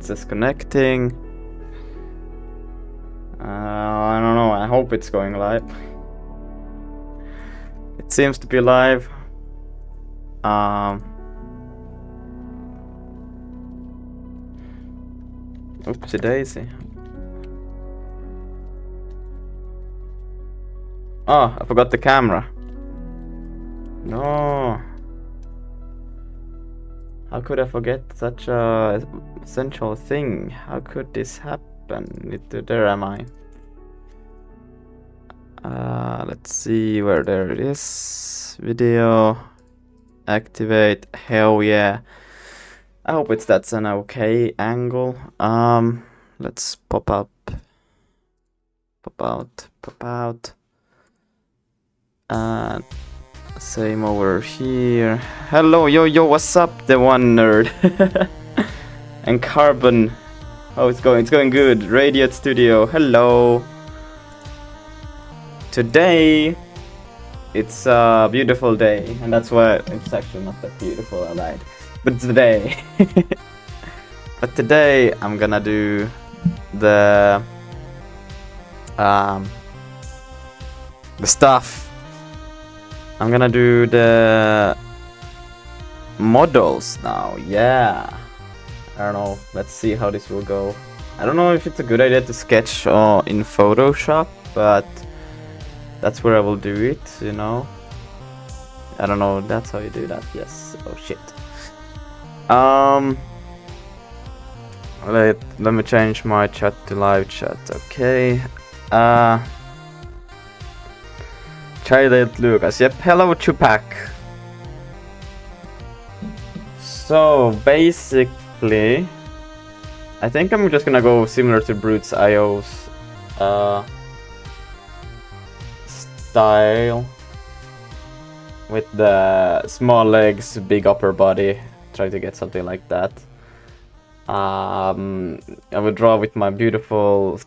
says connecting. I don't know, I hope it's going live. It seems to be live. Oopsie daisy. Oh, I forgot the camera. No. How could I forget such a essential thing? How could this happen? There am I. Let's see where there it is. Video. Activate. Hell yeah. I hope that's an okay angle. Let's pop up. Pop out. Pop out. Same over here. Hello, yo, what's up, the one nerd? And Carbon. Oh, it's going good. Radiant Studio, hello. Today, it's a beautiful day, and that's why it's actually not that beautiful, I lied. But today, I'm gonna do the stuff. I'm gonna do the models now, yeah. I don't know, let's see how this will go. I don't know if it's a good idea to sketch in Photoshop, but that's where I will do it, you know. I don't know, that's how you do that, yes. Oh shit. Let me change my chat to live chat, okay. Child Lucas, yep, hello Chupac. So basically, I think I'm just gonna go similar to Brute's IO's style. With the small legs, big upper body. Try to get something like that. I will draw with my beautiful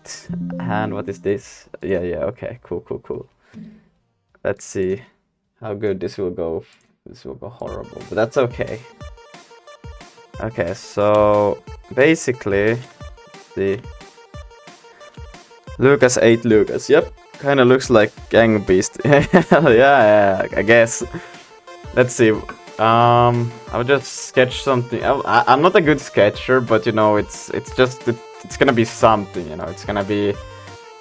hand. What is this? Yeah, okay, cool. Let's see how good this will go. This will go horrible, but that's okay. Okay, so basically, the Lucas 8 Lucas. Yep, kind of looks like Gang Beast. yeah, I guess. Let's see. I'll just sketch something. I'm not a good sketcher, but you know, it's gonna be something. You know, it's gonna be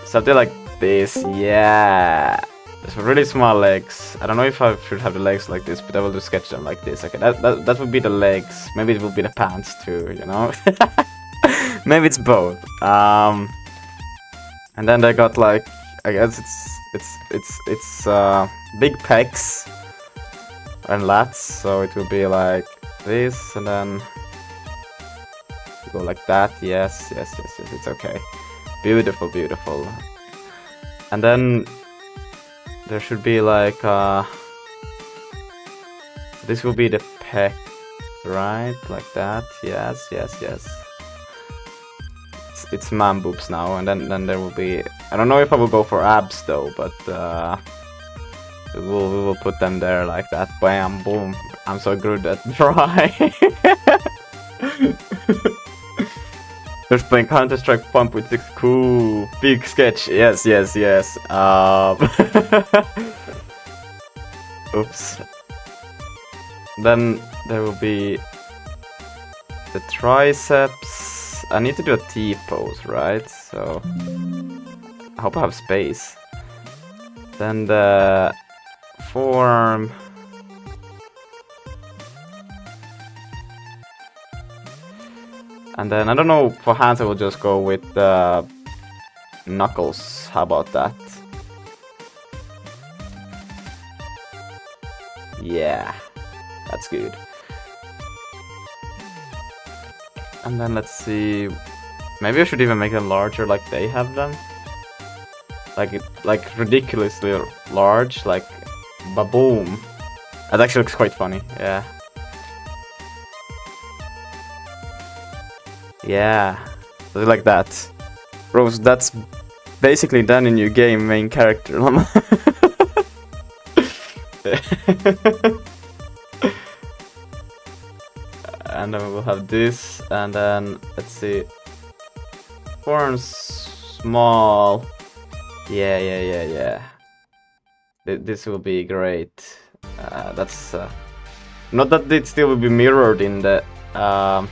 something like this. Yeah. It's really small legs. I don't know if I should have the legs like this, but I will just sketch them like this. Okay, that would be the legs. Maybe it will be the pants too, you know? Maybe it's both. And then they got like, I guess it's big pecs and lats, so it will be like this, and then go like that. Yes, it's okay. Beautiful. And then there should be like this will be the pec, right? Like that. Yes. It's man boobs now, and then there will be. I don't know if I will go for abs though, but we will put them there like that. Bam, boom. I'm so good at drawing. Just playing Counter-Strike Pump with 6. Cool. Big sketch. Yes. Oops. Then there will be the triceps. I need to do a T-pose, right? So I hope I have space. Then the forearm. And then, I don't know, for hands I will just go with knuckles. How about that? Yeah, that's good. And then let's see, maybe I should even make them larger like they have them. Like ridiculously large, like ba-boom. That actually looks quite funny, yeah. Yeah, like that. Rose, that's basically done in your game main character. And and then we will have this, and then let's see, horns small. Yeah. This will be great. That's not that it still will be mirrored in the. And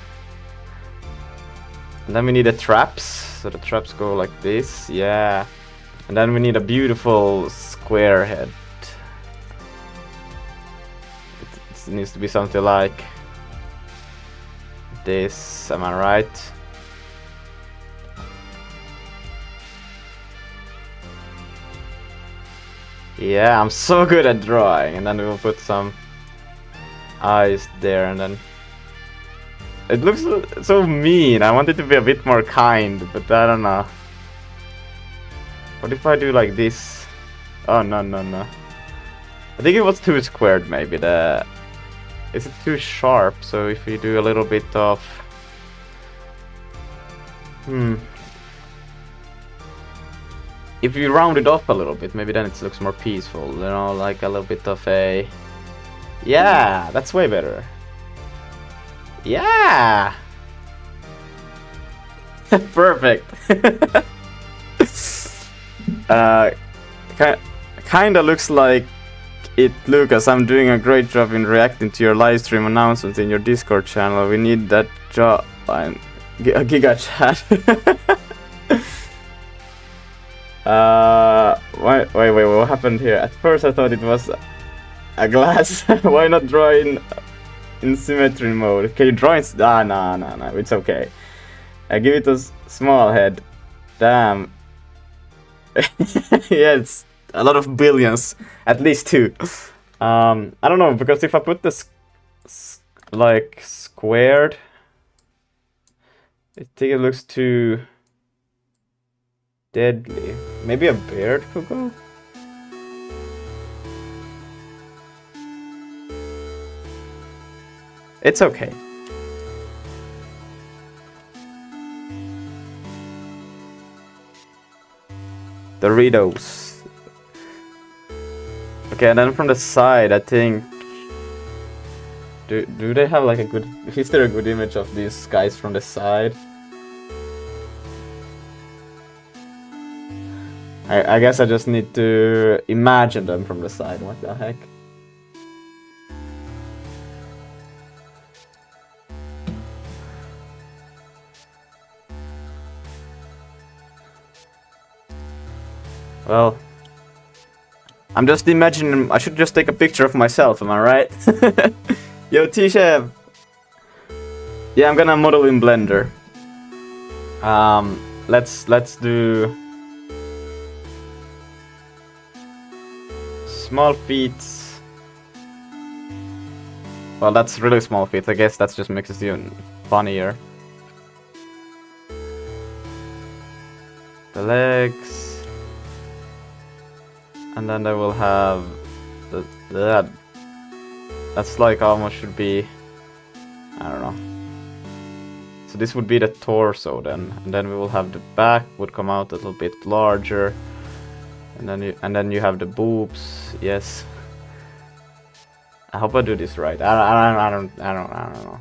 then we need the traps, so the traps go like this, yeah. And then we need a beautiful square head. It needs to be something like this, am I right? Yeah, I'm so good at drawing. And then we will put some eyes there, and then it looks so mean. I want it to be a bit more kind, but I don't know. What if I do like this? Oh, no. I think it was too squared, maybe. Is it too sharp? So if you do a little bit of... If you round it off a little bit, maybe then it looks more peaceful. You know, like a little bit of a... Yeah, that's way better. Yeah! Perfect. Kinda looks like it, Lucas. I'm doing a great job in reacting to your live stream announcements in your Discord channel. We need that job. A giga chat. Wait, what happened here? At first I thought it was a glass. Why not draw in symmetry mode? Can you draw in... no, it's okay. I give it a small head. Damn. Yeah, it's a lot of billions. At least 2. I don't know, because if I put this like squared, I think it looks too deadly. Maybe a beard could go? It's okay. Doritos. Okay, and then from the side, I think... Do they have like a good... Is there a good image of these guys from the side? I guess I just need to imagine them from the side. What the heck? Well, I'm just imagining. I should just take a picture of myself. Am I right? Yo, T-Chef. Yeah, I'm gonna model in Blender. Let's do small feet. Well, that's really small feet. I guess that just makes it even funnier. The legs. And then I will have that. That's like almost should be, I don't know. So this would be the torso then, and then we will have the back would come out a little bit larger, and then you have the boobs. Yes. I hope I do this right. I don't know.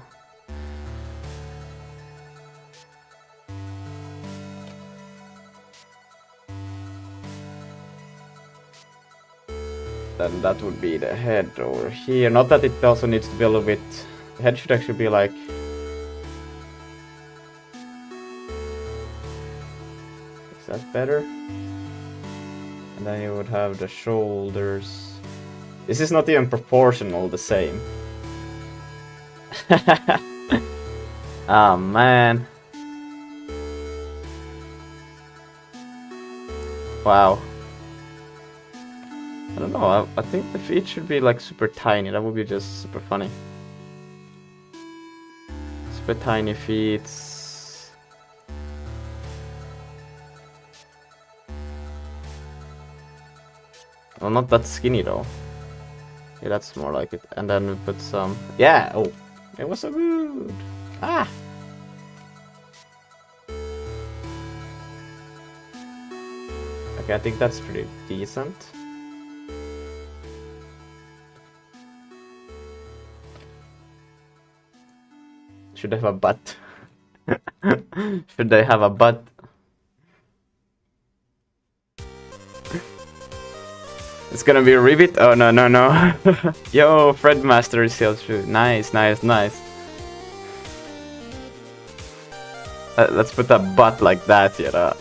Then that would be the head over here. Not that it also needs to be a little bit... The head should actually be like... Is that better? And then you would have the shoulders. This is not even proportional the same. Oh man. Wow. I don't know, I think the feet should be like super tiny. That would be just super funny. Super tiny feet. Well, not that skinny though. Yeah, that's more like it. And then we put some... Yeah! Oh! It was so good! Ah! Okay, I think that's pretty decent. Should they have a butt? Should they have a butt? It's gonna be a rivet? Oh no no no. Yo, Fred Master is still true. Nice, nice, nice. Let's put a butt like that, you know.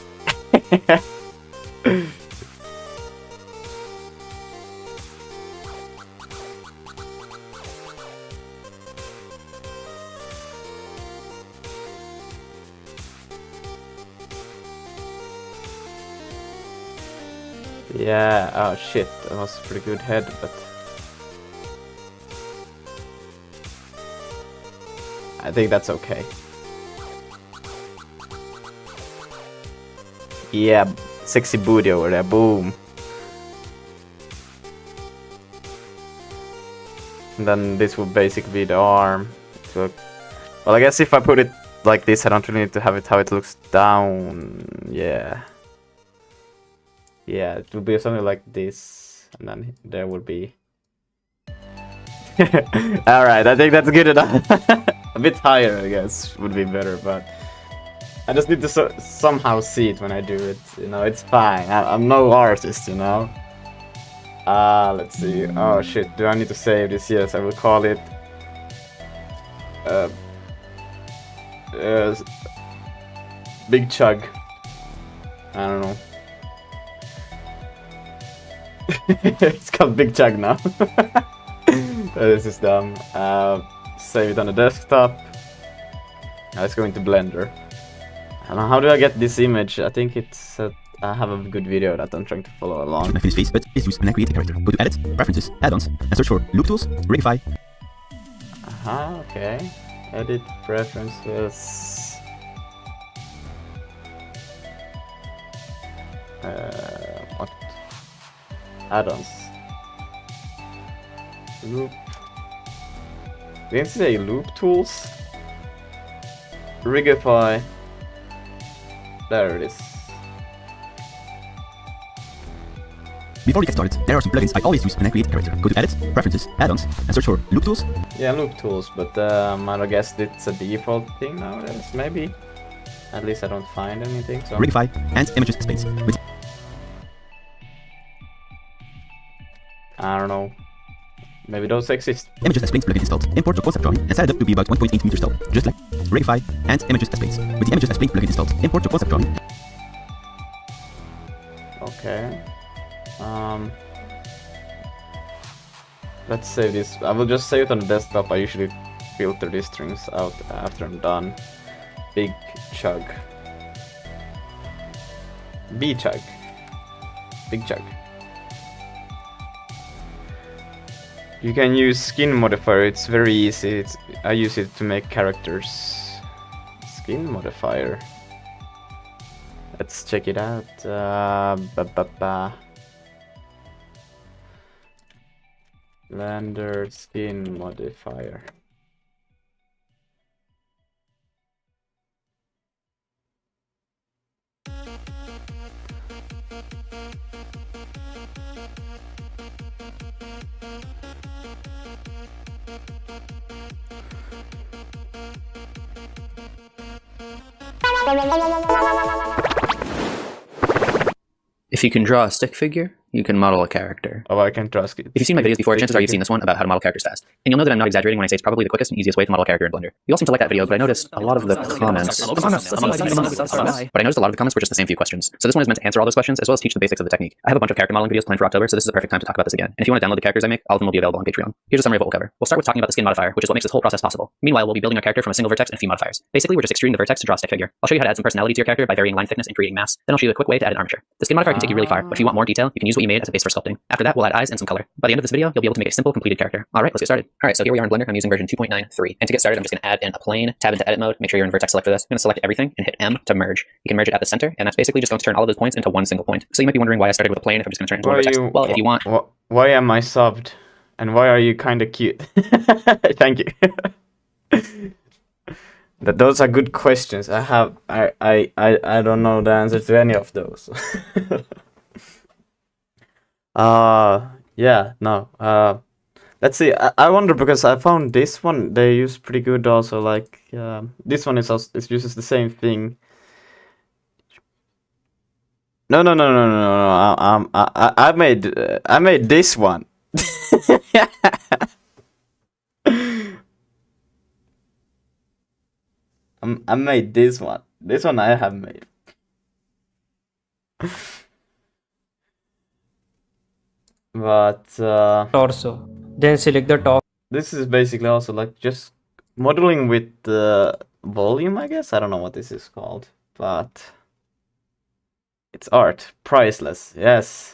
Yeah, oh shit, that was a pretty good head, but I think that's okay. Yeah, sexy booty over there, boom. And then this would basically be the arm. So, well, I guess if I put it like this, I don't really need to have it how it looks down. Yeah. Yeah, it would be something like this, and then there would be... Alright, I think that's good enough. A bit higher, I guess, would be better, but... I just need to somehow see it when I do it, you know, it's fine. I'm no artist, you know. Let's see. Oh shit, do I need to save this? Yes, I will call it... Big Chug. I don't know. It's called Big Chug now. This is dumb. Save it on the desktop. Let's go into Blender. I don't know, how do I get this image? I think it's... I have a good video that I'm trying to follow along. My finished face, but is used when I create a character. Go to Edit, Preferences, Add-ons, and search for Loop Tools, Rigify. Okay. Edit, Preferences. What? Add-ons. Loop. Didn't say Loop Tools? Rigify. There it is. Before we get started, there are some plugins I always use when I create a character. Go to Edit, Preferences, Add-ons, and search for Loop Tools. Yeah, Loop Tools, but I guess it's a default thing nowadays, maybe? At least I don't find anything, so... Rigify, and Images Space. I don't know. Maybe those exist. Images as Planes plugin installed. Import your concept drawing and set it up to be about 1.8 meters tall. Just like Rigify and Images as Planes. With the Images as Planes plugin installed, import your concept drawing. Okay. Let's save this. I will just save it on the desktop. I usually filter these strings out after I'm done. Big Chug. B-Chug. Big Chug. You can use skin modifier, it's very easy. I use it to make characters. Skin modifier. Let's check it out. Blender skin modifier. If you can draw a stick figure, you can model a character. Oh, I can draw a skin. If you've seen my videos before, chances are you've seen this one about how to model characters fast. And you'll know that I'm not exaggerating when I say it's probably the quickest and easiest way to model a character in Blender. You all seem to like that video, but I noticed a lot of the comments... But I noticed a lot of the comments were just the same few questions. So this one is meant to answer all those questions, as well as teach the basics of the technique. I have a bunch of character modeling videos planned for October, so this is the perfect time to talk about this again. And if you want to download the characters I make, all of them will be available on Patreon. Here's a summary of what we'll cover. We'll start with talking about the skin modifier, which is what makes this whole process possible. Meanwhile, we'll be building our character from a single vertex and a few modifiers. Basically, we're just extruding the vertex to draw a stick figure. I'll show you how to add some personality to your character by varying line thickness and creating mass. Then I'll show you a quick way to add an armature. The skin modifier can take you really far, but if you want more detail, you can use what you made as a base for sculpting. After that, we'll add eyes and some color. By the end of this video, you'll be able to make a simple, completed character. Alright, let's get started. Alright, so here we are in Blender. I'm using version 2.93. And to get started, I'm just going to add in a plane, tab into edit mode, make sure you're in vertex select for this. I'm going to select everything and hit M to merge. You can merge it at the center, and that's basically just going to turn all of those points into one single point. So you might be wondering why I started with a plane if I'm just going to turn it into a vertex. Well, if you want... Why am I subbed? And why are you kind of cute? Thank you. Those are good questions. I don't know the answer to any of those. Yeah, no. Let's see. I wonder because I found this one they use pretty good also. Like this one is also, it uses the same thing. No. I made this one. I made this one. This one I have made. But torso. Then select the top. this is basically also like just modeling with the volume, I guess. I don't know what this is called, but it's art. Priceless. Yes.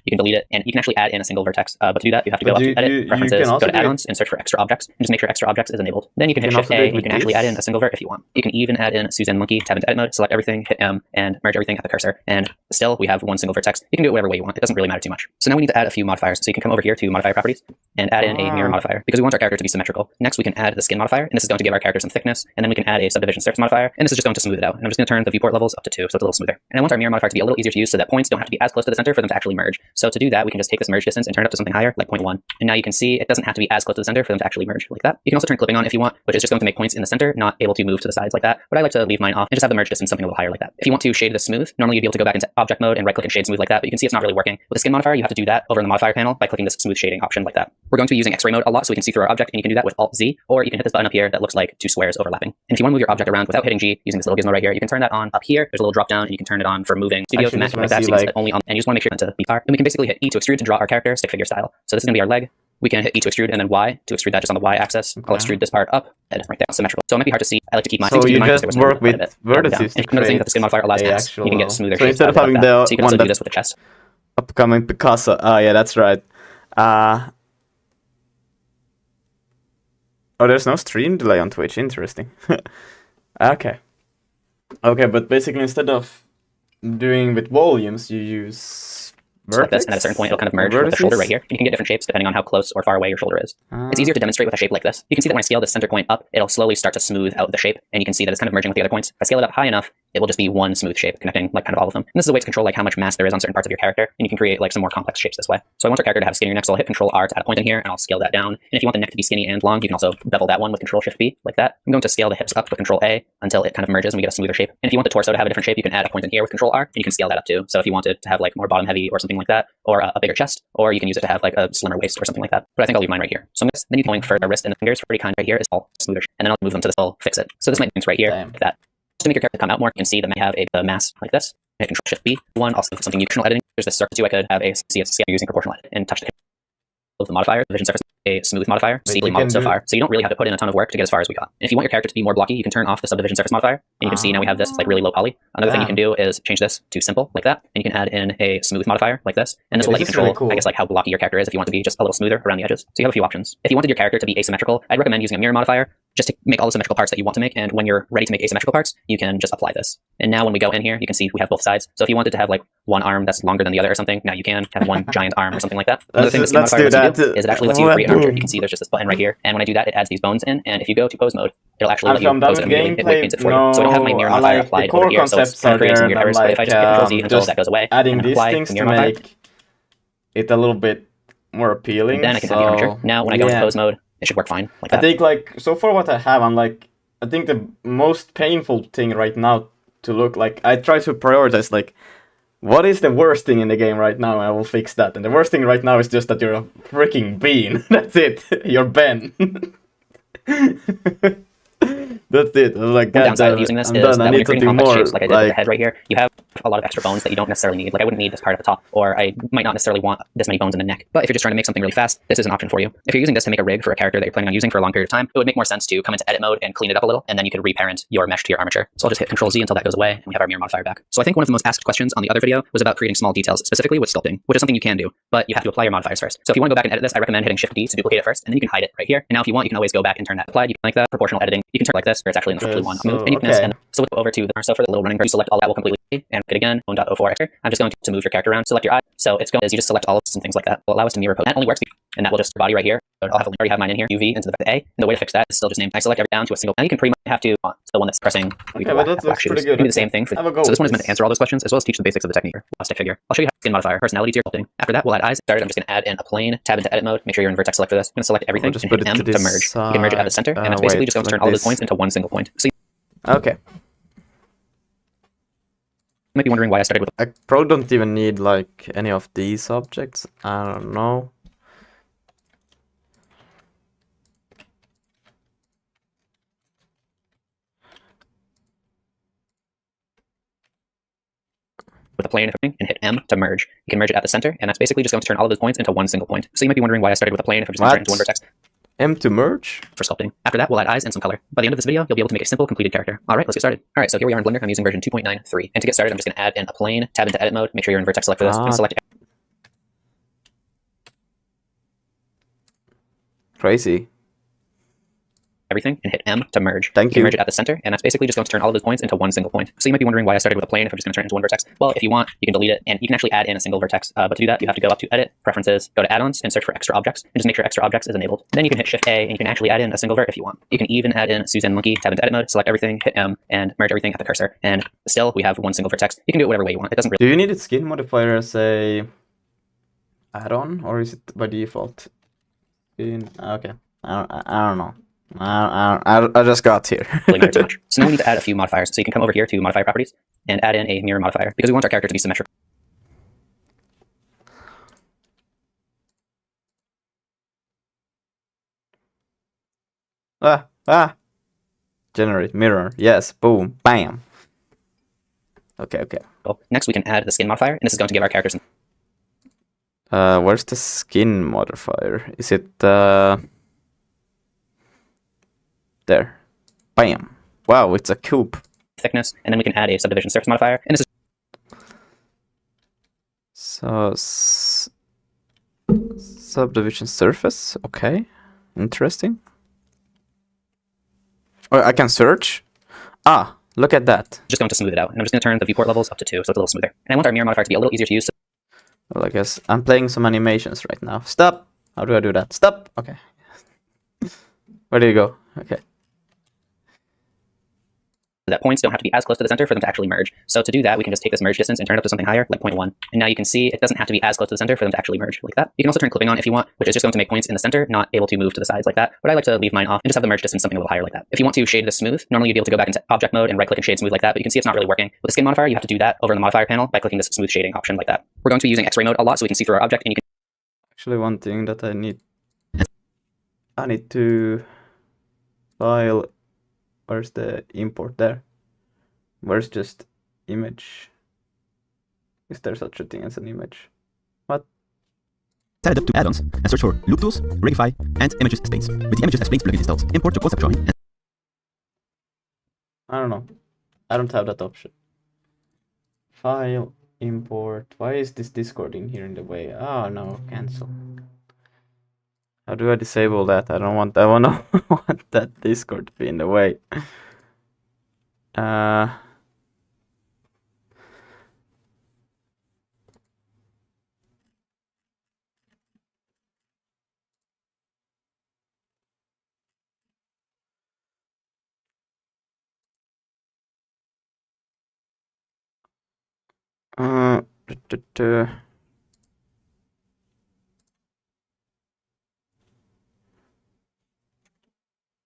You can delete it, and you can actually add in a single vertex. But to do that, you have to go But up to you Edit, Preferences, can go also to do it- Add-ons, and search for Extra Objects, and just make sure Extra Objects is enabled. Then you can You hit can Shift also do A, it and you with can actually add in this. a single vert if you want. You can even add in Suzanne Monkey, tab into Edit Mode, select everything, hit M, and merge everything at the cursor. And still, we have one single vertex. You can do it whatever way you want. It doesn't really matter too much. So now we need to add a few modifiers. So you can come over here to Modifier Properties and add in a Mirror modifier because we want our character to be symmetrical. Next, we can add the Skin modifier, and this is going to give our character some thickness. And then we can add a Subdivision Surface modifier, and this is just going to smooth it out. And I'm just going to turn the viewport levels up to 2, so it's a little smoother. And I want our Mirror modifier to be a little easier to use so that points don't have to be as close to the center for them to actually merge. So to do that, we can just take this merge distance and turn it up to something higher, like 0.1. And now you can see it doesn't have to be as close to the center for them to actually merge like that. You can also turn clipping on if you want, which is just going to make points in the center not able to move to the sides like that. But I like to leave mine off and just have the merge distance something a little higher like that. If you want to shade this smooth, normally you'd be able to go back into object mode and right click and shade smooth like that, but you can see it's not really working. With the skin modifier, you have to do that over in the modifier panel by clicking this smooth shading option like that. We're going to be using X-ray mode a lot so we can see through our object, and you can do that with Alt-Z, or you can hit this button up here that looks like two squares overlapping. And if you want to move your object around without hitting G using this little gizmo right here, you can turn that on up here. There's a little drop down and you can turn it on for moving studio to match like that. So you can set it only on, and you just want to make sure to be far. And we can basically hit E to extrude to draw our character stick figure style. So this is going to be our leg. We can hit E to extrude and then Y to extrude that just on the Y axis. I'll extrude this part up and right there, symmetrical. So it might be hard to see. I like to keep mine. So you just work with vertices. And another thing that the skin modifier allows is you can get smoother so shapes. instead of having the so you can also do this with the chest. Upcoming Picasso. Oh yeah, that's right. Oh, there's no stream delay on Twitch. Interesting. Okay. Okay, but basically instead of doing with volumes, you use Like this, and at a certain point, it'll kind of merge with the shoulder right here. You can get different shapes depending on how close or far away your shoulder is. It's easier to demonstrate with a shape like this. You can see that when I scale the center point up, it'll slowly start to smooth out the shape, and you can see that it's kind of merging with the other points. If I scale it up high enough, it will just be one smooth shape connecting like kind of all of them. And this is a way to control like how much mass there is on certain parts of your character, and you can create like some more complex shapes this way. So I want our character to have skinnier neck, so I'll hit Control R to add a point in here, and I'll scale that down. And if you want the neck to be skinny and long, you can also bevel that one with Control Shift B like that. I'm going to scale the hips up with Control A until it kind of merges and we get a smoother shape. And if you want the torso to have a different shape, you can add a point in here with Control R, and you can scale that up too. So if you wanted to have like more bottom heavy or something like that, or a bigger chest, or you can use it to have like a slimmer waist or something like that. But I think I'll leave mine right here. So then you going for the wrist and the fingers pretty kind right here is all smoother, and then I'll move them to this little fix it. So this might be right here, like that. Just to make your character come out more, you can see that I have the mass like this. I Control Shift B. One, also something proportional editing. There's this circle too. I could have a see it's using proportional edit and touch the modifier, the vision surface, a smooth modifier, see model so far. So you don't really have to put in a ton of work to get as far as we got. And if you want your character to be more blocky, you can turn off the subdivision surface modifier, and you can see now we have this, it's like really low poly. Another thing you can do is change this to simple like that, and you can add in a smooth modifier like this, and this will let you control, I guess, like how blocky your character is if you want to be just a little smoother around the edges. So you have a few options. If you wanted your character to be asymmetrical, I'd recommend using a mirror modifier just to make all the symmetrical parts that you want to make, and when you're ready to make asymmetrical parts, you can just apply this. And now when we go in here, you can see we have both sides. So if you wanted to have like one arm that's longer than the other or something, now you can have one giant arm or something like that. Another thing the skin modifier lets you do is it actually lets you create an armature. You can see there's just this button right here, and when I do that, it adds these bones in, and if you go to pose mode, it'll actually let you pose it immediately. It weight paints it for you. So I don't have my mirror modifier applied over here, so it's kind of creating some weird errors, but if I just hit Control Z until that goes away, adding and these apply things the to mirror modifier, make it a little bit more appealing. then I can have the armature. Now when I go into pose mode, it should work fine like that. I think like so far what I have, I'm like, I think the most painful thing right now to look like, I try to prioritize like, what is the worst thing in the game right now, and I will fix that. And the worst thing right now is just that you're a freaking bean. That's it. You're Ben. That's it. Like, one downside of using this is that when you're creating complex shapes, like I did with the head right here, you have a lot of extra bones that you don't necessarily need. Like I wouldn't need this part at the top, or I might not necessarily want this many bones in the neck. But if you're just trying to make something really fast, this is an option for you. If you're using this to make a rig for a character that you're planning on using for a long period of time, it would make more sense to come into edit mode and clean it up a little, and then you could reparent your mesh to your armature. So I'll just hit Control Z until that goes away, and we have our mirror modifier back. So I think one of the most asked questions on the other video was about creating small details, specifically with sculpting, which is something you can do, but you have to apply your modifiers first. So if you want to go back and edit this, I recommend hitting Shift D to duplicate it first, and then you can hide it right here. And now if you want, you can always go back and turn that applied. You can like that proportional editing. You can turn it like this, where it's actually in the one move, and you can and so we'll go over to the so for the little running you select all that will completely and hit again 1.04 extra. I'm just going to move your character around, select your eye. So it's going as you just select all of some things like that. Will allow us to mirror pose. That only works and that will just body right here. I'll have already have mine in here, UV into the A, and the way to fix that is still just name. I select every down to a single. Now you can pretty much have to the one that's pressing. Okay, but that looks pretty good. Do the same thing for. So this one is meant to answer all those questions as well as teach the basics of the technique. Last stick figure. I'll show you how to skin modifier, personality to your sculpting. After that, we'll add eyes. Started. I'm just going to add in a plane. Tab into edit mode. Make sure you're in vertex select for this. I'm going to select everything and hit M to merge. You can merge it at the center, and it's basically just going to turn all those points into one single point. So okay. you might be wondering why I started with. I probably don't even need like any of these objects. I don't know. With a plane and hit M to merge. You can merge it at the center, and that's basically just going to turn all of those points into one single point. So you might be wondering why I started with a plane if I'm just going to turn it into one vertex. M to merge? For sculpting. After that, we'll add eyes and some color. By the end of this video, you'll be able to make a simple, completed character. Alright, let's get started. Alright, so here we are in Blender. I'm using version 2.93. And to get started, I'm just going to add in a plane, tab into edit mode, make sure you're in vertex select for this, and select crazy. everything and hit M to merge. Thank you can you. merge it at the center, and that's basically just going to turn all of those points into one single point. So you might be wondering why I started with a plane if I'm just going to turn it into one vertex. Well, if you want, you can delete it, and you can actually add in a single vertex. But to do that, you have to go up to Edit, Preferences, go to Add-ons, and search for Extra Objects, and just make sure Extra Objects is enabled. Then you can hit Shift A, and you can actually add in a single vert if you want. You can even add in Suzanne Monkey, tab into Edit mode, select everything, hit M, and merge everything at the cursor. And still, we have one single vertex. You can do it whatever way you want. It doesn't really. Do you need a skin modifier as a add-on, or is it by default? Okay, I don't know. I just got here. really matter too much. So now we need to add a few modifiers. So you can come over here to Modify Properties and add in a mirror modifier because we want our character to be symmetrical. Generate mirror. Yes, boom, bam. Okay. Next, we can add the skin modifier, and this is going to give our characters. Where's the skin modifier? Is it there? Bam. Wow, it's a coupe. Thickness, and then we can add a subdivision surface modifier, and this is. So subdivision surface. Okay, interesting. Oh, I can search. Ah, look at that. Just going to smooth it out, and I'm just going to turn the viewport levels up to 2, so it's a little smoother. And I want our mirror modifier to be a little easier to use. Well, I guess I'm playing some animations right now. Stop. How do I do that? Stop. Okay. Where do you go? Okay. That points don't have to be as close to the center for them to actually merge. So to do that, we can just take this merge distance and turn it up to something higher, like 0.1. And now you can see it doesn't have to be as close to the center for them to actually merge like that. You can also turn clipping on if you want, which is just going to make points in the center not able to move to the sides like that. But I like to leave mine off and just have the merge distance something a little higher like that. If you want to shade this smooth, normally you'd be able to go back into object mode and right click and shade smooth like that, but you can see it's not really working. With the skin modifier, you have to do that over in the modifier panel by clicking this smooth shading option like that. We're going to be using X-ray mode a lot so we can see through our object, and you can. Actually, one thing that I need to file. Where's the import there? Where's just image? Is there such a thing as an image? What? Set it up to add-ons and search for Loop Tools, Regify, and Images as Planes. With the Images as Planes plugin installed, import your concept drawing and I don't know. I don't have that option. File, import. Why is this Discord in here in the way? Oh no, cancel. How do I disable that? I don't want want that Discord to be in the way.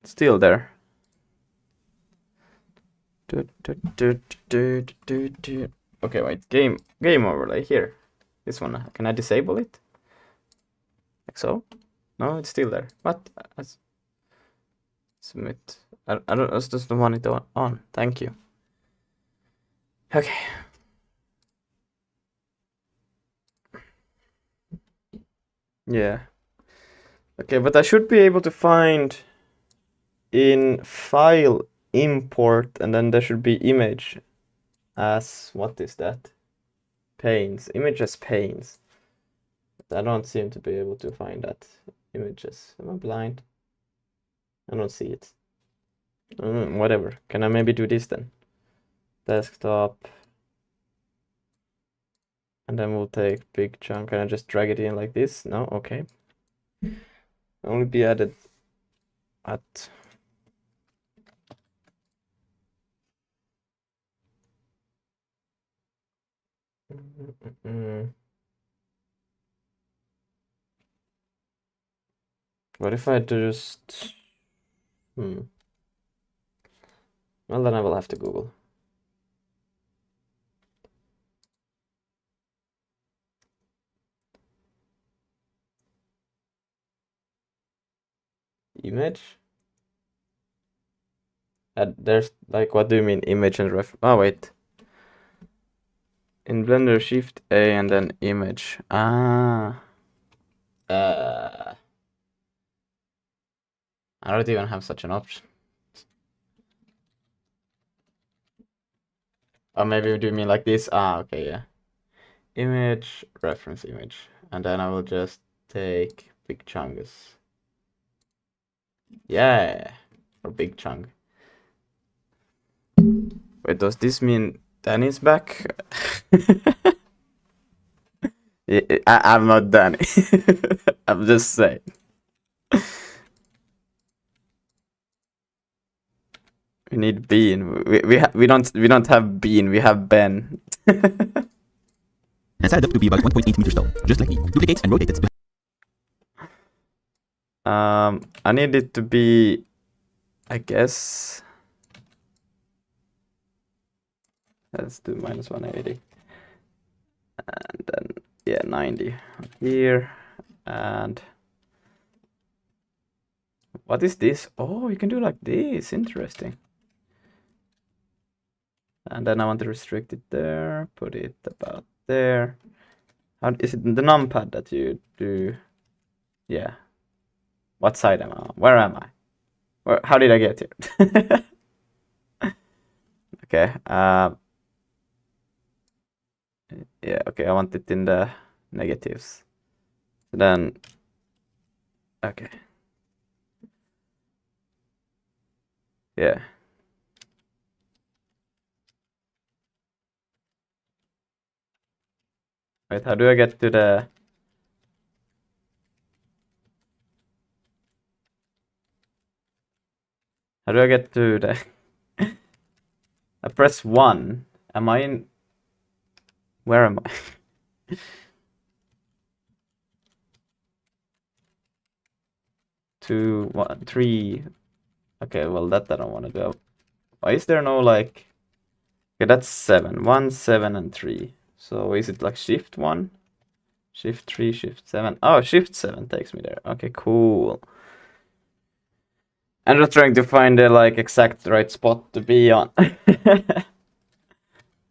Still there. Okay, wait. Game overlay here. This one. Can I disable it? Like so? No, it's still there. What? Submit. I just don't want it on. Thank you. Okay. Yeah. Okay, but I should be able to find in file import, and then there should be image as, what is that? Panes. Image as panes. But I don't seem to be able to find that images. Am I blind? I don't see it. Whatever. Can I maybe do this then? Desktop. And then we'll take big chunk. Can I just drag it in like this? No? Okay. Only be added at What if I just well, then I will have to Google. Image? There's like, what do you mean image and ref? Oh wait. In Blender, Shift A and then image. Ah. I don't even have such an option. Or maybe do you mean like this? Ah, okay, yeah. Image, reference image. And then I will just take big chunks. Yeah. Or big chunk. Wait, does this mean Danny's back? I'm not Danny. I'm just saying. We need Bean. We don't have Bean. We have Ben. And set it up to be about 1.8 meters tall, just like me. Duplicate and rotate it to I need it to be, I guess. Let's do minus 180. And then, yeah, 90 here. And what is this? Oh, you can do like this. Interesting. And then I want to restrict it there. Put it about there. How is it the numpad that you do? Yeah. What side am I on? Where am I? How did I get here? Okay. Yeah, okay, I want it in the negatives. Then, okay. Yeah. Wait, how do I get to the... How do I get to the... I press 1. Am I in... Where am I? 2, 1, 3. Okay, well, that I don't want to do. Why is there no, like... Okay, that's 7. 1, 7, and 3. So is it like shift 1? Shift 3, shift 7. Oh, shift 7 takes me there. Okay, cool. I'm just trying to find the like exact right spot to be on. And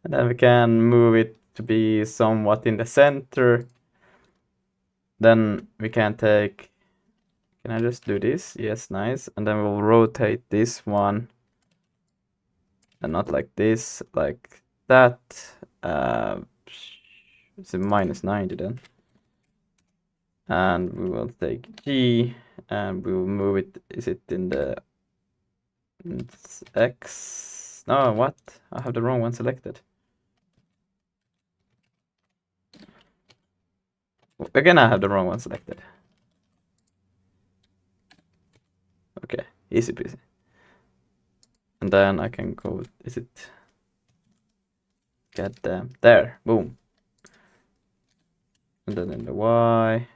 then we can move it to be somewhat in the center. Then we can take... Can I just do this? Yes, nice. And then we'll rotate this one. And not like this, like that. It's a minus 90 then. And we will take G and we will move it. Is it in the X? No, what? I have the wrong one selected. Again, I have the wrong one selected. Okay, easy peasy. And then I can go, is it? Get them there, boom. And then in the Y,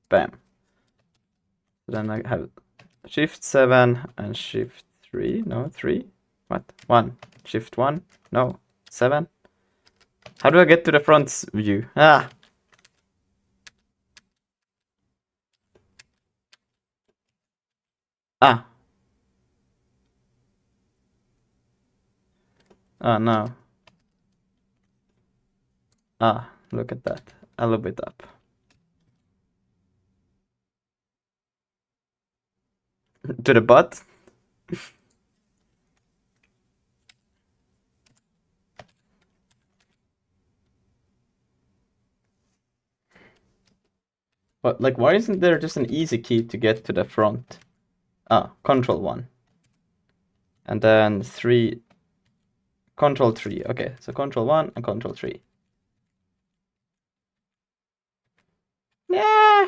bam. Then I have shift 7 and shift 3, no, 3, what, 1, shift 1, no, 7. How do I get to the front view? Ah! Ah! Oh no. Ah, look at that. A little bit up. To the butt? But like, why isn't there just an easy key to get to the front? Ah, control 1. And then 3, control 3. Okay, so control 1 and control 3. Yeah.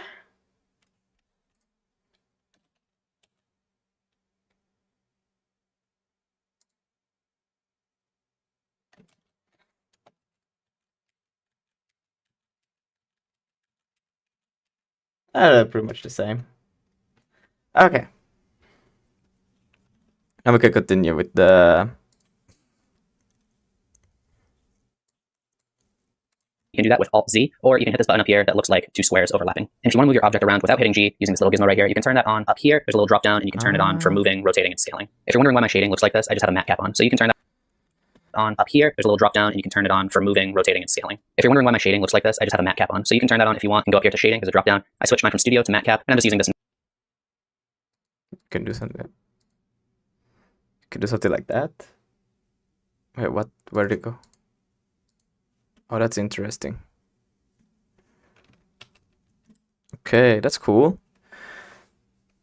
Pretty much the same. Okay. And we can continue with the... You can do that with Alt-Z, or you can hit this button up here that looks like two squares overlapping. And if you want to move your object around without hitting G using this little gizmo right here, you can turn that on up here. There's a little drop down, and you can turn it on for moving, rotating, and scaling. If you're wondering why my shading looks like this, I just have a matte cap on. So you can turn that on up here. There's a little drop down, and you can turn it on for moving, rotating, and scaling. If you're wondering why my shading looks like this, I just have a matte cap on. So you can turn that on if you want and go up here to shading. There's a drop down. I switched mine from studio to matte cap, and I'm just using this. Can do something. Can do something like that. Wait, what? Where'd it go? Oh, that's interesting. Okay, that's cool.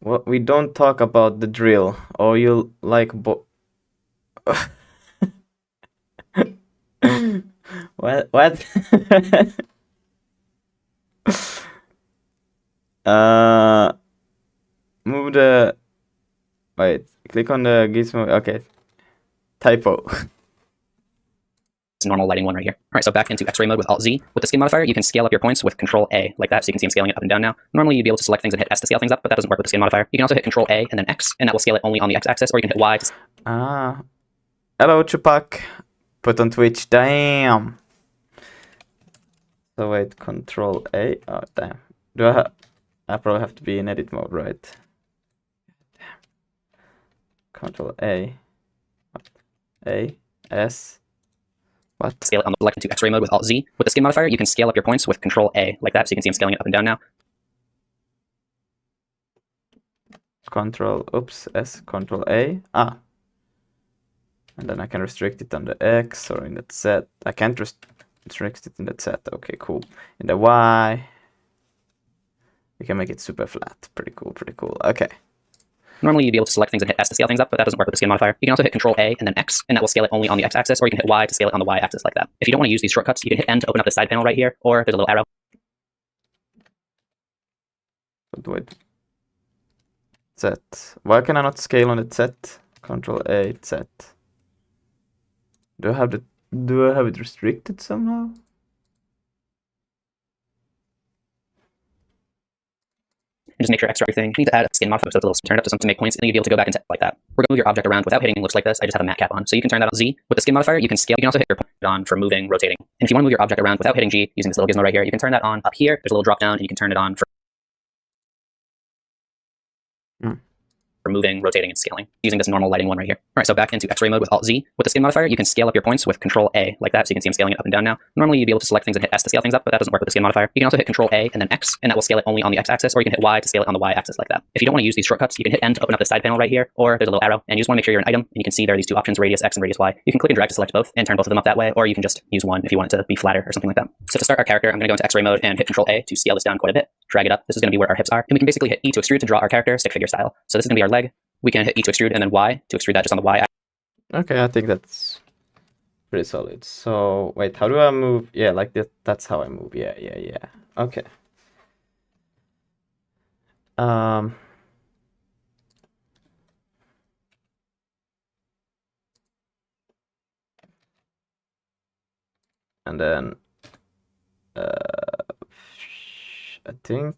Well, we don't talk about the drill. Oh, you like what? Move the... Wait, click on the gizmo. Okay. Typo. It's normal lighting one right here. All right, so back into X-ray mode with Alt-Z. With the skin modifier, you can scale up your points with Control-A, like that, so you can see I'm scaling it up and down now. Normally, you'd be able to select things and hit S to scale things up, but that doesn't work with the skin modifier. You can also hit Control-A and then X, and that will scale it only on the X-axis, or you can hit Y to... Hello, Chupak. Put on Twitch. Damn. So wait, Control-A. Oh, damn. I probably have to be in edit mode, right? Damn. Control-A. A. S. What? Scale it on the select into X-ray mode with Alt-Z. With the skin modifier, you can scale up your points with Control-A, like that, so you can see I'm scaling it up and down now. Control-A. And then I can restrict it on the X or in the Z. I can't restrict it in the Z. Okay, cool. In the Y, we can make it super flat. Pretty cool, pretty cool. Okay. Normally, you'd be able to select things and hit S to scale things up, but that doesn't work with the skin modifier. You can also hit Control-A and then X, and that will scale it only on the X-axis, or you can hit Y to scale it on the Y-axis like that. If you don't want to use these shortcuts, you can hit N to open up the side panel right here, or there's a little arrow. Wait. Z. Why can I not scale on the Z? Control-A, Z. Do I have it restricted somehow? And just make sure extra everything. You need to add a skin modifier so it's a little turned up to something to make points, and then you'll be able to go back and like that. We're going to move your object around without hitting looks like this. I just have a matte cap on. So you can turn that on Z. With the skin modifier, you can scale. You can also hit your point on for moving, rotating. And if you want to move your object around without hitting G using this little gizmo right here, you can turn that on up here. There's a little drop down, and you can turn it on for moving, rotating, and scaling using this normal lighting one right here. All right, so back into X-ray mode with Alt-Z. With the skin modifier, you can scale up your points with Control-A, like that, so you can see I'm scaling it up and down now. Normally, you'd be able to select things and hit S to scale things up, but that doesn't work with the skin modifier. You can also hit Control-A and then X, and that will scale it only on the X-axis, or you can hit Y to scale it on the Y-axis like that. If you don't want to use these shortcuts, you can hit N to open up the side panel right here, or there's a little arrow, and you just want to make sure you're an item, and you can see there are these two options, radius X and radius Y. You can click and drag to select both and turn both of them up that way, or you can just use one if you want it to be flatter or something like that. So to start our character, I'm going to go into X-ray mode and hit Control-A to scale this down quite a bit, drag it up. This is going to be where our hips are, and we can basically hit E to extrude to draw our character stick figure style. So this is going to be our leg. We can hit E to extrude and then Y to extrude that just on the Y. Okay, I think that's pretty solid. So wait, how do I move? Yeah, like that. That's how I move. Yeah. Okay. And then I think,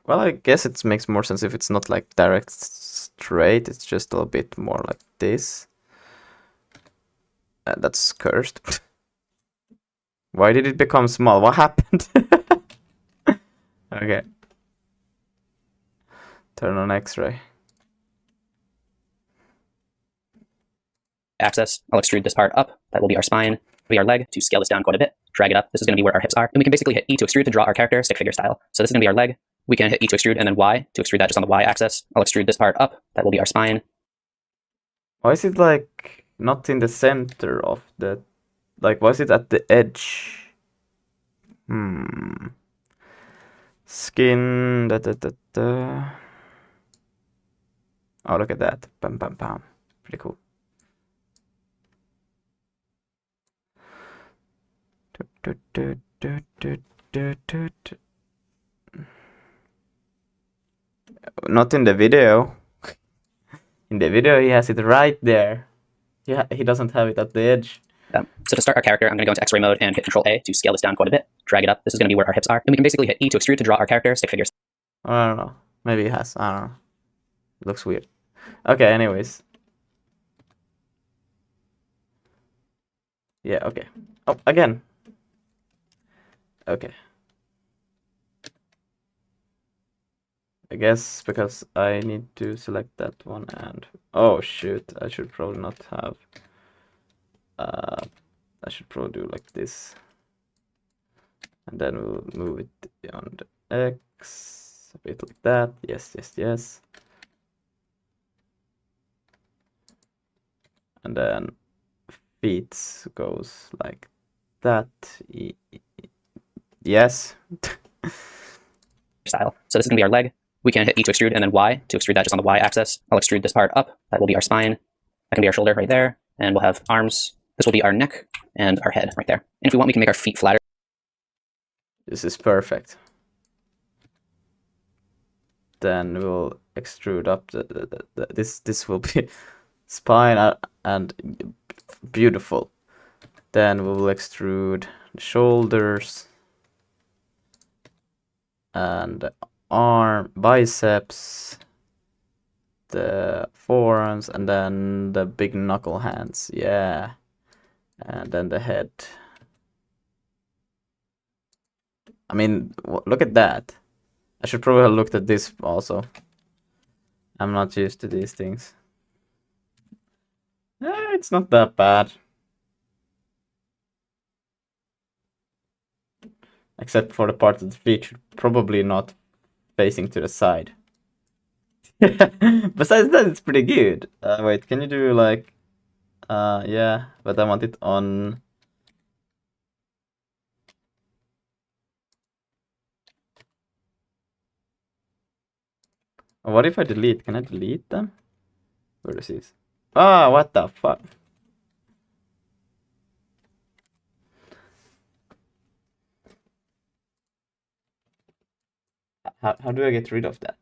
well, I guess it makes more sense if it's not like direct straight, it's just a little bit more like this. That's cursed. Why did it become small? What happened? Okay. Turn on X-ray. Axis. I'll extrude this part up. That will be our spine. Be our leg to scale this down quite a bit. Drag it up. This is going to be where our hips are. And we can basically hit E to extrude to draw our character stick figure style. So this is going to be our leg. We can hit E to extrude and then Y to extrude that just on the Y axis. I'll extrude this part up. That will be our spine. Why is it like not in the center of the, like, why is it at the edge? Skin, Oh, look at that. Bam, bam, bam. Pretty cool. Not in the video. In the video, he has it right there. Yeah, he doesn't have it at the edge. So to start our character, I'm going to go into X-ray mode and hit Control-A to scale this down quite a bit. Drag it up. This is going to be where our hips are. And we can basically hit E to extrude to draw our character stick figures. I don't know. Maybe it has. I don't know. It looks weird. Okay, anyways. Yeah, okay. Oh, again. Okay. I guess because I need to select that one and... Oh, shoot. I should probably not have... I should probably do like this. And then we'll move it on the X. A bit like that. Yes, yes, yes. And then feet goes like that. Yes. Style. So this is going to be our leg. We can hit E to extrude and then Y to extrude that just on the Y axis. I'll extrude this part up. That will be our spine. That can be our shoulder right there. And we'll have arms. This will be our neck and our head right there. And if we want, we can make our feet flatter. This is perfect. Then we'll extrude up this will be spine and beautiful. Then we will extrude the shoulders and the arm, biceps, the forearms, and then the big knuckle hands. Yeah, and then the head. I mean, look at that. I should probably have looked at this also. I'm not used to these things. It's not that bad. Except for the part of the feet probably not facing to the side. Besides that, it's pretty good. Wait, can you do like... yeah, but I want it on... What if I delete? Can I delete them? Where is this? Ah, what the fuck? How do I get rid of that?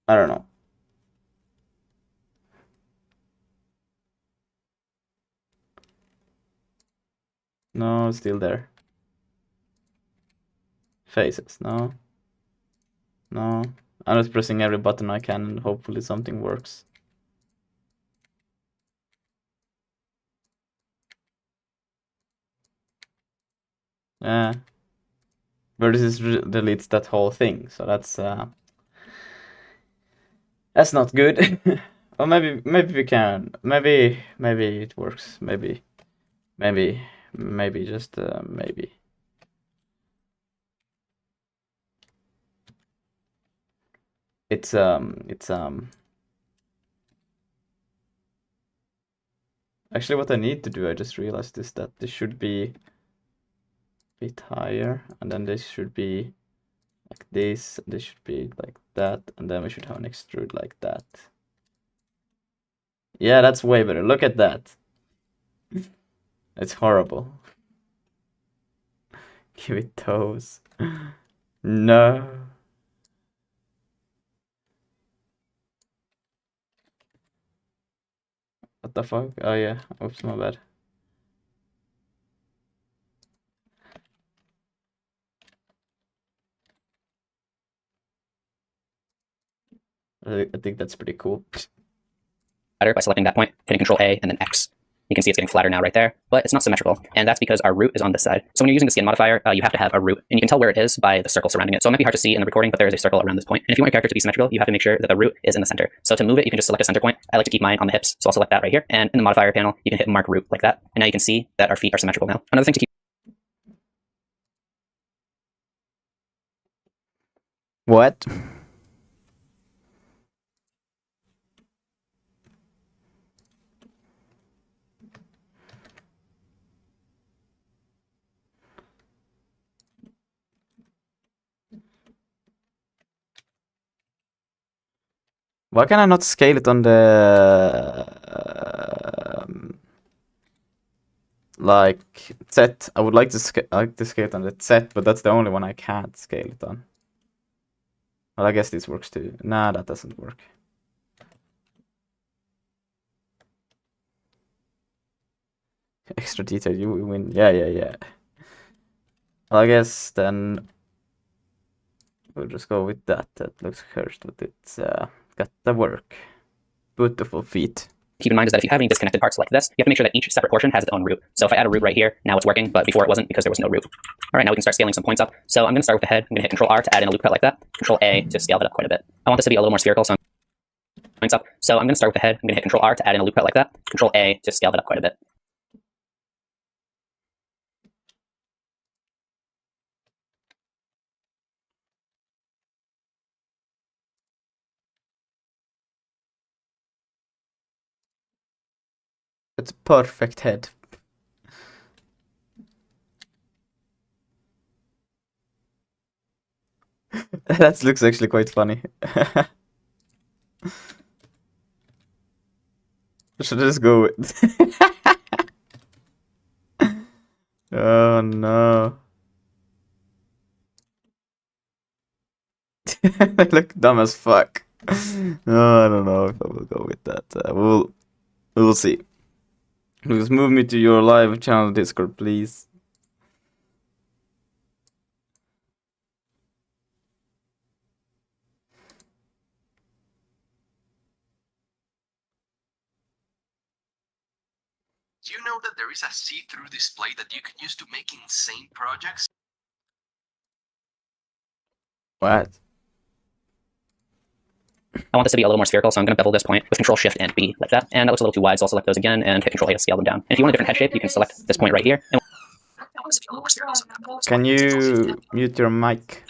I don't know. No, it's still there. Faces, no. No. I'm just pressing every button I can and hopefully something works. Yeah. Vertices deletes that whole thing, so that's not good. Or maybe we can. Maybe it works. Maybe just maybe. It's actually what I need to do, I just realized, is that this should be a bit higher, and then this should be like this, this should be like that, and then we should have an extrude like that. Yeah, that's way better. Look at that. It's horrible. Give it toes. No. What the fuck? Oh yeah. Oops, my bad. I think that's pretty cool. By selecting that point, hitting Control A and then X. You can see it's getting flatter now right there, but it's not symmetrical. And that's because our root is on this side. So when you're using the skin modifier, you have to have a root, and you can tell where it is by the circle surrounding it. So it might be hard to see in the recording, but there is a circle around this point. And if you want your character to be symmetrical, you have to make sure that the root is in the center. So to move it, you can just select a center point. I like to keep mine on the hips, so I'll select that right here. And in the modifier panel, you can hit mark root like that. And now you can see that our feet are symmetrical now. Another thing to keep... What? Why can I not scale it on the like Z? I would like to scale it on the Z, but that's the only one I can't scale it on. Well, I guess this works too. Nah, that doesn't work. extra detail, you win. Yeah. Well, I guess then we'll just go with that. That looks cursed, but it's got the work. Beautiful feet. Keep in mind is that if you have any disconnected parts like this, you have to make sure that each separate portion has its own root. So if I add a root right here, now it's working, but before it wasn't because there was no root. All right, now we can start scaling some points up. So I'm going to start with the head. I'm going to hit Control R to add in a loop cut like that. Control A to scale that up quite a bit. I want this to be a little more spherical, so points up. So I'm going to start with the head. I'm going to hit Control R to add in a loop cut like that. Control A to scale that up quite a bit. It's a perfect head. That looks actually quite funny. Should I just go with... Oh no. They look dumb as fuck. No, I don't know if I will go with that. We'll see. Please move me to your live channel Discord, please. Do you know that there is a see-through display that you can use to make insane projects? What? I want this to be a little more spherical, so I'm going to bevel this point with Control Shift and B like that. And that looks a little too wide, so I'll select those again and hit Control A to scale them down. And if you want a different head shape, you can select this point right here. And Can you mute your mic?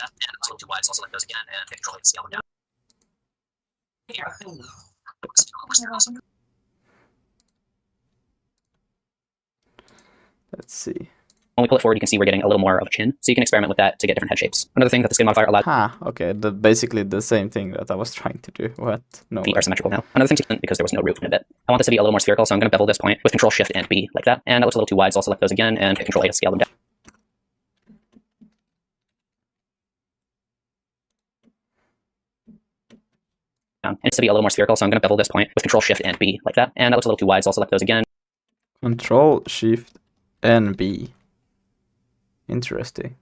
Let's see. When we pull it forward, you can see we're getting a little more of a chin, so you can experiment with that to get different head shapes. Another thing that the skin modifier allows Okay, basically the same thing that I was trying to do. What? No. feet are symmetrical now. Another thing because there was no root in a bit. I want this to be a little more spherical, so I'm going to bevel this point with Control Shift and B like that. And that looks a little too wide, so I'll select those again and hit Control A to scale them down. And it's to be a little more spherical, so I'm going to bevel this point with Control Shift and B like that. And that looks a little too wide, so I'll select those again. Control Shift and B. Interesting.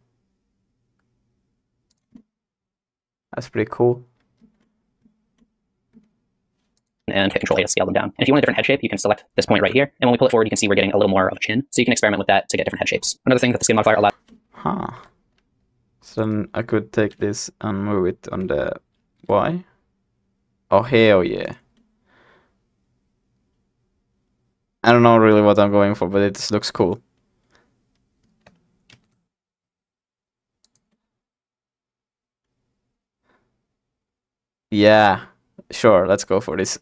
That's pretty cool. And hit Control A to scale them down. And if you want a different head shape, you can select this point right here. And when we pull it forward, you can see we're getting a little more of a chin, so you can experiment with that to get different head shapes. Another thing that the skin modifier allows. So then I could take this and move it on the Y. Oh, hell yeah. I don't know really what I'm going for, but it just looks cool. Yeah, sure, let's go for this.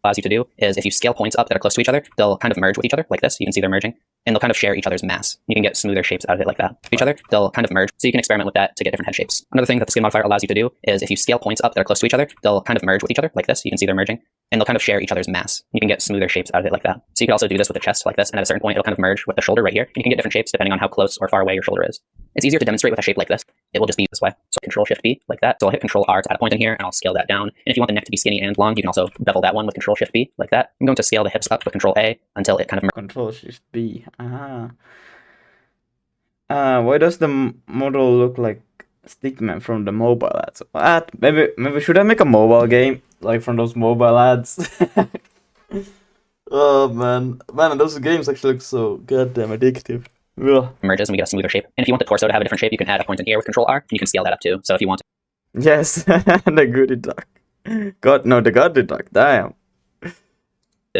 Allows you to do is if you scale points up that are close to each other, they'll kind of merge with each other like this. You can see they're merging, and they'll kind of share each other's mass. You can get smoother shapes out of it like that. Each other, they'll kind of merge, so you can experiment with that to get different head shapes. Another thing that the skin modifier allows you to do is if you scale points up that are close to each other, they'll kind of merge with each other like this. You can see they're merging, and they'll kind of share each other's mass. You can get smoother shapes out of it like that. So you can also do this with the chest like this, and at a certain point, it'll kind of merge with the shoulder right here. And you can get different shapes depending on how close or far away your shoulder is. It's easier to demonstrate with a shape like this. It will just be this way. So Control Shift B like that. So I'll hit Control R to add a point in here, and I'll scale that down. And if you want the neck to be skinny and long, you can also bevel that one with Control Shift B like that. I'm going to scale the hips up with Control A until it kind of Control Shift B. Why does the model look like Stickman from the mobile ads? Maybe should I make a mobile game like from those mobile ads? Oh man, those games actually look so goddamn addictive. Ugh. merges and we get a smoother shape. And if you want the torso to have a different shape, you can add a point in here with Control R, and you can scale that up too. So if you want Yes, the goody duck. The goody duck. Damn.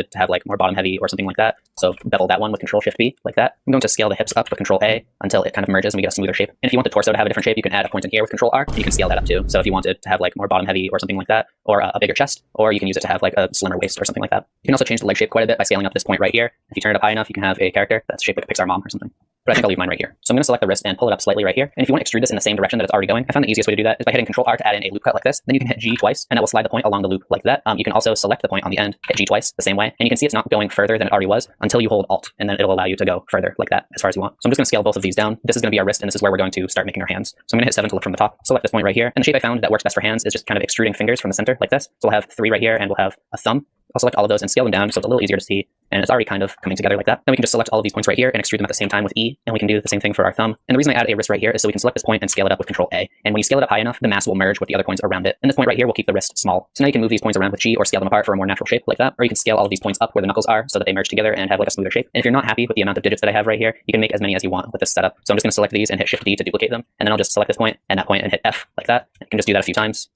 to have like more bottom heavy or something like that, so bevel that one with Control Shift B like that. I'm going to scale the hips up with Control A until it kind of merges and we get a smoother shape. And if you want the torso to have a different shape, you can add a point in here with Control R, and you can scale that up too. So if you want it to have like more bottom heavy or something like that, or a bigger chest, or you can use it to have like a slimmer waist or something like that. You can also change the leg shape quite a bit by scaling up this point right here. If you turn it up high enough, you can have a character that's shaped like a Pixar mom or something. But I think I'll leave mine right here. So I'm going to select the wrist and pull it up slightly right here. And if you want to extrude this in the same direction that it's already going, I found the easiest way to do that is by hitting Control R to add in a loop cut like this. Then you can hit G twice, and that will slide the point along the loop like that. You can also select the point on the end, hit G twice the same way, and you can see it's not going further than it already was until you hold Alt, and then it'll allow you to go further like that as far as you want. So I'm just going to scale both of these down. This is going to be our wrist, and this is where we're going to start making our hands. So I'm going to hit 7 to look from the top, select this point right here, and the shape I found that works best for hands is just kind of extruding fingers from the center like this. So we'll have 3 right here, and we'll have a thumb I'll select all of those and scale them down so it's a little easier to see, and it's already kind of coming together like that. Then we can just select all of these points right here and extrude them at the same time with E, and we can do the same thing for our thumb. And the reason I add a wrist right here is so we can select this point and scale it up with Control A. And when you scale it up high enough, the mass will merge with the other points around it. And this point right here will keep the wrist small. So now you can move these points around with G or scale them apart for a more natural shape like that, or you can scale all of these points up where the knuckles are so that they merge together and have like a smoother shape. And if you're not happy with the amount of digits that I have right here, you can make as many as you want with this setup. So I'm just going to select these and hit Shift D to duplicate them, and then I'll just select this point and that point and hit F like that. You can just do that a few times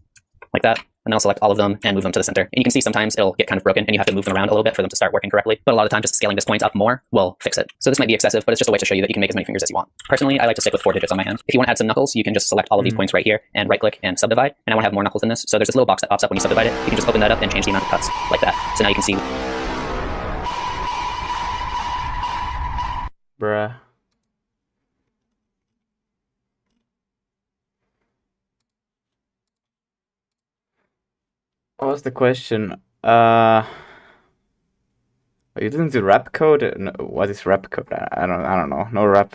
like that. And then I'll select all of them and move them to the center. And you can see sometimes it'll get kind of broken and you have to move them around a little bit for them to start working correctly. But a lot of times just scaling this point up more will fix it. So this might be excessive, but it's just a way to show you that you can make as many fingers as you want. Personally, I like to stick with 4 digits on my hand. If you want to add some knuckles, you can just select all of these points right here and right click and subdivide. And I want to have more knuckles than this. So there's this little box that pops up when you subdivide it. You can just open that up and change the amount of cuts like that. So now you can see. Bruh. What was the question? You didn't do rap code? No, what is rap code? I don't know. No rap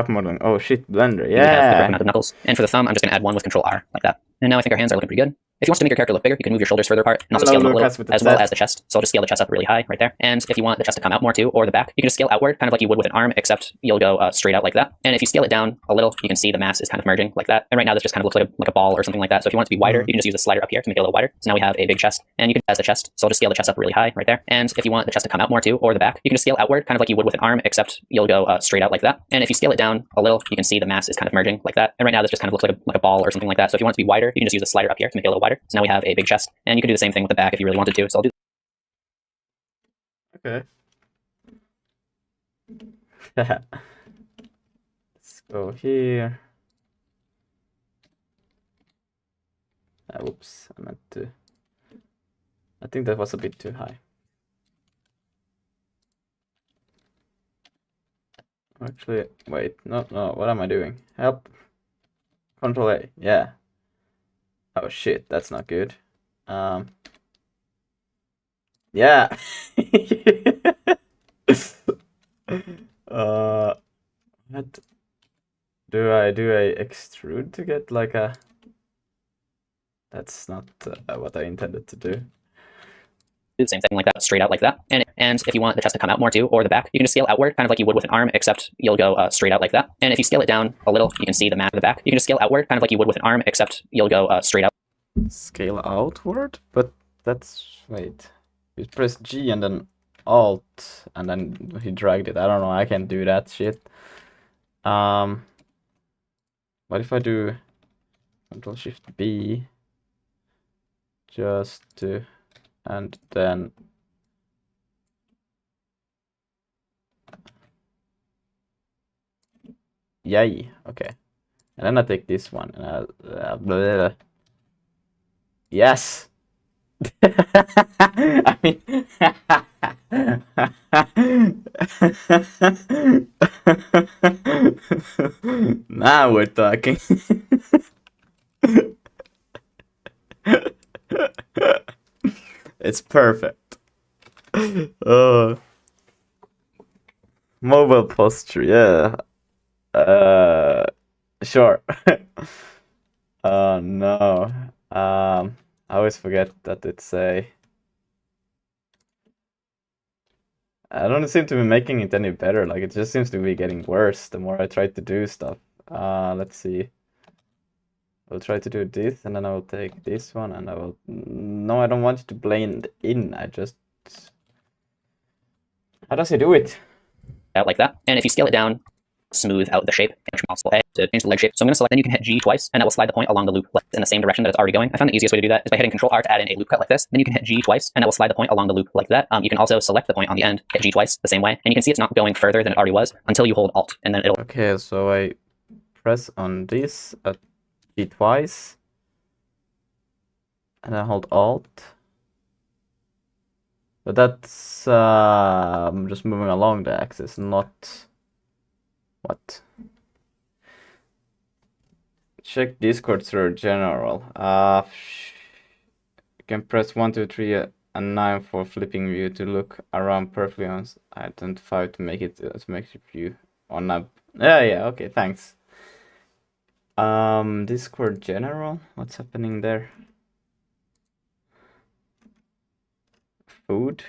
modeling. Oh shit, Blender. You have the correct Yeah. amount of knuckles. And for the thumb, I'm just going to add 1 with Control R like that. And now I think our hands are looking pretty good. If you want to make your character look bigger, you can move your shoulders further apart and also Hello, scale them up a Lucas little, with the as well chest. as the chest. So I'll just scale the chest up really high right there. And if you want the chest to come out more too, or the back, you can just scale outward, kind of like you would with an arm, except you'll go straight out like that. And if you scale it down a little, you can see the mass is kind of merging like that. And right now this just kind of looks like a ball or something like that. So if you want it to be wider, you can just use the slider up here to make it a little wider. So now we have a big chest, and you can as the chest. So I'll just scale the chest up really high right there. And if you want the chest to come out more too, or the back, you can just scale outward, kind of like you would with an arm, except you'll go straight out like that. And if you scale it down a little, you can see the mass is kind of merging like that. And right now this just kind of looks like a ball or something like that. So if you want it to be wider, you can just use the slider up here to make it a little wider. So now we have a big chest, and you can do the same thing with the back if you really wanted to. So I'll do. Okay. Let's go here. Whoops, I meant to. I think that was a bit too high. Actually, wait, no, what am I doing? Help. Control A, yeah. Oh shit, that's not good. Yeah. What do I extrude to get like a? That's not what I intended to do. Do the same thing like that, straight out like that. And if you want the chest to come out more too, or the back, you can just scale outward, kind of like you would with an arm, except you'll go straight out like that. And if you scale it down a little, you can see the mass of the back. You can just scale outward, kind of like you would with an arm, except you'll go straight out. Scale outward, but that's wait. You press G and then Alt, and then he dragged it. I don't know. I can't do that shit. What if I do Control Shift B? Just to, and then yay. Okay, and then I take this one and I yes. I mean, now we're talking. It's perfect. Mobile posture, yeah. Sure. Oh no. I always forget that it's a. I don't seem to be making it any better. Like it just seems to be getting worse the more I try to do stuff. Let's see. I'll try to do this, and then I will take this one, and I will. No, I don't want it to blend in. I just. How does he do it? Out like that. And if you scale it down, smooth out the shape, Control A to change the leg shape. So I'm going to select, then you can hit G twice, and that will slide the point along the loop in the same direction that it's already going. I found the easiest way to do that is by hitting Control R to add in a loop cut like this. Then you can hit G twice, and that will slide the point along the loop like that. You can also select the point on the end, hit G twice the same way, and you can see it's not going further than it already was until you hold Alt, and then it'll. Okay, so I press on this at G twice, and I hold Alt. But that's I'm just moving along the axis, not what? Check Discord through general. You can press 1, 2, 3, and 9 for flipping view to look around perfectly on identify to make it view on a. Yeah, okay, thanks. Discord general, what's happening there? food.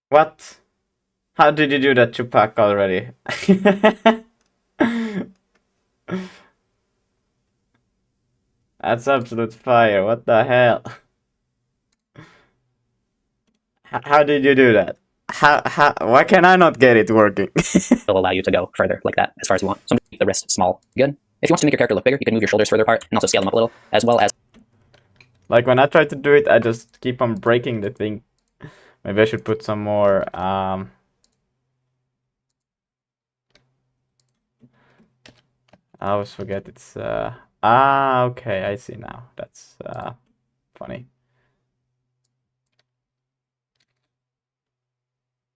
What? How did you do that, Tupac, already? That's absolute fire. What the hell? How did you do that? Why can I not get it working? It'll allow you to go further like that as far as you want. So I'm gonna keep the wrist small. Good. If you want to make your character look bigger, you can move your shoulders further apart and also scale them up a little, as well as Like when I try to do it, I just keep on breaking the thing. Maybe I should put some more. I always forget it's. Okay, I see now. That's funny.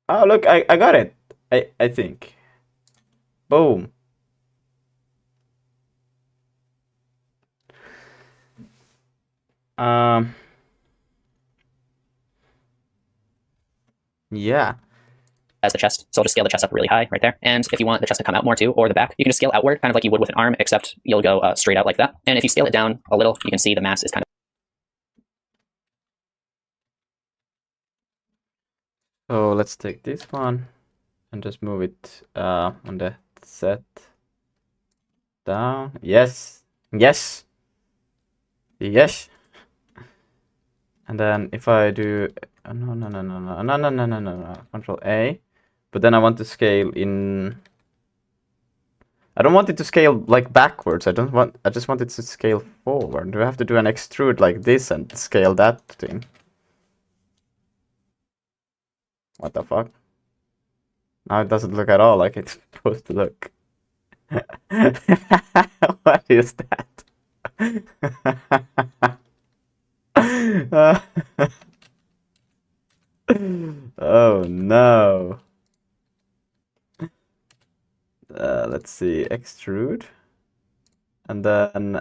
Oh, look, I got it. I think. Boom. Yeah. as the chest. So I'll just scale the chest up really high right there. And if you want the chest to come out more too, or the back, you can just scale outward, kind of like you would with an arm, except you'll go straight out like that. And if you scale it down a little, you can see the mass is kind of. So let's take this one and just move it on the set down. Yes. Yes. Yes. And then if I do no, Control A, but then I want to scale in. I don't want it to scale like backwards. I just want it to scale forward. Do I have to do an extrude like this and scale that thing? What the fuck? Now it doesn't look at all like it's supposed to look. What is that? Oh no. Let's see, extrude. And then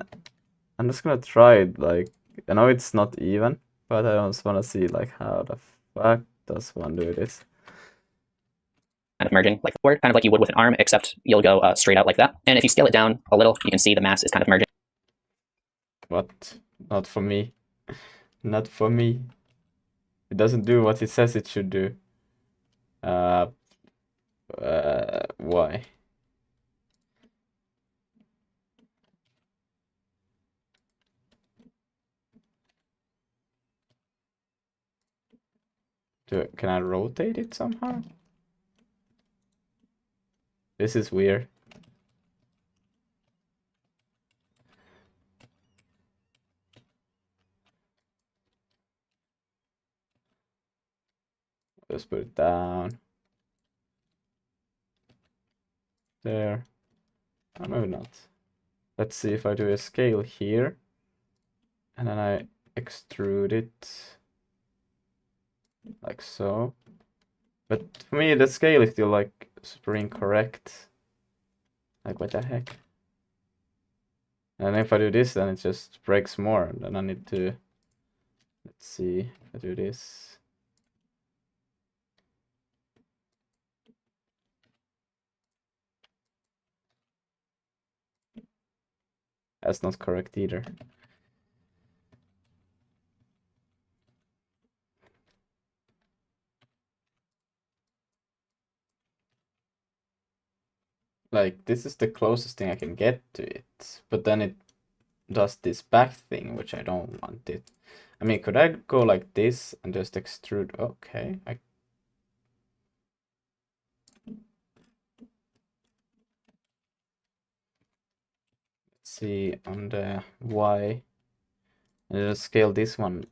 I'm just gonna try it, like, I know it's not even, but I just wanna see like how the fuck does one do this? Kind of merging like forward, kind of like you would with an arm, except you'll go straight out like that. And if you scale it down a little, you can see the mass is kind of merging. What? Not for me. Not for me. It doesn't do what it says it should do. Why? Can I rotate it somehow? This is weird. Just put it down. There. Oh, maybe not. Let's see if I do a scale here. And then I extrude it. Like so. But for me, the scale is still like super incorrect. Like, what the heck? And if I do this, then it just breaks more. And then I need to. Let's see if I do this. That's not correct either. Like, this is the closest thing I can get to it. But then it does this back thing, which I don't want it. I mean, could I go like this and just extrude? Okay. Let's see on the Y. And just scale this one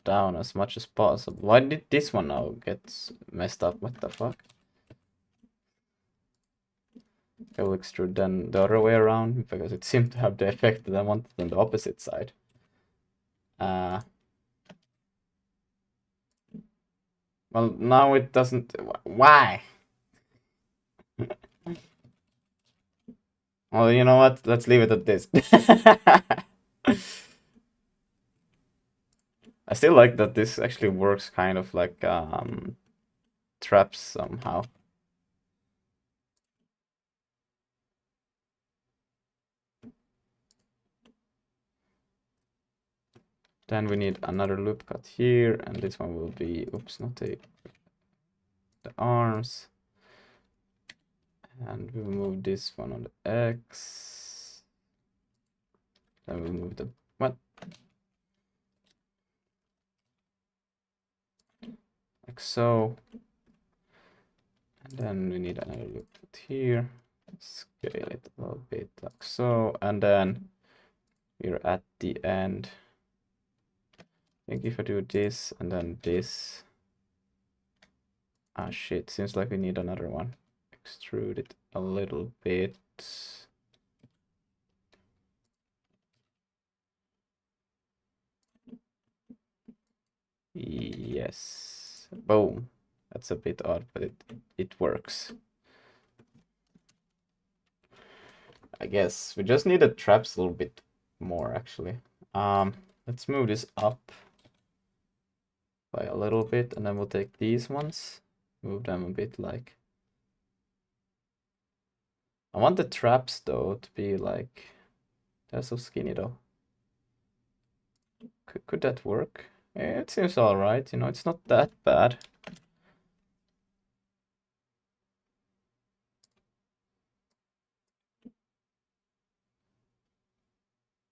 down as much as possible. Why did this one now get messed up? What the fuck? I will extrude then the other way around because it seemed to have the effect that I wanted on the opposite side. Well, now it doesn't. Why? Well, you know what? Let's leave it at this. I still like that this actually works kind of like traps somehow. Then we need another loop cut here, and this one will be, oops, not the arms. And we will move this one on the X. Then we'll move the, what? Like so. And then we need another loop cut here. Scale it a little bit like so. And then we're at the end. I think if I do this and then this. Ah shit, seems like we need another one. Extrude it a little bit. Yes. Boom. That's a bit odd, but it works. I guess we just need the traps a little bit more actually. Let's move this up by a little bit, and then we'll take these ones, move them a bit like. I want the traps though to be like, they're so skinny though. Could that work? Yeah, it seems all right. You know, it's not that bad.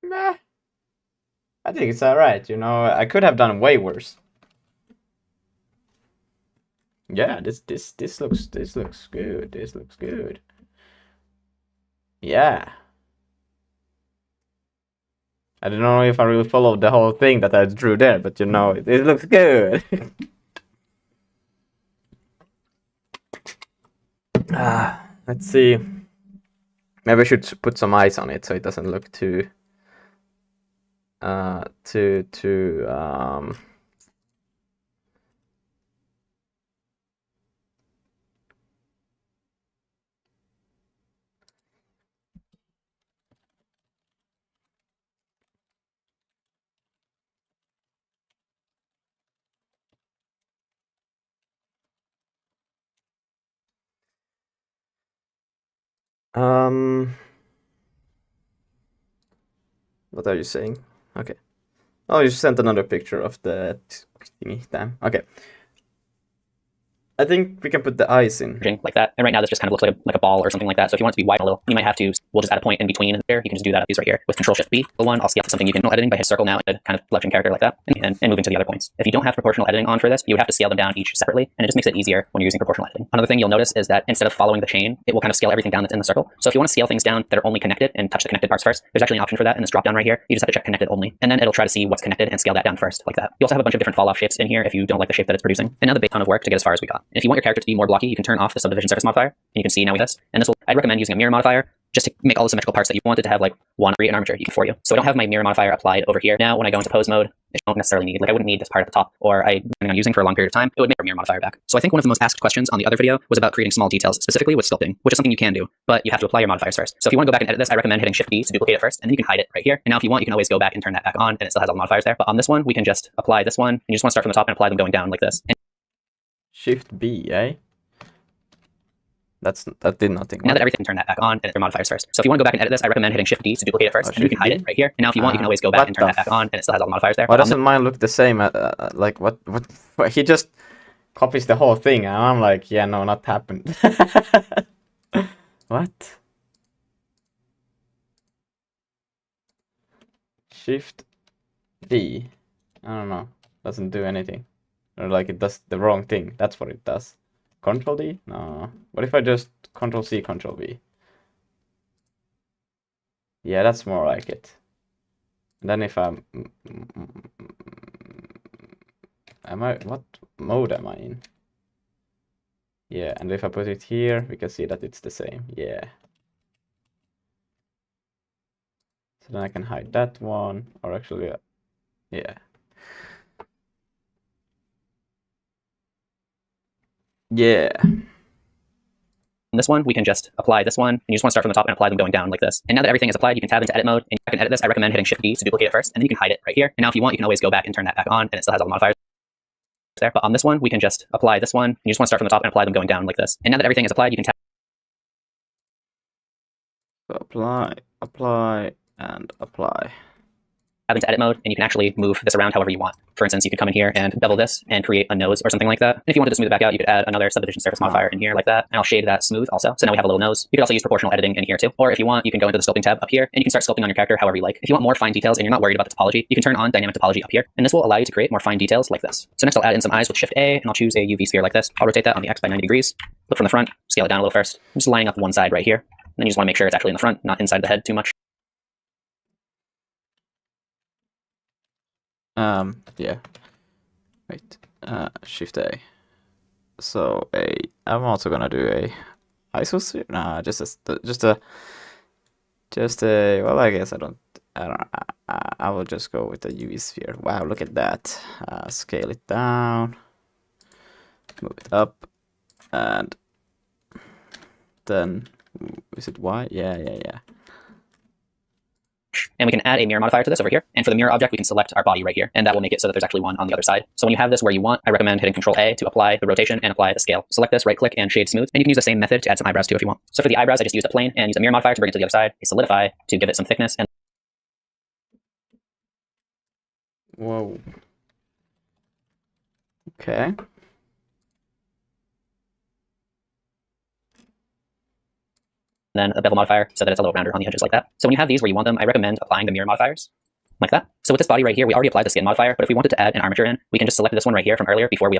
Meh. I think it's all right. You know, I could have done way worse. Yeah, this looks good. This looks good. Yeah. I don't know if I really followed the whole thing that I drew there, but you know, it looks good. Let's see. Maybe I should put some eyes on it so it doesn't look too what are you saying? Okay. Oh, you sent another picture of the thingy. Damn. Okay. I think we can put the eyes in. Like that. And right now this just kind of looks like a ball or something like that. So if you want it to be wide a little, you might have to, we'll just add a point in between there. You can just do that with these right here. With Control-Shift-B, the one, I'll scale to something you can editing by hit circle now and kind of leveraging character like that and moving to the other points. If you don't have proportional editing on for this, you would have to scale them down each separately, and it just makes it easier when you're using proportional editing. Another thing you'll notice is that instead of following the chain, it will kind of scale everything down that's in the circle. So if you want to scale things down that are only connected and touch the connected parts first, there's actually an option for that in this drop down right here. You just have to check connected only, and then it'll try to see what's connected and scale that down first like that. You also have a bunch of different fall off shapes in here if you don't like the shape that it's producing. And now the big ton of work to get as far as we got. If you want your character to be more blocky, you can turn off the subdivision surface modifier, and you can see now with this. And this will, I'd recommend using a mirror modifier just to make all the symmetrical parts that you wanted to have like one degree in armature for you. So I don't have my mirror modifier applied over here. Now when I go into pose mode, I don't necessarily need, like I wouldn't need this part at the top, or I'm planning on using for a long period of time, it would make a mirror modifier back. So I think one of the most asked questions on the other video was about creating small details, specifically with sculpting, which is something you can do, but you have to apply your modifiers first. So if you want to go back and edit this, I recommend hitting Shift D to duplicate it first, and then you can hide it right here. And now if you want, you can always go back and turn that back on, and it still has all the modifiers there. But on this one, we can just apply this one, and you just want to start from the top and apply them going down like this. And Shift B, eh? That did nothing. now that everything, turn that back on and your modifiers first. So if you want to go back and edit this, I recommend hitting Shift D to duplicate it first, and you can hide it right here. And now if you want, you can always go back and turn that back on, and it still has all the modifiers there. Why doesn't mine look the same? Like what? He just copies the whole thing, and I'm like, yeah, no, not happened. What? Shift D. I don't know. Doesn't do anything. Or like it does the wrong thing. That's what it does. Control D? No. What if I just Control C, Control V? Yeah, that's more like it. And then if I'm... What mode am I in? Yeah, and if I put it here, we can see that it's the same. Yeah. So then I can hide that one, or actually, yeah. Yeah. On this one, we can just apply this one, and you just want to start from the top and apply them going down like this. And now that everything is applied, you can tab into edit mode, and you can edit this. I recommend hitting Shift D to duplicate it first, and then you can hide it right here. And now if you want, you can always go back and turn that back on, and it still has all the modifiers there. But on this one, we can just apply this one, and you just want to start from the top and apply them going down like this. And now that everything is applied, you can tab. So apply, and apply. Add into edit mode, and you can actually move this around however you want. For instance, you could come in here and bevel this and create a nose or something like that. And if you wanted to smooth it back out, you could add another subdivision surface modifier in here like that, and I'll shade that smooth also. So now we have a little nose. You could also use proportional editing in here too. Or if you want, you can go into the sculpting tab up here, and you can start sculpting on your character however you like. If you want more fine details and you're not worried about the topology, you can turn on dynamic topology up here, and this will allow you to create more fine details like this. So next I'll add in some eyes with Shift A, and I'll choose a UV sphere like this. I'll rotate that on the X by 90 degrees. Look from the front, scale it down a little first. I'm just lining up one side right here. And then you just want to make sure it's actually in the front, not inside the head too much. Yeah. Wait. Shift A. So I'm also gonna do a isosphere. Nah, well, I guess I will just go with the UV sphere. Wow, look at that. Scale it down, move it up, and then is it Y? Yeah. And we can add a mirror modifier to this over here. And for the mirror object, we can select our body right here, and that will make it so that there's actually one on the other side. So when you have this where you want, I recommend hitting Control A to apply the rotation and apply the scale. Select this, right click, and shade smooth. And you can use the same method to add some eyebrows too if you want. So for the eyebrows, I just used a plane and use a mirror modifier to bring it to the other side, a solidify to give it some thickness, and Whoa. Okay. then a bevel modifier so that it's a little rounder on the edges like that. So when you have these where you want them, I recommend applying the mirror modifiers like that. So with this body right here, we already applied the skin modifier, but if we wanted to add an armature in, we can just select this one right here from earlier before we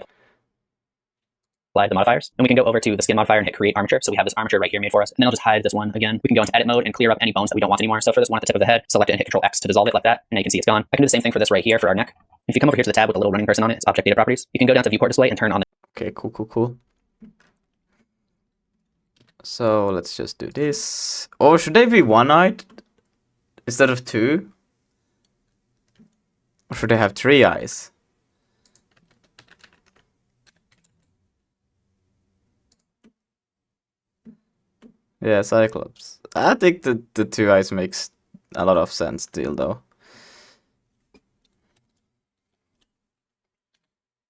apply the modifiers. And we can go over to the skin modifier and hit create armature. So we have this armature right here made for us. And then I'll just hide this one again. We can go into edit mode and clear up any bones that we don't want anymore. So for this one at the tip of the head, select it and hit Control X to dissolve it like that. And now you can see it's gone. I can do the same thing for this right here for our neck. If you come over here to the tab with a little running person on it, it's object data properties. You can go down to viewport display and turn on the Okay, cool. So let's just do this. Or should they be one-eyed instead of two? Or should they have 3 eyes? Yeah, Cyclops. I think the 2 eyes makes a lot of sense still though.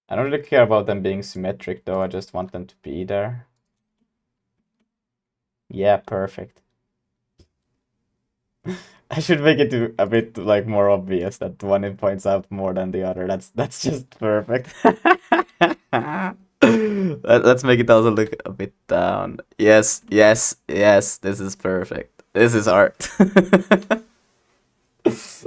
I don't really care about them being symmetric though, I just want them to be there. Yeah, perfect. I should make it a bit like more obvious that one points out more than the other. That's just perfect. Let's make it also look a bit down. Yes. This is perfect. This is art. It's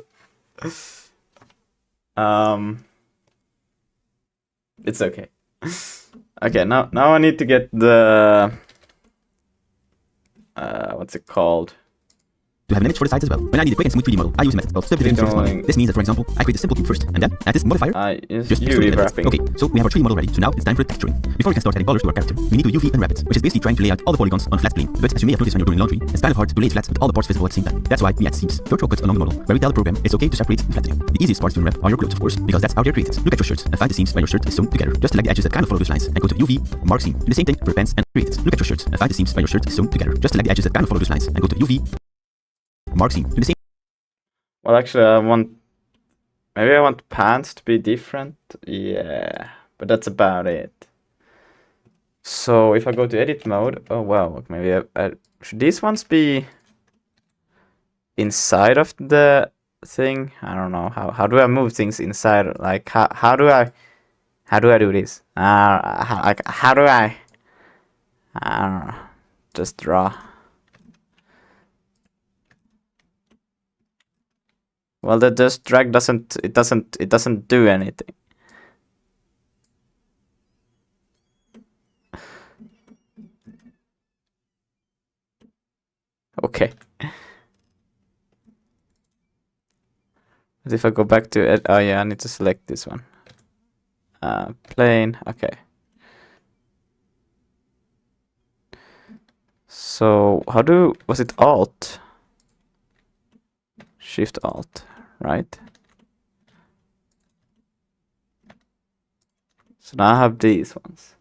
okay. Okay, now I need to get the what's it called? To have an image for the sides as well. When I need a quick and smooth 3D model, I use a method called subdivision surface modeling. This means that, for example, I create a simple cube first, and then add this modifier. Just UV wrapping. Okay, so we have our 3D model ready, so now it's time for texturing. Before we can start adding colors to our character, we need to UV unwrap it, which is basically trying to lay out all the polygons on a flat plane. But as you may have noticed when you're doing laundry, it's kind of hard to lay it flat with all the parts visible at the same time. That's why we add seams, short shortcuts along the model, where we tell the program it's okay to separate flatly. The easiest parts to unwrap are your clothes, of course, because that's how they're created. Look at your shirts and find the seams where your shirt is sewn together. Just select the edges that kind of follow those lines and go to UV mark seam. Do the same thing for pants and create it. Look at your shirts and find the seams where your shirt is sewn together. Just select the edges that kind of follow those lines and go to UV mark seam. Do the same. Well, actually, maybe I want pants to be different. Yeah, but that's about it. So if I go to edit mode, oh wow, maybe should these ones be inside of the thing? I don't know. How do I move things inside? Like how do I do this? How do I don't know. Just draw. Well, the just drag doesn't do anything. Okay. But if I go back to it, oh yeah, I need to select this one. Plane, okay. So was it Alt? Shift Alt, right? So now I have these ones.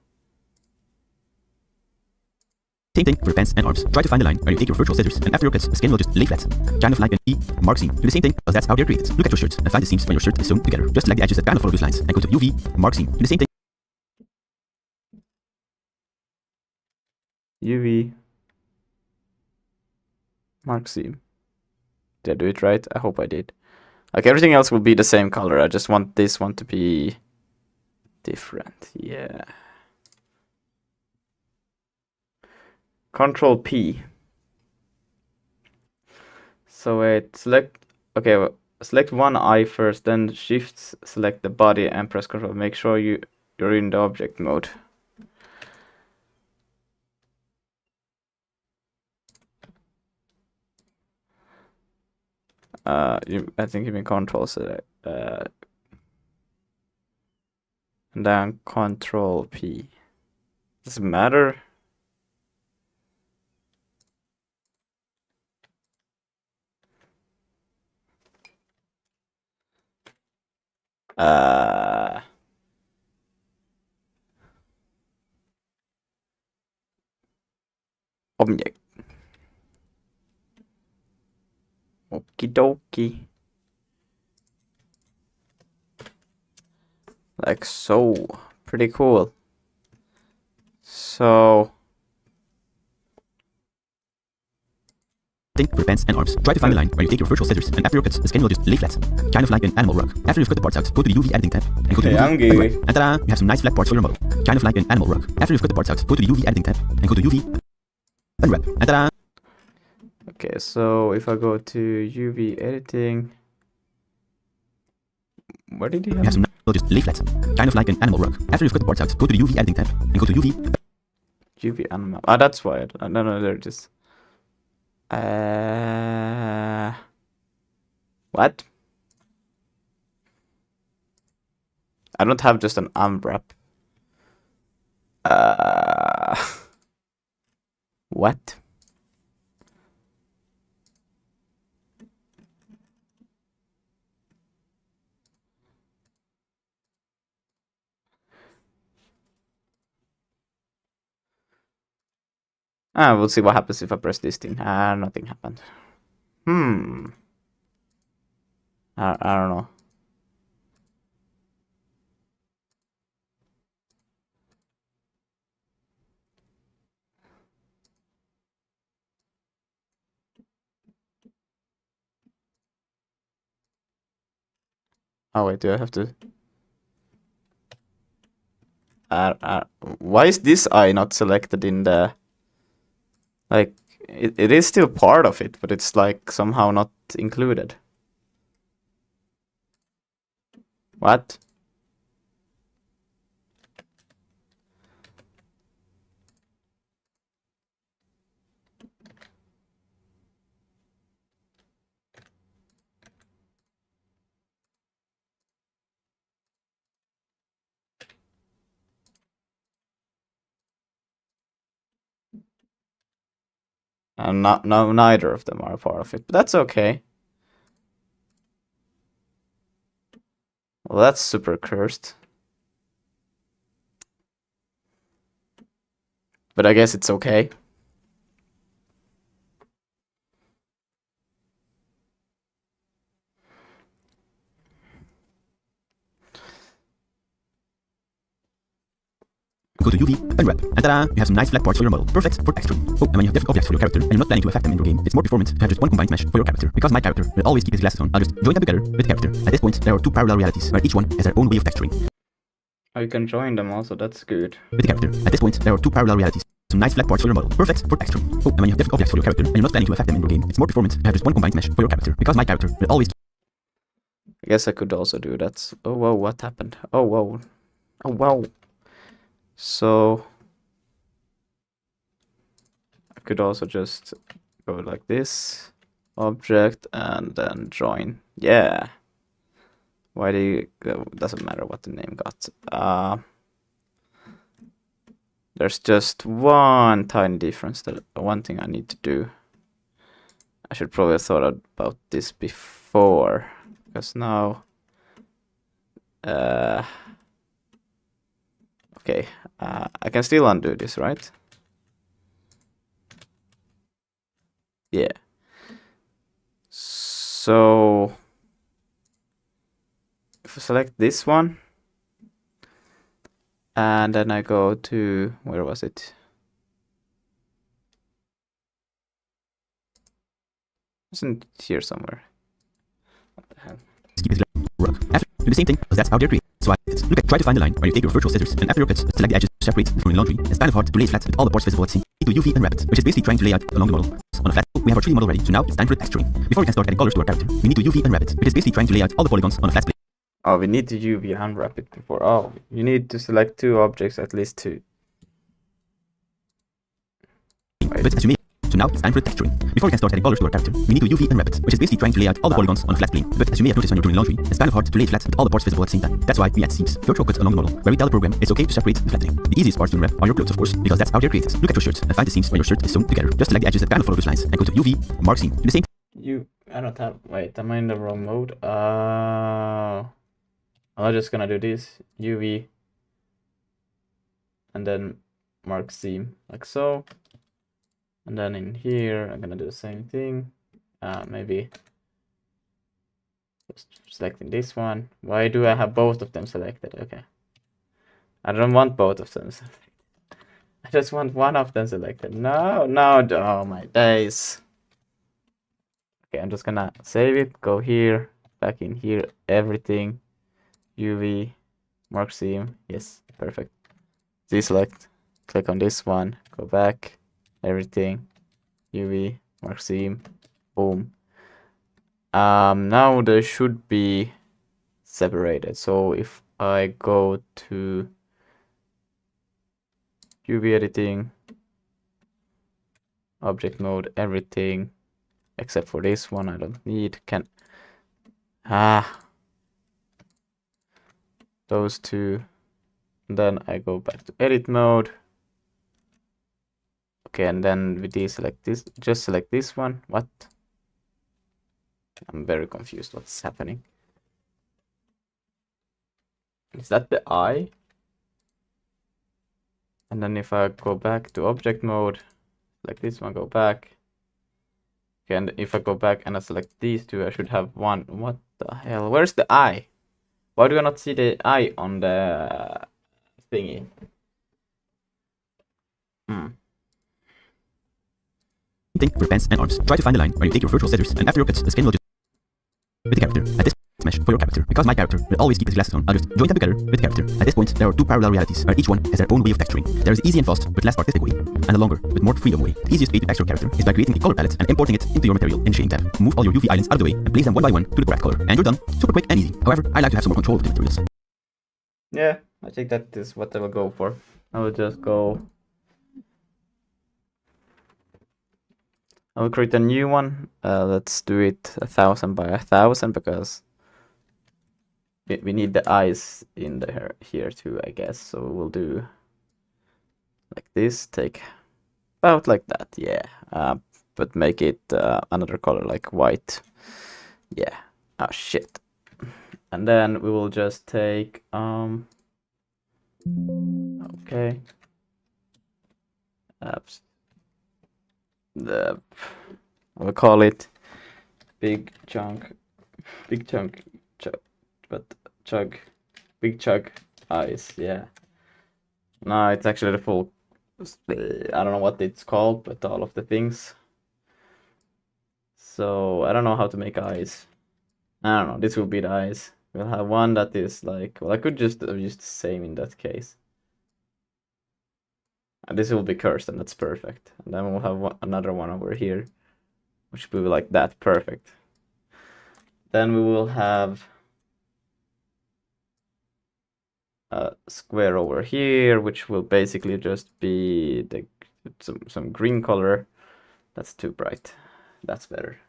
Same thing for pants and arms. Try to find a line where you take your virtual scissors, and after your cuts, the skin will just lay flat. Kind of like an E mark seam. Do the same thing, because that's how they're created. Look at your shirts and find the seams when your shirt is sewn together. Just select the edges that kind of follow those lines and go to UV mark seam. Do the same thing. UV mark seam. Did I do it right? I hope I did. Like everything else will be the same color. I just want this one to be different. Yeah. Control P. So wait, select. Okay, well, select one eye first, then shift select the body and press Control. Make sure you're in the object mode. I think you mean Control select. And then Control P. Does it matter? Object. Okie dokie. Like so. Pretty cool. So For pants and arms. Try to find the line where you take your virtual scissors, and after your cuts, the skin will just lay flat, kind of like an animal rug. After you've cut the parts out, go to the UV editing tab, and go to the I'm UV gooey. and ta-da! You have some nice flat parts for your model, kind of like an animal rug. After you've cut the parts out, go to the UV editing tab, and go to UV unwrap, and ta-da! okay, so if I go to UV editing, where did he You have some will just lay flat, kind of like an animal rug. After you've cut the parts out, go to the UV editing tab, and go to UV. UV unmap? Ah, that's why. No, there it is. What? I don't have just an unwrap. What? We'll see what happens if I press this thing. Nothing happened. I don't know. Oh wait, do I have to? Why is this eye not selected in the? Like, it is still part of it, but it's like somehow not included. What? And neither of them are a part of it, but that's okay. Well, that's super cursed. But I guess it's okay. Go to UV unwrap, and ta-da! You have some nice flat parts for your model, perfect for texturing. Oh, and when you have different objects for your character, and you're not planning to affect them in your game, it's more performant to have just one combined mesh for your character. Because my character will always keep his glasses on, I'll just join them together with the character. At this point, there are two parallel realities, where each one has their own way of texturing. Oh, you can join them also, that's good. With the character. At this point, there are two parallel realities. Some nice flat parts for your model, perfect for texturing. Oh, and when you have different objects for your character, and you're not planning to affect them in your game, it's more performant to have just one combined mesh for your character. Because my character will always. I guess I could also do that. Oh, whoa, what happened? Oh, whoa. Oh, wow. So I could also just go like this, object, and then join. Yeah. Why do you, doesn't matter what the name got. There's just one tiny difference, that one thing I need to do. I should probably have thought about this before, because now okay, I can still undo this, right? Yeah. So if I select this one, and then I go to, where was it? Isn't it here somewhere? What the hell? Do the same thing, because that's how they're created. So look at try to find the line where you take your virtual scissors and after your cuts, select the edges, separate the throwing laundry. It's kind of hard to lay it flat with all the parts visible at the same time. UV and wrap it, which is basically trying to lay out along the model. On a flat, we have our 3D model ready, so now it's time for the texturing. Before we can start adding colors to our character, we need to UV and wrap it, which is basically trying to lay out all the polygons on a flat plane. Oh, we need to UV unwrap it before. Oh, you need to select 2 objects, at least 2. But as you may, so now it's time for the texturing. Before we can start adding colors to our character, we need to UV and wrap it, which is basically trying to lay out all the polygons on a flat plane. But as you may have noticed when you're doing laundry, it's kind of hard to lay it flat with all the parts visible at the same time. That's why we add seams, short shortcuts along the model, where we tell the program it's okay to separate the flattening. The easiest parts to unwrap are your clothes, of course, because that's how they're created. Look at your shirt and find the seams where your shirt is sewn together. Just select the edges that kind of follow those lines and go to UV, mark seam. Do the same. I don't have. Wait, am I in the wrong mode? I'm just gonna do this UV and then mark seam like so. And then in here, I'm gonna do the same thing. Maybe just selecting this one. Why do I have both of them selected? Okay. I don't want both of them selected. I just want one of them selected. No, oh my days. Okay, I'm just gonna save it, go here, back in here, everything, UV, mark seam, yes, perfect. Deselect, click on this one, go back, everything, UV, mark seam, boom. Now they should be separated. So if I go to UV editing, object mode, everything, except for this one I don't need, those 2, and then I go back to edit mode. Okay, and then we deselect this, just select this one. What? I'm very confused what's happening. Is that the eye? And then if I go back to object mode, like this one, go back. Okay, and if I go back and I select these 2, I should have one. What the hell? Where's the eye? Why do I not see the eye on the thingy? Thing for pants and arms. Try to find the line where you take your virtual scissors and after your cuts, the skin will just with the character. At this mesh for your character. Because my character will always keep his glasses on, I'll just join them together with the character. At this point, there are 2 parallel realities, where each one has their own way of texturing. There is the easy and fast, but less artistic way, and the longer, but more freedom way. The easiest way to texture a character is by creating a color palette and importing it into your material in Shading tab. Move all your UV islands out of the way and place them one by one to the correct color. And you're done. Super quick and easy. However, I like to have some more control of the materials. Yeah, I think that is what I will go for. I will just go. I will create a new one. Let's do it 1,000 by 1,000 because we need the eyes in there here too, I guess. So we'll do like this. Take about like that, yeah. But make it another color, like white. Yeah. Oh shit. And then we will just take okay. I will call it big chunk eyes. Yeah, no, it's actually the full, I don't know what it's called, but all of the things. So I don't know how to make eyes. I don't know, this will be the eyes. We'll have one that is like, well, I could just use the same in that case. And this will be cursed, and that's perfect. And then we'll have another one over here, which will be like that, perfect. Then we will have a square over here, which will basically just be some green color. That's too bright. That's better.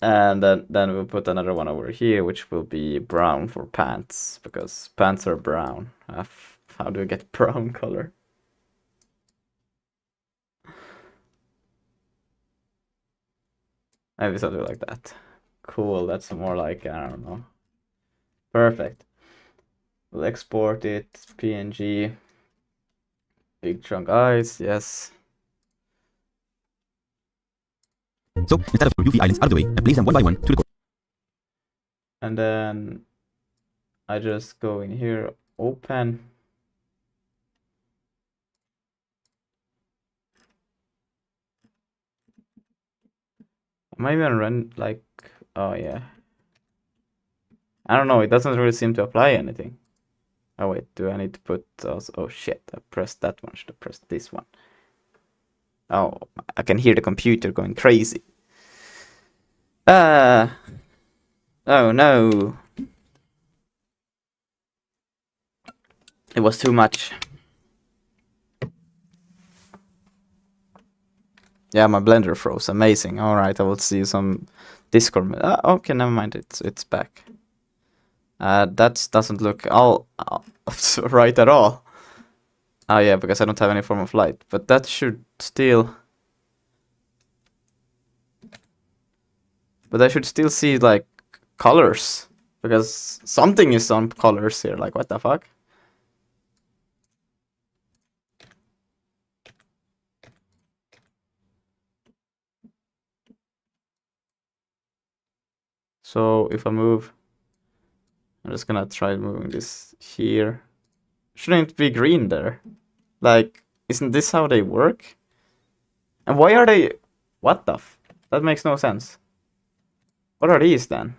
And then we'll put another one over here, which will be brown for pants, because pants are brown. How do I get brown color? Maybe something like that. Cool, that's more like, I don't know. Perfect. We'll export it, PNG. Big chunk eyes, yes. So, instead of your UV islands out of the way, and place them one by one to the corner. And then I just go in here, open. Am I even run like, oh yeah. I don't know, it doesn't really seem to apply anything. Oh wait, do I need to put also, oh shit, I pressed that one, should I press this one? Oh, I can hear the computer going crazy. Oh no. It was too much. Yeah, my Blender froze. Amazing. All right, I will see some Discord. Okay, never mind. It's back. That doesn't look all right at all. Oh yeah, because I don't have any form of light. But that should still. But I should still see like colors, because something is on colors here. Like what the fuck? So if I move, I'm just gonna try moving this here. Shouldn't it be green there? Like, isn't this how they work? And why are they... What the f... That makes no sense. What are these then?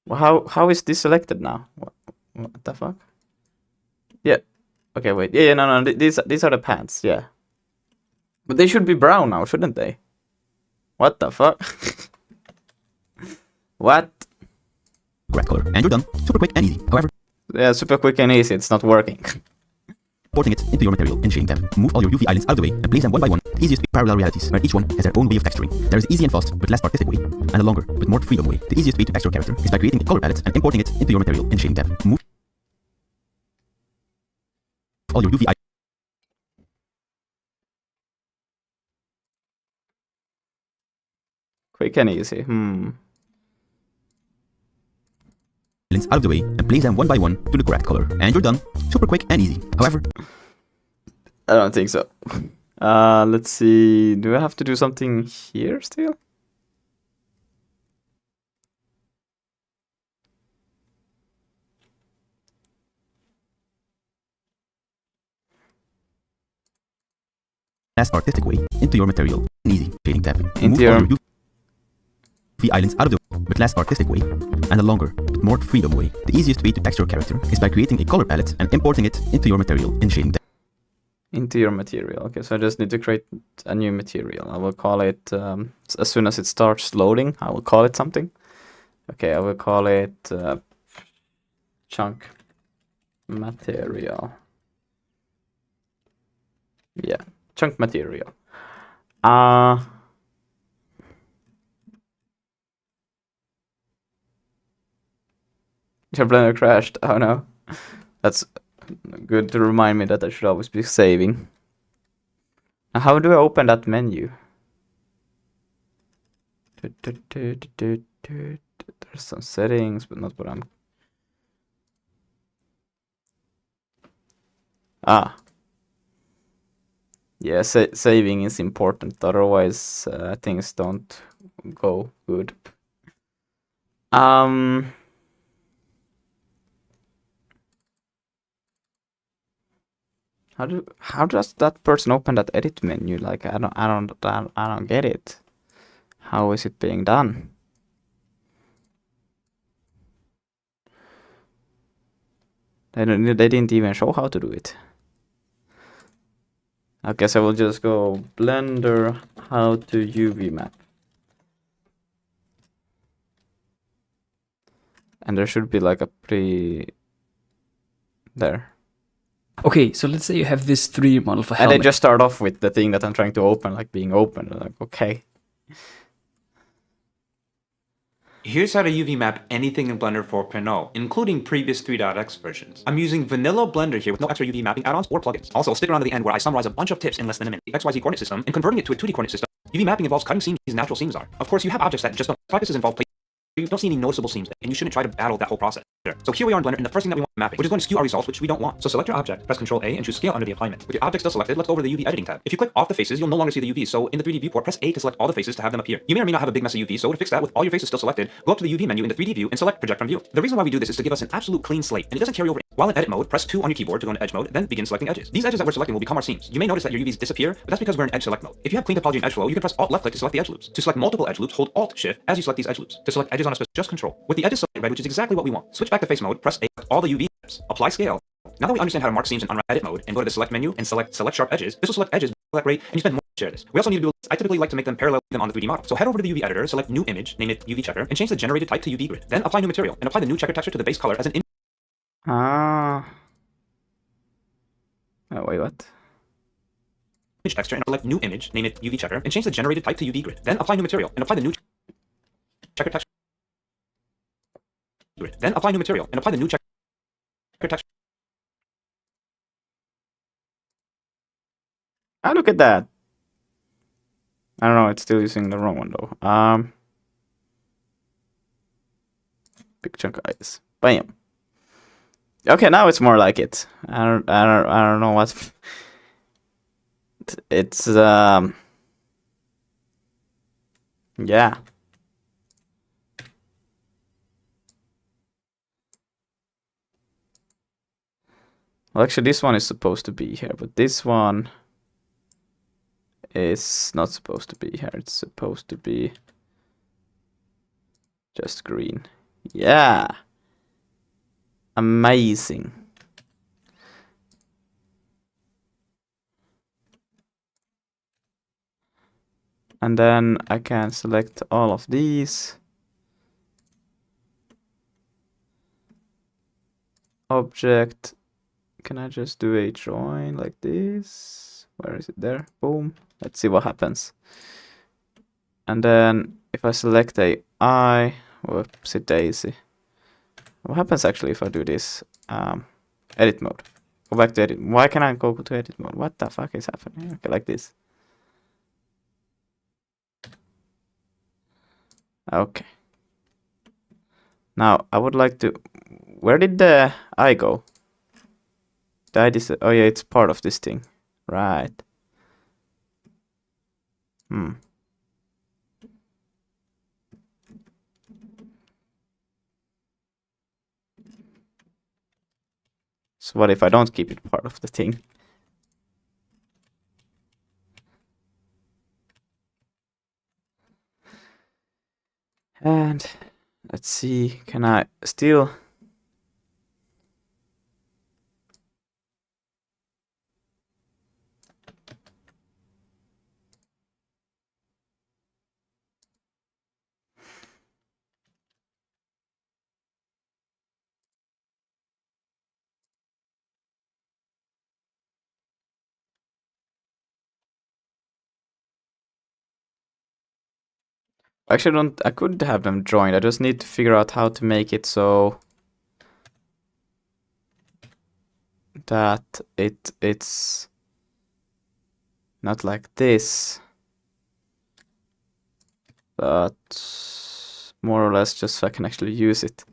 Well, how is this selected now? What the fuck? Yeah. Okay, wait. Yeah, no, these are the pants, yeah. But they should be brown now, shouldn't they? What the fuck? What? Correct color, and you're done. Super quick and easy. However, Yeah, super quick and easy, it's not working. importing it into your material and shading them. Move all your UV islands out of the way and place them one by one. The easiest parallel realities, where each one has their own way of texturing. There is the easy and fast, but less artistic way, and a longer, but more freedom way. The easiest way to texture a character is by creating a color palette and importing it into your material and shading them. Move all your UV Quick and easy, islands out of the way and place them one by one to the correct color. And you're done. Super quick and easy. However, I don't think so. Let's see. Do I have to do something here still? less artistic way into your material. Easy shading tab. Into Move your all your UV islands out of the way, but less artistic way, and a longer, but more freedom way. The easiest way to texture a character is by creating a color palette and importing it into your material in shading tab. Into your material. Okay, so I just need to create a new material. I will call it, as soon as it starts loading, I will call it something. Okay, I will call it chunk material. Yeah, chunk material. Your Blender crashed. Oh no. That's good to remind me that I should always be saving. Now, how do I open that menu? There's some settings, but not what I'm... Yeah, saving is important, otherwise things don't go good. How does that person open that edit menu? Like I don't get it. How is it being done? They didn't even show how to do it. I guess I will just go Blender how to UV map. And there should be like a there. Okay, so let's say you have this 3D model for And helmet. they just start off with the thing that I'm trying to open, like being open. Like, okay. Here's how to UV map anything in Blender 4.0, including previous 3.x versions. I'm using vanilla Blender here with no extra UV mapping add-ons or plugins. Also, stick around to the end where I summarize a bunch of tips in less than a minute. The XYZ coordinate system and converting it to a 2D coordinate system. UV mapping involves cutting seams as natural seams are. Of course, you have objects that just don't. Practices involve placing. You don't see any noticeable seams, and you shouldn't try to battle that whole process. So here we are in Blender, and the first thing that we want is mapping, which is going to skew our results, which we don't want. So select your object, press Ctrl A, and choose Scale under the alignment. With your object still selected, let's go over to the UV editing tab. If you click off the faces, you'll no longer see the UVs. So in the 3D viewport, press A to select all the faces to have them appear. You may or may not have a big mess of UV, so to fix that, with all your faces still selected, go up to the UV menu in the 3D view and select Project from View. The reason why we do this is to give us an absolute clean slate, and it doesn't carry over While in edit mode, press 2 on your keyboard to go into edge mode, then begin selecting edges. These edges that we're selecting will become our seams. You may notice that your UVs disappear, but that's because we're in edge select mode. If you have clean topology in edge flow, you can press Alt left click to select the edge loops. To select multiple edge loops, hold Alt Shift as you select these edge loops. To select edges on a specific, just Control. With the edges selected red, which is exactly what we want. Switch back to face mode, press A, all the UV steps. Apply scale. Now that we understand how to mark seams in edit mode and go to the select menu and select sharp edges, this will select edges, select rate, and you spend more to share this. We also need to do I typically like to make them parallel with them on the 3D model. So head over to the UV editor, select new image, name it UV checker, and change the generated type to UV grid. Then apply new material and apply the new checker texture to the base color as an image. Oh, wait, what? Image texture and select new image, name it UV checker, and change the generated type to UV grid. Then apply new material and apply the new checker texture. Then apply new material and apply the new checker texture. Ah, look at that. I don't know, it's still using the wrong one though. Big chunk eyes. Bam. Okay, now it's more like it. I don't know what. It's yeah. Well, actually, this one is supposed to be here, but this one is not supposed to be here. It's supposed to be just green. Yeah. Amazing. And then I can select all of these. Object. Can I just do a join like this? Where is it? There. Boom. Let's see what happens. And then if I select a eye, whoopsie daisy. What happens actually if I do this? Edit mode. Go back to edit. Why can't I go to edit mode? What the fuck is happening? Okay, like this. Okay. Now I would like to. Where did the eye go? The eye oh yeah, it's part of this thing, right? So what if I don't keep it part of the thing? And let's see, can I still? Actually, I could have them joined. I just need to figure out how to make it so that it's not like this, but more or less just so I can actually use it.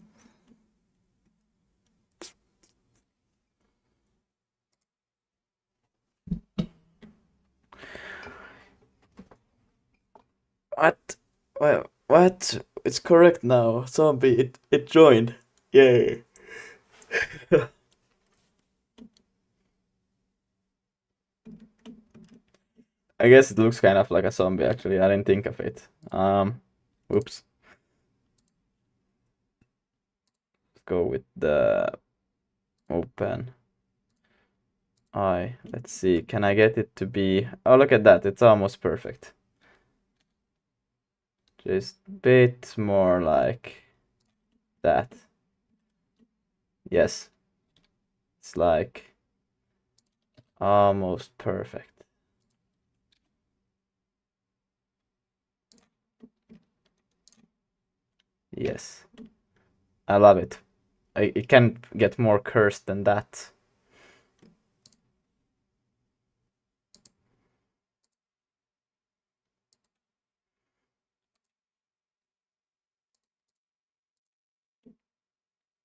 What? Well, what? It's correct now. Zombie, it joined. Yay. I guess it looks kind of like a zombie actually. I didn't think of it. Whoops. Let's go with the open eye. Let's see. Can I get it to be? Oh, look at that. It's almost perfect. Just a bit more like that. Yes. It's like almost perfect. Yes. I love it. It can't get more cursed than that.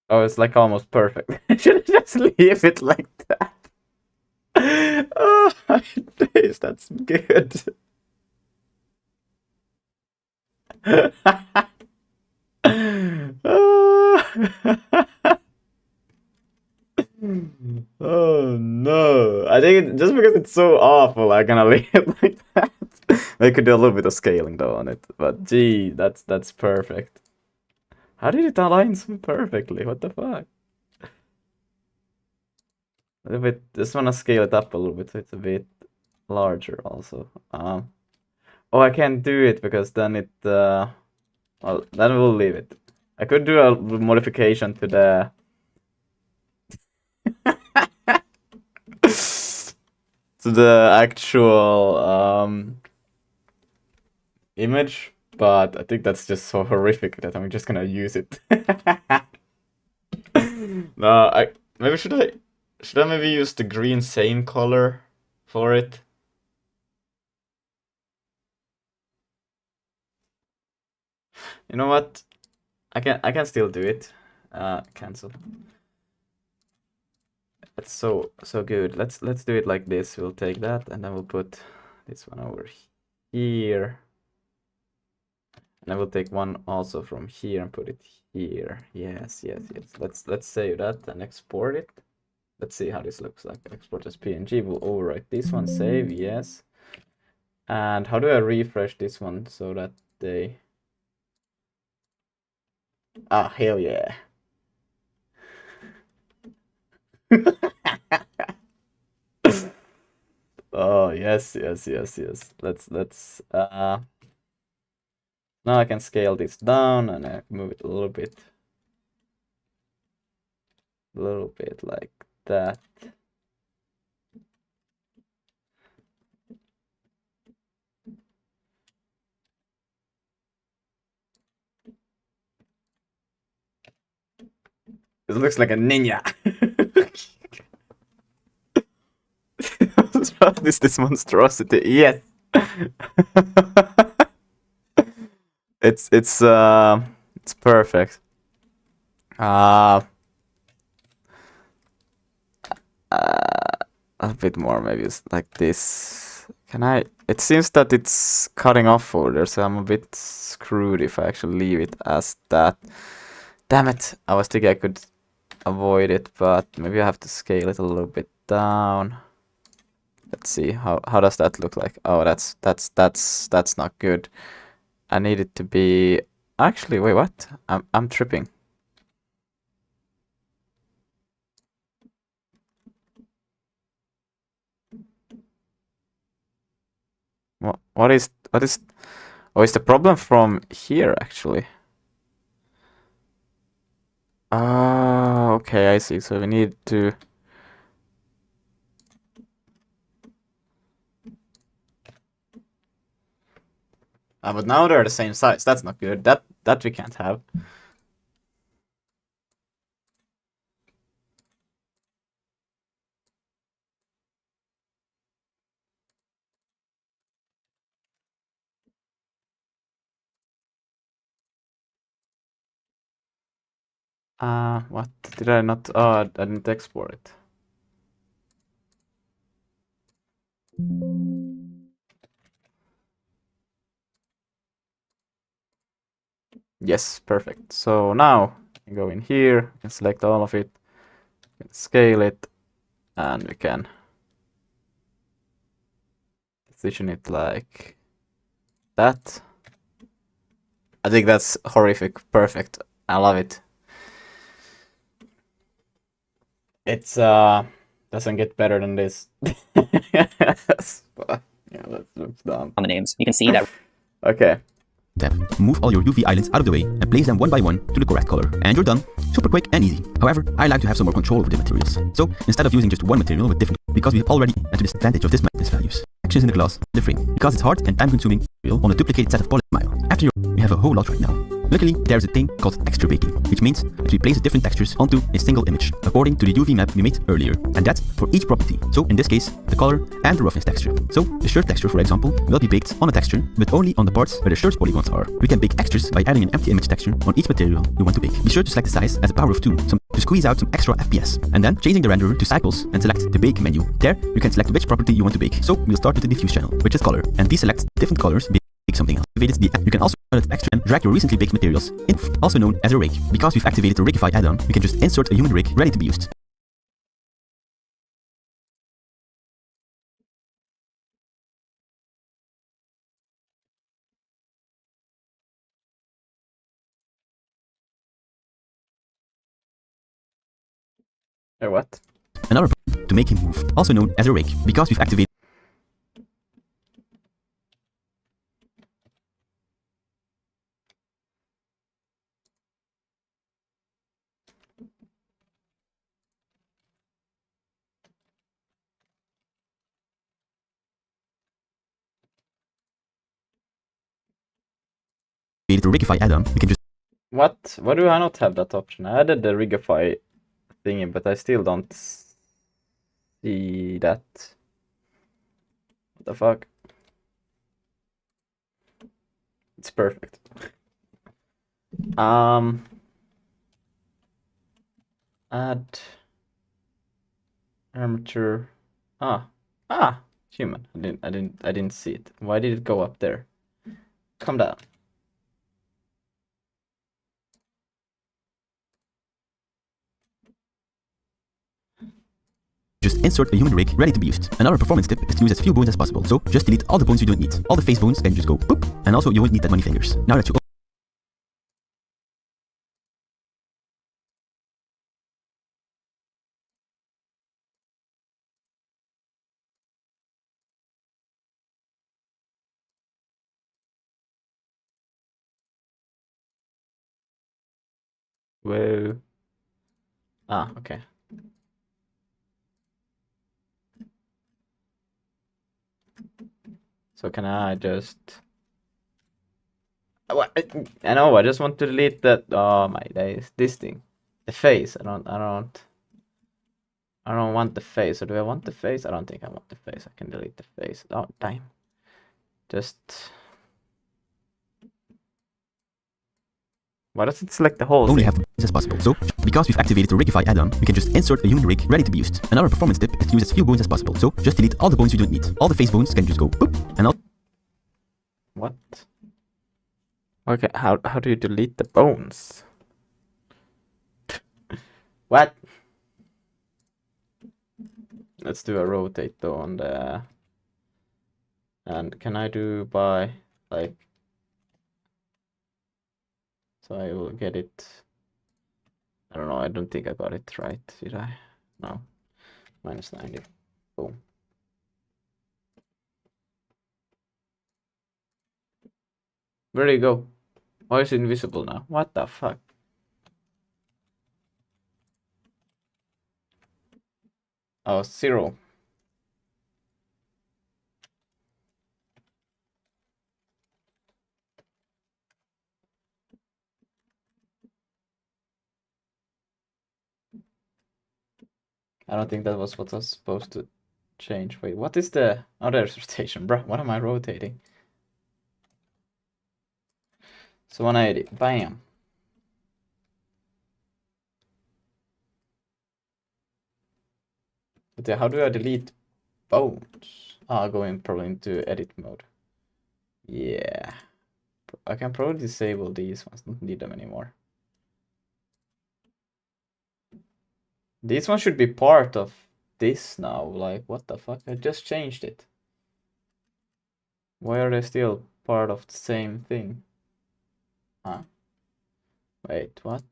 Oh, it's like almost perfect. I should just leave it like that. Oh, days, that's good. Oh no! I think just because it's so awful, I'm gonna leave it like that. They could do a little bit of scaling though on it, but gee, that's perfect. How did it align so perfectly? What the fuck? A little bit. Just wanna scale it up a little bit so it's a bit larger also. Oh, I can't do it because then it. Well, then we'll leave it. I could do a modification to the. To the actual image, but I think that's just so horrific that I'm just gonna use it. No, maybe should I maybe use the green same color for it? You know what? I can still do it. Cancel. That's so good. Let's do it like this. We'll take that and then we'll put this one over here. And I will take one also from here and put it here. Yes. Let's save that and export it. Let's see how this looks like. Export as PNG. We'll overwrite this one. Save. Yes. And how do I refresh this one so that they... Ah, hell yeah. Oh, yes. Let's now I can scale this down and I move it a little bit like that. It looks like a ninja. This monstrosity. Yes. It's perfect. A bit more maybe it's like this. Can I? It seems that it's cutting off over there, so I'm a bit screwed if I actually leave it as that. Damn it! I was thinking I could avoid it, but maybe I have to scale it a little bit down. Let's see how does that look like? Oh, that's not good. I need it to be. Actually, wait, what? I'm tripping. What is? Oh, is the problem from here actually? Ah, okay, I see. So we need to. But now they're the same size. That's not good. That we can't have. What did I not? Oh, I didn't export it. Yes, perfect. So now I go in here, I can select all of it, can scale it, and we can position it like that. I think that's horrific. Perfect. I love it. It's doesn't get better than this. Yes. Yeah, that looks dumb. On the names, you can see that. Okay. Tab. Move all your UV islands out of the way and place them one by one to the correct color. And you're done. Super quick and easy. However, I like to have some more control over the materials. So instead of using just one material with different, because we've already at the disadvantage of this madness values. Actions in the glass, the frame. Because it's hard and time consuming material on a duplicated set of polymile. After we have a whole lot right now. Luckily, there's a thing called texture baking, which means that we place different textures onto a single image, according to the UV map we made earlier, and that's for each property. So in this case, the color and the roughness texture. So the shirt texture, for example, will be baked on a texture, but only on the parts where the shirt's polygons are. We can bake textures by adding an empty image texture on each material you want to bake. Be sure to select the size as a power of 2, to squeeze out some extra FPS, and then changing the renderer to cycles and select the bake menu. There, you can select which property you want to bake. So we'll start with the diffuse channel, which is color, and deselect different colors. Bake something else. You can also add texture and drag your recently baked materials in, also known as a rig. Because we've activated the Rigify add-on, we can just insert a human rig ready to be used. Or what? Another button to make him move, also known as a rake, because we've activated the Rigify add-on, we can just What? Why do I not have that option? I added the Rigify thingy, but I still don't see that. What the fuck? It's perfect. Add armature. Human. I didn't see it. Why did it go up there? Come down. just insert a human rig ready to be used. Another performance tip is to use as few bones as possible, so just delete all the bones you don't need. All the face bones can just go boop, and also you won't need that many fingers. Now that you Whoa. Okay. So can I just... I know, I just want to delete that. Oh my days. This thing. The face. I don't want the face. Or do I want the face? I don't think I want the face. I can delete the face. Oh, damn. Just... Why does it select the whole only thing? have as possible. So, because we've activated the Rigify add-on, we can just insert a human rig ready to be used. Another performance tip is to use as few bones as possible. So, just delete all the bones you don't need. All the face bones can just go boop, and all... What? Okay, how do you delete the bones? What? Let's do a rotate though on the... And can I do by, like... So I will get it... I don't know, I don't think I got it right, did I? No. Minus 90. Boom. Where do you go? Why is it invisible now? What the fuck? Oh, 0. I don't think that was what I was supposed to change. Wait, what is the... Oh, there's rotation, bro. What am I rotating? So 180. Bam. But yeah, how do I delete bones? I'll go in probably into edit mode. Yeah. I can probably disable these ones. Don't need them anymore. These ones should be part of this now. Like, what the fuck? I just changed it. Why are they still part of the same thing? Huh? Wait, what?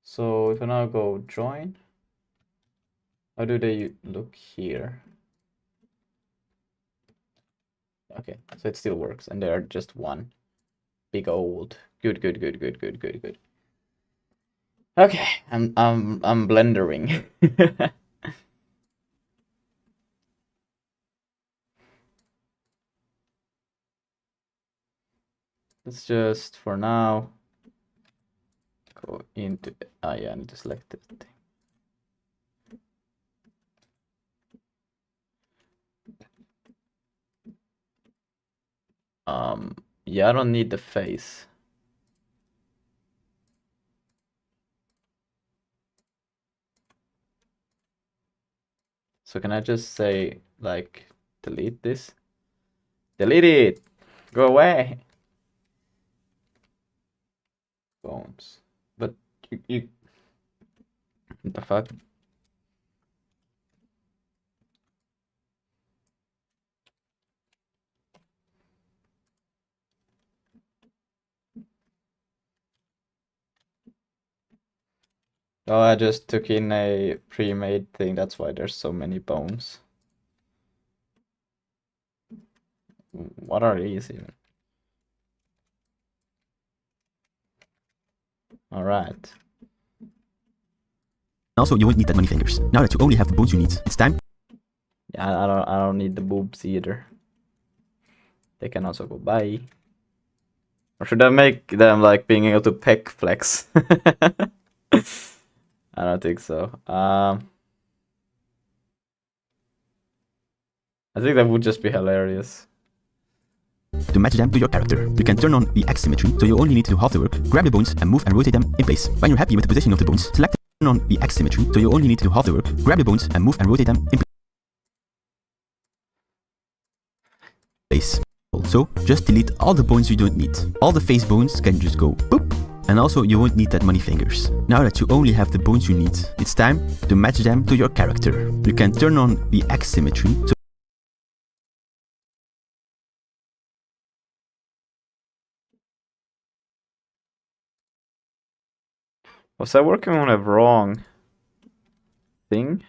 So if I now go join, how do they look here? Okay, so it still works, and they are just one big old. Good. Okay, I'm blendering. Let's just for now go into. Yeah, I need to select this thing. Yeah, I don't need the face. So can I just say like delete this? Delete it! Go away! Bones. But you what the fuck? Oh, I just took in a pre-made thing, that's why there's so many bones. What are these even? Alright. Also, you won't need that many fingers. Now that you only have the bones you need, it's time. Yeah, I don't need the boobs either. They can also go bye. Or should I make them like being able to peck flex? I don't think so. I think that would just be hilarious. To match them to your character, you can turn on the X symmetry, so you only need to do half the work, grab the bones and move and rotate them in place. When you're happy with the position of the bones, select turn on the X symmetry, so you only need to do half the work, grab the bones and move and rotate them in place. So just delete all the bones you don't need. All the face bones can just go boop. And also you won't need that many fingers. Now that you only have the bones you need, it's time to match them to your character. You can turn on the X symmetry, so Was I working on a wrong thing?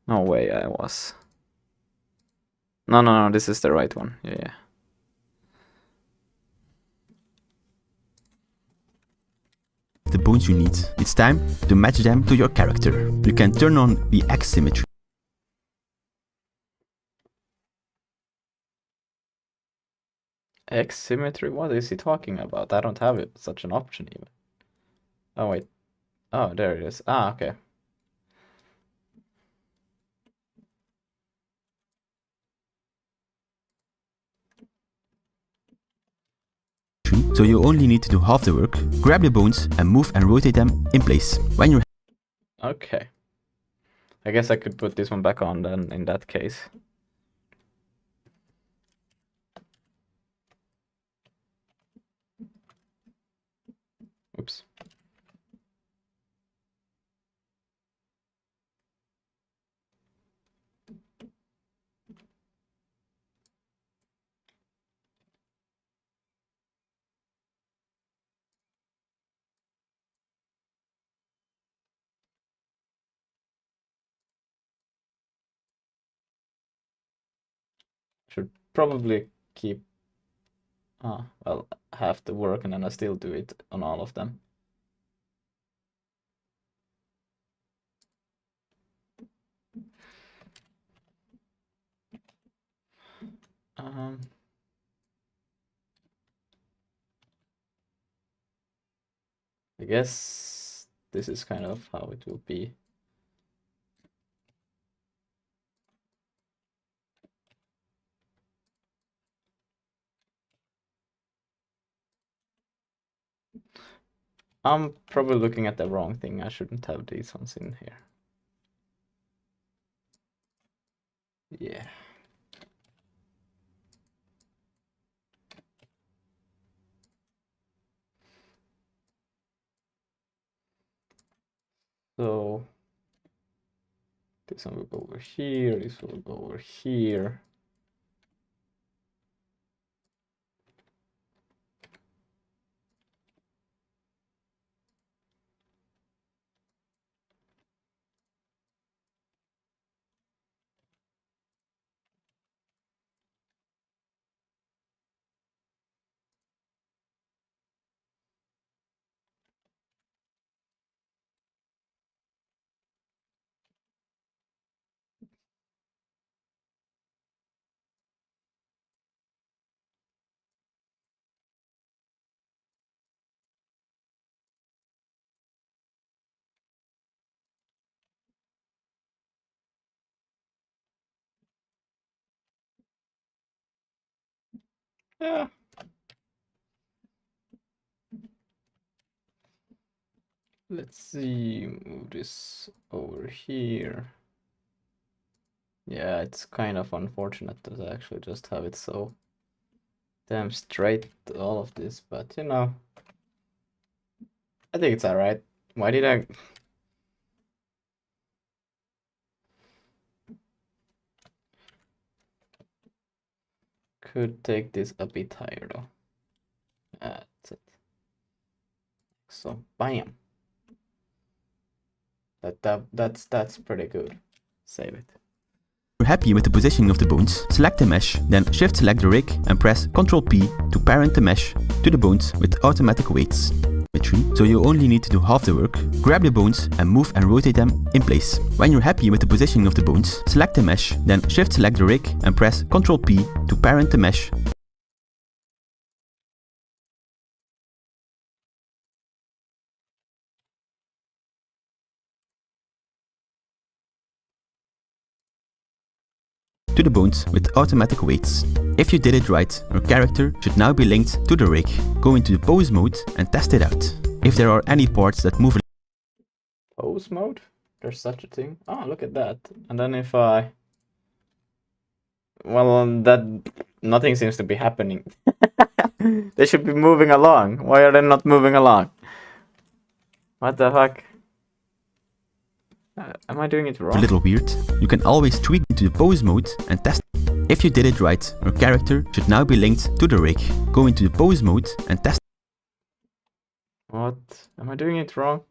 No way I was. No, this is the right one. Yeah. the bones you need, it's time to match them to your character. You can turn on the X symmetry. X symmetry? What is he talking about? I don't have it, such an option even. Oh wait. Oh, there it is. Ah, okay. So you only need to do half the work, grab the bones and move and rotate them in place. When you're Okay. I guess I could put this one back on then in that case. Oops. Should probably keep well, half the work and then I still do it on all of them. Um, I guess this is kind of how it will be. I'm probably looking at the wrong thing. I shouldn't have these ones in here. Yeah. So this one will go over here, this will go over here. Yeah. Let's see, move this over here. Yeah, it's kind of unfortunate to actually just have it so damn straight, all of this, but you know, I think it's alright. Why did I... Could take this a bit higher though. That's it. So bam. That's pretty good. Save it. If you're happy with the positioning of the bones, select the mesh, then shift select the rig and press Ctrl P to parent the mesh to the bones with automatic weights. So you only need to do half the work. Grab the bones and move and rotate them in place. When you're happy with the positioning of the bones, select the mesh, then shift select the rig and press Ctrl P to parent the mesh to the bones with automatic weights. If you did it right, your character should now be linked to the rig. Go into the pose mode and test it out. If there are any parts that move Pose mode? There's such a thing? Oh, look at that. And then if I... Well, that... Nothing seems to be happening. They should be moving along. Why are they not moving along? What the fuck? Am I doing it wrong? a little weird, you can always tweak into the pose mode and test. If you did it right, your character should now be linked to the rig. Go into the pose mode and test. What? Am I doing it wrong?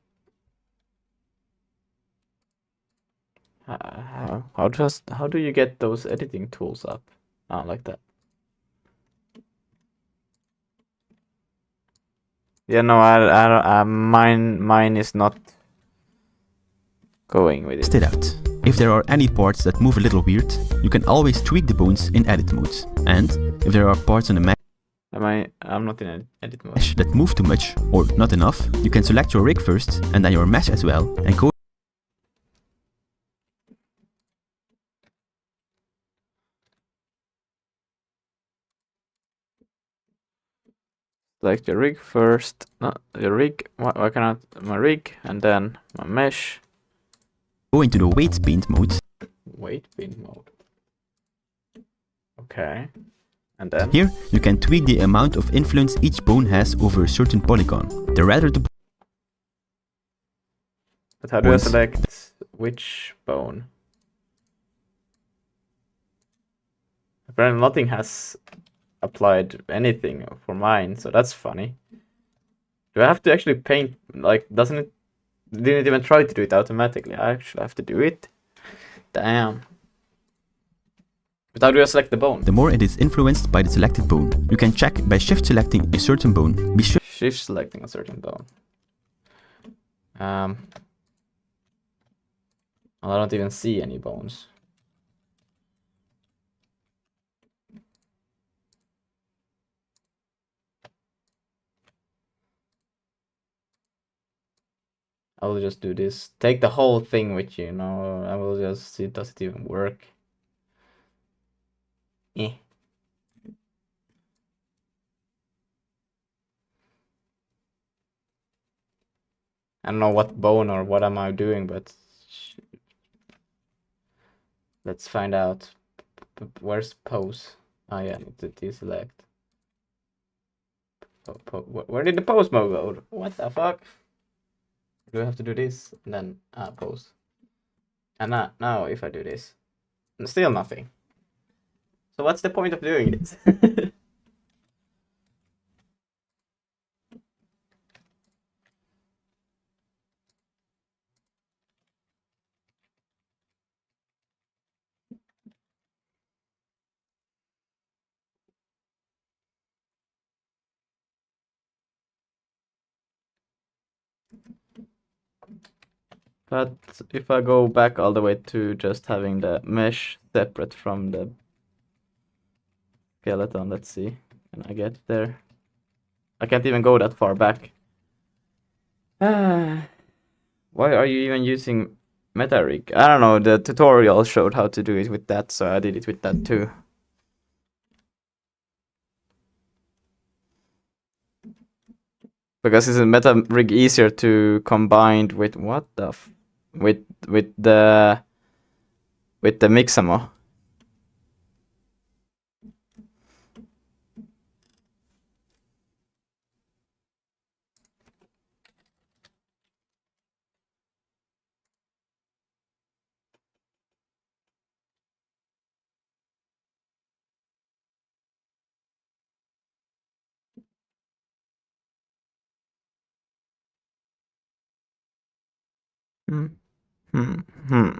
How do you get those editing tools up? Oh, like that. Yeah, no, mine is not going with it. Test it out. If there are any parts that move a little weird, you can always tweak the bones in edit mode. And if there are parts on the mesh I'm not in edit mode. that move too much or not enough, you can select your rig first and then your mesh as well and go Select your rig first. No, your rig. Why cannot my rig and then my mesh? into the weight paint mode. Weight bin mode. Okay. And then Here, you can tweak the amount of influence each bone has over a certain polygon. The redder the but how do I bones- select which bone? Apparently nothing has applied anything for mine, so that's funny. Do I have to actually paint, like, doesn't it, didn't even try to do it automatically, I actually have to do it? Damn. But how do I select the bone? the more it is influenced by the selected bone. You can check by shift selecting a certain bone. Be sure Shift selecting a certain bone. Well, I don't even see any bones. I will just do this. Take the whole thing with you, no? I will just see, does it even work? Eh. I don't know what bone or what am I doing, but let's find out. Where's pose? Oh yeah, I need to deselect. Where did the pose mode go? What the fuck? Do I have to do this and then pose? And now if I do this, still nothing. So what's the point of doing this? But if I go back all the way to just having the mesh separate from the skeleton, let's see. Can I get there? I can't even go that far back. Why are you even using MetaRig? I don't know, the tutorial showed how to do it with that, so I did it with that too. Because isn't MetaRig easier to combine with what the with the Mixamo? Hmm. Hmm. Hmm.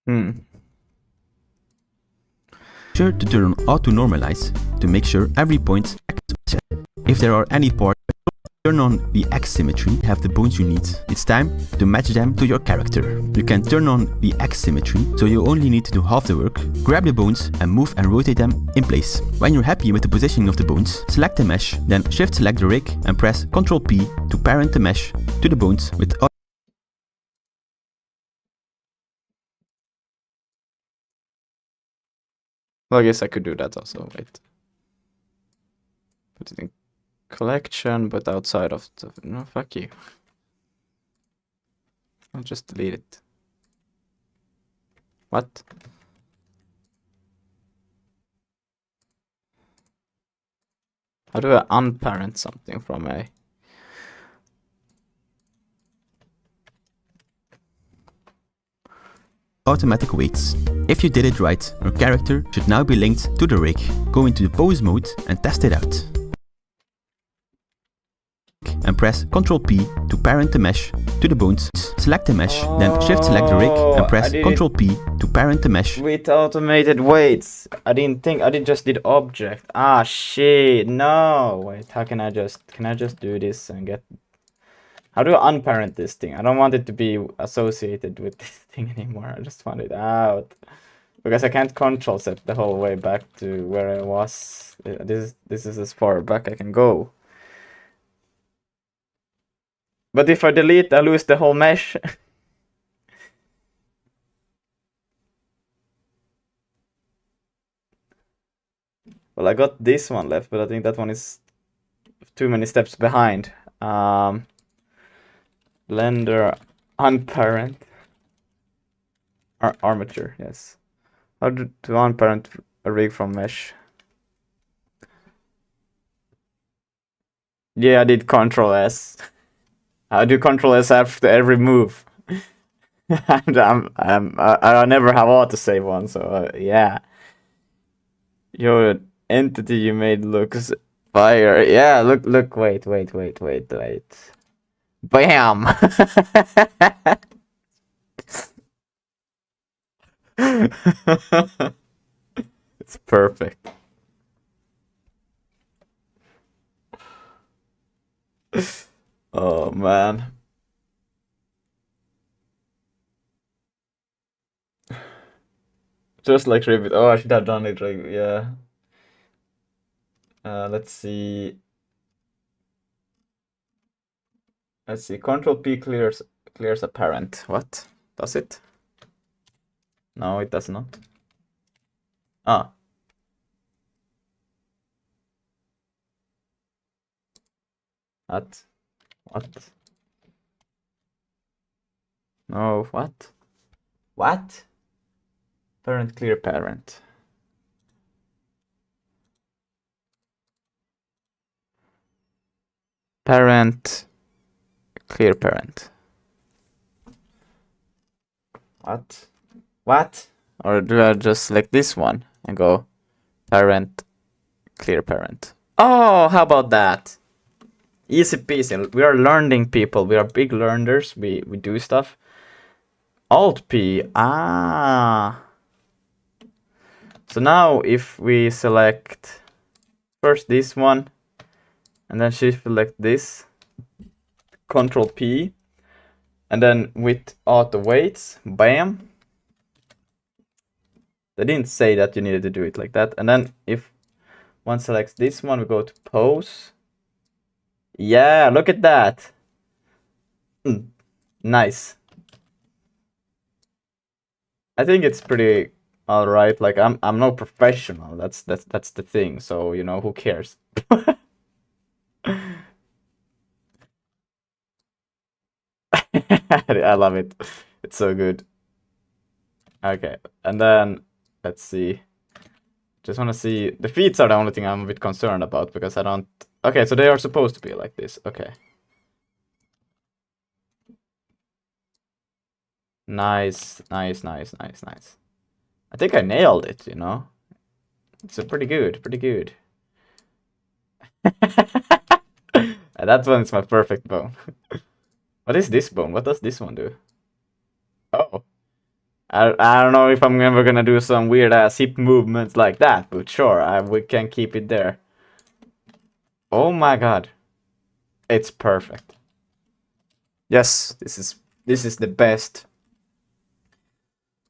Hmm. Sure to turn on auto normalize to make sure every point acts. If there are any parts, turn on the X symmetry, have the bones you need. It's time to match them to your character. You can turn on the X symmetry, so you only need to do half the work. Grab the bones and move and rotate them in place. When you're happy with the positioning of the bones, select the mesh, then shift select the rig and press Ctrl P to parent the mesh to the bones with Well, I guess I could do that also. Wait. Put it in collection, but outside of the... No, fuck you. I'll just delete it. What? How do I unparent something from a... automatic weights. If you did it right, your character should now be linked to the rig. Go into the pose mode and test it out. And press Ctrl P to parent the mesh to the bones. Select the mesh, then shift select the rig and press Ctrl P to parent the mesh. With automated weights. I didn't just did object. Ah, shit. No. Wait, how can I just do this and get... How do I unparent this thing? I don't want it to be associated with this thing anymore. I just want it out. Because I can't control set the whole way back to where I was. This is as far back I can go. But if I delete, I lose the whole mesh. Well, I got this one left, but I think that one is too many steps behind. Blender unparent armature, yes. How to unparent a rig from mesh? Yeah, I did Control S. I do Control S after every move. And I never have autosave one, so yeah. Your entity you made looks fire. Yeah, look, wait. Bam! It's perfect. Oh man. Just like Ribbit. Oh, I should have done it right. Yeah. Let's see. Let's see. Control P clears apparent. What? Does it? No, it does not. Ah. What? What? No, what? What? Parent clear parent. Parent clear parent. What? What? Or do I just select this one and go parent clear parent? Oh, how about that? Easy peasy. We are learning people. We are big learners. We do stuff. Alt P. Ah. So now if we select first this one and then shift select this, Control P, and then with auto weights, bam. They didn't say that you needed to do it like that. And then if one selects this one, we go to pose. Yeah, look at that. Nice. I think it's pretty all right. Like I'm no professional. That's the thing. So, you know, who cares? I love it. It's so good. Okay, and then let's see. Just want to see. The feet are the only thing I'm a bit concerned about because I don't... Okay, so they are supposed to be like this. Okay. Nice, nice, nice, nice, nice. I think I nailed it, you know? It's a pretty good, pretty good. That one is my perfect bone. What is this bone? What does this one do? Oh. I don't know if I'm ever gonna do some weird ass hip movements like that, but sure, we can keep it there. Oh my god. It's perfect. Yes, this is the best.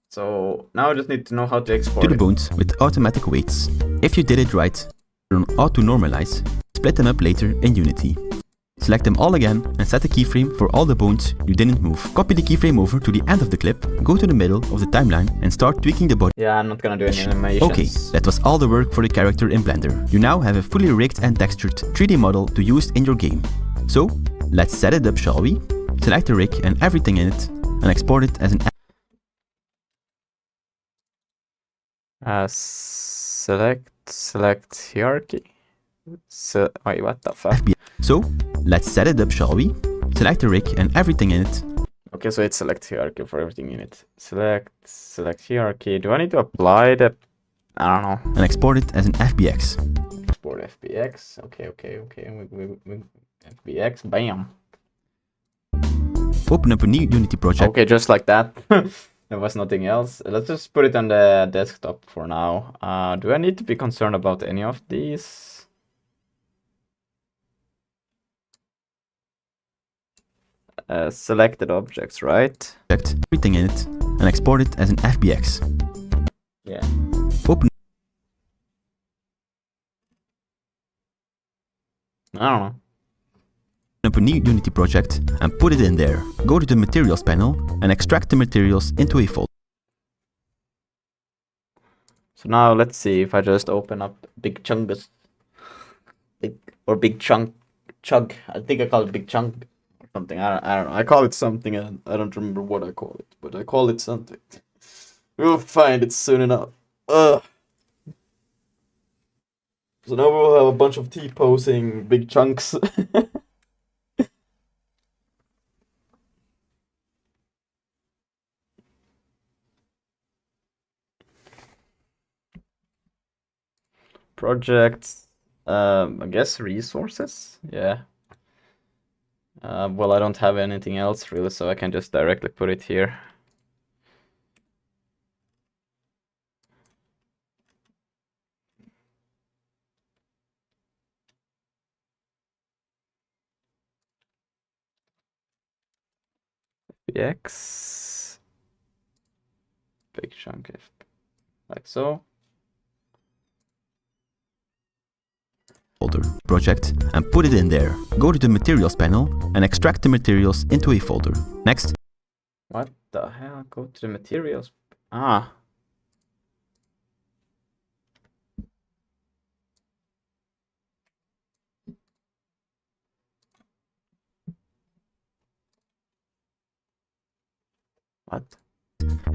So now I just need to know how to export To the it. bones with automatic weights. If you did it right, on auto normalize, split them up later in Unity. Select them all again and set the keyframe for all the bones you didn't move. Copy the keyframe over to the end of the clip, go to the middle of the timeline and start tweaking the body. Yeah, I'm not gonna do any animations. Okay, that was all the work for the character in Blender. You now have a fully rigged and textured 3D model to use in your game. So, let's set it up, shall we? Select the rig and everything in it and export it as an select hierarchy. So, wait, what the fuck? FBX. So, let's set it up, shall we? Select the rig and everything in it. Okay, so it's select hierarchy for everything in it. Select hierarchy. Do I need to apply the... I don't know. And export it as an FBX. Export FBX. Okay. FBX. Bam. Open up a new Unity project. Okay, just like that. There was nothing else. Let's just put it on the desktop for now. Do I need to be concerned about any of these? Selected objects, right? Everything in it and export it as an FBX. Yeah. Open I don't know. up a new Unity project and put it in there. Go to the materials panel and extract the materials into a folder. So now let's see if I just open up big chungus. Big chunk. I think I call it big chunk or something. I don't know. I call it something and I don't remember what I call it, but I call it something. We'll find it soon enough. So now we'll have a bunch of T-posing big chunks. Projects, I guess resources, yeah. Well, I don't have anything else really, so I can just directly put it here. FBX, big chunk, like so. Folder project and put it in there. Go to the materials panel and extract the materials into a folder. Next. What the hell? Go to the materials. Ah. What?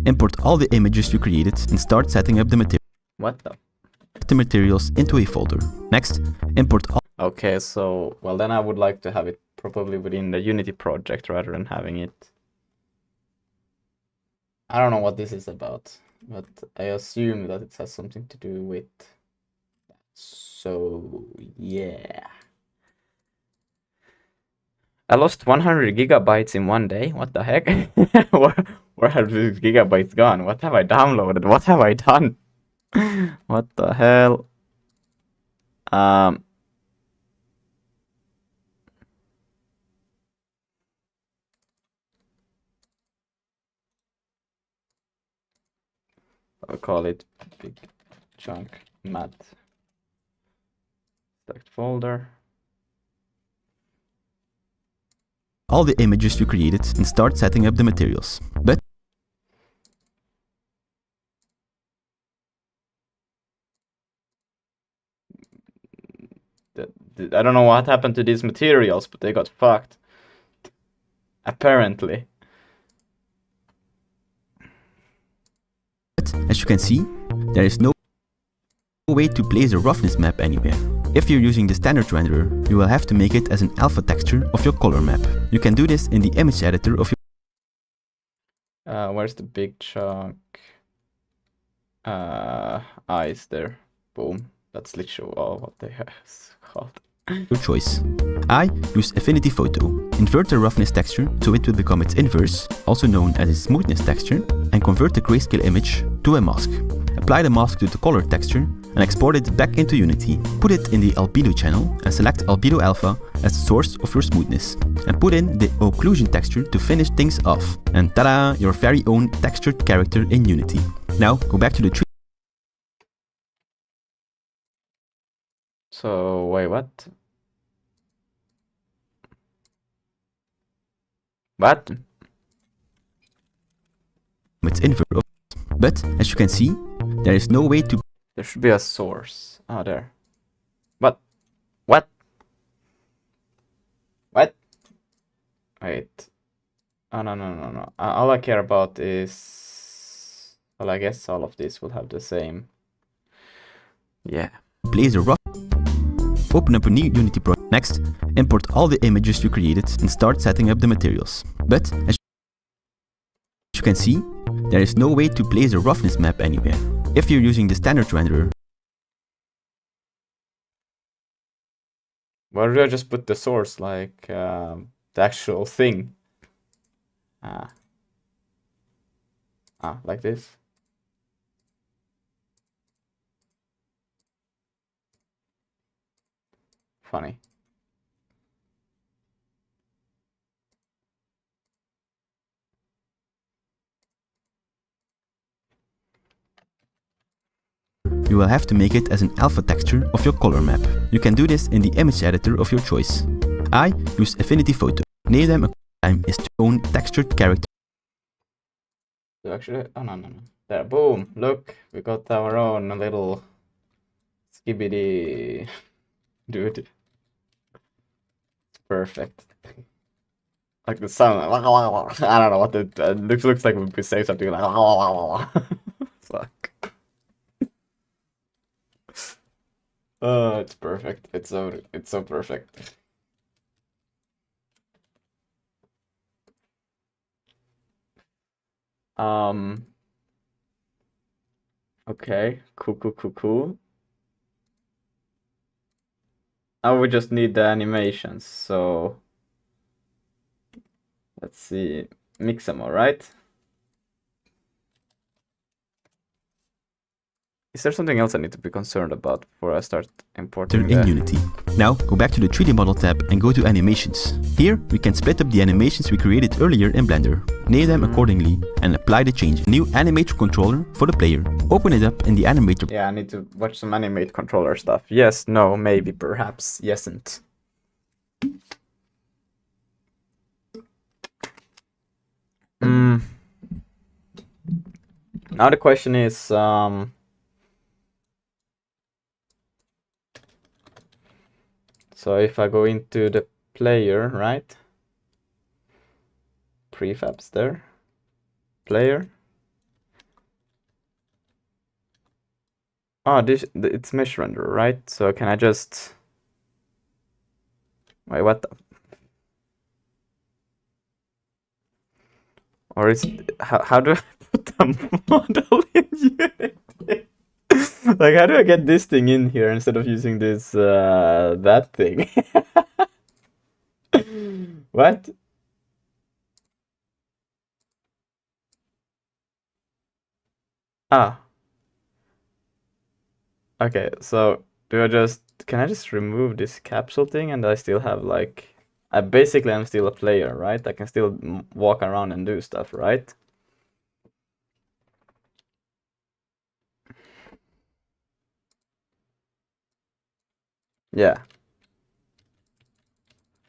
Import all the images you created and start setting up the material. What the? The materials into a folder. Next, import all. Okay, so, well, then I would like to have it probably within the Unity project rather than having it. I don't know what this is about, but I assume that it has something to do with that. So, yeah. I lost 100 gigabytes in one day. What the heck? Where have these gigabytes gone? What have I downloaded? What have I done? What the hell? I'll call it big chunk mat. Select folder. All the images you created and start setting up the materials. But I don't know what happened to these materials, but they got fucked. Apparently. as you can see, there is no way to place a roughness map anywhere. If you're using the standard renderer, you will have to make it as an alpha texture of your color map. You can do this in the image editor of your... Where's the big chunk? Eyes there. Boom. That's literally what they have called. Your choice. I use Affinity Photo. Invert the roughness texture so it will become its inverse, also known as a smoothness texture, and convert the grayscale image to a mask. Apply the mask to the color texture and export it back into Unity. Put it in the albedo channel and select albedo alpha as the source of your smoothness. And put in the occlusion texture to finish things off. And tada! Your very own textured character in Unity. Now go back to the tree. So, wait, what? What? It's inverse. But as you can see, there is no way to. There should be a source. Oh, there. What? What? What? Wait. Oh, no. All I care about is... Well, I guess all of these will have the same. Yeah. Place a rough. Open up a new Unity project. Next, import all the images you created and start setting up the materials. But as you can see, there is no way to place a roughness map anywhere. If you're using the standard renderer, why do I just put the source, like, the actual thing? Like this? Funny. you will have to make it as an alpha texture of your color map. You can do this in the image editor of your choice. I use Affinity Photo. Name them a time is your own textured character. So actually, oh no. There, boom, look, we got our own little skibidi dude. It's perfect. Like the sound, I don't know what it looks like when we say something like fuck. Oh, it's perfect. It's so perfect. Okay, cool. Now we just need the animations, so let's see, mix them, all right? Is there something else I need to be concerned about before I start importing in Unity. Now go back to the 3D model tab and go to animations. Here we can split up the animations we created earlier in Blender. Name them accordingly and apply the change. New animator controller for the player. Open it up in the animator. Yeah, I need to watch some animate controller stuff. Yes, no, maybe, perhaps, yesn't. Now the question is, so if I go into the player, right? Prefabs there. Player. Oh, it's mesh render, right? So can I just... Wait, what the... Or is... How do I put the model in Unity? Like, how do I get this thing in here instead of using this, that thing? What? Ah. Okay, so can I just remove this capsule thing and I still have like, I'm still a player, right? I can still walk around and do stuff, right? Yeah.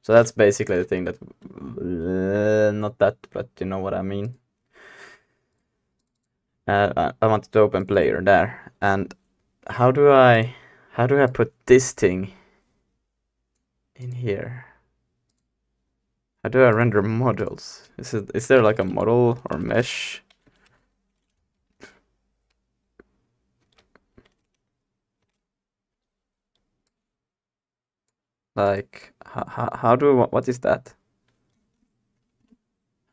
So that's basically the thing that, not that, but you know what I mean. I wanted to open player there, and how do I put this thing in here? How do I render models? Is there like a model or mesh? Like, how do what is that?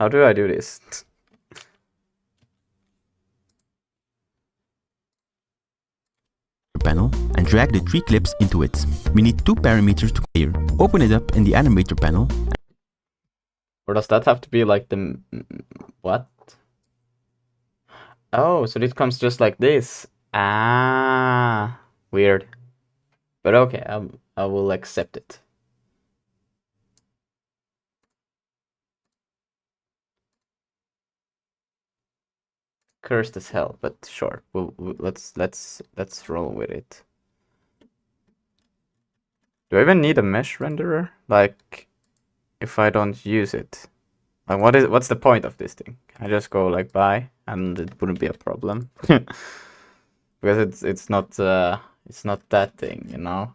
How do I do this? panel and drag the 3 clips into it. We need 2 parameters to clear. Open it up in the animator panel. Or does that have to be like the... what? Oh, so it comes just like this. Ah, weird. But okay, I will accept it. Cursed as hell, but sure. Let's roll with it. Do I even need a mesh renderer? Like, if I don't use it, like what's the point of this thing? Can I just go like buy and it wouldn't be a problem? Because it's not that thing, you know.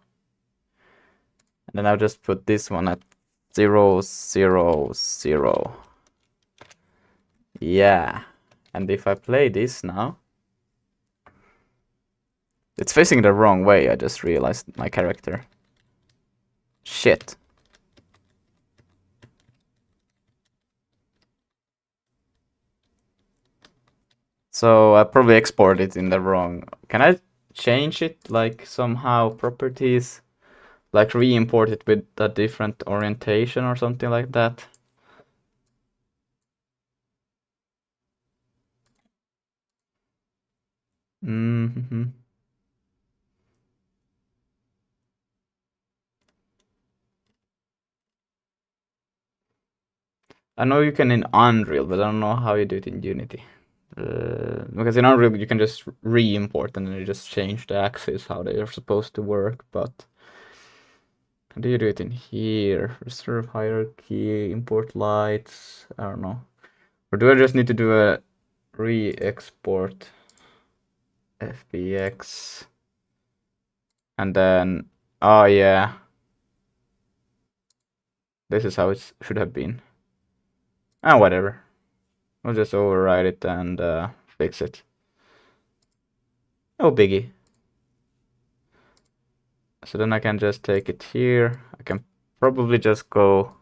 And then I'll just put this one at 0, 0, 0. Yeah. And if I play this now, it's facing the wrong way. I just realized my character. Shit. So I probably exported it in the wrong. Can I change it like somehow properties? Like re-import it with a different orientation or something like that? Mm-hmm. I know you can in Unreal, but I don't know how you do it in Unity. Because in Unreal you can just re-import and then you just change the axes how they are supposed to work, but how do you do it in here? Reserve hierarchy, import lights, I don't know. Or do I just need to do a re-export FBX and then, oh yeah, this is how it should have been. Ah, whatever. I'll just override it and fix it. No biggie. So then I can just take it here. I can probably just go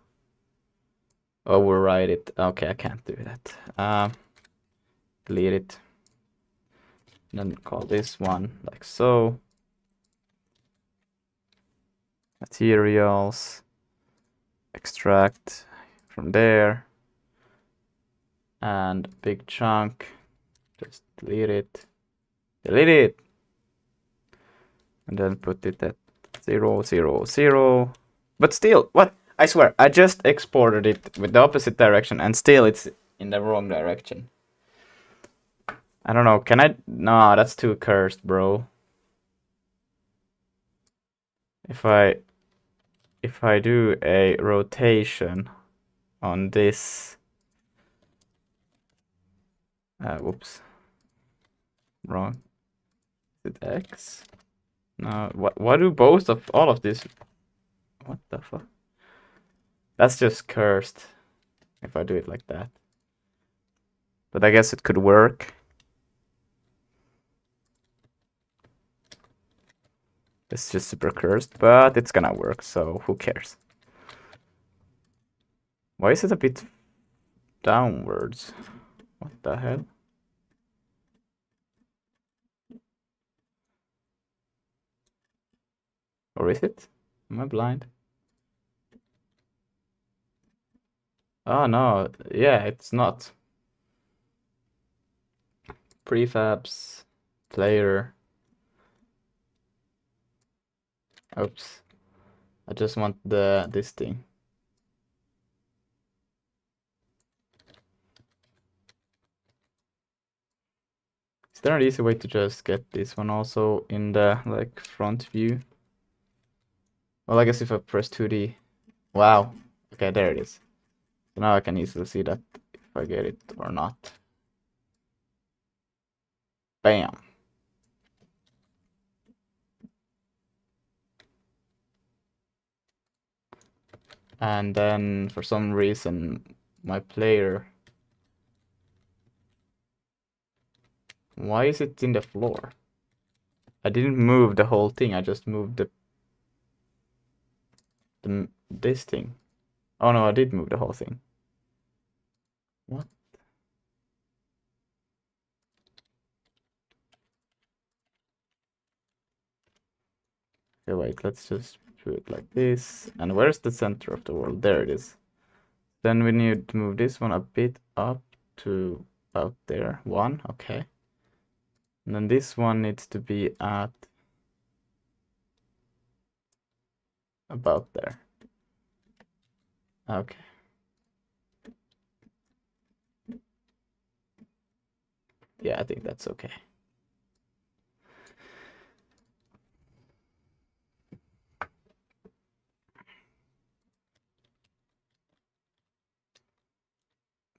override it. Okay, I can't do that. Delete it. And then call this one like so. Materials. Extract from there. And big chunk. Just delete it. Delete it. And then put it at 0, 0, 0. But still, what? I swear, I just exported it with the opposite direction and still it's in the wrong direction. I don't know, can I? No, that's too cursed, bro. If I do a rotation on this, whoops, wrong. Is it X? No, why do both of all of this? What the fuck? That's just cursed if I do it like that. But I guess it could work. It's just super cursed, but it's gonna work, so who cares? Why is it a bit downwards? What the hell? Or is it? Am I blind? Oh no, yeah, it's not. Prefabs, player. Oops. I just want this thing. Is there an easy way to just get this one also in the like front view? Well, I guess if I press 2D. Wow. Okay, there it is. So now I can easily see that if I get it or not. Bam. And then for some reason my player, why is it in the floor? I didn't move the whole thing, I just moved this thing. Oh no, I did move the whole thing. What? Okay, wait, let's just do it like this. And where's the center of the world? There it is. Then we need to move this one a bit up to about there. 1, okay. And then this one needs to be at about there. Okay. Yeah, I think that's okay.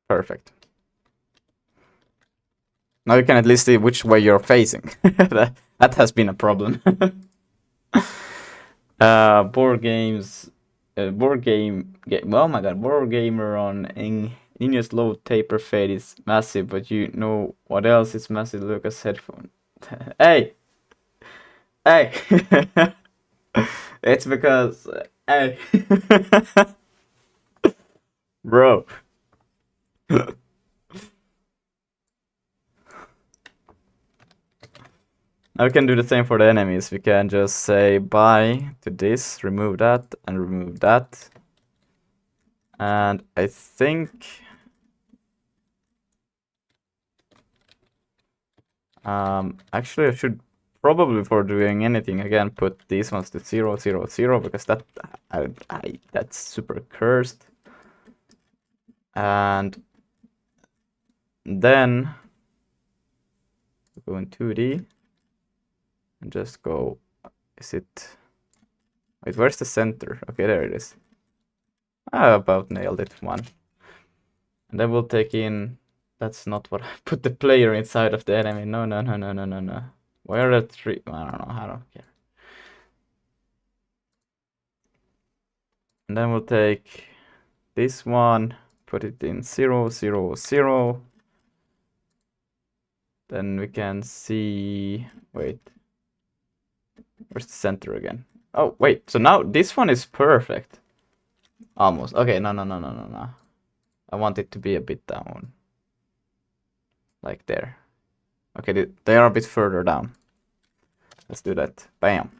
Perfect. Now you can at least see which way you're facing. that has been a problem. Board games. Oh my god, board gamer on Inya's low taper fade is massive, but you know what else is massive? Lucas headphone. Hey! Hey! It's because. Hey! Bro. Now we can do the same for the enemies. We can just say bye to this, remove that, and remove that. And I think... actually I should probably, before doing anything again, put these ones to 0, 0, 0, because that's super cursed. And then go in 2D and just go, is it, wait, where's the center? Okay, there it is. I about nailed it, 1. And then we'll take in, that's not what I put the player inside of the enemy. No. Where are the 3? I don't know, I don't care. And then we'll take this one, put it in 0, 0, 0. Then we can see, wait, where's the center again? Oh, wait, so now this one is perfect. Almost. Okay, no. I want it to be a bit down. Like there. Okay, they are a bit further down. Let's do that. Bam.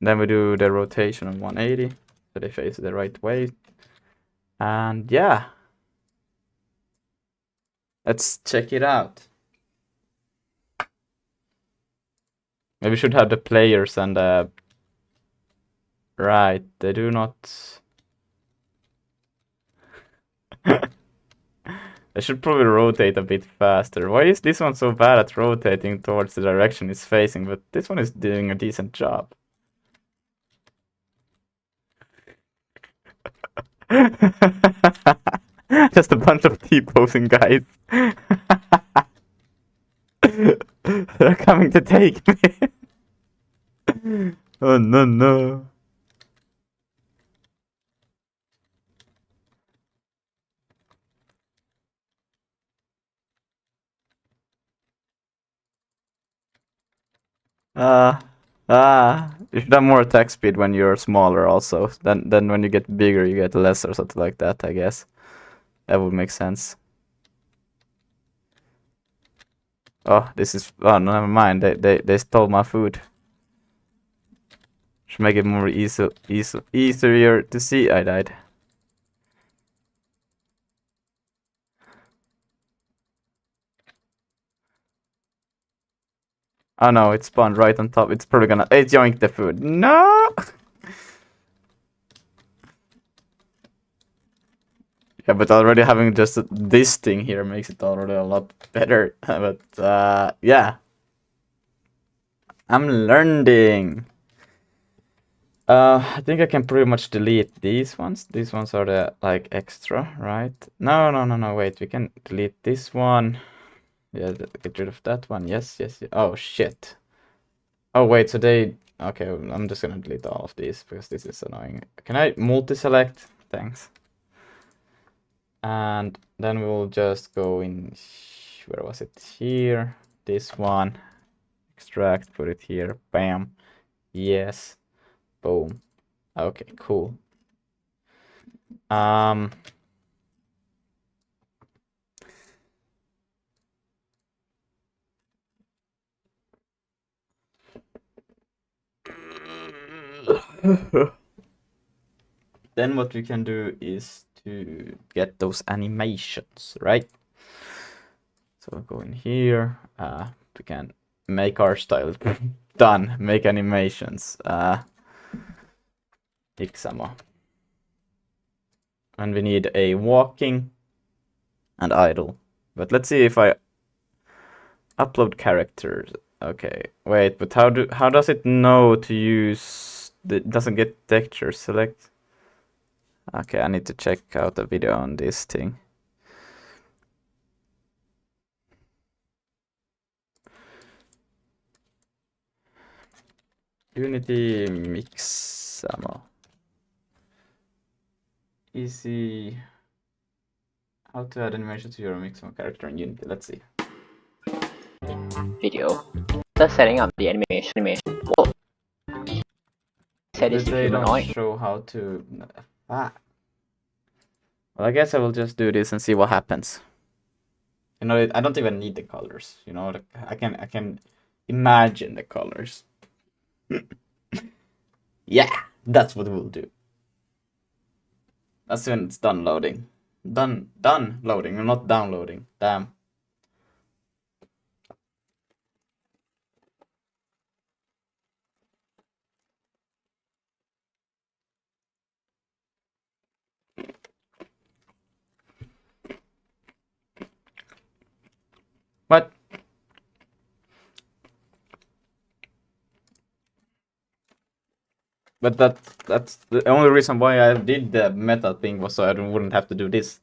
And then we do the rotation of 180, so they face the right way. And yeah. Let's check it out. Maybe we should have the players and right, they do not... I should probably rotate a bit faster. Why is this one so bad at rotating towards the direction it's facing? But this one is doing a decent job. Just a bunch of T-posing guys. They're coming to take me. Oh no. You should have more attack speed when you're smaller also. Then when you get bigger you get less or something like that, I guess. That would make sense. Oh, this is... Oh, no, never mind. They stole my food. Should make it more easier to see. I died. Oh no, it spawned right on top. It's probably gonna... It yoinked the food. No! Yeah, but already having just this thing here makes it already a lot better. But, yeah. I'm learning. I think I can pretty much delete these ones. These ones are the, like, extra, right? No, wait. We can delete this one. Yeah, get rid of that one. Yes. Oh, shit. Oh, wait, so they... Okay, I'm just gonna delete all of these, because this is annoying. Can I multi-select? Thanks. And then we will just go in... Where was it? Here. This one. Extract, put it here. Bam. Yes. Boom. Okay, cool. Then what we can do is to get those animations, right? So go in here. We can make our style. Done. Make animations. Ixamo. And we need a walking and idle. But let's see if I upload characters. Okay, wait, but how does it know to use it doesn't get texture select? Okay, I need to check out the video on this thing. Unity mix ammo. Easy. How to add animation to your Mixamo character in Unity. Let's see. Video. Just setting up the animation. Whoa. Set is They don't humanoid. show how to. Well, I guess I will just do this and see what happens. You know, I don't even need the colors. You know, I can imagine the colors. Yeah, that's what we'll do. As soon as it's done loading. Done loading, not downloading. Damn. What? But that's the only reason why I did the meta thing was so I wouldn't have to do this.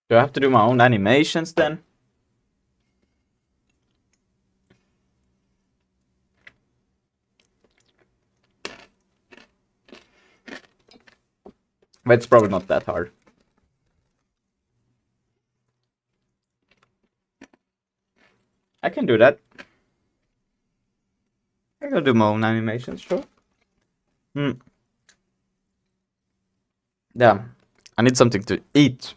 Do I have to do my own animations then? But it's probably not that hard. I can do that. I can do my own animations, sure. Yeah, I need something to eat.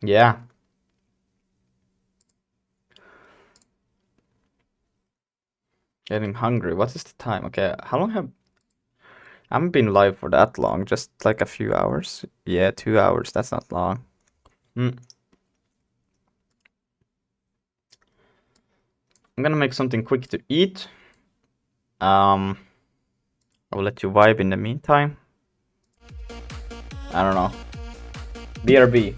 Yeah. Getting hungry. What is the time? Okay, how long I haven't been live for that long, just like a few hours. Yeah, 2 hours, that's not long. I'm gonna make something quick to eat. I will let you vibe in the meantime. I don't know. BRB.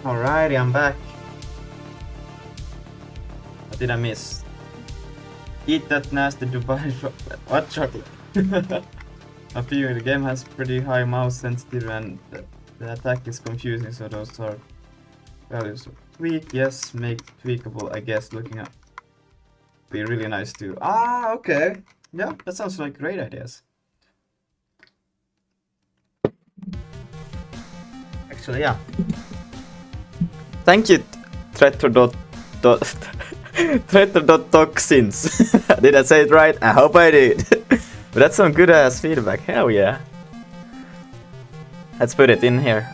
Alrighty, I'm back. What did I miss? Eat that nasty Dubai what chocolate? A few, the game has pretty high mouse sensitivity and the attack is confusing, so those are values to tweak. Yes, make tweakable, I guess, looking at. Be really nice too. Ah, okay. Yeah, that sounds like great ideas. Actually, yeah. Thank you, Trettor. Toxins. Did I say it right? I hope I did. But that's some good ass feedback. Hell yeah. Let's put it in here.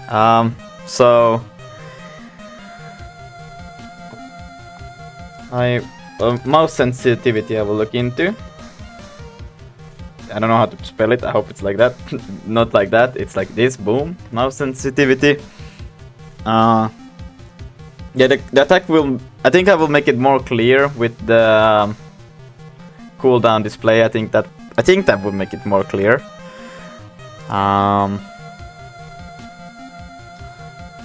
So mouse sensitivity I will look into. I don't know how to spell it. I hope it's like that. Not like that. It's like this. Boom. Mouse sensitivity. Yeah, the attack will. I think I will make it more clear with the cooldown display. I think that will make it more clear.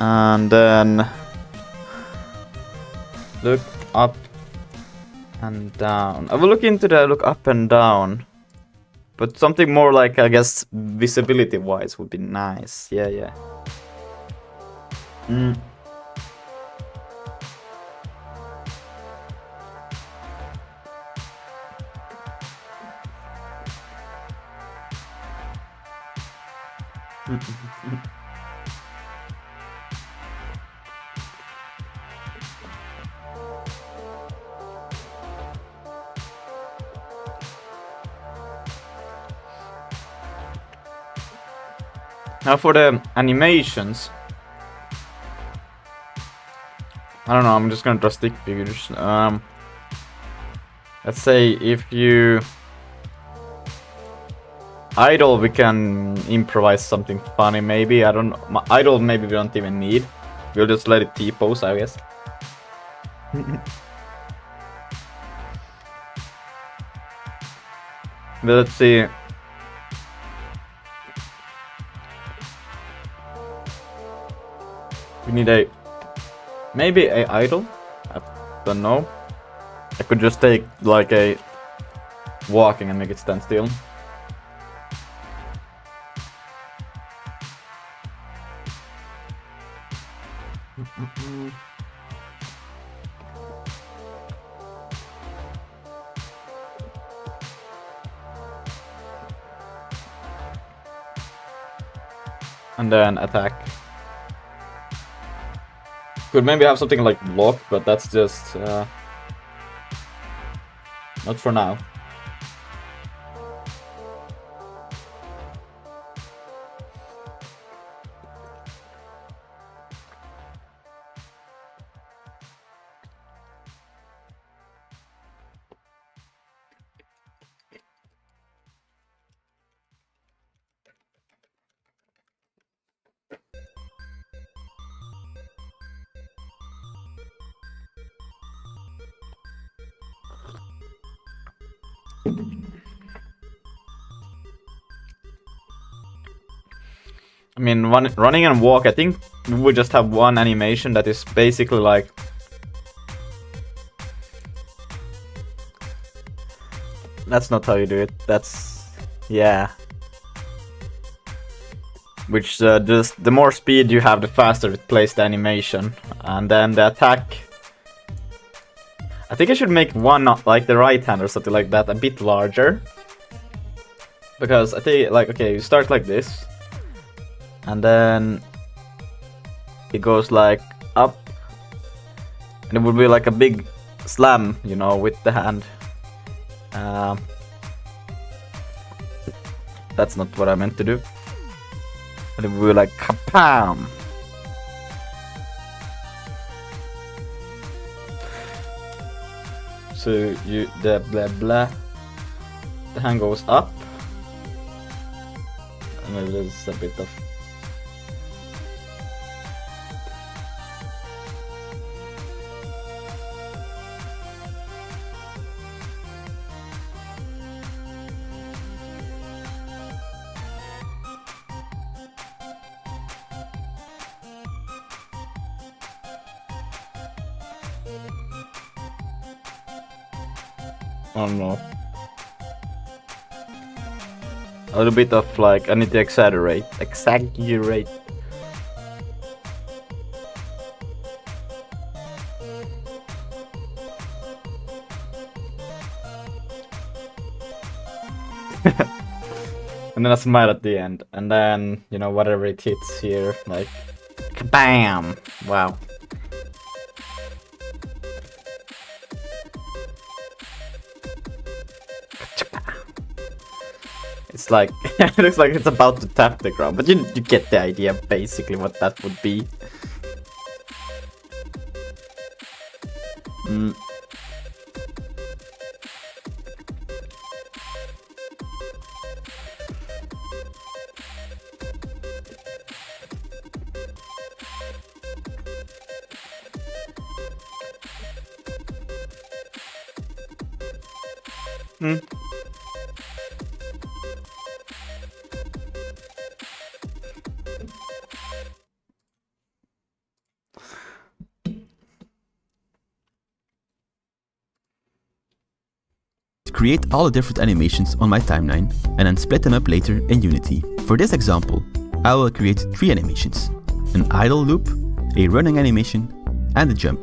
And then look up and down. I will look into the look up and down. But something more like, I guess, visibility-wise would be nice. Yeah, yeah. Now for the animations, I don't know, I'm just gonna draw stick figures. Let's say if you idle, we can improvise something funny maybe. I don't know. Idle maybe we don't even need. We'll just let it T-pose, I guess. But let's see. We need maybe a idle. I don't know. I could just take like a walking and make it stand still. And then attack. Could maybe have something like block, but that's just not for now. I mean, running and walk, I think we would just have one animation that is basically like... That's not how you do it, that's... yeah. Which, just the more speed you have, the faster it plays the animation. And then the attack... I think I should make one, like the right hand or something like that, a bit larger. Because I think, like, okay, you start like this. And then it goes like up, and it would be like a big slam, you know, with the hand. That's not what I meant to do. And it would be like kapam. So you the blah blah. The hand goes up, and maybe there's a bit of. I don't know. A little bit of like, I need to exaggerate. Exaggerate. And then a smile at the end. And then, you know, whatever it hits here, like, bam! Wow. It's like it looks like it's about to tap the ground, but you get the idea basically what that would be. Create all the different animations on my timeline and then split them up later in Unity. For this example, I will create 3 animations: an idle loop, a running animation, and a jump.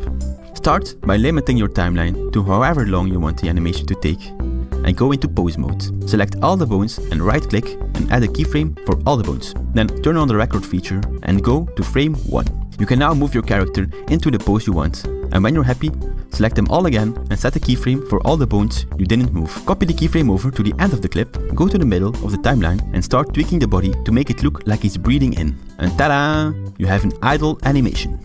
Start by limiting your timeline to however long you want the animation to take, and go into pose mode. Select all the bones and right click and add a keyframe for all the bones. Then turn on the record feature and go to frame 1. You can now move your character into the pose you want, and when you're happy, select them all again and set a keyframe for all the bones you didn't move. Copy the keyframe over to the end of the clip, go to the middle of the timeline and start tweaking the body to make it look like he's breathing in. And ta-da! You have an idle animation.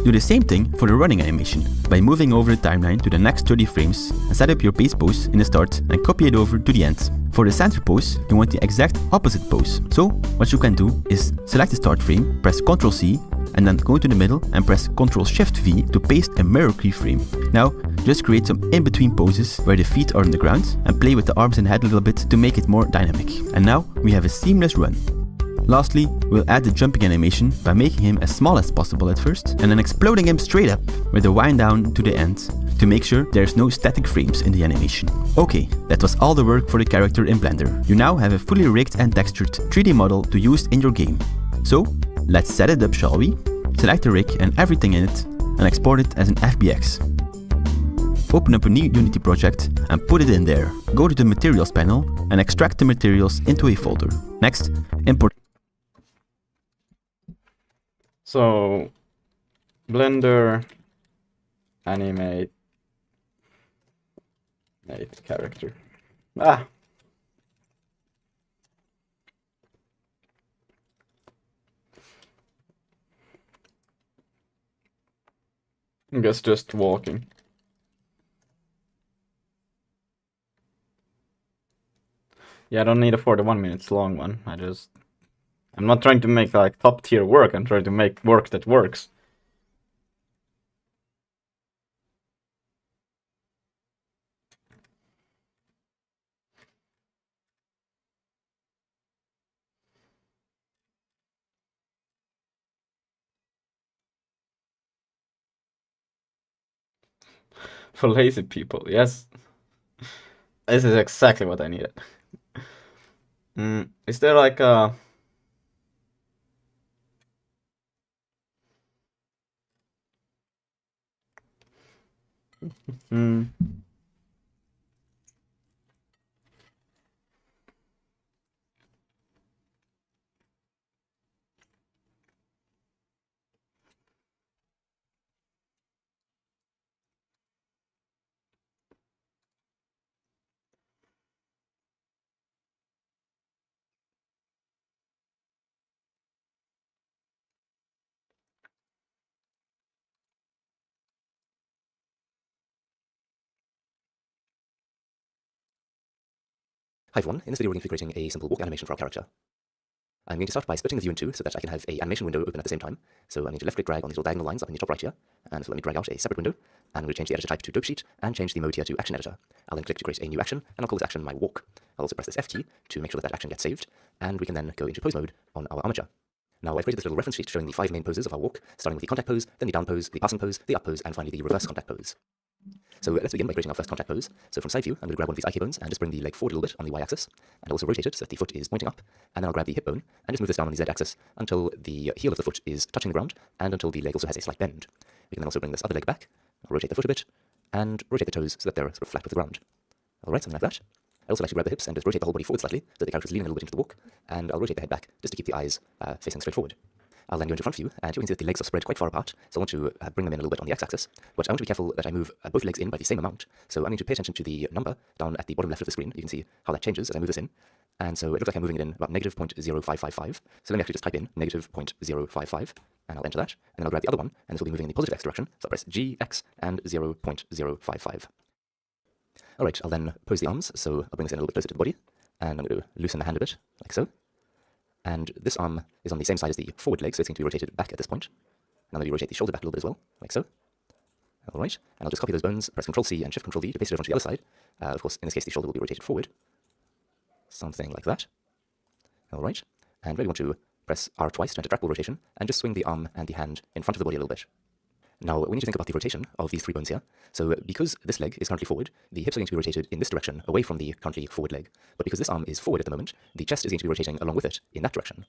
Do the same thing for the running animation by moving over the timeline to the next 30 frames and set up your base pose in the start and copy it over to the end. For the center pose, you want the exact opposite pose. So what you can do is select the start frame, press Ctrl C, and then go to the middle and press Ctrl Shift V to paste a mirror keyframe. Now just create some in-between poses where the feet are on the ground and play with the arms and head a little bit to make it more dynamic. And now we have a seamless run. Lastly, we'll add the jumping animation by making him as small as possible at first and then exploding him straight up with a wind down to the end to make sure there's no static frames in the animation. Okay, that was all the work for the character in Blender. You now have a fully rigged and textured 3D model to use in your game. So, let's set it up, shall we? Select the rig and everything in it and export it as an FBX. Open up a new Unity project and put it in there. Go to the materials panel and extract the materials into a folder. Next, import. So, Blender, animate character. I guess just walking. Yeah, I don't need a 41 minutes long one. I'm not trying to make like top tier work, I'm trying to make work that works. For lazy people, yes. This is exactly what I needed. Is there like a... Hi everyone, in this video we're going to be creating a simple walk animation for our character. I'm going to start by splitting the view in two so that I can have an animation window open at the same time. So I need to left click drag on these little diagonal lines up in the top right here, and so let me drag out a separate window, and I'm going to change the editor type to dope sheet, and change the mode here to action editor. I'll then click to create a new action, and I'll call this action my walk. I'll also press this F key to make sure that action gets saved, and we can then go into pose mode on our armature. Now I've created this little reference sheet showing the 5 main poses of our walk, starting with the contact pose, then the down pose, the passing pose, the up pose, and finally the reverse contact pose. So let's begin by creating our first contact pose. So from side view, I'm going to grab one of these IK bones and just bring the leg forward a little bit on the Y-axis, and also rotate it so that the foot is pointing up, and then I'll grab the hip bone and just move this down on the Z-axis until the heel of the foot is touching the ground, and until the leg also has a slight bend. We can then also bring this other leg back, I'll rotate the foot a bit, and rotate the toes so that they're sort of flat with the ground. Alright, something like that. I'd also like to grab the hips and just rotate the whole body forward slightly, so that the character's leaning a little bit into the walk, and I'll rotate the head back just to keep the eyes facing straight forward. I'll then go into front view, and you can see that the legs are spread quite far apart, so I want to bring them in a little bit on the x-axis, but I want to be careful that I move both legs in by the same amount, so I need to pay attention to the number down at the bottom left of the screen. You can see how that changes as I move this in, And so it looks like I'm moving it in about negative 0.0555. So let me actually just type in negative 0.055, and I'll enter that. And then I'll grab the other one, and this will be moving in the positive x direction. So I'll press G, X, and 0.055. All right, I'll then pose the arms. So I'll bring this in a little bit closer to the body, and I'm going to loosen the hand a bit, like so. And this arm is on the same side as the forward leg, so it's going to be rotated back at this point. Now maybe rotate the shoulder back a little bit as well, like so. All right, and I'll just copy those bones, press Ctrl-C and Shift-Ctrl-V to paste it over onto the other side. Of course, in this case, the shoulder will be rotated forward. Something like that. All right, and maybe want to press R twice to enter trackball rotation, and just swing the arm and the hand in front of the body a little bit. Now, we need to think about the rotation of these 3 bones here. So because this leg is currently forward, the hips are going to be rotated in this direction, away from the currently forward leg. But because this arm is forward at the moment, the chest is going to be rotating along with it in that direction.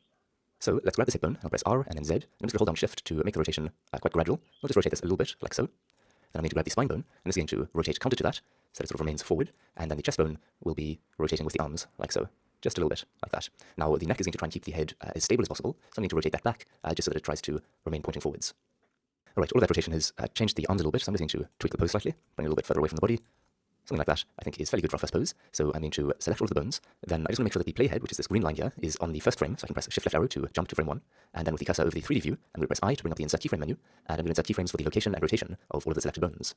So let's grab this hip bone, I'll press R and then Z, and I'm just going to hold down Shift to make the rotation quite gradual. We'll just rotate this a little bit, like so. Then I'm going to grab the spine bone, and it's going to rotate counter to that, so it sort of remains forward, and then the chest bone will be rotating with the arms, like so. Just a little bit, like that. Now, the neck is going to try and keep the head as stable as possible, so I'm going to rotate that back, just so that it tries to remain pointing forwards. Alright, all of that rotation has changed the arms a little bit, so I'm just going to tweak the pose slightly, bring it a little bit further away from the body. Something like that, I think, is fairly good for our first pose. So I'm going to select all of the bones, then I just want to make sure that the playhead, which is this green line here, is on the first frame, so I can press Shift left arrow to jump to frame 1, and then with the cursor over the 3D view, I'm going to press I to bring up the Insert Keyframe menu, and I'm going to insert keyframes for the location and rotation of all of the selected bones.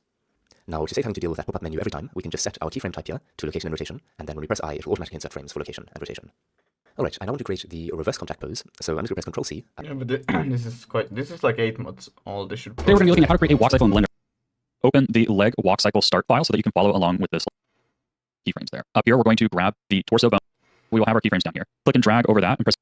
Now, to save having to deal with that pop-up menu every time, we can just set our keyframe type here to location and rotation, and then when we press I, it will automatically insert frames for location and rotation. Alright, I now want to create the reverse contact pose, so I'm just going to press Ctrl-C. Yeah, but this is like 8 mods. All this should. Today we're going to be looking at how to create a walk cycle in Blender. Open the leg walk cycle start file so that you can follow along with this keyframes there. Up here, we're going to grab the torso bone. We will have our keyframes down here. Click and drag over that and press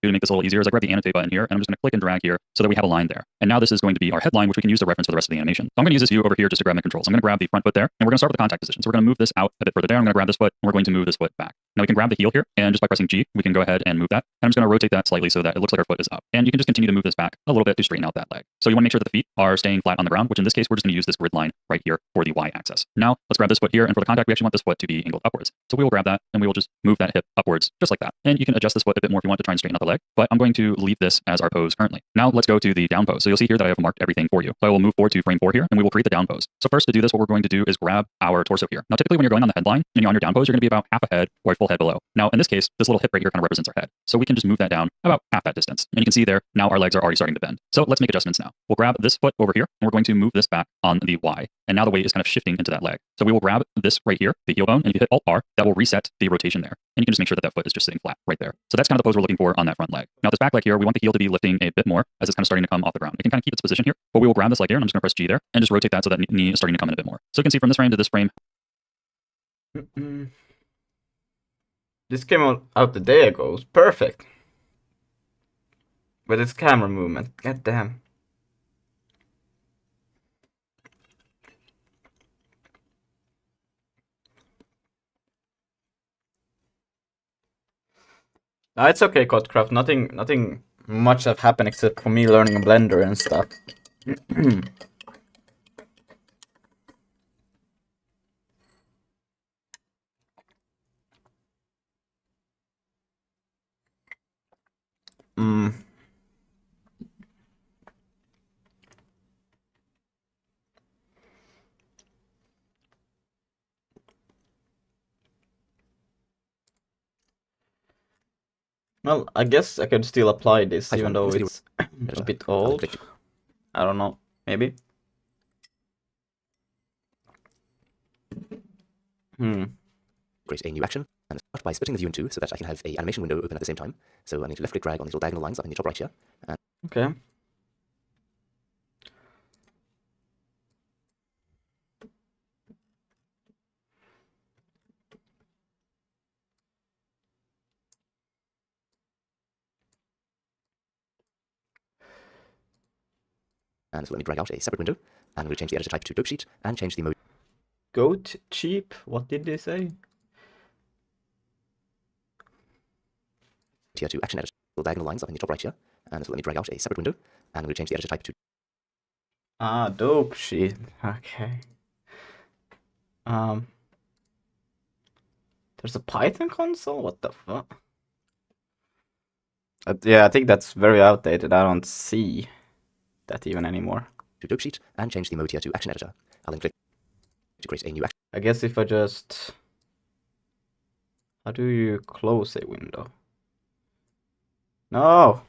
to make this a little easier is I grab the annotate button here, and I'm just going to click and drag here so that we have a line there. And now this is going to be our headline, which we can use to reference for the rest of the animation. So I'm going to use this view over here just to grab my controls. I'm going to grab the front foot there, and we're going to start with the contact position. So we're going to move this out a bit further there. I'm going to grab this foot, and we're going to move this foot back. Now we can grab the heel here, and just by pressing G, we can go ahead and move that. And I'm just going to rotate that slightly so that it looks like our foot is up. And you can just continue to move this back a little bit to straighten out that leg. So you want to make sure that the feet are staying flat on the ground, which in this case, we're just going to use this grid line right here for the Y-axis. Now let's grab this foot here, and for the contact, we actually want this foot to be angled upwards. So we will grab that, and we will just move that hip upwards, just like that. And you can adjust this foot a bit more if you want to try and straighten out the leg, but I'm going to leave this as our pose currently. Now let's go to the down pose. So you'll see here that I have marked everything for you. So I will move forward to frame 4 here, and we will create the down pose. So first, to do this, what we're going to do is grab our torso here. Now typically when you're going on the headline and you're on your down pose, you're going to be about half a head or a full head below. Now in this case, this little hip right here kind of represents our head. So we can just move that down about half that distance. And you can see there, now our legs are already starting to bend. So let's make adjustments now. We'll grab this foot over here, and we're going to move this back on the Y. And now the weight is kind of shifting into that leg. So we will grab this right here, the heel bone, and if you hit Alt-R, that will reset the rotation there. And you can just make sure that that foot is just sitting flat right there. So that's kind of the pose we're looking for on that front leg. Now this back leg here, we want the heel to be lifting a bit more as it's kind of starting to come off the ground. It can kind of keep its position here, but we will grab this leg here, and I'm just going to press G there and just rotate that so that knee is starting to come in a bit more. So you can see from this frame to this frame. This came out the day ago. It's perfect. But it's camera movement. God damn. No, it's okay, Codcraft. Nothing much have happened except for me learning Blender and stuff. Well, I guess I could still apply this, even though it's a bit old. I don't know, maybe. Create a new action, and start by splitting the view in two so that I can have a animation window open at the same time. So I'm going to left click drag on these little diagonal lines up in the top right here. And Okay. And so let me drag out a separate window, and I'm going to change the editor type to dope sheet and change the mode Goat cheap? What did they say? here to action editor. Little diagonal lines up in the top right here. And so let me drag out a separate window, and I'm going to change the editor type to Dope sheet. Okay. There's a Python console? What the fuck? Yeah, I think that's very outdated. I don't see that even anymore. to dope sheet and change the mode here to action editor. I'll then click to create a new action. I guess if I just... How do you close a window? No!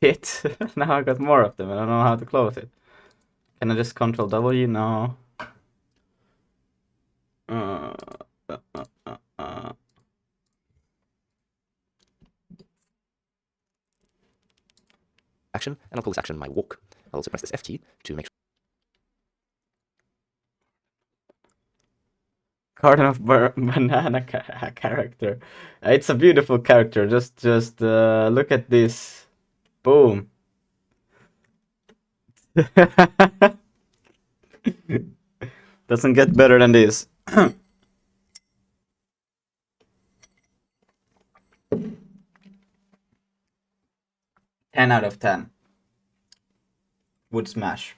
Shit! Now I got more of them and I don't know how to close it. Can I just control W? No. Uh, uh, uh, uh. Action, and I'll call this action my walk. I'll also press this F key to make sure. Garden of Banana character. It's a beautiful character. Just look at this. Boom. Doesn't get better than this. 10 out of 10. Would smash.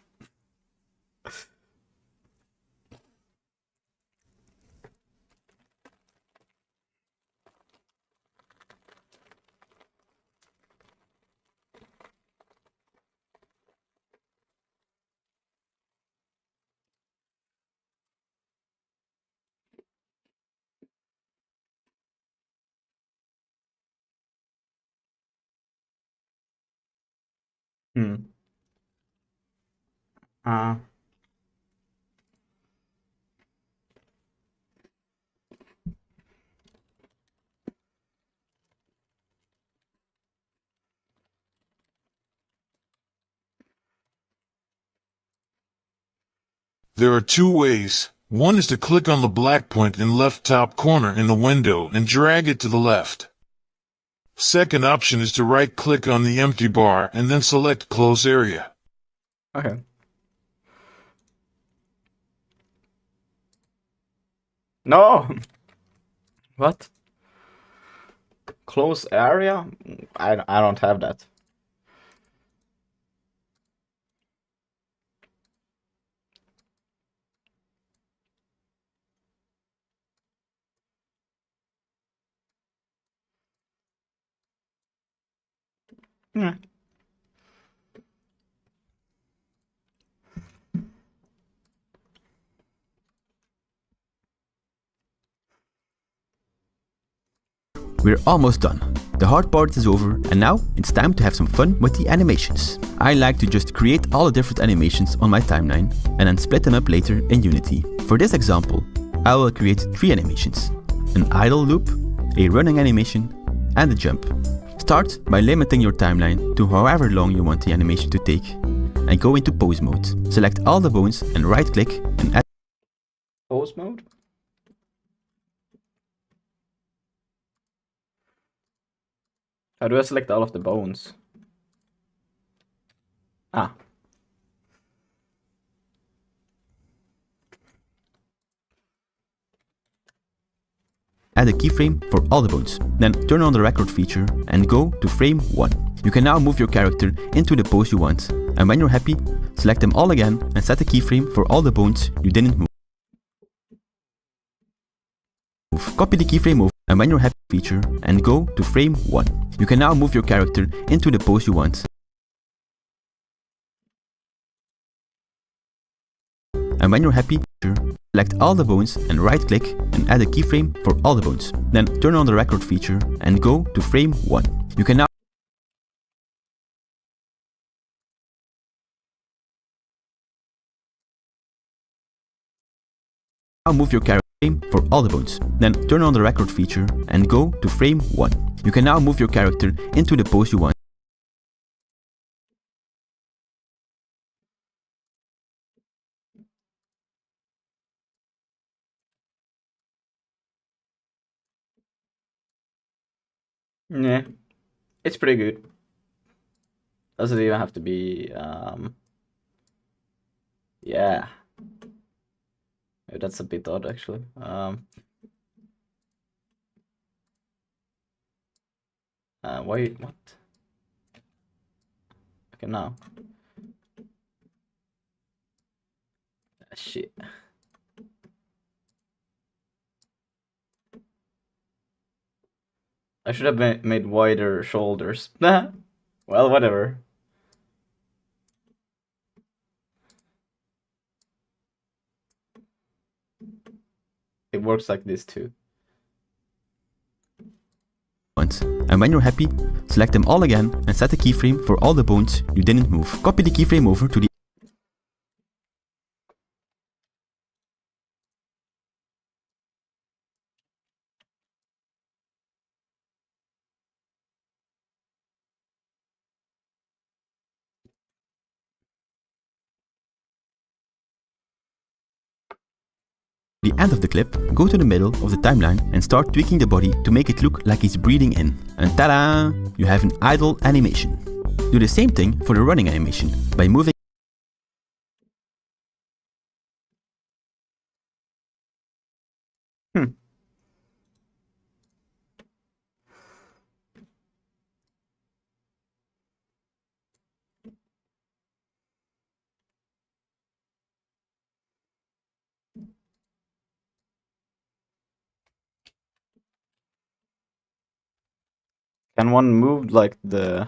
Uh, There are two ways. One is to click on the black point in left top corner in the window and drag it to the left. Second option is to right-click on the empty bar and then select Close Area. okay. No! What? Close area? I don't have that. Yeah. We're almost done. The hard part is over, and now it's time to have some fun with the animations. I like to just create all the different animations on my timeline and then split them up later in Unity. For this example, I will create 3 animations: an idle loop, a running animation, and a jump. Start by limiting your timeline to however long you want the animation to take, and go into pose mode. Select all the bones and right click and add Pose mode? How do I select all of the bones? Ah. Add a keyframe for all the bones. Then turn on the record feature and go to frame 1. You can now move your character into the pose you want, and when you're happy, select them all again and set a keyframe for all the bones you didn't move. Copy the keyframe over, and when you're happy feature and go to frame 1. You can now move your character into the pose you want. And when you're happy, select all the bones and right click and add a keyframe for all the bones. Then turn on the record feature and go to frame 1. You can now move your character for all the bones. Then turn on the record feature and go to frame 1. You can now move your character into the pose you want. Yeah. It's pretty good. Doesn't even have to be yeah. Maybe that's a bit odd actually. Wait, what? Okay, now. Shit. I should have made wider shoulders. Well, whatever. it works like this too. And when you're happy, select them all again and set the keyframe for all the bones you didn't move. Copy the keyframe over to the end of the clip, go to the middle of the timeline and start tweaking the body to make it look like he's breathing in. And ta-da! You have an idle animation. Do the same thing for the running animation by moving Can one move like the...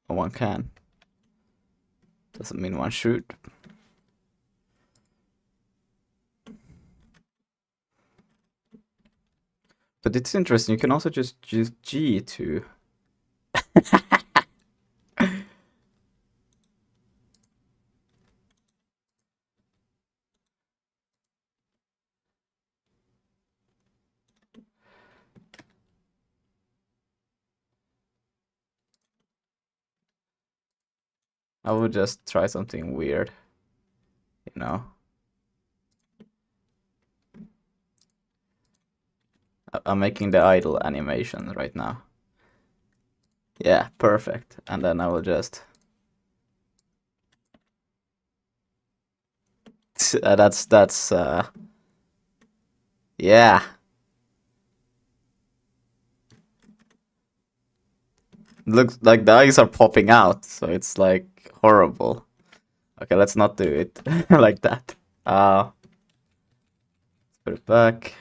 Oh, one can. Doesn't mean one should. But it's interesting, you can also just use G to... I would just try something weird, you know? I'm making the idle animation right now. Yeah, perfect. And then I will just... that's yeah. Looks like the eyes are popping out, so it's like horrible. Okay, let's not do it like that. Let's put it back.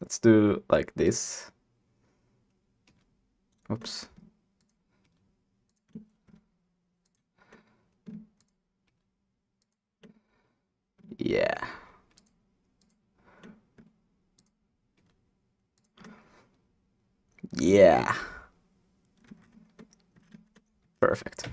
Let's do like this. Oops. Yeah. Yeah. Perfect.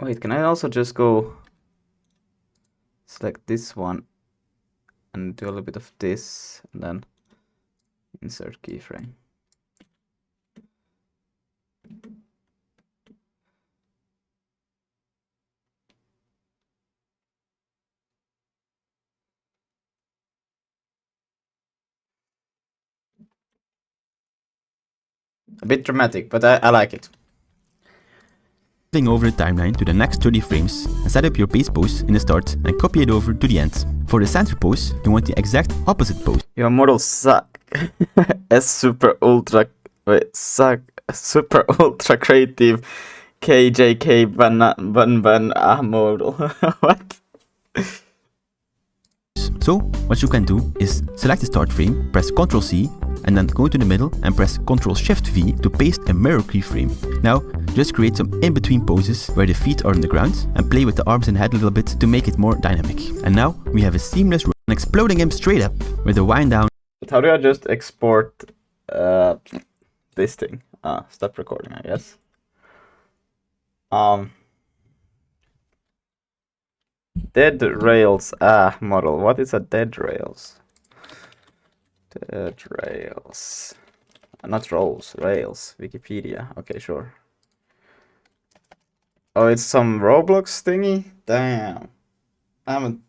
Wait, can I also just go select this one and do a little bit of this and then insert keyframe? A bit dramatic, but I like it. moving over the timeline to the next 30 frames and set up your base pose in the start and copy it over to the end. For the center pose, you want the exact opposite pose. Your models suck. super ultra creative KJK ban model. What? So, what you can do is select the start frame, press Ctrl C, and then go to the middle and press Ctrl Shift V to paste a mirror keyframe. Now, just create some in-between poses where the feet are on the ground and play with the arms and head a little bit to make it more dynamic. And now, we have a seamless run, exploding him straight up with a wind down. But how do I just export this thing? Stop recording, I guess. Dead rails model. What is a dead rails? Dead rails. Not rolls, rails. Wikipedia. Okay, sure. Oh, it's some Roblox thingy? Damn. I'm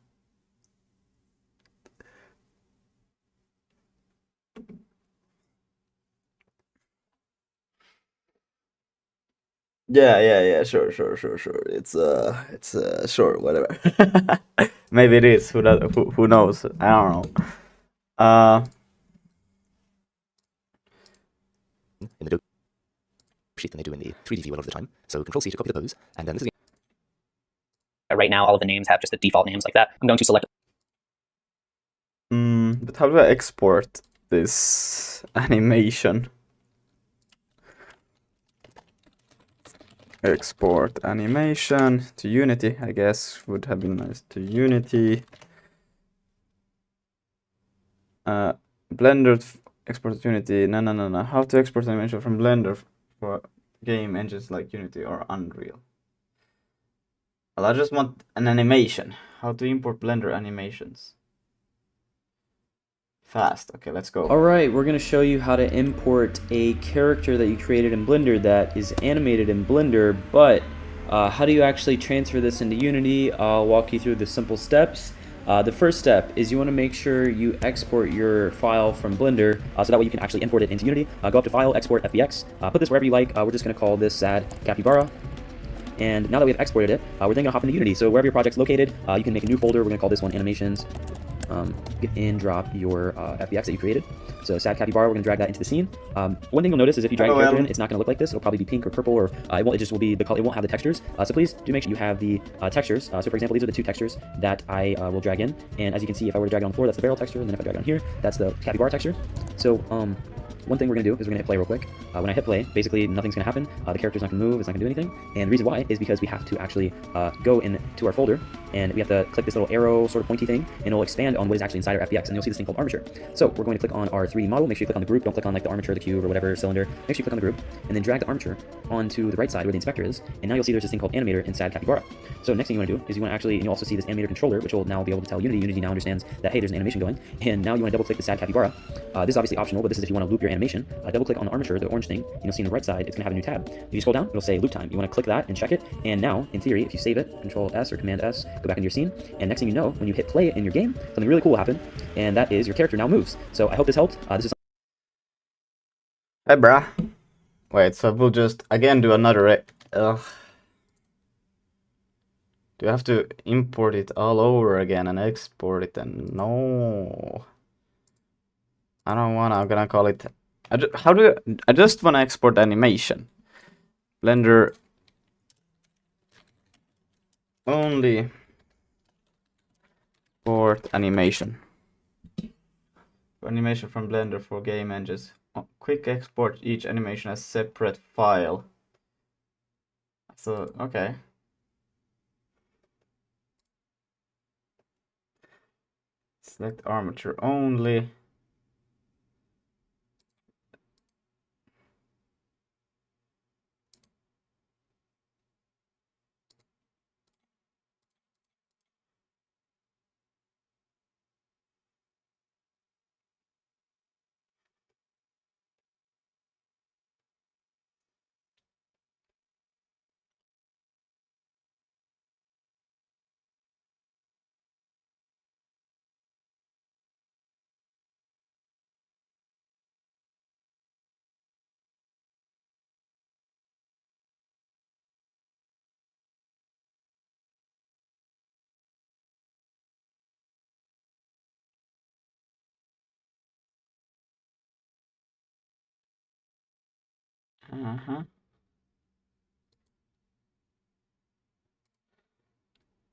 Yeah, sure. It's sure, whatever. Maybe it is. Who knows? I don't know. in the dope sheet than they do in the 3D view a lot of the time. So Control C to copy the pose, and then this is Right now, all of the names have just the default names like that. I'm going to select. But how do I export this animation? Export animation to Unity, I guess would have been nice. To Unity. Blender export to Unity. No. How to export animation from Blender for game engines like Unity or Unreal? Well, I just want an animation. How to import Blender animations? Fast. Okay, let's go. Alright, we're going to show you how to import a character that you created in Blender that is animated in Blender, but how do you actually transfer this into Unity? I'll walk you through the simple steps. The first step is you want to make sure you export your file from Blender so that way you can actually import it into Unity. Go up to File, Export, FBX, put this wherever you like. We're just going to call this Sad Capybara. And now that we've exported it, we're then going to hop into Unity. So wherever your project's located, you can make a new folder. We're going to call this one Animations. And drop your FBX that you created. So Sad Capybara, we're going to drag that into the scene. One thing you'll notice is if you drag a character in, it's not going to look like this. It'll probably be pink or purple, or it just will be the color. It won't have the textures. So please do make sure you have the textures. So for example, these are the two textures that I will drag in. And as you can see, if I were to drag it on the floor, that's the barrel texture. And then if I drag it on here, that's the capybara texture. So one thing we're going to do is we're going to hit play real quick. When I hit play, basically nothing's going to happen. The character's not going to move. It's not going to do anything. And the reason why is because we have to actually go into our folder, and we have to click this little arrow sort of pointy thing, and it'll expand on what is actually inside our FBX, and you'll see this thing called armature. So we're going to click on our 3D model. Make sure you click on the group. Don't click on like the armature, the cube, or whatever cylinder. Make sure you click on the group, and then drag the armature onto the right side where the inspector is, and now you'll see there's this thing called animator in Sad Capybara. So next thing you want to do is you want to actually, and you'll also see this animator controller, which will now be able to tell Unity. Unity now understands that, hey, there's an animation going, and now you want to double click the Sad Capybara. This is obviously optional, but this is if you want to loop your animation. Double click on the armature, the orange thing, and you'll see on the right side, it's going to have a new tab. If you scroll down, it'll say loop time. You want to click that and check it, and now, in theory, if you save it, Control S or Command S, go back into your scene, and next thing you know, when you hit play in your game, something really cool will happen, and that is your character now moves. So I hope this helped. This is Hey, brah. Wait, so we'll just again do another. Do you have to import it all over again and export it? And no, I don't wanna. I'm gonna call it. I just wanna export animation. Blender only export animation. Animation from Blender for game engines. Quick export each animation as separate file. So okay. Select armature only.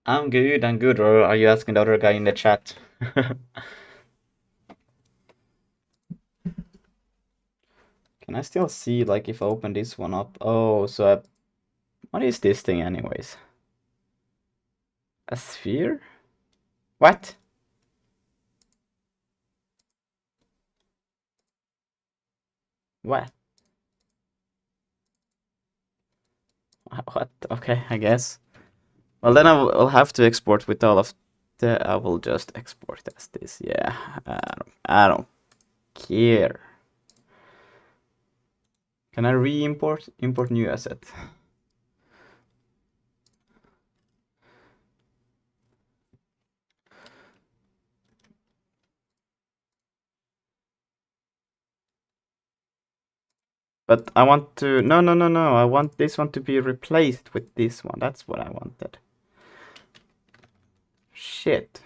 I'm good, or are you asking the other guy in the chat? Can I still see, like, if I open this one up? Oh, so what is this thing anyways? A sphere? What? What? What? Okay, I guess. Well, then I'll have to export with all of the. I will just export as this. Yeah, I don't care. Can I re-import? Import new asset. But I want to. No. I want this one to be replaced with this one. That's what I wanted. Shit.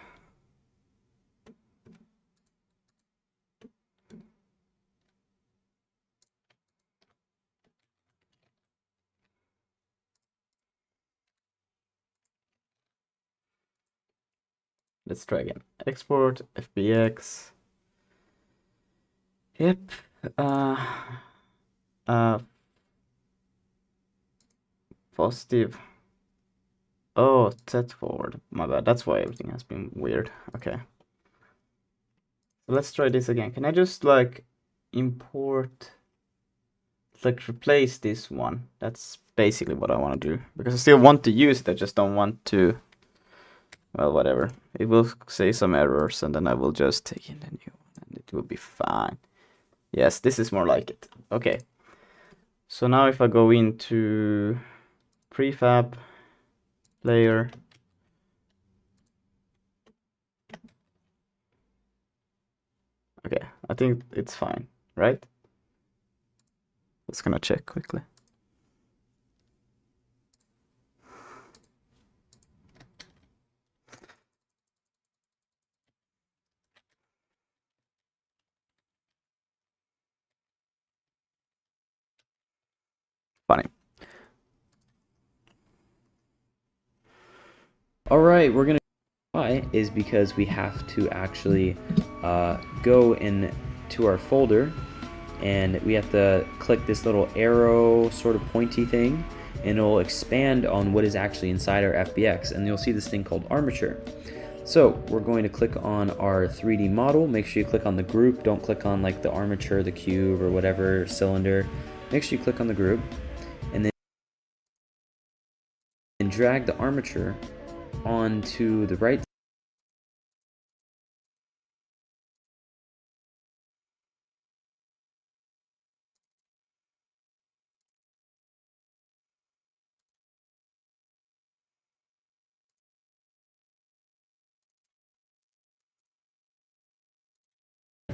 Let's try again. Export FBX. Yep. Positive. Oh, set forward. My bad. That's why everything has been weird. Okay. So let's try this again. Can I just like import, like replace this one? That's basically what I want to do, because I still want to use it. I just don't want to. Well, whatever. It will say some errors, and then I will just take in the new one, and it will be fine. Yes, this is more like it. Okay. So now if I go into prefab layer, okay, I think it's fine, right? Just gonna check quickly. Funny. All right, we're gonna. Why is because we have to actually go into our folder, and we have to click this little arrow sort of pointy thing, and it'll expand on what is actually inside our FBX, and you'll see this thing called armature. So we're going to click on our 3D model. Make sure you click on the group. Don't click on like the armature, the cube, or whatever cylinder. Make sure you click on the group, and then drag the armature onto the right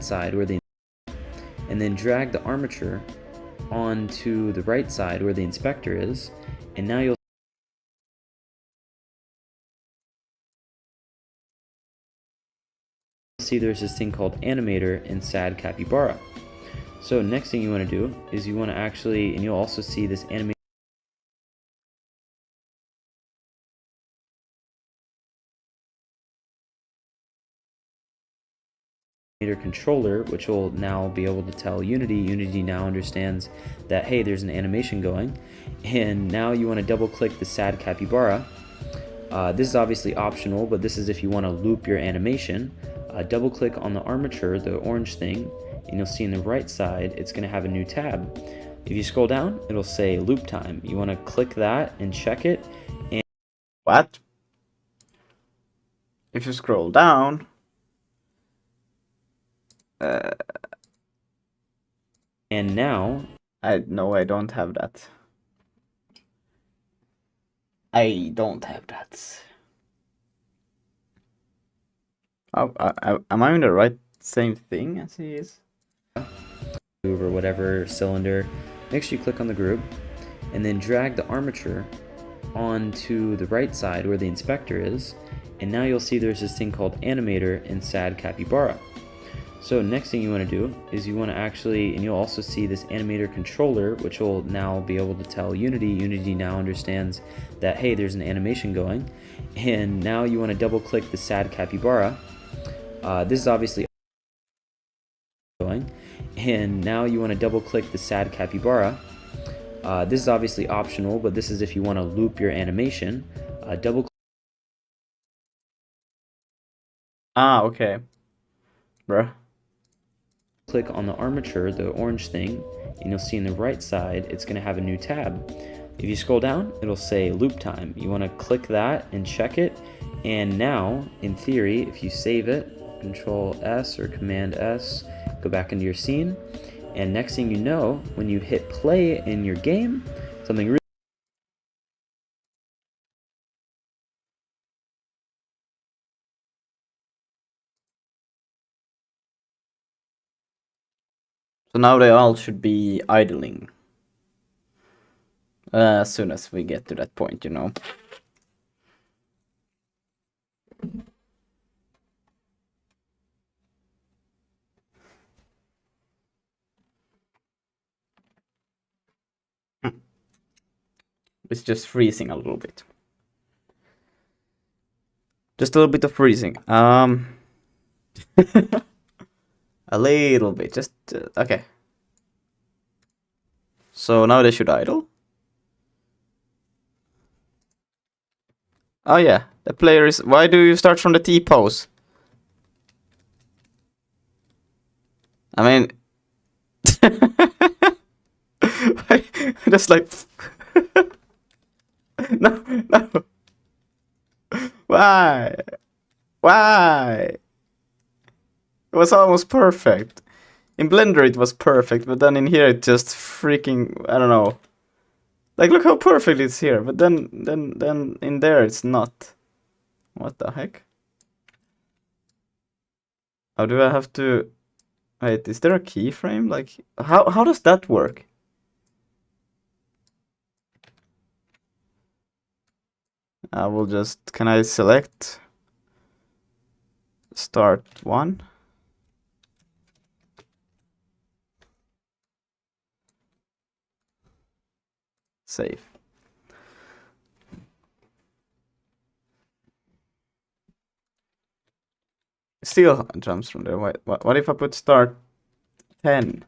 side where the, and then drag the armature onto the right side where the inspector is, and now you'll see there's this thing called animator and sad capybara. So next thing you want to do is you want to actually, and you'll also see this animator controller, which will now be able to tell Unity. Unity now understands that, hey, there's an animation going, and now you want to double click the sad capybara. This is obviously optional, but this is if you want to loop your animation. Double click on the armature, the orange thing, and you'll see in the right side it's going to have a new tab. If you scroll down, it'll say loop time. You want to click that and check it. And what? If you scroll down, and now I don't have that. I don't have that. Oh, am I in the right same thing as he is? or whatever cylinder. Make sure you click on the group, and then drag the armature onto the right side where the inspector is, and now you'll see there's this thing called animator and sad capybara. So next thing you want to do is you want to actually, and you'll also see this animator controller, which will now be able to tell Unity. Unity now understands that, hey, there's an animation going, and now you want to double click the sad capybara. This is obviously going, and now you want to double click the sad capybara. This is obviously optional, but this is if you want to loop your animation. Double Okay. Bruh. click on the armature, the orange thing, and you'll see in the right side it's going to have a new tab. If you scroll down, it'll say loop time. You want to click that and check it, and now in theory, if you save it, Control S or Command S, go back into your scene, and next thing you know, when you hit play in your game, something really So now they all should be idling. As soon as we get to that point, you know. It's just freezing a little bit. Just a little bit of freezing. A little bit. Just okay. So now they should idle. Oh yeah, the player is. Why do you start from the T pose? I mean, just like no, no. Why? Why? It was almost perfect. In Blender it was perfect, but then in here it just freaking, I don't know. Like, look how perfect it's here, but then in there it's not. What the heck? How do I have to... Wait, is there a keyframe? Like, how does that work? I will just... Can I select? Start one? Save. Still jumps from there. What if I put start 10?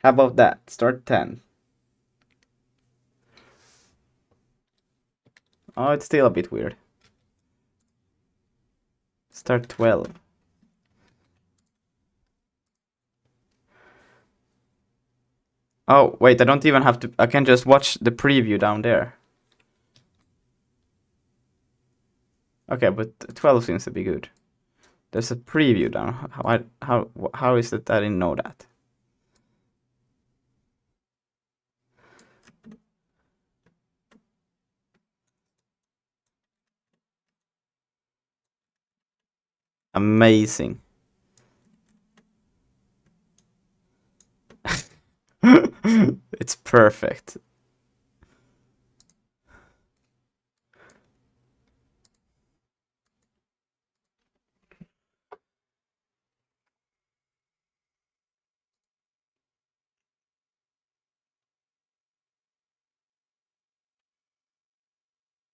How about that? Start 10. Oh, it's still a bit weird. Start 12. Oh, wait, I don't even have to... I can just watch the preview down there. Okay, but 12 seems to be good. There's a preview down. How is it I didn't know that? Amazing. It's perfect.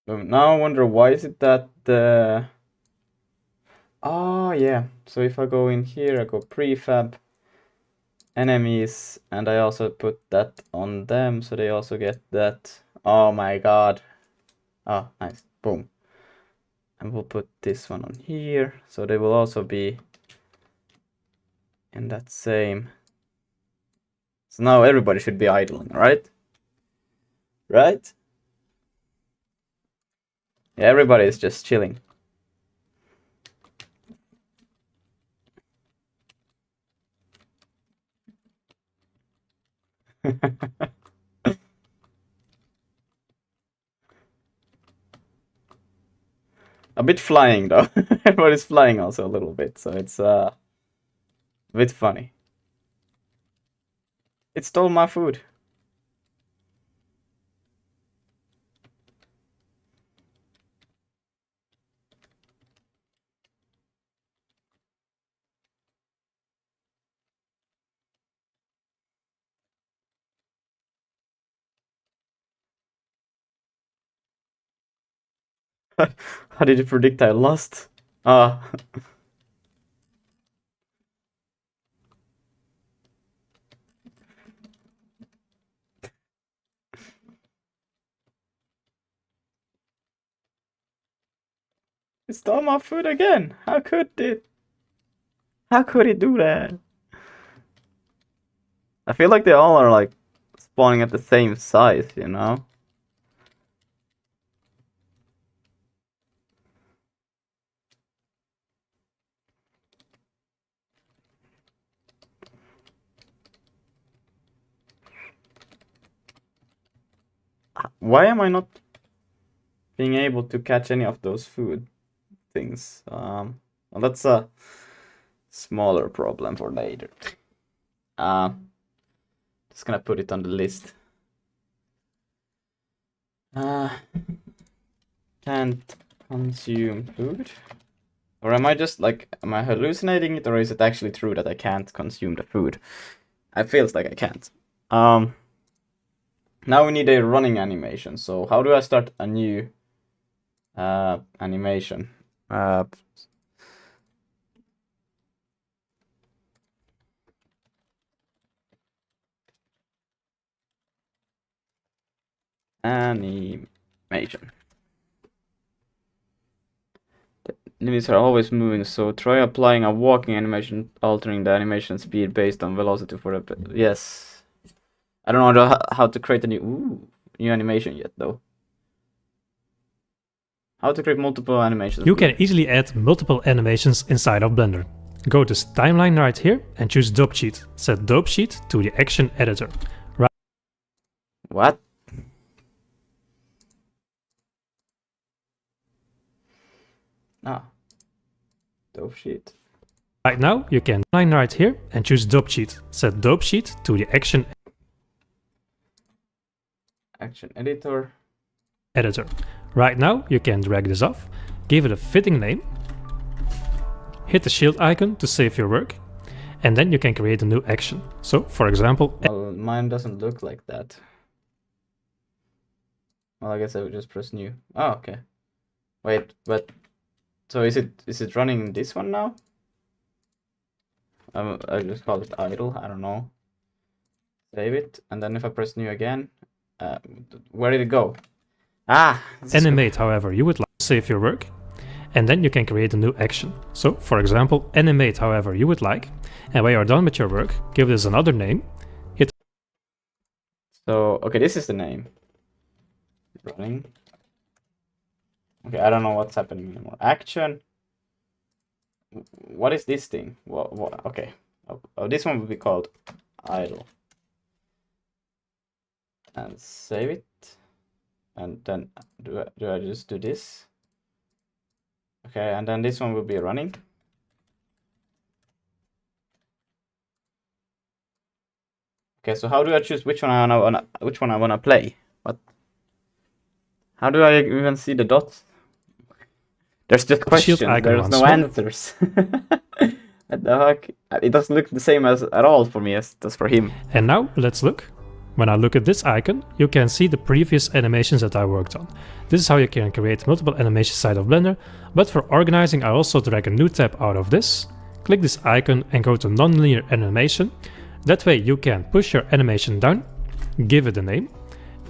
Now I wonder why is it that oh yeah, so if I go in here, I go prefab enemies, and I also put that on them, so they also get that. Oh my god. Oh, nice. Boom. And we'll put this one on here, so they will also be in that same. So now everybody should be idling, right? Right? Yeah, everybody is just chilling. A bit flying though. Everybody's flying also a little bit, so it's a bit funny. It stole my food. How did you predict I lost? Ah. It stole my food again. How could it? How could it do that? I feel like they all are like spawning at the same size, you know? Why am I not being able to catch any of those food things? Well, that's a smaller problem for later. Just gonna put it on the list. Can't consume food. Or am I just like, am I hallucinating it, or is it actually true that I can't consume the food? It feels like I can't. Now we need a running animation. So how do I start a new animation? Animation. The enemies are always moving, so try applying a walking animation, altering the animation speed based on velocity for the... Yes. I don't know how to create a new animation yet, though. How to create multiple animations. You can easily add multiple animations inside of Blender. Go to timeline right here and choose dope sheet. Set dope sheet to the action editor. What? Ah. Dope sheet. Right now you can line right here and choose dope sheet. Set dope sheet to the action editor. Right now you can drag this off, give it a fitting name, hit the shield icon to save your work, and then you can create a new action. So for example, Well, mine doesn't look like that. Well, I guess I would just press new. Oh, okay. Wait, but so is it running this one now? I just call it idle. I don't know. Save it, and then if I press new again, where did it go? Ah! Animate however you would like to save your work, and then you can create a new action. So for example, animate however you would like, and when you're done with your work, give this another name. Hit. So okay, this is the name. Running. Okay, I don't know what's happening anymore. Action. What is this thing? What? Okay. Oh, this one will be called idle. And save it. And then do I just do this? Okay, and then this one will be running. Okay, so how do I choose which one I wanna play? What? How do I even see the dots? There's just questions. There's no answers. What the heck? It doesn't look the same at all for me as it does for him. And now let's look. When I look at this icon, you can see the previous animations that I worked on. This is how you can create multiple animations inside of Blender, but for organizing I also drag a new tab out of this, click this icon and go to nonlinear animation. That way you can push your animation down, give it a name,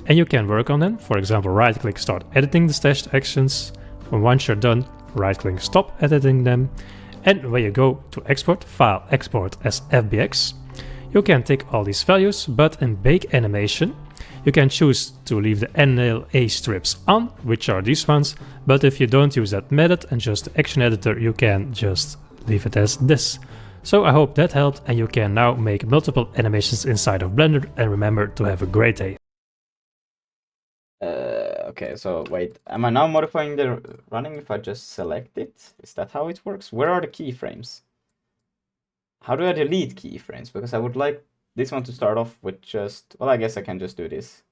and you can work on them. For example, right click, start editing the stashed actions. Once you're done, right click, stop editing them. And when you go to export, file export as FBX, you can take all these values, but in bake animation, you can choose to leave the NLA strips on, which are these ones, but if you don't use that method and just the action editor, you can just leave it as this. So I hope that helped and you can now make multiple animations inside of Blender, and remember to have a great day. Okay, so wait, am I now modifying the running if I just select it? Is that how it works? Where are the keyframes? How do I delete keyframes? Because I would like this one to start off with just... Well, I guess I can just do this.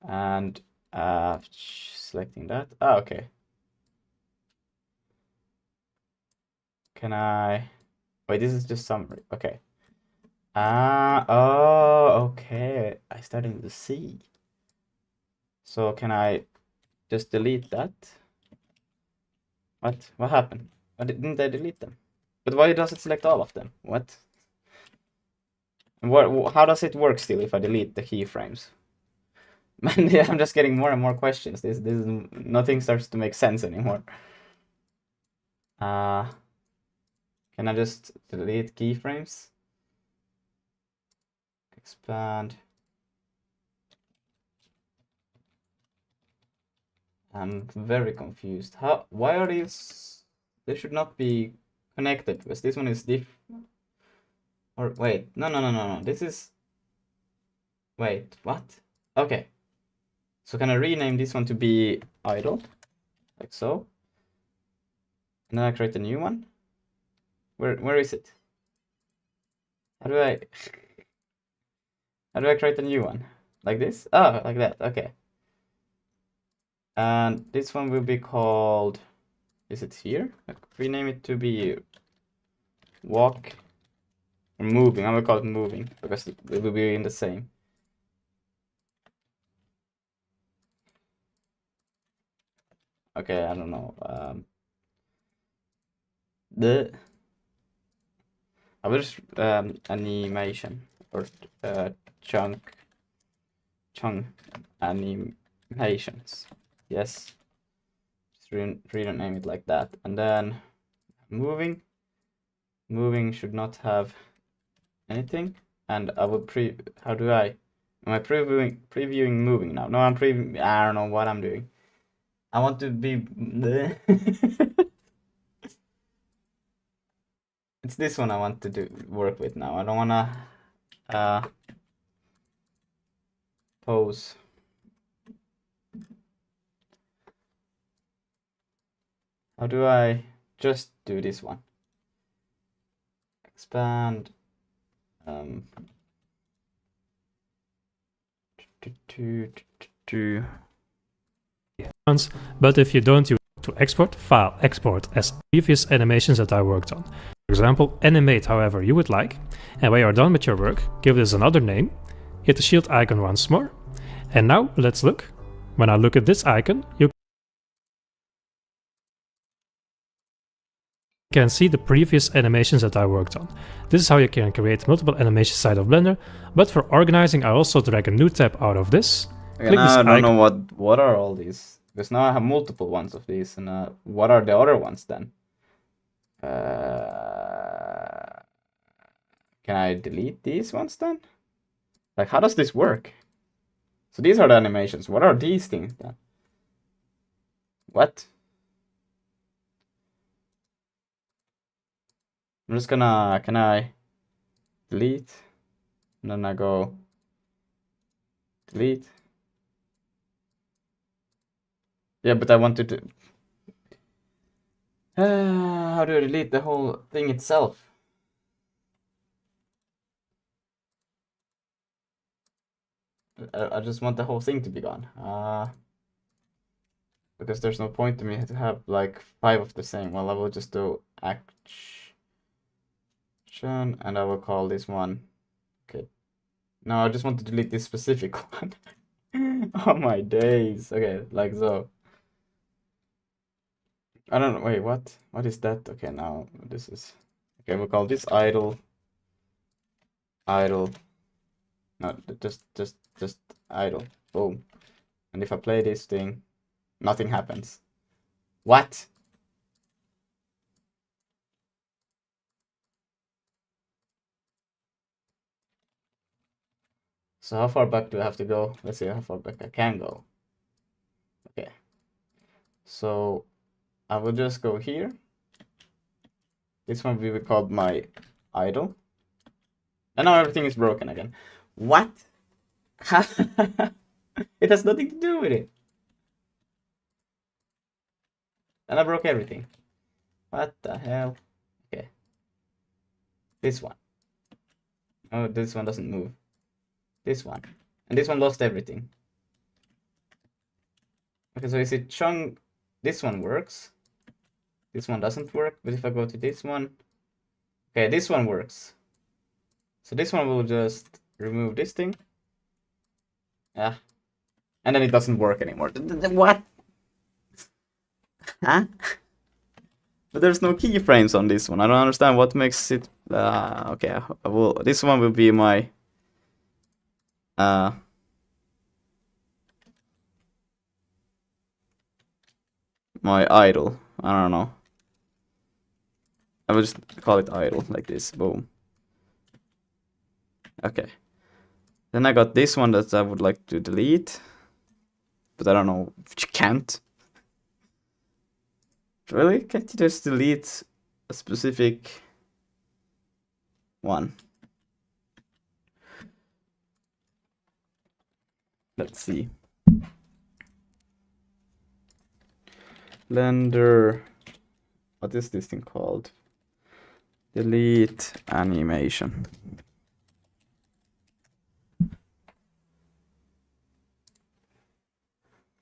And selecting that. Ah, okay. Can I... Wait, this is just summary. Okay. Oh, okay. I'm starting to see. So can I just delete that? What? What happened? Why didn't I delete them? But why does it select all of them? What? And how does it work still if I delete the keyframes? Man, yeah, I'm just getting more and more questions. This is nothing starts to make sense anymore. Can I just delete keyframes? Expand. I'm very confused. Why are these? They should not be connected because this one is or wait, no. This is. Wait, what? Okay. So can I rename this one to be idle, like so? And then I create a new one. Where is it? How do I create a new one? Like this? Oh, like that. Okay. And this one will be called, is it here? Rename it to be walk Or moving. I'm gonna call it moving because it will be in the same. Okay, I don't know. I will just animation or chunk animations. Yes. Just rename it like that. And then moving should not have anything. And I will how do I? Am I previewing moving now? No, I'm previewing. I don't know what I'm doing. I want to be. It's this one I want to work with now. I don't wanna pose. How do I just do this one? Expand. But if you don't use it to export, file export as previous animations that I worked on. For example, animate however you would like, and when you're done with your work, give this another name, hit the shield icon once more, and now let's look. When I look at this icon, you can see the previous animations that I worked on. This is how you can create multiple animations inside of Blender, but for organizing I also drag a new tab out of this. Okay, now I don't know what are all these, because now I have multiple ones of these, and what are the other ones then? Can I delete these ones then? Like, how does this work? So these are the animations. What are these things then? What? I'm just gonna, can I delete? And then I go delete. Yeah, but I wanted to. How do I delete the whole thing itself? I just want the whole thing to be gone. Because there's no point to me to have like 5 of the same. Well, I will just do action, and I will call this one. Okay. No, I just want to delete this specific one. Oh my days. Okay, like so. I don't know. Wait, what? What is that? Okay, now this is. Okay, we'll call this idle. Idle. No, just idle. Boom. And if I play this thing, nothing happens. What? So how far back do I have to go? Let's see how far back I can go. Okay. So I will just go here. This one will be called my idle. And now everything is broken again. What? It has nothing to do with it. And I broke everything. What the hell? Okay. This one. Oh, this one doesn't move. This one. And this one lost everything. Okay, so is it chunk? This one works. This one doesn't work. But if I go to this one. Okay, this one works. So this one will just remove this thing. Yeah. And then it doesn't work anymore. What? Huh? But there's no keyframes on this one. I don't understand what makes it. Okay, this one will be my. My idle. I don't know. I will just call it idle like this. Boom. Okay. Then I got this one that I would like to delete. But I don't know if you can't. Really? Can't you just delete a specific one? Let's see. Blender. What is this thing called? Delete animation.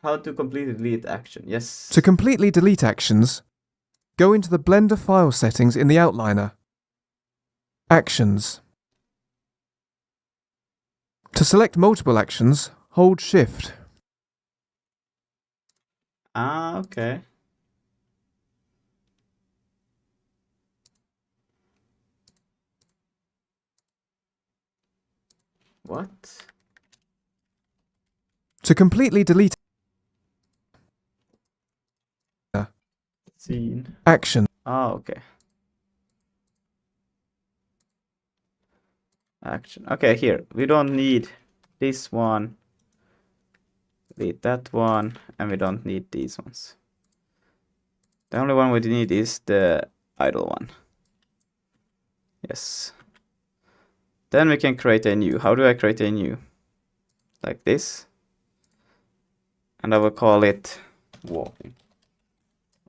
How to completely delete action? Yes. To completely delete actions, go into the Blender file settings in the outliner. Actions. To select multiple actions, hold Shift. Ah, okay. What? To completely delete Scene. action. Ah, okay. Action. Okay, here. We don't need this one. Delete that one. And we don't need these ones. The only one we need is the idle one. Yes. Then we can create a new. How do I create a new? Like this. And I will call it walking.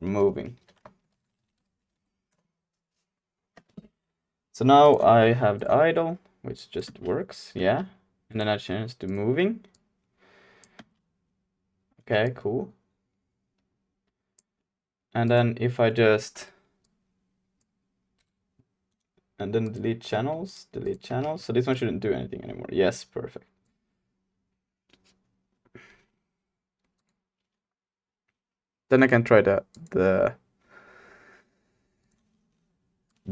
Moving. So now I have the idle, which just works, yeah. And then I change to moving. Okay, cool. And then if I just... And then delete channels. So this one shouldn't do anything anymore. Yes, perfect. Then I can try the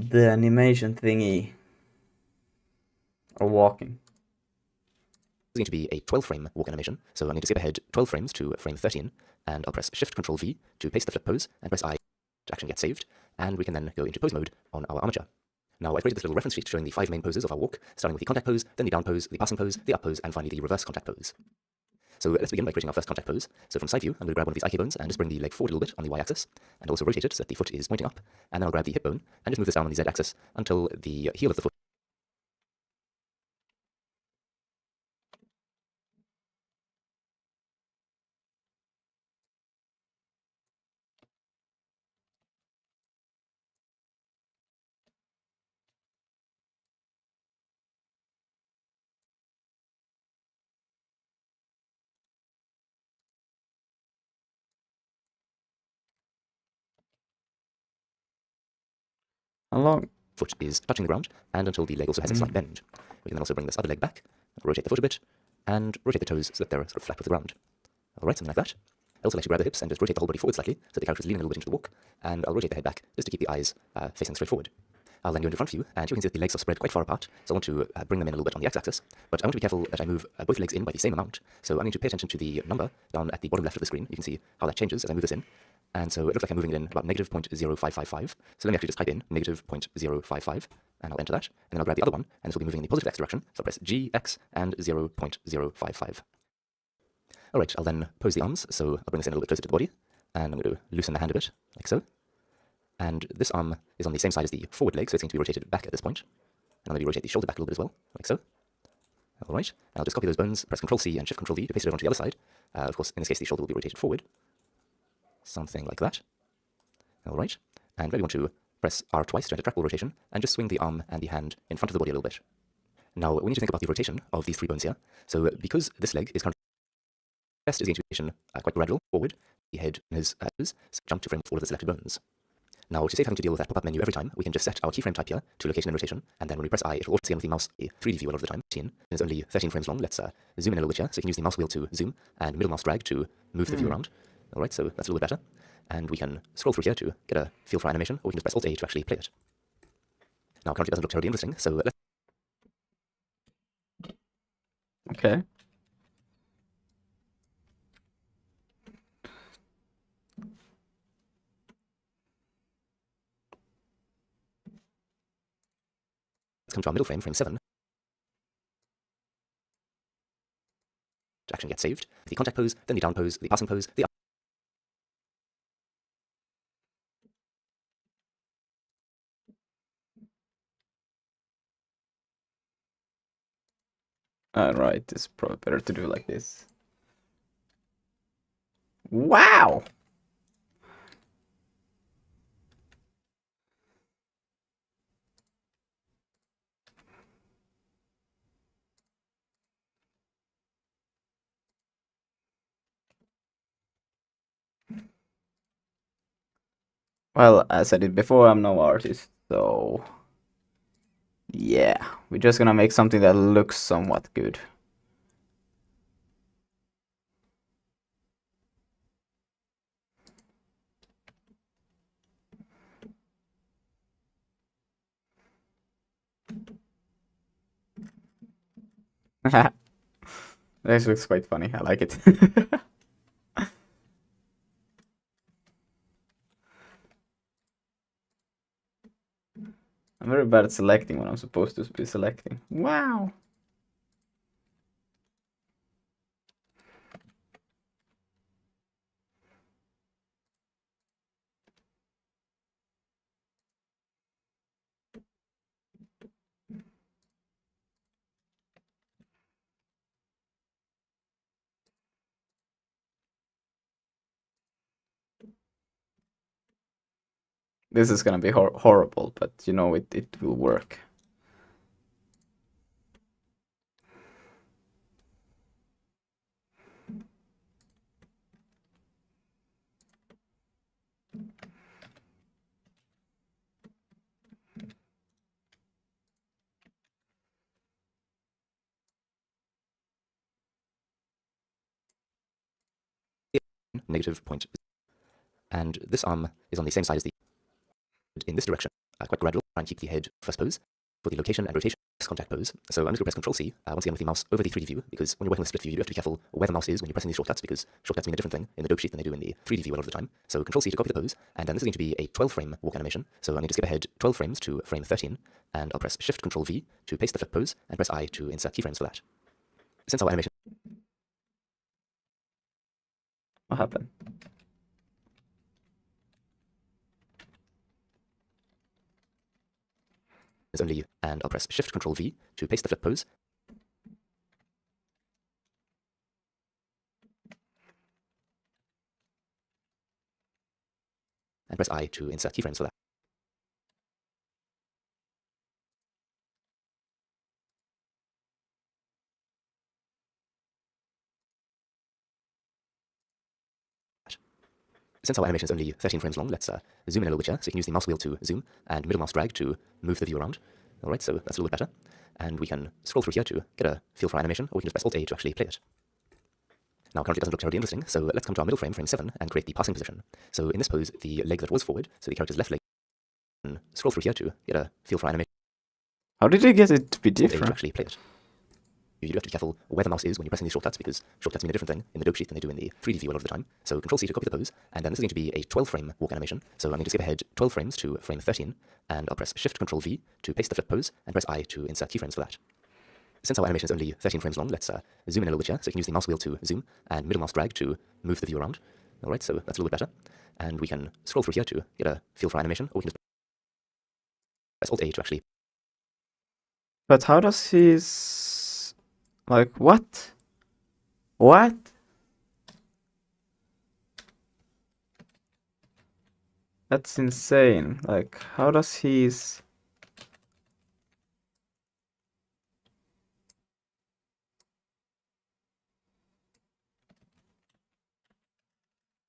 animation thingy. Or walking. It's going to be a 12-frame walk animation, so I need to skip ahead 12 frames to frame 13, and I'll press Shift-Control-V to paste the flip pose, and press I to action get saved, and we can then go into pose mode on our armature. Now, I've created this little reference sheet showing the 5 main poses of our walk, starting with the contact pose, then the down pose, the passing pose, the up pose, and finally the reverse contact pose. So let's begin by creating our first contact pose. So from side view, I'm going to grab one of these IK bones and just bring the leg forward a little bit on the Y-axis, and also rotate it so that the foot is pointing up, and then I'll grab the hip bone and just move this down on the Z-axis until the heel of the foot Along. foot is touching the ground, and until the leg also has a slight bend. We can then also bring this other leg back, rotate the foot a bit, and rotate the toes so that they're sort of flat with the ground. Alright, something like that. I'll also like to grab the hips and just rotate the whole body forward slightly, so the character is leaning a little bit into the walk, and I'll rotate the head back just to keep the eyes facing straight forward. I'll then go into front view, and you can see that the legs are spread quite far apart, so I want to bring them in a little bit on the x-axis, but I want to be careful that I move both legs in by the same amount, so I'm going to pay attention to the number down at the bottom left of the screen. You can see how that changes as I move this in, and so it looks like I'm moving it in about negative 0.0555, so let me actually just type in negative 0.055, and I'll enter that, and then I'll grab the other one, and this will be moving in the positive x direction, so I'll press G, X, and 0.055. Alright, I'll then pose the arms, so I'll bring this in a little bit closer to the body, and I'm going to loosen the hand a bit, like so. And this arm is on the same side as the forward leg, so it's going to be rotated back at this point. And I'll maybe rotate the shoulder back a little bit as well, like so. Alright, and I'll just copy those bones, press Ctrl-C and Shift-Control-V to paste it over onto the other side. Of course, in this case, the shoulder will be rotated forward. Something like that. Alright, and maybe want to press R twice to enter trackball rotation, and just swing the arm and the hand in front of the body a little bit. Now, we need to think about the rotation of these 3 bones here. So, because this leg is currently best is going to be quite gradual forward, the head is jump to frame all of the selected bones. Now, to save having to deal with that pop-up menu every time, we can just set our keyframe type here to location and rotation, and then when we press I, it will auto scan with the mouse a 3D view a lot of the time. It's only 13 frames long. Let's zoom in a little bit here, so you can use the mouse wheel to zoom, and middle mouse drag to move the view around. Alright, so that's a little bit better. And we can scroll through here to get a feel for animation, or we can just press Alt-A to actually play it. Now, currently it doesn't look terribly interesting, so let's... Okay. Let's come to our middle frame, frame 7. Action gets saved. The contact pose, then the down pose, the passing pose, the up. Alright, it's probably better to do like this. Wow! Well, as I did before, I'm no artist, so... Yeah, we're just gonna make something that looks somewhat good. This looks quite funny. I like it. I'm very bad at selecting when I'm supposed to be selecting. Wow. This is gonna be horrible, but you know it will work. Negative point. And this arm is on the same side as the in this direction. Quite gradual. Try and keep the head first pose for the location and rotation contact pose. So I'm just going to press Control C once again with the mouse over the 3D view, because when you're working with split view, you do have to be careful where the mouse is when you're pressing these shortcuts, because shortcuts mean a different thing in the dope sheet than they do in the 3D view a lot of the time. So Control C to copy the pose, and then this is going to be a 12 frame walk animation. So I'm going to skip ahead 12 frames to frame 13, and I'll press Shift Control V to paste the flip pose, and press I to insert keyframes for that. Since our animation... What happened? is only, and I'll press Shift Control V to paste the flip pose. And press I to insert keyframes for that. Since our animation is only 13 frames long, let's zoom in a little bit here, so you can use the mouse wheel to zoom, and middle mouse drag to move the view around. Alright, so that's a little bit better. And we can scroll through here to get a feel for our animation, or we can just press Alt-A to actually play it. Now currently it doesn't look terribly interesting, so let's come to our middle frame, frame 7, and create the passing position. So in this pose, the leg that was forward, so the character's left leg, and scroll through here to get a feel for our animation. How did you get it to be Alt-A different? to actually play it. You do have to be careful where the mouse is when you're pressing these shortcuts, because shortcuts mean a different thing in the dope sheet than they do in the 3D view a lot of the time. So Control C to copy the pose, and then this is going to be a 12 frame walk animation. So I'm going to skip ahead 12 frames to frame 13, and I'll press Shift Control V to paste the flip pose, and press I to insert keyframes for that. Since our animation is only 13 frames long, let's zoom in a little bit here, so you can use the mouse wheel to zoom, and middle mouse drag to move the view around. Alright, so that's a little bit better. And we can scroll through here to get a feel for our animation, or we can just press Alt-A to actually... But how does his... Like, what? What? That's insane. Like, how does his...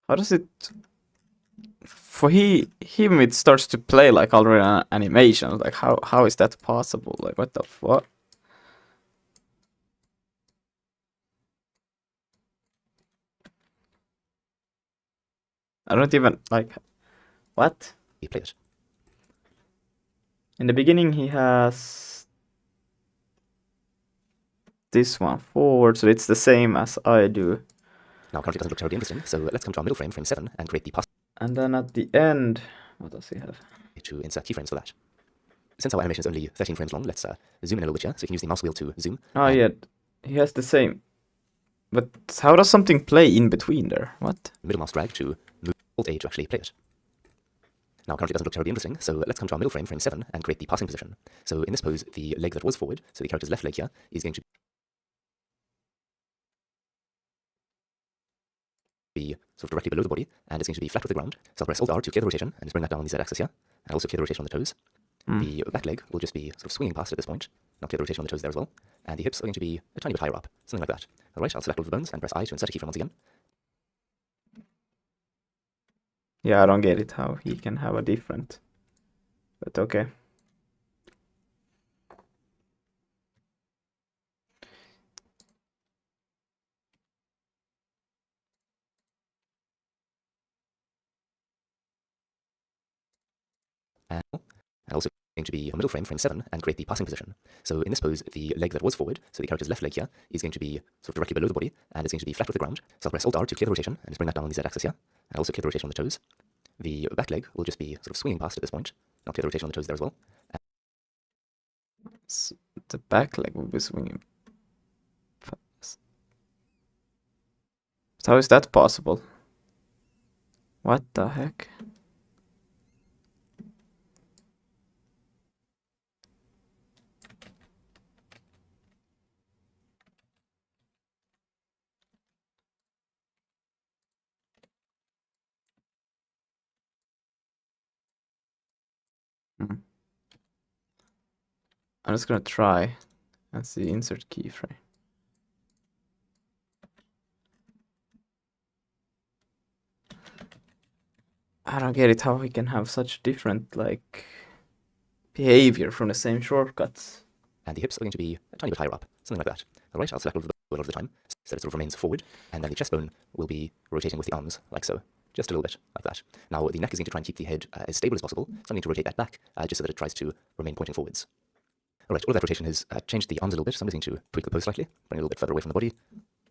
How does it... For him it starts to play like already an animation. Like, how is that possible? Like, what the fuck? I don't even, like, what? He played it. In the beginning he has this one forward, so it's the same as I do. Now currently it doesn't look terribly interesting, so let's come to our middle frame, frame 7, and create the pass... And then at the end, what does he have? To insert keyframes for that. Since our animation is only 13 frames long, let's zoom in a little bit here, so you can use the mouse wheel to zoom. Oh yeah, he has the same. But how does something play in between there? What? Middle mouse drag to move Alt-A to actually play it. Now currently it doesn't look terribly interesting, so let's come to our middle frame, frame 7, and create the passing position. So in this pose, the leg that was forward, so the character's left leg here, is going to be sort of directly below the body, and it's going to be flat with the ground. So I'll press Alt-R to clear the rotation, and just bring that down on the Z-axis here, and also clear the rotation on the toes. The back leg will just be sort of swinging past at this point. Now clear the rotation on the toes there as well. And the hips are going to be a tiny bit higher up, something like that. Alright, I'll select all the bones and press I to insert a keyframe once again. Yeah, I don't get it how he can have a different. But okay. And also going to be a middle frame, frame 7, and create the passing position. So in this pose, the leg that was forward, so the character's left leg here, is going to be sort of directly below the body, and it's going to be flat with the ground. So I'll press Alt-R to clear the rotation, and just bring that down on the Z-axis here, and also clear the rotation on the toes. The back leg will just be sort of swinging past at this point. I'll clear the rotation on the toes there as well. So the back leg will be swinging fast. So how is that possible? What the heck? I'm just gonna try and see insert keyframe. I don't get it how we can have such different like behavior from the same shortcuts. And the hips are going to be a tiny bit higher up, something like that. Alright, I'll select all of the time, so it sort of remains forward, and then the chest bone will be rotating with the arms, like so. Just a little bit, like that. Now, the neck is going to try and keep the head as stable as possible, so I'm going to rotate that back, just so that it tries to remain pointing forwards. Alright, all of that rotation has changed the arms a little bit, so I'm just going to tweak the pose slightly, bring it a little bit further away from the body.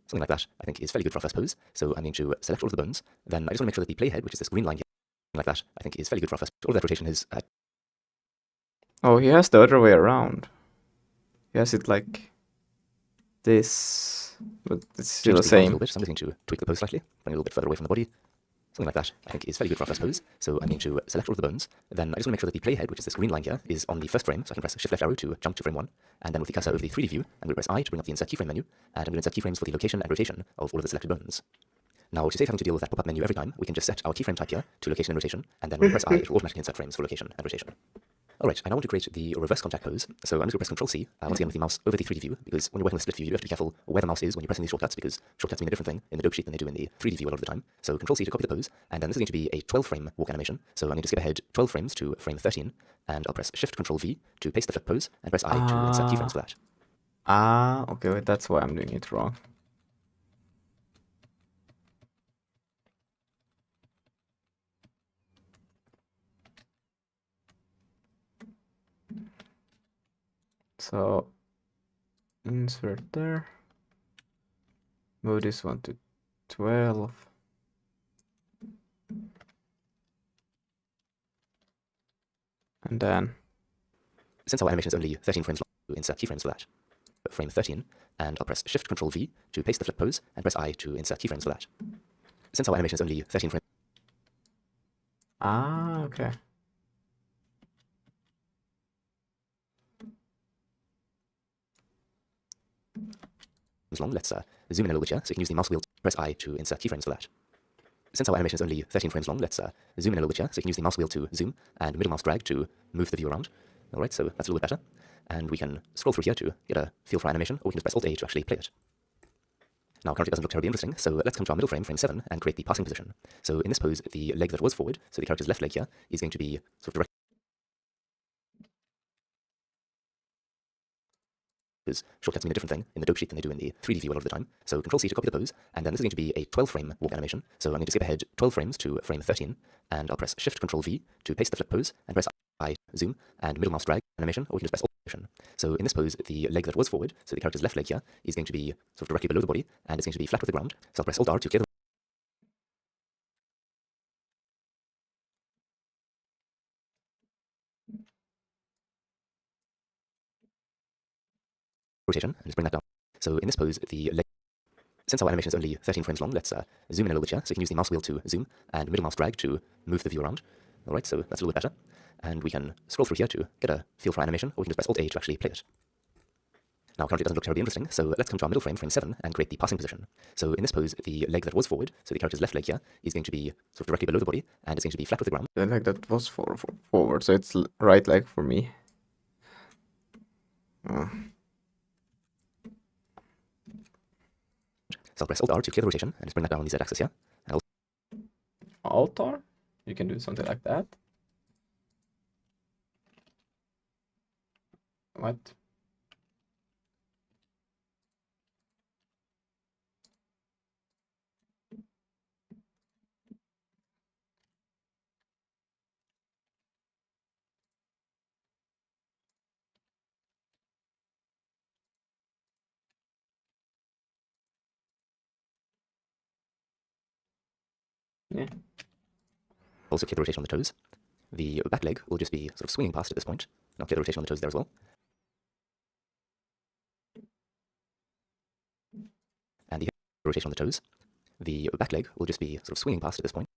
Something like that, I think, is fairly good for our first pose. So I'm going to select all of the bones, then I just want to make sure that the playhead, which is this green line here, like that, I think is fairly good for our first. All of that rotation is... Oh, he has the other way around. He has it like this, but it's still the same. So I'm just going to tweak the pose slightly, bring it a little bit further away from the body. Something like that, I think, is fairly good for our first pose. So I'm going to select all of the bones, then I just want to make sure that the playhead, which is this green line here, is on the first frame, so I can press Shift left arrow to jump to frame 1, and then with the cursor over the 3D view, I'm going to press I to bring up the insert keyframe menu, and I'm going to insert keyframes for the location and rotation of all of the selected bones. Now, to save having to deal with that pop-up menu every time, we can just set our keyframe type here to location and rotation, and then when we press I, it will automatically insert frames for location and rotation. Alright, I now want to create the reverse contact pose, so I'm just going to press Ctrl-C, once again with the mouse over the 3D view, because when you're working with split view, you have to be careful where the mouse is when you're pressing these shortcuts, because shortcuts mean a different thing in the dope sheet than they do in the 3D view a lot of the time. So Ctrl-C to copy the pose, and then this is going to be a 12-frame walk animation, so I'm going to skip ahead 12 frames to frame 13, and I'll press Shift Ctrl-V to paste the flip pose, and press I to insert keyframes for that. Okay, wait, that's why I'm doing it wrong. So, insert there. Move this one to 12. And then... Since our animation is only 13 frames long, we'll insert keyframes for that. Frame 13, and I'll press Shift Ctrl-V to paste the flip pose, and press I to insert keyframes for that. Since our animation is only 13 frames... okay. long, let's zoom in a little bit here, so you can use the mouse wheel to press I to insert keyframes for that. Since our animation is only 13 frames long, let's zoom in a little bit here, so you can use the mouse wheel to zoom, and middle mouse drag to move the view around. Alright, so that's a little bit better. And we can scroll through here to get a feel for our animation, or we can just press Alt-A to actually play it. Now, currently it doesn't look terribly interesting, so let's come to our middle frame, frame 7, and create the passing position. So in this pose, the leg that was forward, so the character's left leg here, is going to be sort of direct. Because shortcuts mean a different thing in the dope sheet than they do in the 3D view a lot of the time. So Ctrl-C to copy the pose, and then this is going to be a 12-frame walk animation. So I'm going to skip ahead 12 frames to frame 13, and I'll press Shift Ctrl-V to paste the flip pose, and press I to zoom, and middle mouse drag animation, or we can just press Alt. So in this pose, the leg that was forward, so the character's left leg here, is going to be sort of directly below the body, and it's going to be flat with the ground. So I'll press Alt-R to clear the rotation, and just bring that down. So in this pose, the leg... Since our animation is only 13 frames long, let's zoom in a little bit here, so you can use the mouse wheel to zoom, and middle mouse drag to move the view around. Alright, so that's a little bit better. And we can scroll through here to get a feel for animation, or we can just press Alt-A to actually play it. Now, currently it doesn't look terribly interesting, so let's come to our middle frame, frame 7, and create the passing position. So in this pose, the leg that was forward, so the character's left leg here, is going to be sort of directly below the body, and it's going to be flat with the ground. The leg that was forward, so it's right leg for me. So I'll press Alt-R to clear the rotation, and just bring that down on the Z-axis here. And Alt-R? You can do something like that? What? Yeah. Also clear the rotation on the toes. The back leg will just be sort of swinging past at this point. Now clear the rotation on the toes there as well. And the rotation on the toes. The back leg will just be sort of swinging past at this point.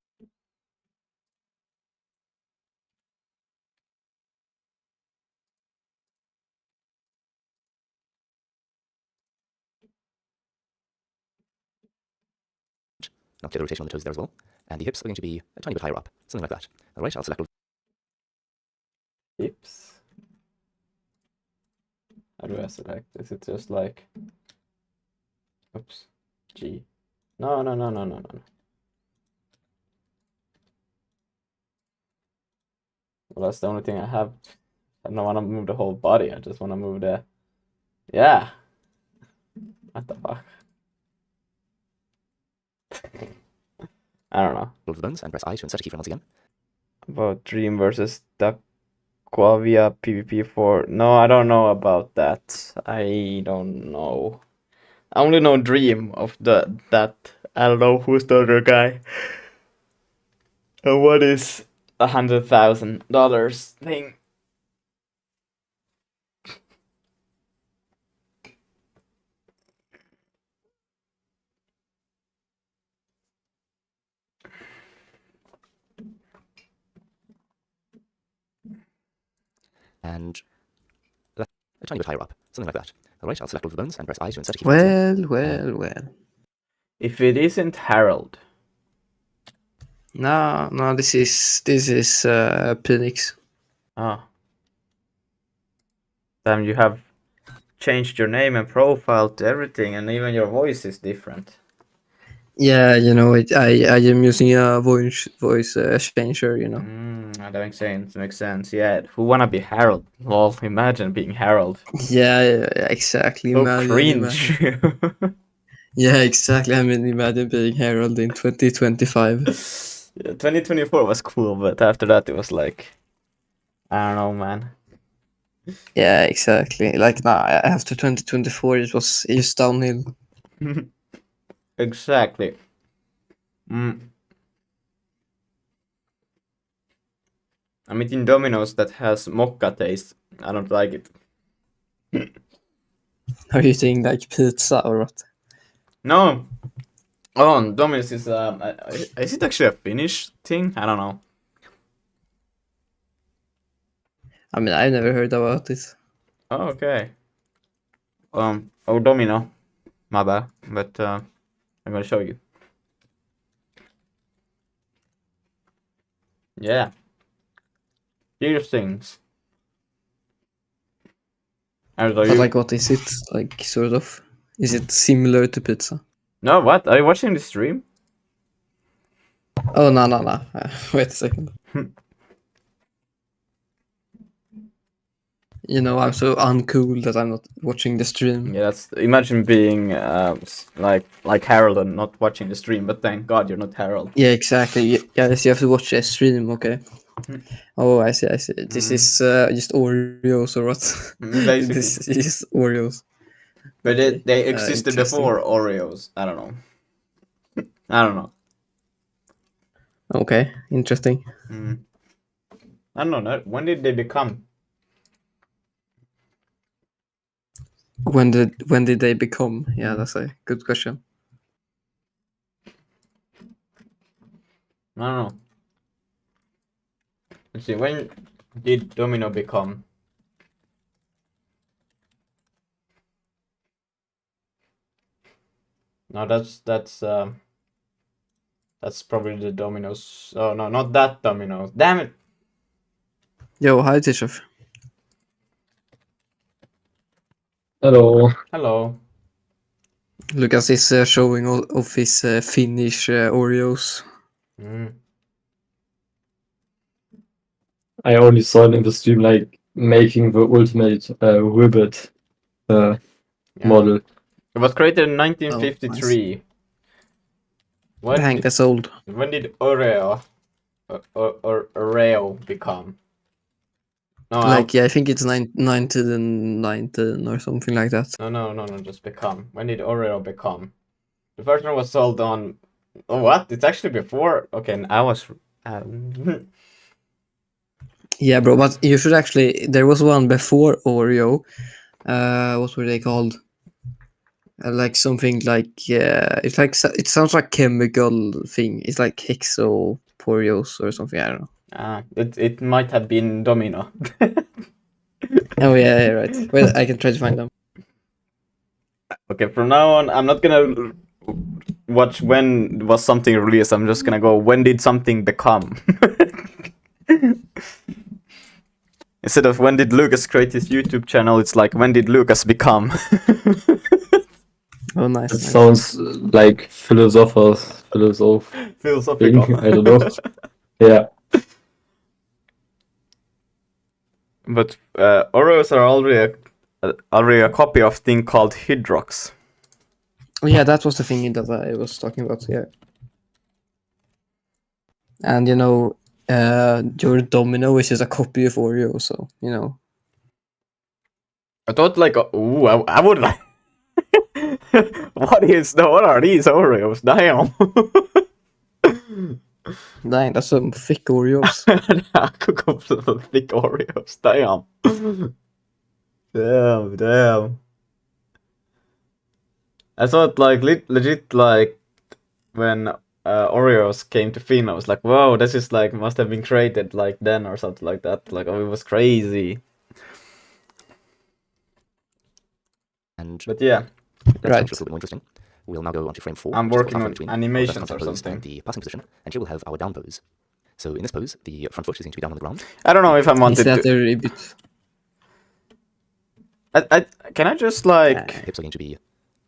Now clear the rotation on the toes there as well. And the hips are going to be a tiny bit higher up, something like that. All right, I'll select Hips. How do I select? Is it just like... Oops. G. No. Well, that's the only thing I have. I don't want to move the whole body. I just want to move the... Yeah. What the fuck? I don't know. both buttons and press I to insert a keyframe once again. About Dream versus Daquavia PvP4. No, I don't know about that. I don't know. I only know Dream of that. I don't know who's the other guy. And what is $100,000 thing? And a tiny bit higher up, something like that. All right, I'll select both the buttons and press I to insert a keyframe. Well. If it isn't Harold. No, this is Phoenix. Oh. Damn, you have changed your name and profile to everything, and even your voice is different. Yeah, you know, I am using a voice changer, you know. That makes sense. Yeah, who wanna be Harold? Well, imagine being Harold. Yeah, exactly. So Imagine. cringe. Yeah, exactly. I mean, imagine being Harold in 2025. Yeah, 2024 was cool, but after that it was like, I don't know, man. Yeah, exactly. Like now, after 2024, it was just downhill. Exactly. I'm eating Domino's that has mocha taste. I don't like it. Are you eating like pizza or what? No. Oh, Domino's is is it actually a Finnish thing? I don't know. I mean, I never heard about this. Oh, okay. Domino. My bad. But I'm gonna show you. Yeah. These things. But like, what is it? Like, sort of? Is it similar to pizza? No, what? Are you watching the stream? Oh, no. Wait a second. You know, I'm so uncool that I'm not watching the stream. Yeah, imagine being like Harold and not watching the stream, but thank God you're not Harold. Yeah, exactly. Yes, you have to watch a stream, okay. Oh, I see. This is just Oreos or what? Basically. This is Oreos. But they existed before Oreos. I don't know. I don't know. Okay, interesting. I don't know. When did they become? When did they become? Yeah, that's a good question. I don't know. Let's see. When did Domino become? No, that's probably the Domino's. Oh no, not that Domino's. Damn it! Yo, hi, Tishoff. Hello. Lucas is showing all of his Finnish Oreos. I only saw it in the stream, like making the ultimate ribbit model. It was created in 1953. Dang, that's old. When did Oreo become? No, Like, yeah, I think it's 1919 or something like that. No, just become. When did Oreo become? The first one was sold on Oh, what? It's actually before. Okay, I was. Yeah, bro, but you should actually. There was one before Oreo. What were they called? Like something like it's like it sounds like chemical thing. It's like hexoporios or something. I don't know. It might have been Domino. Oh yeah, right. Well, I can try to find them. Okay, from now on, I'm not gonna watch when was something released. I'm just gonna go when did something become. Instead of when did Lucas create his YouTube channel, it's like when did Lucas become. Oh, nice. It sounds like philosophical. Philosophical. I don't know. Yeah. But Oreos are already a copy of thing called Hydrox. Oh yeah, that was the thing that I was talking about. Yeah. And you know, your Domino is just a copy of Oreo, so you know. I thought like, ooh, I would like. What are these Oreos? Damn. Dang, that's some thick Oreos. Thick Oreos. Damn. Damn. I thought like legit like when Oreos came to Finland, I was like, whoa, this is like must have been created like then or something like that. Like, oh, it was crazy. But yeah, Right. That's a little bit more interesting. We'll now go on to frame 4. I'm which is working halfway on between animations our or pose something. and the passing position, and here we'll have our down pose. So in this pose, the front foot is going to be down on the ground. I don't know if I wanted Is that to. a ribbit? Can I just like? Hips are going to be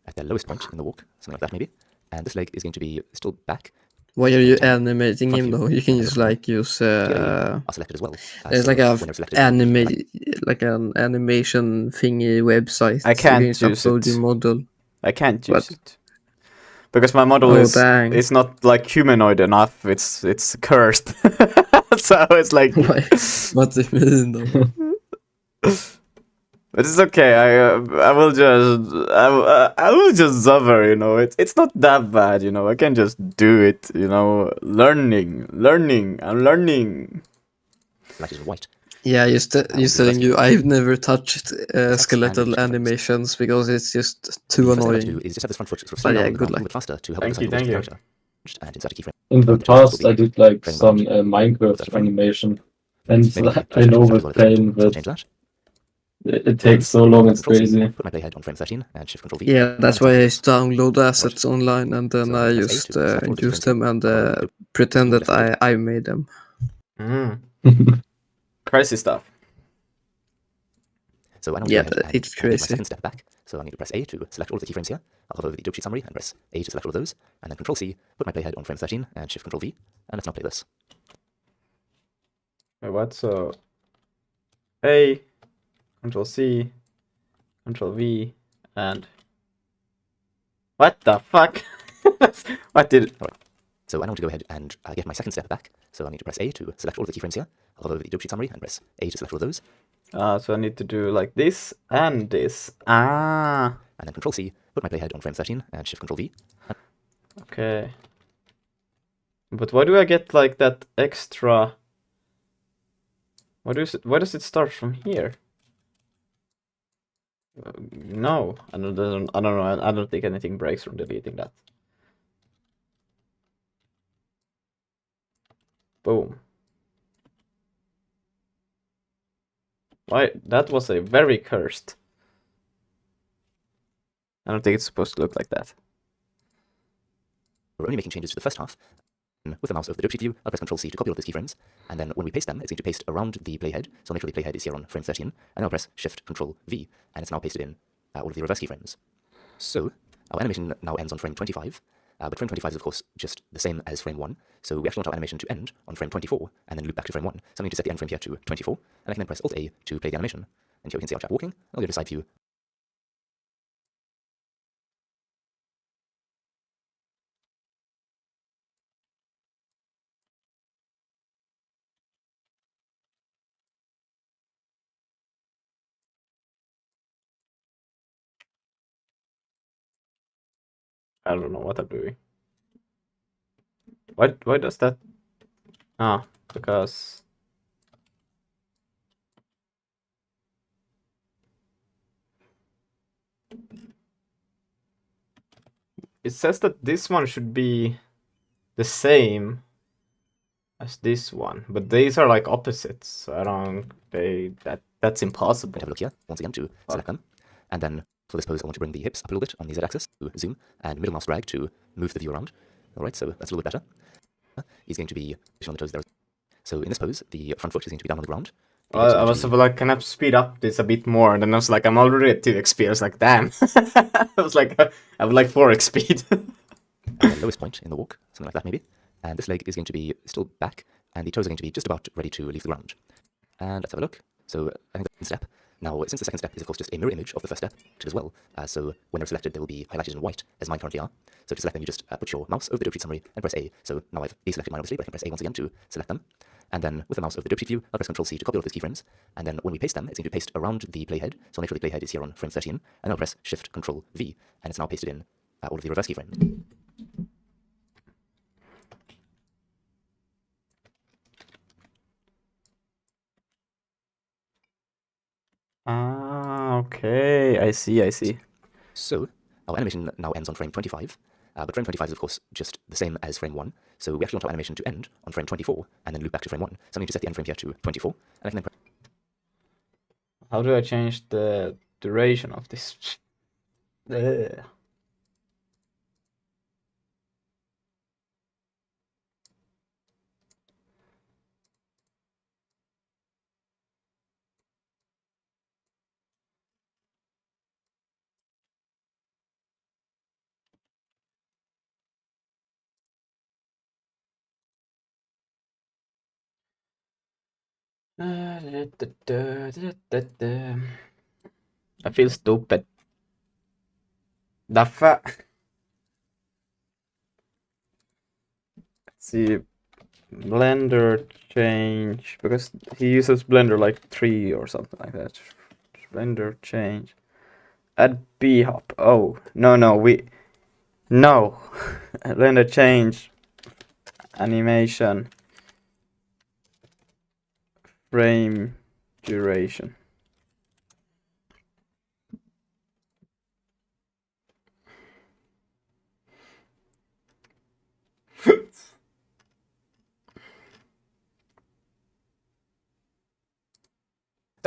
at their lowest point in the walk, something like that maybe. And this leg is going to be still back. Why are you animating him though? You can just like use are selected as well. there's like a like an animation thingy website. I can't you can use upload it. your model. I can't use it because my model is not like humanoid enough. It's cursed. So it's like. What do you mean though? But it's okay. I will just suffer. You know, it's not that bad. You know, I can just do it. You know, learning. I'm learning. Light is white. Yeah, just telling you, I've never touched skeletal animations because it's just too annoying. Is just have this front foot sort of But slow yeah, down good a luck. little bit faster to help Thank us you. character. And insert a keyframe. In the past, I did like some Minecraft animation, and I know with pain that it takes so long. It's crazy. Put my playhead on frame 13 and shift control V. Yeah, that's why I download assets online and then I just use them and pretend that I made them. Crazy stuff. So I Yeah, it's take my crazy. second step back. So I need to press A to select all of the keyframes here. I'll hover over the dope sheet summary and press A to select all of those, and then Control C, put my playhead on frame 13 and shift Control V, and let's now play this. Wait, what? So A, Control C, Control V, and what the fuck? What did? All right. So I want to go ahead and get my second step back. So I need to press A to select all of the keyframes here. I'll hover over the dope sheet summary and press A to select all of those. So I need to do like this and this. Ah. And then Control C, put my playhead on frame 13 and shift Control V. Okay. But why do I get like that extra? Why does it start from here? No, I don't know. I don't think anything breaks from deleting that. Boom. Why? That was a very cursed. I don't think it's supposed to look like that. We're only making changes to the first half. With the mouse over the dope sheet view, I'll press Control C to copy all of those keyframes, and then when we paste them, it's going to paste around the playhead. So I'll make sure the playhead is here on frame 13, and then I'll press Shift Control V, and it's now pasted in all of the reverse keyframes. So our animation now ends on frame 25, but frame 25 is of course just the same as frame 1. So we actually want our animation to end on frame 24, and then loop back to frame 1. So I need to set the end frame here to 24, and I can then press Alt A to play the animation. And here we can see our chap walking. I'll go to side view. I don't know what I'm doing. Why does that? Ah, because it says that this one should be the same as this one, but these are like opposites. So I don't. That's impossible. Have a look here once again to select them, and then for this pose I want to bring the hips up a little bit on the Z-axis to zoom, and middle mouse drag to move the view around. All right, so that's a little bit better. Is going to be on the toes there. So in this pose, the front foot is going to be down on the ground. I was like, can I speed up this a bit more? And then I was like, I'm already at 2 XP. I was like, damn. I was like, I would like 4 X speed. The lowest point in the walk, something like that maybe. And this leg is going to be still back, and the toes are going to be just about ready to leave the ground. And let's have a look. So I think the second step. Now, since the second step is of course just a mirror image of the first step as well, so when they're selected, they will be highlighted in white, as mine currently are. So to select them, you just put your mouse over the dope sheet summary and press A. So now I've deselected mine obviously, but I can press A once again to select them. And then with the mouse over the dope sheet view, I'll press Ctrl C to copy all of those keyframes. And then when we paste them, it's going to paste around the playhead. So I'll make sure the playhead is here on frame 13, and then I'll press Shift Ctrl V, and it's now pasted in all of the reverse keyframes. Ah, okay. I see. So our animation now ends on frame 25, but frame 25 is of course just the same as frame 1, so we actually want our animation to end on frame 24 and then loop back to frame 1. So I'm going to set the end frame here to 24, and I can then press. How do I change the duration of this? Ugh. I feel stupid. Därför... Let's see. Blender change, because he uses Blender like 3 or something like that. Blender change. Add B-hop. Oh, no, no. Blender change. Animation. Frame duration. To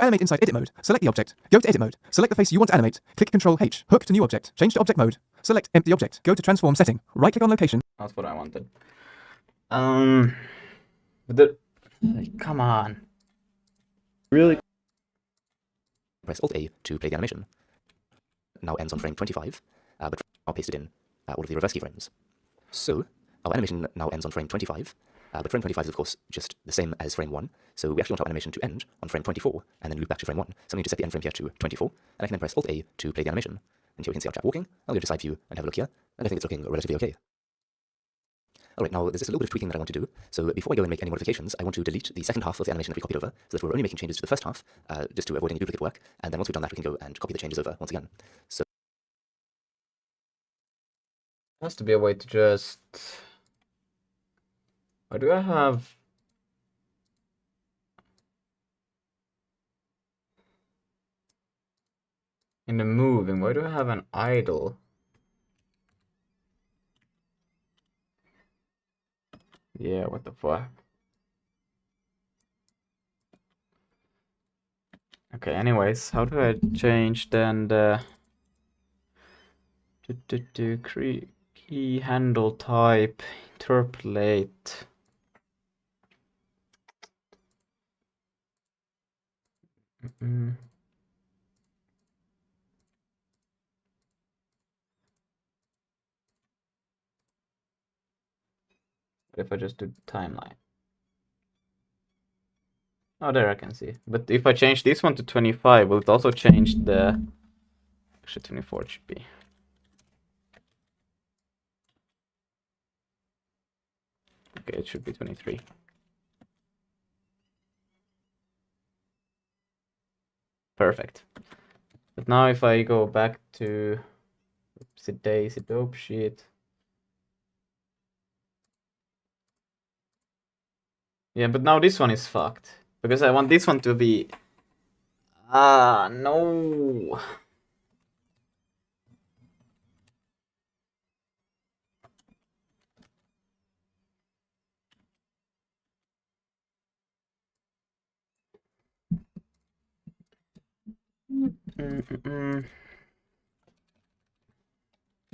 animate inside edit mode, select the object, go to edit mode, select the face you want to animate, click Ctrl H, hook to new object, change to object mode, select empty object, go to transform setting, right click on location. That's what I wanted. But come on. Really? Press Alt A to play the animation. Now ends on frame 25, but now pasted in all of the reverse keyframes. So our animation now ends on frame 25, but frame 25 is of course just the same as frame 1, so we actually want our animation to end on frame 24 and then loop back to frame 1. So I'm going to set the end frame here to 24, and I can then press Alt A to play the animation. And here we can see our chap walking. I'll go to side view and have a look here, and I think it's looking relatively okay. Alright, now there's just a little bit of tweaking that I want to do. So before I go and make any modifications, I want to delete the second half of the animation that we copied over, so that we're only making changes to the first half, just to avoid any duplicate work. And then once we've done that, we can go and copy the changes over once again. So There has to be a way to just... Why do I have... In the moving, why do I have an idle? Yeah, what the fuck? Okay, anyways, how do I change then the... Key handle type, interpolate. If I just do timeline. Oh, there I can see. But if I change this one to 25, will it also change the... Actually, 24 it should be. Okay, it should be 23. Perfect. But now if I go back to Oopsie Daisy Dope Sheet. Yeah, but now this one is fucked. Because I want this one to be... Ah, no.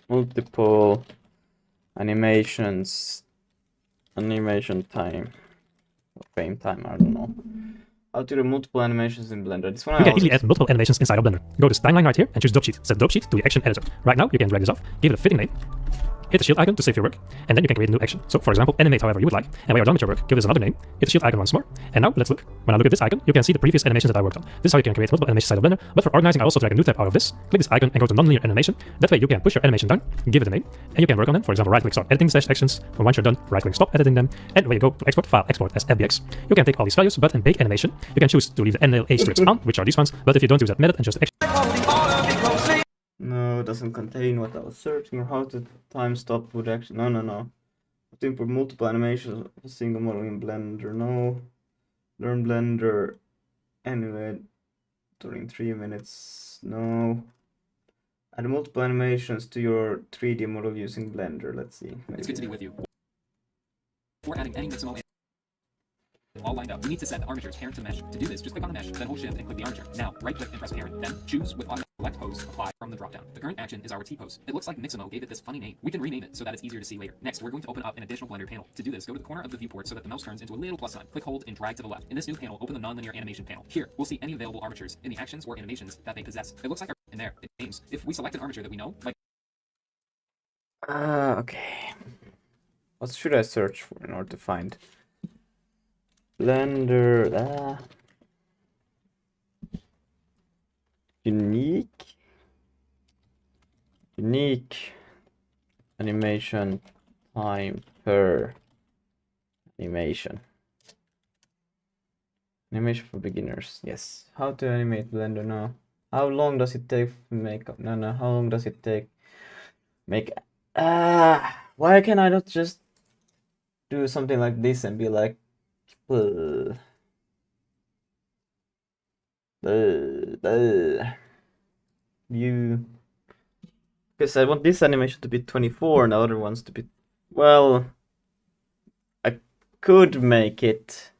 Multiple animations. Animation time. Frame time, I don't know. How to do multiple animations in Blender. This one You can easily add multiple animations inside of Blender. Go to timeline right here and choose dope sheet. Set dope sheet to the action editor. Right now, you can drag this off, give it a fitting name, hit the shield icon to save your work, and then you can create a new action. So, for example, animate however you would like, and when you're done with your work, give this another name, hit the shield icon once more, and now let's look. When I look at this icon, you can see the previous animations that I worked on. This is how you can create multiple animations inside of Blender, but for organizing, I also drag a new tab out of this, click this icon and go to nonlinear animation. That way you can push your animation down, give it a name, and you can work on them. For example, right-click start editing slash actions, and once you're done, right-click stop editing them, and when you go to export file, export as FBX, you can take all these values, but in bake animation, you can choose to leave the NLA strips on, which are these ones, but if you don't use that method and just No, it doesn't contain what I was searching or how to time stop would actually... No. To import multiple animations of a single model in Blender. No. Learn Blender anyway during 3 minutes. No. Add multiple animations to your 3D model using Blender. Let's see. It's good to be with you. Before adding any mixamo all lined up, we need to set the armature's parent to mesh. To do this, just click on the mesh, then hold shift and click the armature. Now, right-click and press parent. Then choose with automatic select pose, apply from the dropdown. The current action is our T-pose. It looks like Mixamo gave it this funny name. We can rename it so that it's easier to see later. Next, we're going to open up an additional Blender panel. To do this, go to the corner of the viewport so that the mouse turns into a little plus sign. Click, hold, and drag to the left. In this new panel, open the nonlinear animation panel. Here, we'll see any available armatures in the actions or animations that they possess. It looks like in there, it names. If we select an armature that we know, like... Okay. What should I search for in order to find Blender? Unique animation time per animation. Animation for beginners. Yes. How to animate Blender? No. How long does it take to make up? No. How long does it take make? Why can I not just do something like this and be like, view? Because I want this animation to be 24 and the other ones to be, well, I could make it.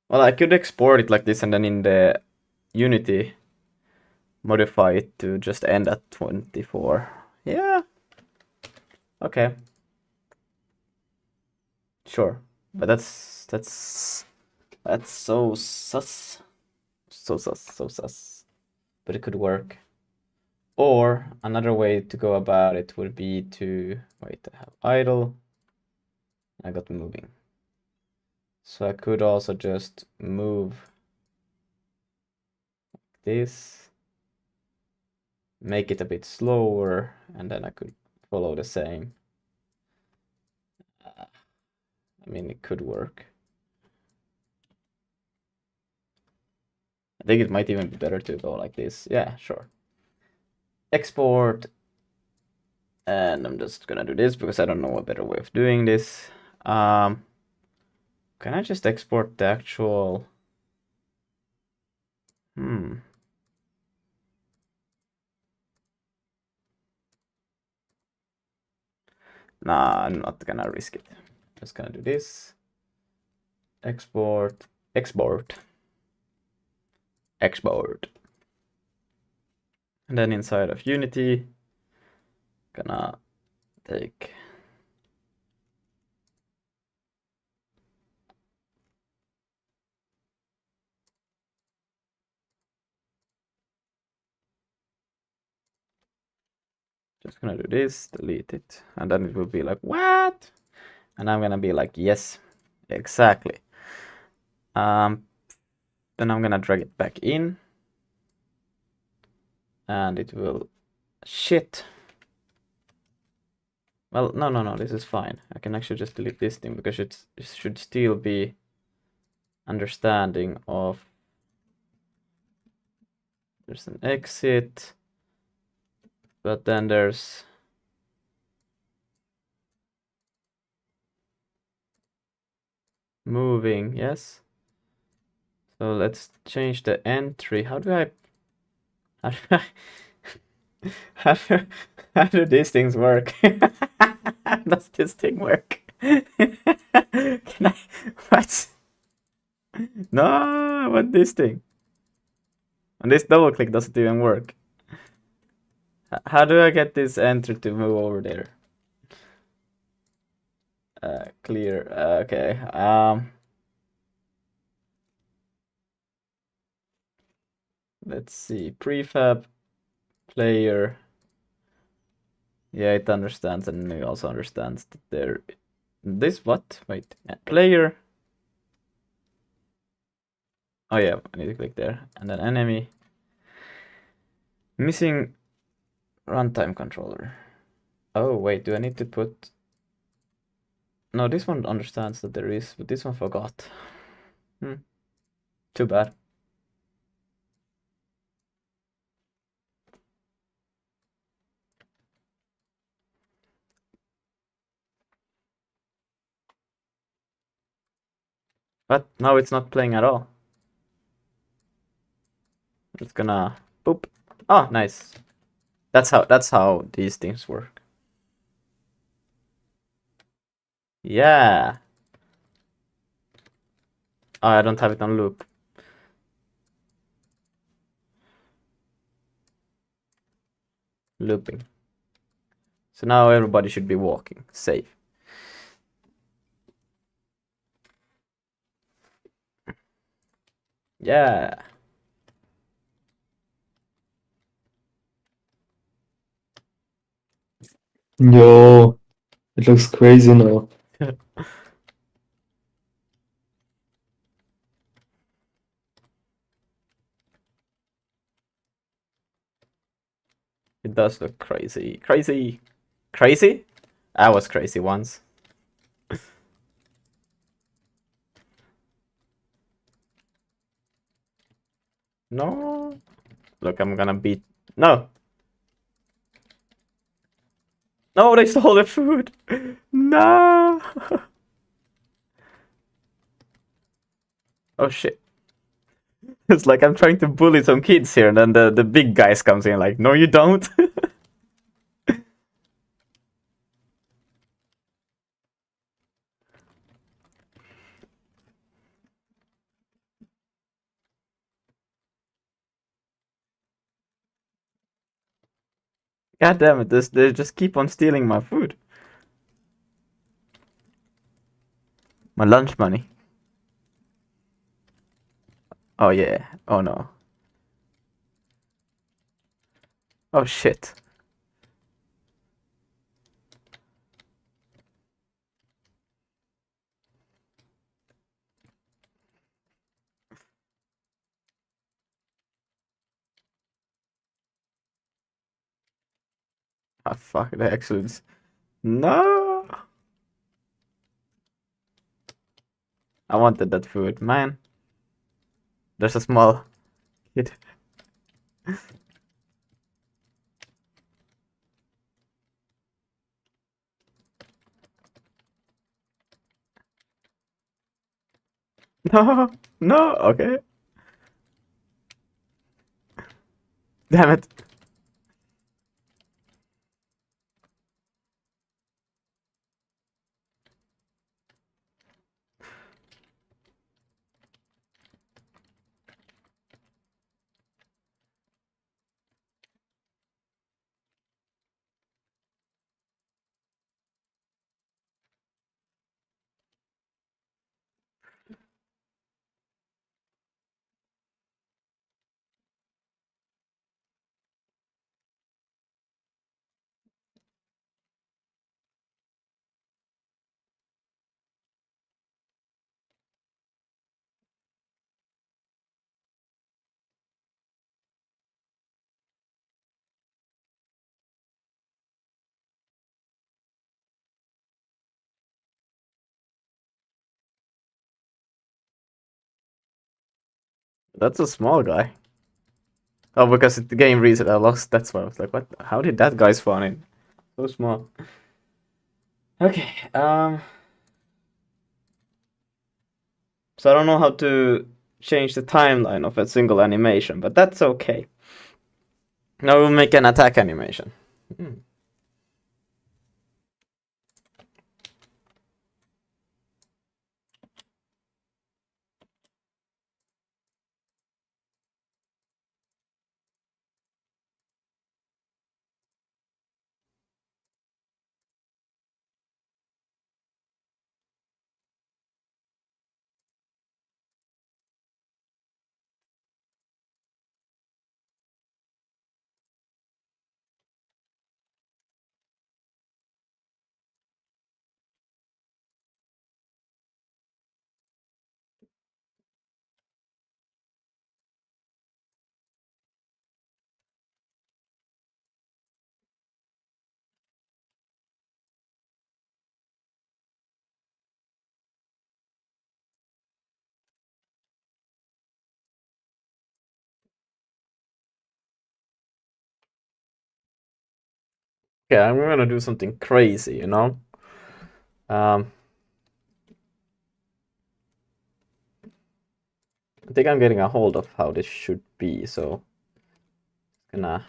Well, I could export it like this and then in the Unity modify it to just end at 24. Yeah. Okay. Sure. But that's so sus. So sus. But it could work. Or another way to go about it would be to wait, I have idle. I got moving. So I could also just move like this, make it a bit slower, and then I could follow the same. I mean, it could work. I think it might even be better to go like this. Yeah, sure. Export. And I'm just gonna do this because I don't know a better way of doing this. Can I just export the actual? Nah, I'm not gonna risk it. Just gonna do this. Export. And then inside of Unity, gonna take just gonna do this, delete it, and then it will be like, what? And I'm gonna be like, yes, exactly. Then I'm gonna drag it back in, and it will, shit. Well, no, this is fine. I can actually just delete this thing because it should still be understanding of, there's an exit, but then there's Moving, yes. So let's change the entry. How do I... How do I... How do, how do these things work? How does this thing work? Can I... What? No, I want this thing. And this double click doesn't even work. How do I get this entry to move over there? Clear. Okay. Let's see. Prefab player. Yeah, it understands, and it also understands that there. This what? Wait. Player. Oh yeah, I need to click there, and then enemy. Missing runtime controller. Oh wait, do I need to put? No, this one understands that there is, but this one forgot. Too bad. But now it's not playing at all. It's gonna boop. Oh, nice. That's how these things work. Yeah. Oh, I don't have it on loop. Looping. So now everybody should be walking. Safe. Yeah. Yo, it looks crazy now. It does look crazy. Crazy. Crazy? I was crazy once. No. Look, I'm gonna beat. No. No, they stole the food. No. Oh shit. It's like I'm trying to bully some kids here, and then the big guys comes in like, no, you don't. God damn it! They just keep on stealing my food. My lunch money. Oh yeah. Oh no. Oh shit. Oh fuck, they actually no. I wanted that food, man. There's a small kid. No, no, okay. Damn it. That's a small guy. Oh, because the game reset, I lost. That's why I was like, what? How did that guy spawn in? So small. Okay. So I don't know how to change the timeline of a single animation, but that's okay. Now we'll make an attack animation. Okay, I'm gonna do something crazy, you know? I think I'm getting a hold of how this should be, so I'm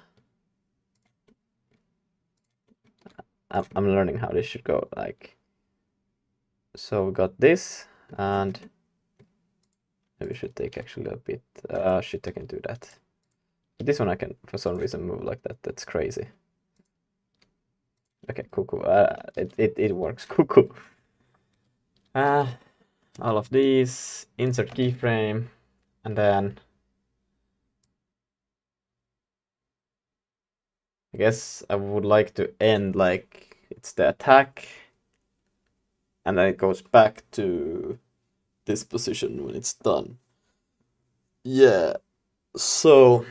learning how this should go. Like, so we got this, and maybe we should take actually a bit. Shit, I can do that. But this one I can, for some reason, move like that. That's crazy. Okay, cool. It works. Cool. All of these, insert keyframe, and then I guess I would like to end like it's the attack, and then it goes back to this position when it's done. Yeah, so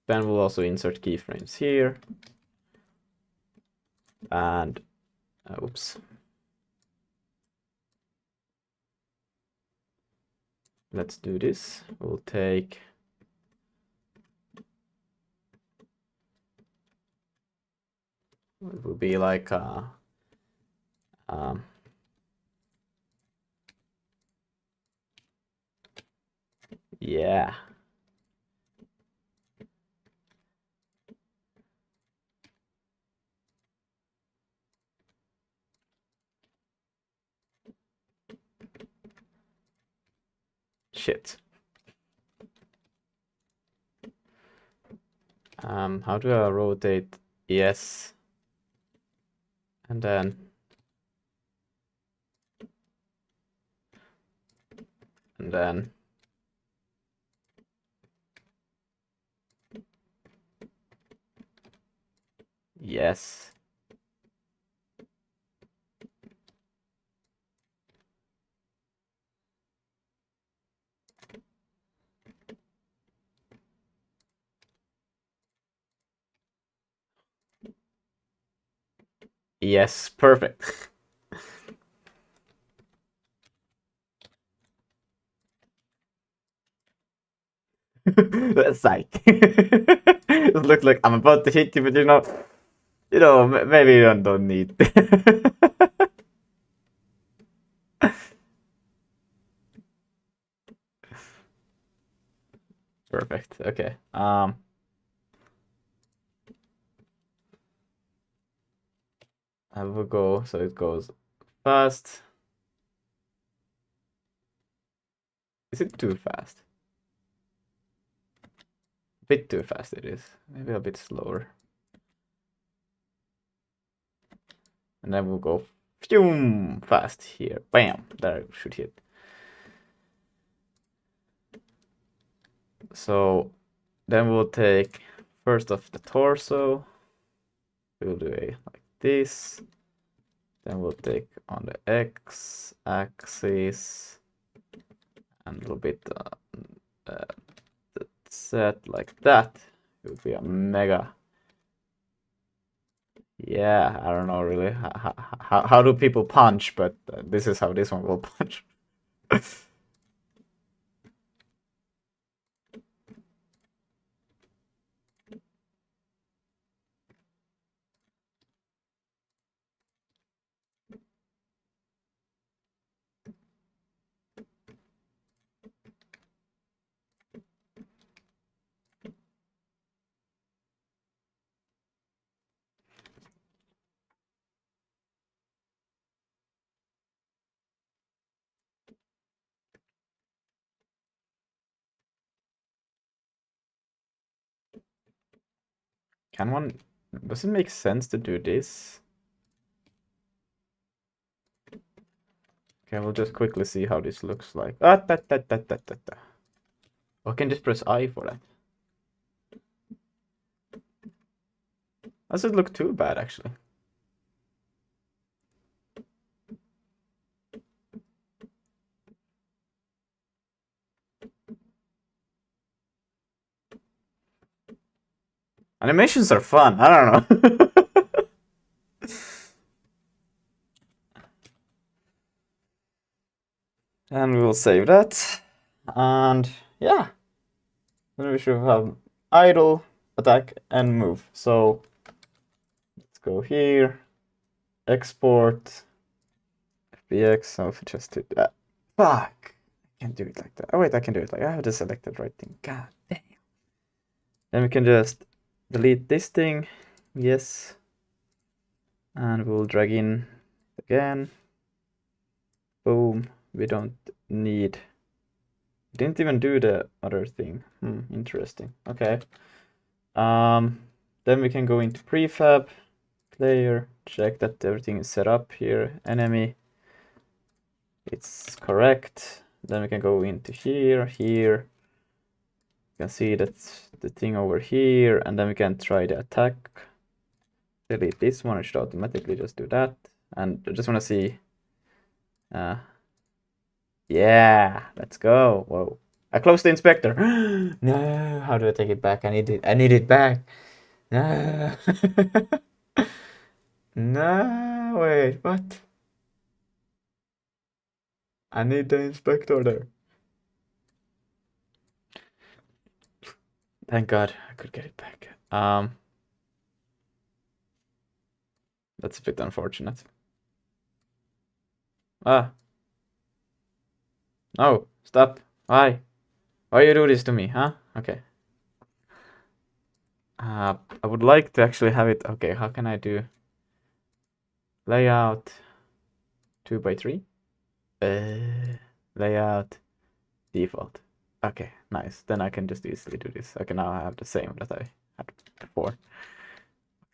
then we'll also insert keyframes here, and oops. Let's do this. We'll take it will be like yeah. Shit. How do I rotate? Yes. And then yes. Yes, perfect. That's like it looks like I'm about to hit you, but maybe you don't need. Perfect. Okay. I will go so it goes fast. Is it too fast? A bit too fast it is. Maybe a bit slower. And then we'll go phew, fast here. Bam! There it should hit. So then we'll take first off the torso. We'll do a like this. Then we'll take on the X axis and a little bit set like that. It would be a mega. Yeah, I don't know really how do people punch, but this is how this one will punch. Can one... Does it make sense to do this? Okay, we'll just quickly see how this looks like. Oh, I can just press I for that. Doesn't look too bad, actually. Animations are fun. I don't know. And we will save that. And yeah. Then we should have idle, attack, and move. So let's go here. Export. FBX. So if we just do that. Fuck. I can't do it like that. Oh wait, I can do it like I have the selected right thing. God damn. Then we can just delete this thing. Yes. And we'll drag in again. Boom. We don't need... Didn't even do the other thing. Interesting. Okay. Then we can go into prefab, player, check that everything is set up here. Enemy. It's correct. Then we can go into here, here. You can see that's the thing over here, and then we can try the attack. Delete this one. It should automatically just do that. And I just want to see. Yeah, let's go. Whoa. I closed the inspector. No, how do I take it back? I need it back. No. No, wait, what? I need the inspector there. Thank God I could get it back. That's a bit unfortunate. Ah. No, stop. Why? Why you do this to me, huh? Okay. I would like to actually have it. Okay, how can I do layout 2x3? Layout default. Okay, nice. Then I can just easily do this. Okay, now I have the same that I had before.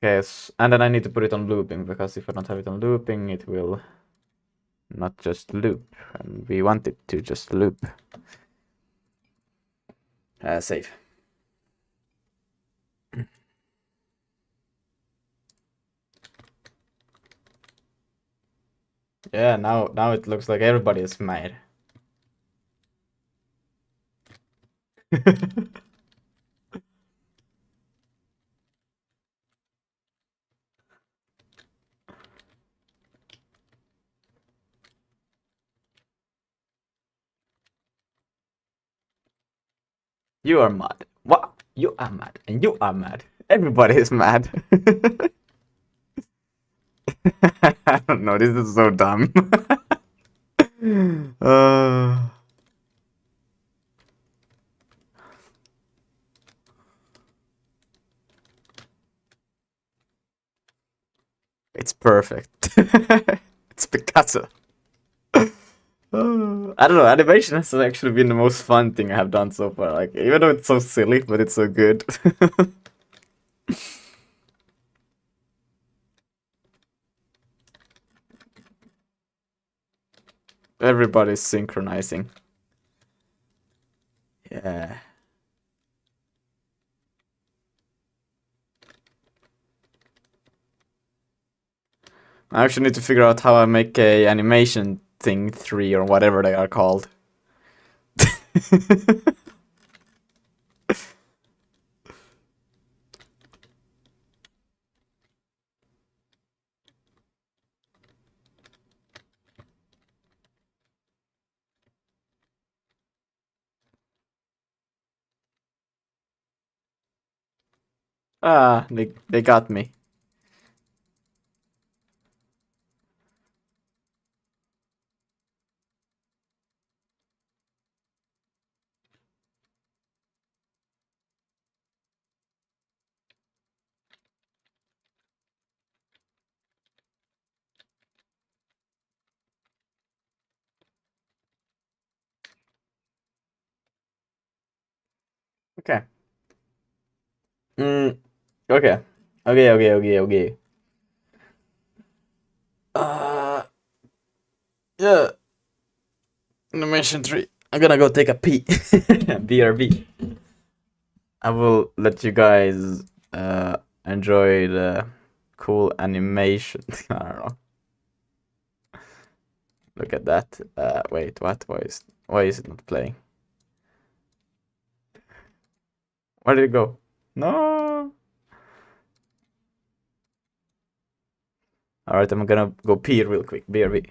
Okay, and then I need to put it on looping, because if I don't have it on looping, it will not just loop. And we want it to just loop. Save. Yeah, now it looks like everybody is mad. You are mad. What? You are mad. And you are mad. Everybody is mad. I don't know. This is so dumb. It's perfect. It's Picasso. I don't know, animation has actually been the most fun thing I have done so far. Like, even though it's so silly, but it's so good. Everybody's synchronizing. Yeah. I actually need to figure out how I make a animation thing 3 or whatever they are called. Ah, they got me. Okay. Okay. Okay. Yeah. Animation 3. I'm gonna go take a pee. BRB. I will let you guys enjoy the cool animation. I don't know. Look at that. Wait, what? Why is it not playing? Where did it go? No. Alright, I'm gonna go pee real quick. BRB.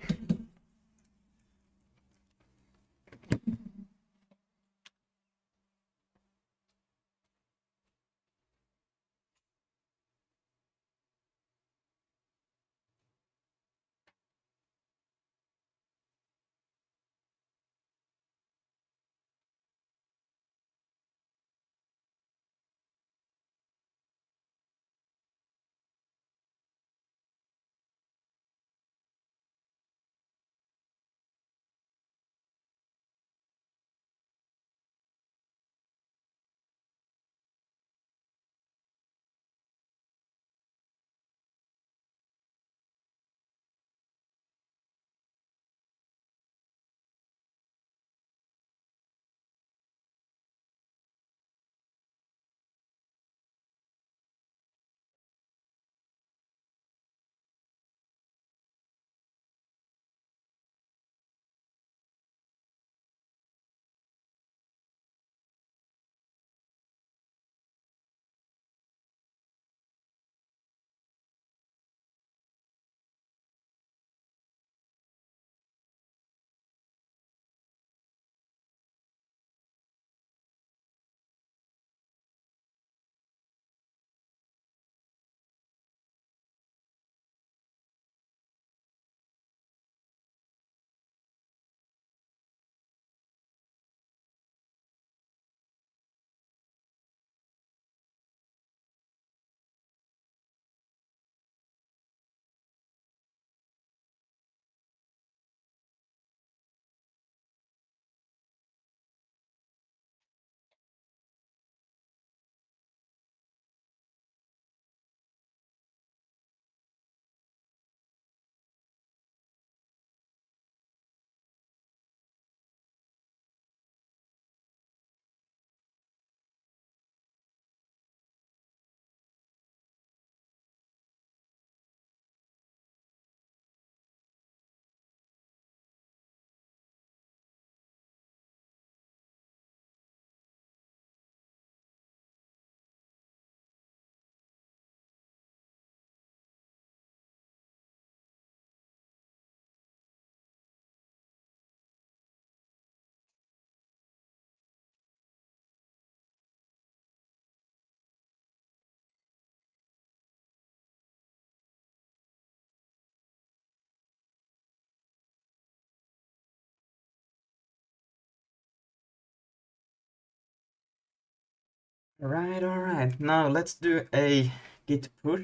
Alright. Now let's do a git push.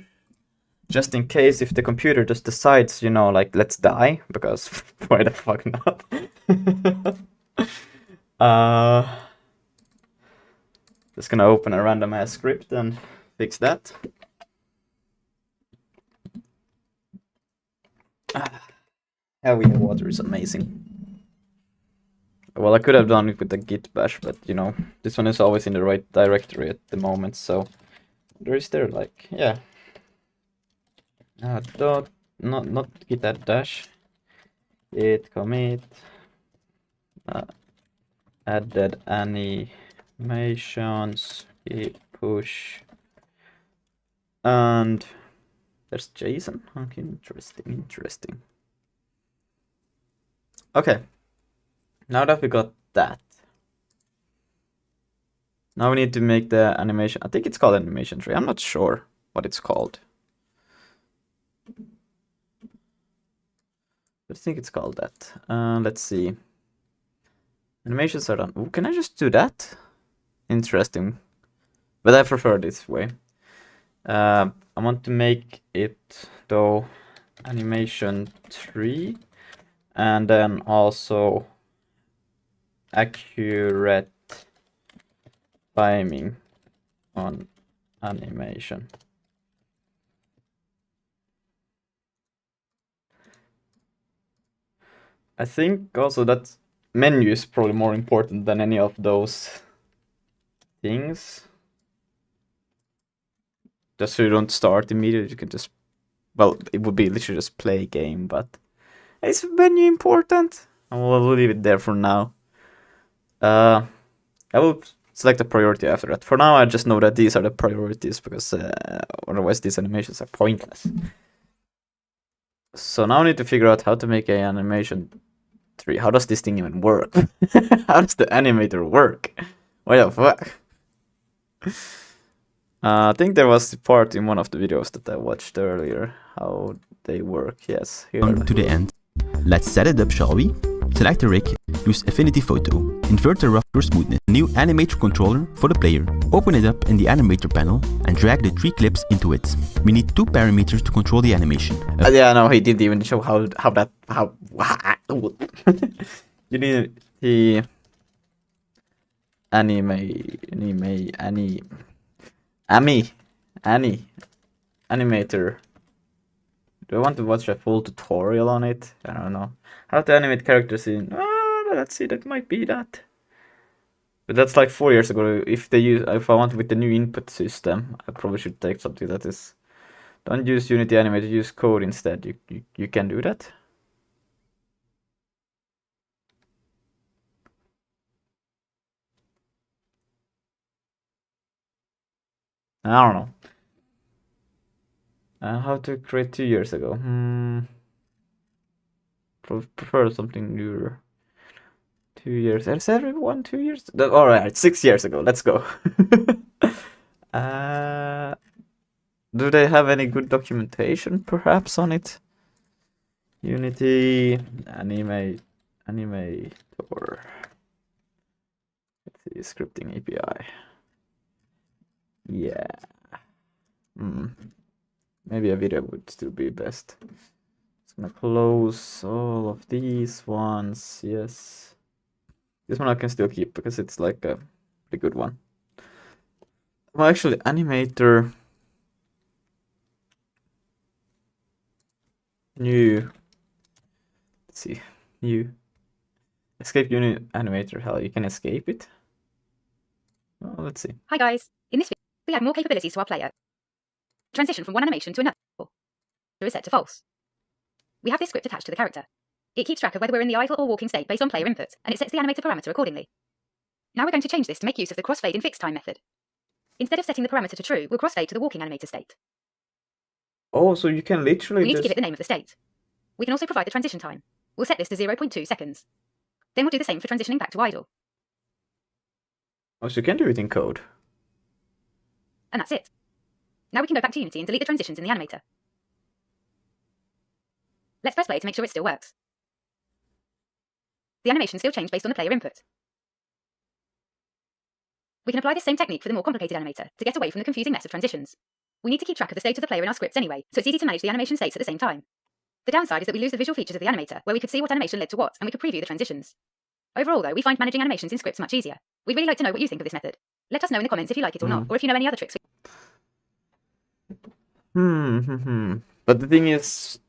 Just in case if the computer just decides, you know, like, let's die, because why the fuck not? Just gonna open a random ass script and fix that. Heavy water is amazing. Well, I could have done it with the git bash, but you know, this one is always in the right directory at the moment, so there like, yeah. Not git add dash. Git commit. Added animations. Git push. And there's JSON. Okay, interesting. Okay. Now that we got that, now we need to make the animation. I think it's called animation tree. I'm not sure what it's called. But I think it's called that. Let's see. Animations are done. Ooh, can I just do that? Interesting. But I prefer this way. I want to make it, though, animation tree. And then also accurate timing on animation. I think also that menu is probably more important than any of those things. Just so you don't start immediately, you can just, well, it would be literally just play game, but is menu important? We'll leave it there for now. I will select a priority after that. For now, I just know that these are the priorities, because otherwise these animations are pointless. So now I need to figure out how to make an animation tree. How does this thing even work? How does the animator work? What the fuck? I think there was the part in one of the videos that I watched earlier, how they work. Yes, here. On to the end. Let's set it up, shall we? Select the rig, use Affinity Photo, invert the rough or smoothness, new animator controller for the player, open it up in the animator panel and drag the 3 clips into it. We need 2 parameters to control the animation. Yeah, no, he didn't even show how you need the animator. Do I want to watch a full tutorial on it? I don't know. How to animate characters in... let's see, that might be that. But that's like 4 years ago. If I want with the new input system, I probably should take something that is... Don't use Unity Animator, use code instead. You can do that. I don't know. How to create 2 years ago? Prefer something newer. 2 years. Is everyone 2 years? Alright, 6 years ago. Let's go. Do they have any good documentation perhaps on it? Unity Animator. Let's see, scripting API. Yeah. Maybe a video would still be best. Just gonna close all of these ones. Yes. This one I can still keep because it's like a pretty good one. Well, actually, animator. New. Let's see. New. Escape unit animator. Hell, you can escape it. Well, let's see. Hi guys. In this video, we add more capabilities to our player. Transition from one animation to another. Is set to false. We have this script attached to the character. It keeps track of whether we're in the idle or walking state based on player input, and it sets the animator parameter accordingly. Now we're going to change this to make use of the crossfade in fixed time method. Instead of setting the parameter to true, we'll crossfade to the walking animator state. Oh, so you can literally We need to give it the name of the state. We can also provide the transition time. We'll set this to 0.2 seconds. Then we'll do the same for transitioning back to idle. Oh, so you can do it in code. And that's it. Now we can go back to Unity and delete the transitions in the animator. Let's press play to make sure it still works. The animation still changed based on the player input. We can apply this same technique for the more complicated animator to get away from the confusing mess of transitions. We need to keep track of the state of the player in our scripts anyway, so it's easy to manage the animation states at the same time. The downside is that we lose the visual features of the animator, where we could see what animation led to what, and we could preview the transitions. Overall, though, we find managing animations in scripts much easier. We'd really like to know what you think of this method. Let us know in the comments if you like it or not, or if you know any other tricks. But the thing is,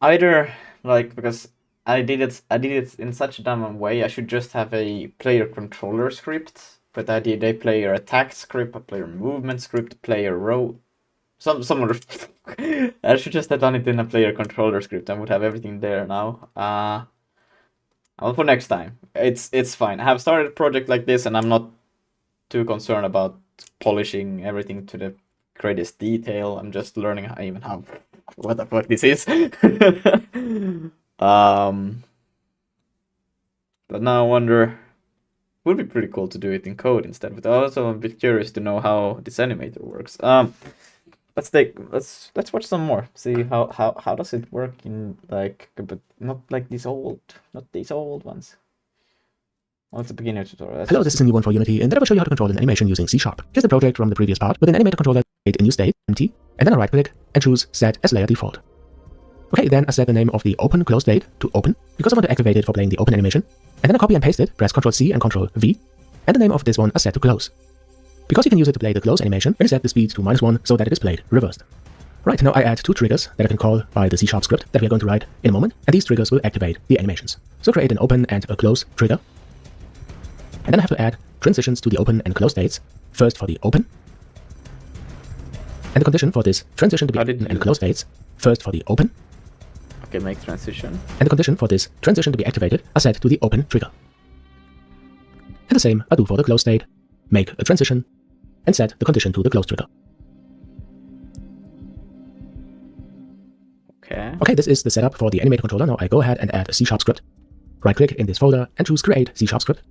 either like, because I did it in such a dumb way, I should just have a player controller script. But I did a player attack script, a player movement script, a player row. Some other. I should just have done it in a player controller script and would have everything there now. Well, for next time, it's fine. I have started a project like this, and I'm not too concerned about polishing everything to the greatest detail. I'm just learning how what the fuck this is. But now I wonder. It would be pretty cool to do it in code instead, but also I'm a bit curious to know how this animator works. Let's watch some more. See how does it work in like, but not like these old ones. Well, it's a beginner tutorial. Hello, this is a new one for Unity, and then I will show you how to control an animation using C#. Here's the project from the previous part with an animator controller. Create a new state, empty, and then I right click and choose Set as Layer Default. Okay, then I set the name of the open close state to open because I want to activate it for playing the open animation. And then I copy and paste it, press Ctrl C and Ctrl V, and the name of this one is set to close. Because you can use it to play the close animation, and set the speed to -1 so that it is played reversed. Right, now I add 2 triggers that I can call by the C# script that we are going to write in a moment, and these triggers will activate the animations. So create an open and a close trigger. And then I have to add transitions to the open and close states, first for the open. And the condition for this transition to be open and close states, first for the open. Okay, make transition. And the condition for this transition to be activated are set to the open trigger. And the same I do for the close state, make a transition, and set the condition to the close trigger. Okay, this is the setup for the animator controller. Now I go ahead and add a C# script. Right click in this folder and choose Create C# script.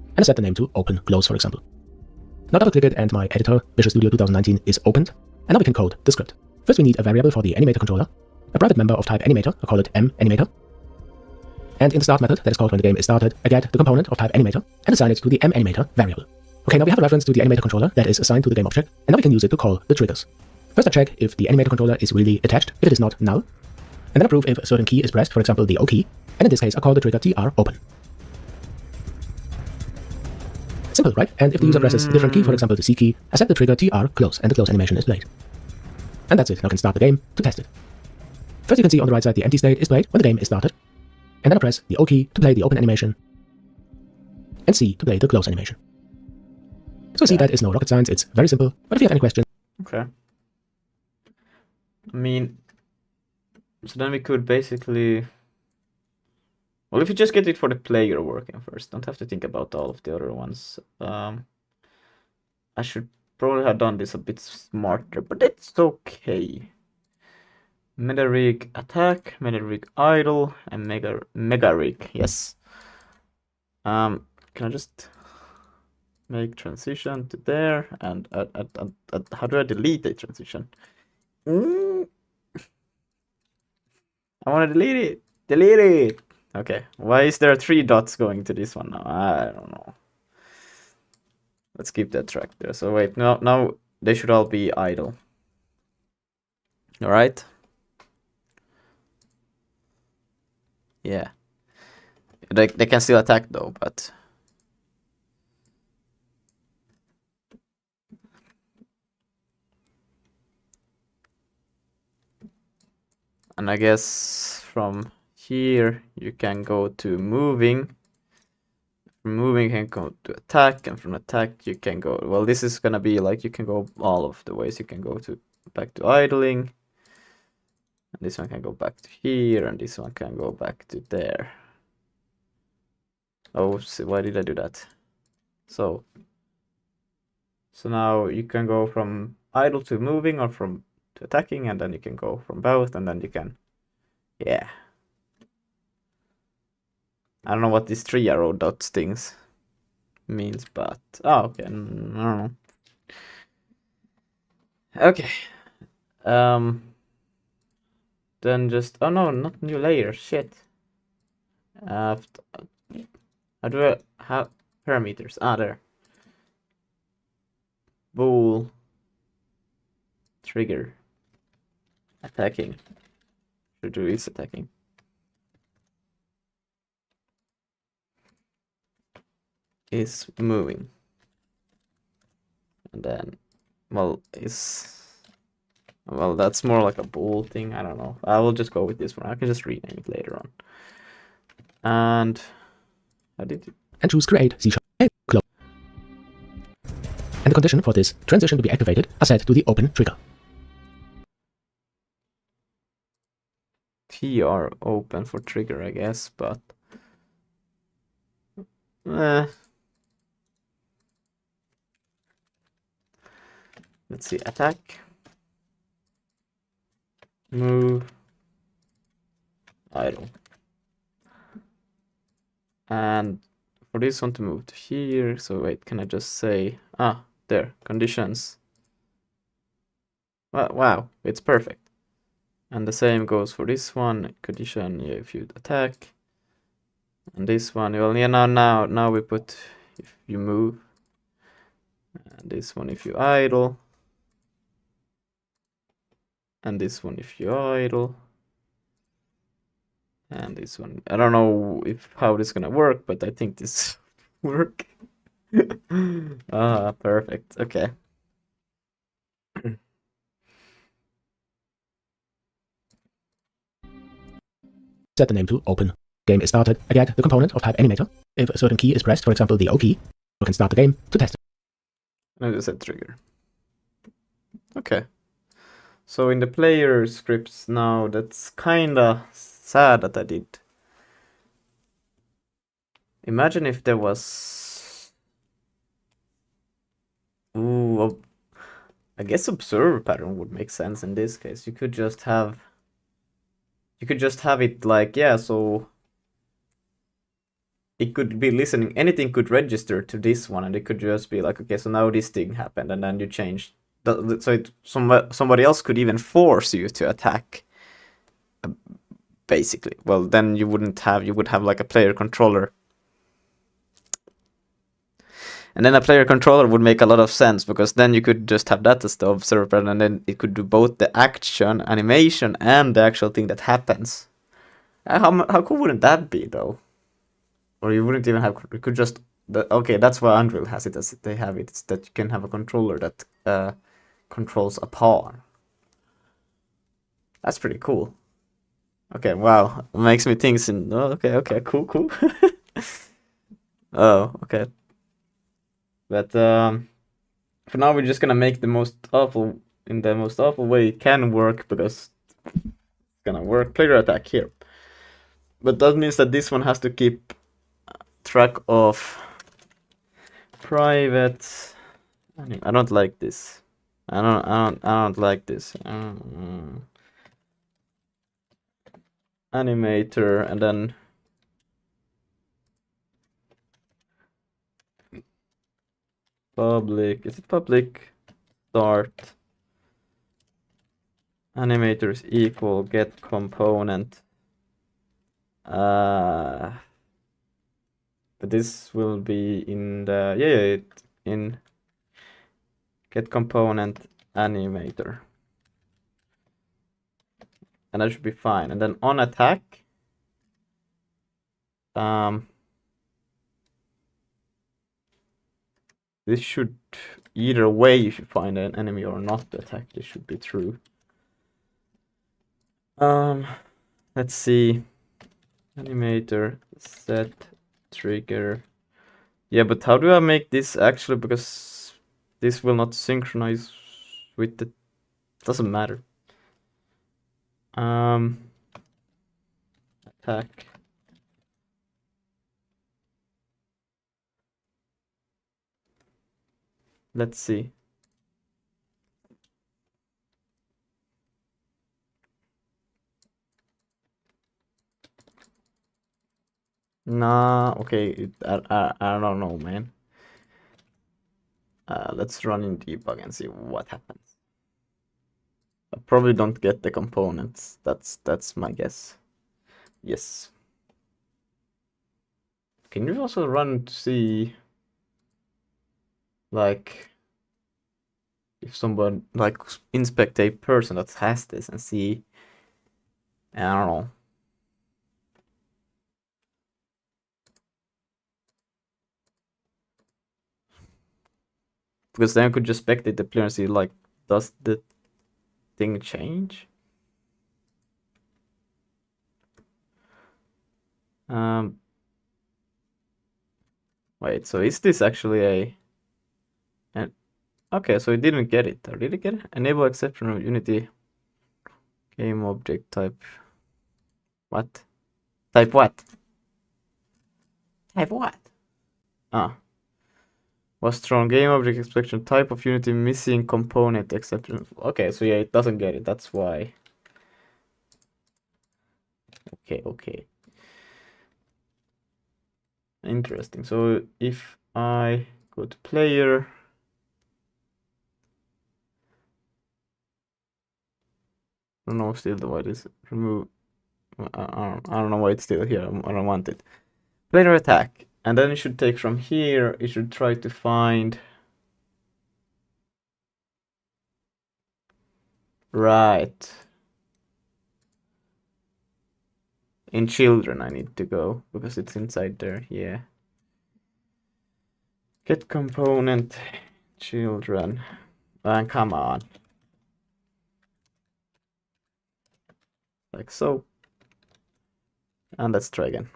And I set the name to Open Close, for example. Now double click it and my editor, Visual Studio 2019, is opened. And now we can code the script. First we need a variable for the animator controller, a private member of type animator, I call it mAnimator. And in the start method that is called when the game is started, I get the component of type animator and assign it to the mAnimator variable. Okay, now we have a reference to the animator controller that is assigned to the game object, and now we can use it to call the triggers. First I check if the animator controller is really attached. If it is not, null. And then I prove if a certain key is pressed, for example the O key, and in this case I call the trigger TR_open. Simple, right? And if the user presses a different key, for example the C key, I set the trigger TR_close, and the close animation is played. And that's it. Now I can start the game to test it. First you can see on the right side the empty state is played when the game is started. And then I press the O key to play the open animation, and C to play the close animation. So see, that is no rocket science, it's very simple, but if you have any questions... Okay. I mean, so then we could basically... Well, if you just get it for the player working first, don't have to think about all of the other ones. I should probably have done this a bit smarter, but it's okay. Meta rig attack, meta rig idle, and mega rig, yes. Can I just make transition to there, and how do I delete a transition? I want to delete it. Delete it. Okay. Why is there 3 dots going to this one now? I don't know. Let's keep that track there. So wait, now they should all be idle. All right. Yeah. They can still attack though, but. And I guess from here you can go to moving. From moving you can go to attack, and from attack you can go, well, this is gonna be like, you can go all of the ways. You can go to back to idling, and this one can go back to here, and this one can go back to there. Oh, see, why did I do that? So now you can go from idle to moving, or from to attacking, and then you can go from both, and then you can, yeah. I don't know what these 3 arrow dots things means, but oh, okay, I don't know. Okay. Then just, oh no, not new layer, shit. How do I have parameters? Ah, there. Bool. Trigger. Attacking. Should do is attacking. Is moving. And then, well, well, that's more like a bool thing. I don't know. I will just go with this one. I can just rename it later on. And I did it. And choose Create C# close. And the condition for this transition to be activated are set to the open trigger. TR open for trigger, I guess, but let's see, attack, move, idle. And for this one to move to here, so wait, can I just say, there, conditions. Wow, it's perfect. And the same goes for this one, condition, yeah, if you attack. And this one, well, yeah, now we put if you move. And this one if you idle. And this one if you idle. And this one, I don't know how this is gonna work, but I think this work. Perfect. Okay. set the name to open. Game is started. I get the component of type animator. If a certain key is pressed, for example the O key, you can start the game to test it. I just said trigger. Okay. So in the player scripts now, that's kinda sad that I did. Imagine if there was... Ooh, I guess observer pattern would make sense in this case. You could just have it like, yeah, so it could be listening, anything could register to this one, and it could just be like, okay, so now this thing happened, and then you change. So somebody else could even force you to attack, basically. Well, then you would have like a player controller. And then a player controller would make a lot of sense, because then you could just have that as the observer pattern, and then it could do both the action, animation, and the actual thing that happens. How cool wouldn't that be, though? Or you wouldn't even have, you could just, okay, that's why Unreal has it as they have it. It's that you can have a controller that controls a pawn. That's pretty cool. Okay, wow, makes me think, oh, okay, cool. Oh, okay. But for now we're just gonna make the most awful way it can work, because it's gonna work. Player attack here. But that means that this one has to keep track of private. I don't like this. I don't like this. Animator, and then public. Is it public? Start. Animator is equal get component. But this will be in the in get component animator, and that should be fine. And then on attack, this should, either way you should find an enemy or not to attack, this should be true. Let's see. Animator, set, trigger. Yeah, but how do I make this actually, because this will not synchronize with the, doesn't matter. Attack. Let's see. Nah, okay, I don't know, man. Let's run in debug and see what happens. I probably don't get the components. That's my guess. Yes. Can you also run to see, like, if someone, like, inspect a person that has this and see, I don't know. Because then I could just spectate the player and see, like, does the thing change? Wait, so is this actually okay, so it didn't get it. Or did it get it? Enable exception of Unity game object type. What? Type what? Type what? Ah. Was thrown game object exception type of Unity missing component exception. Okay, so yeah, it doesn't get it. That's why. Okay. Interesting. So if I go to player, I don't know still why this remove. I don't know why it's still here. I don't want it. Player attack, and then it should take from here. It should try to find. Right. In children, I need to go because it's inside there. Yeah. Get component children. Come on. Like so. And let's try again.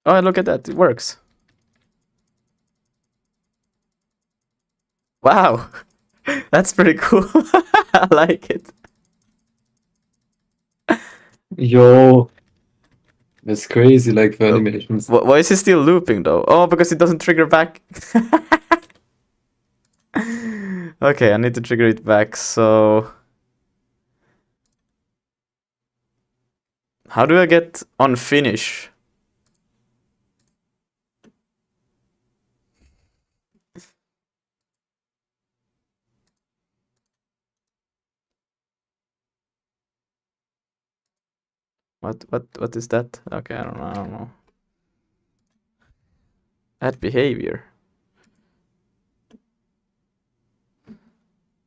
Oh, look at that. It works. Wow. That's pretty cool. I like it. Yo. It's crazy, like, for animations. Why is he still looping, though? Oh, because it doesn't trigger back. Okay, I need to trigger it back, so... How do I get on finish? What is that? Okay, I don't know. Add behavior.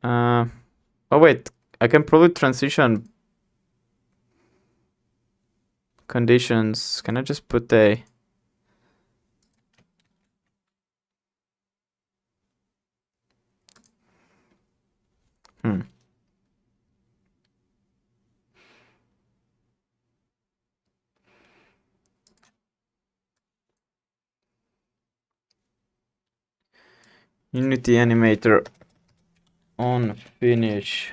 Oh wait, I can probably transition conditions. Can I just put a... Unity animator on finish.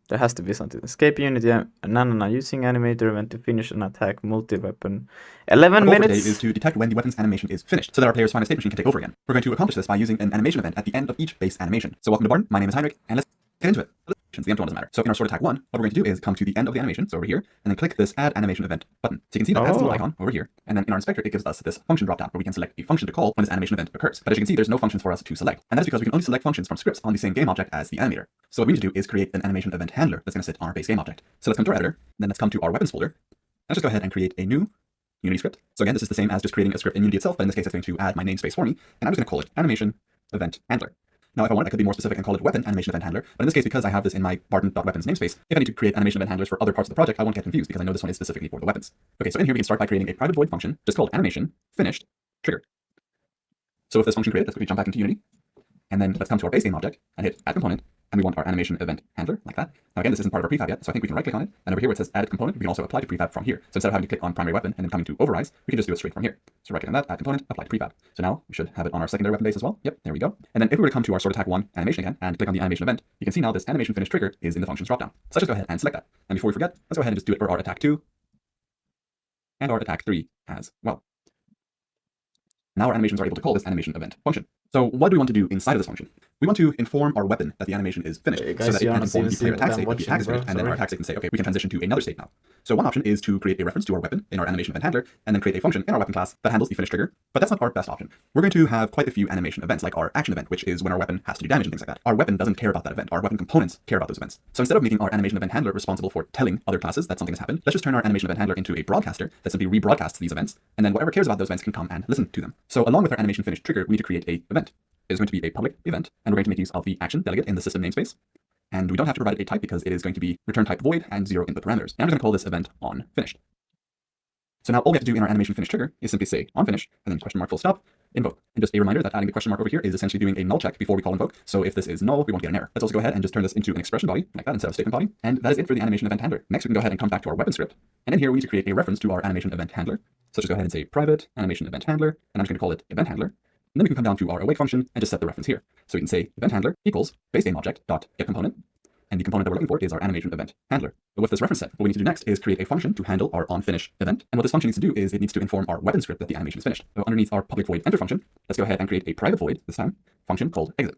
There has to be something. Escape Unity. No. Using animator event to finish an attack multi-weapon. 11 Our goal for minutes. today is to detect when the weapon's animation is finished, so that our player's final state machine can take over again. We're going to accomplish this by using an animation event at the end of each base animation. So welcome to Barton. My name is Heinrich, and let's get into it. The empty one doesn't matter. So in our sort attack 1, what we're going to do is come to the end of the animation, so over here, and then click this Add Animation Event button. So you can see that adds a little icon over here, and then in our inspector it gives us this function dropdown where we can select a function to call when this animation event occurs. But as you can see, there's no functions for us to select, and that's because we can only select functions from scripts on the same game object as the animator. So what we need to do is create an animation event handler that's going to sit on our base game object. So let's come to our editor, then let's come to our weapons folder. Let's just go ahead and create a new Unity script. So again, this is the same as just creating a script in Unity itself, but in this case it's going to add my namespace for me, and I'm just going to call it Animation Event Handler. Now, if I want, I could be more specific and call it Weapon Animation Event Handler, but in this case, because I have this in my Barton.weapons namespace, if I need to create animation event handlers for other parts of the project, I won't get confused because I know this one is specifically for the weapons. Okay, so in here we can start by creating a private void function just called animation finished trigger. So with this function created, let's quickly jump back into Unity, and then let's come to our base game object and hit add component, and we want our animation event handler like that. Now again, this isn't part of our prefab yet, so I think we can right click on it, and over here where it says add component, we can also apply to prefab from here. So instead of having to click on primary weapon and then coming to overrides, we can just do it straight from here. So right click on that, add component, apply to prefab. So now we should have it on our secondary weapon base as well. Yep, there we go. And then if we were to come to our sort attack 1 animation again and click on the animation event, you can see now this animation finish trigger is in the functions dropdown. So let's just go ahead and select that. And before we forget, let's go ahead and just do it for our attack 2 and our attack 3 as well. Now our animations are able to call this animation event function. So what do we want to do inside of this function? We want to inform our weapon that the animation is finished, so that it can inform the player attack state that the attack is finished, and then our attack state can say, okay, we can transition to another state now. So one option is to create a reference to our weapon in our animation event handler, and then create a function in our weapon class that handles the finish trigger, but that's not our best option. We're going to have quite a few animation events, like our action event, which is when our weapon has to do damage and things like that. Our weapon doesn't care about that event. Our weapon components care about those events. So instead of making our animation event handler responsible for telling other classes that something has happened, let's just turn our animation event handler into a broadcaster that simply rebroadcasts these events, and then whatever cares about those events can come and listen to them. So along with our animation finish trigger, we need to create a event. It is going to be a public event, and we're going to make use of the action delegate in the system namespace. And we don't have to provide it a type because it is going to be return type void and 0 input parameters. And I'm just going to call this event on finished. So now all we have to do in our animation finish trigger is simply say on finish and then question mark full stop invoke. And just a reminder that adding the question mark over here is essentially doing a null check before we call invoke. So if this is null, we won't get an error. Let's also go ahead and just turn this into an expression body like that instead of statement body. And that is it for the animation event handler. Next, we can go ahead and come back to our weapon script. And in here, we need to create a reference to our animation event handler. So just go ahead and say private animation event handler, and I'm just going to call it event handler. And then we can come down to our awake function and just set the reference here. So we can say event handler equals base game object dot get component. And the component that we're looking for is our animation event handler. But with this reference set, what we need to do next is create a function to handle our onFinish event. And what this function needs to do is it needs to inform our weapon script that the animation is finished. So underneath our public void enter function, let's go ahead and create a private void, this time, function called exit.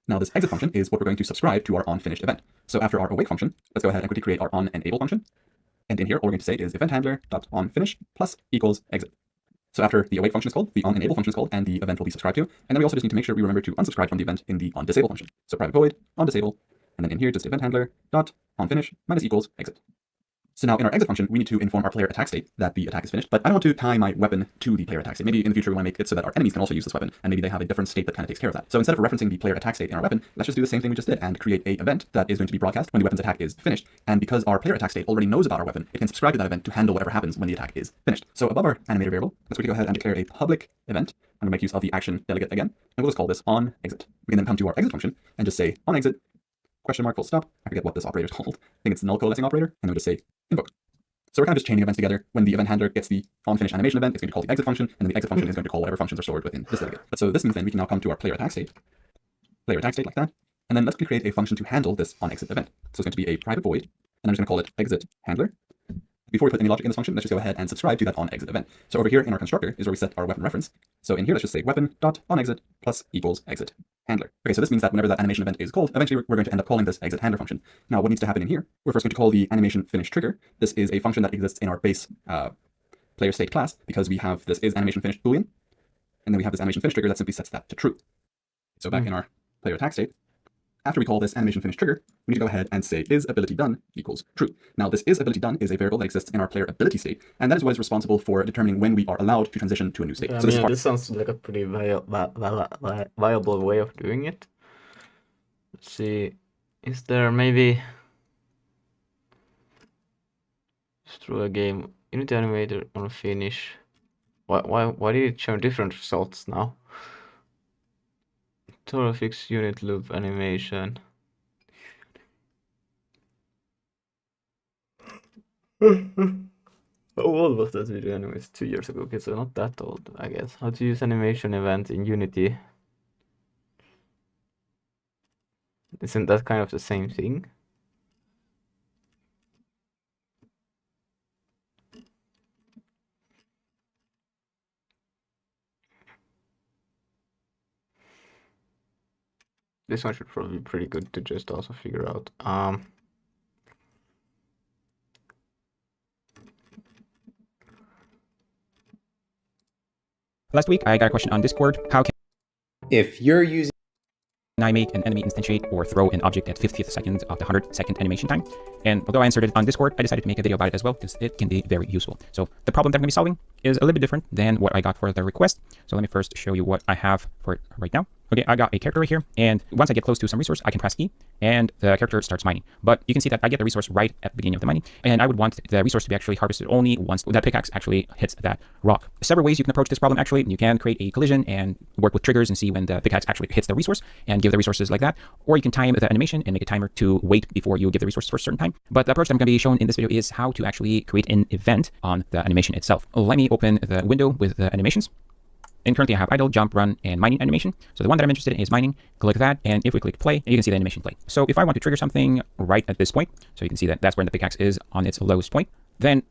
Now this exit function is what we're going to subscribe to our onFinished event. So after our awake function, let's go ahead and quickly create our onEnable function. And in here, all we're going to say is event handler dot onFinish plus equals exit. So after the awake function is called, the onEnable function is called, and the event will be subscribed to. And then we also just need to make sure we remember to unsubscribe from the event in the onDisable function. So private void, onDisable, and then in here just event handler dot onFinish minus equals exit. So now in our exit function, we need to inform our player attack state that the attack is finished, but I don't want to tie my weapon to the player attack state. Maybe in the future we want to make it so that our enemies can also use this weapon, and maybe they have a different state that kind of takes care of that. So instead of referencing the player attack state in our weapon, let's just do the same thing we just did and create a event that is going to be broadcast when the weapon's attack is finished. And because our player attack state already knows about our weapon, it can subscribe to that event to handle whatever happens when the attack is finished. So above our animator variable, let's go ahead and declare a public event. I'm going to make use of the action delegate again, and we'll just call this on exit. We can then come to our exit function and just say on exit, question mark, full stop. I forget what this operator is called. I think it's null coalescing operator, and then we just say invoke. So we're kind of just chaining events together. When the event handler gets the onFinish animation event, it's going to call the exit function, and then the exit function is going to call whatever functions are stored within this delegate. So this means then we can now come to our player attack state like that, and then let's create a function to handle this onExit event. So it's going to be a private void, and I'm just going to call it exit handler. Before we put any logic in this function, let's just go ahead and subscribe to that onExit event. So over here in our constructor is where we set our weapon reference. So in here, let's just say weapon.onExit plus equals exit handler. Okay, so this means that whenever that animation event is called, eventually we're going to end up calling this exit handler function. Now, what needs to happen in here? We're first going to call the animation finish trigger. This is a function that exists in our base player state class because we have this is animation finish boolean, and then we have this animation finish trigger that simply sets that to true. So back in our player attack state, after we call this animation finish trigger, we need to go ahead and say is ability done equals true. Now this is ability done is a variable that exists in our player ability state, and that is what is responsible for determining when we are allowed to transition to a new state. So this sounds like a pretty viable way of doing it. Let's see, is there maybe through a game Unity animator on finish? Why did it show different results now? Total fixed unit loop animation. How old was that video anyways? 2 years ago. Okay, so not that old, I guess. How to use animation event in Unity. Isn't that kind of the same thing? This one should probably be pretty good to just also figure out. Last week, I got a question on Discord. How can if you're using I make an enemy instantiate or throw an object at 50th second of the 100-second animation time? And although I answered it on Discord, I decided to make a video about it as well because it can be very useful. So the problem that I'm going to be solving is a little bit different than what I got for the request. So let me first show you what I have for it right now. Okay, I got a character right here, and once I get close to some resource, I can press E, and the character starts mining. But you can see that I get the resource right at the beginning of the mining, and I would want the resource to be actually harvested only once that pickaxe actually hits that rock. Several ways you can approach this problem actually. You can create a collision and work with triggers and see when the pickaxe actually hits the resource and give the resources like that. Or you can time the animation and make a timer to wait before you give the resource for a certain time. But the approach that I'm going to be showing in this video is how to actually create an event on the animation itself. Let me open the window with the animations. And currently I have idle, jump, run, and mining animation. So the one that I'm interested in is mining. Click that, and if we click play, you can see the animation play. So if I want to trigger something right at this point, so you can see that that's where the pickaxe is on its lowest point, then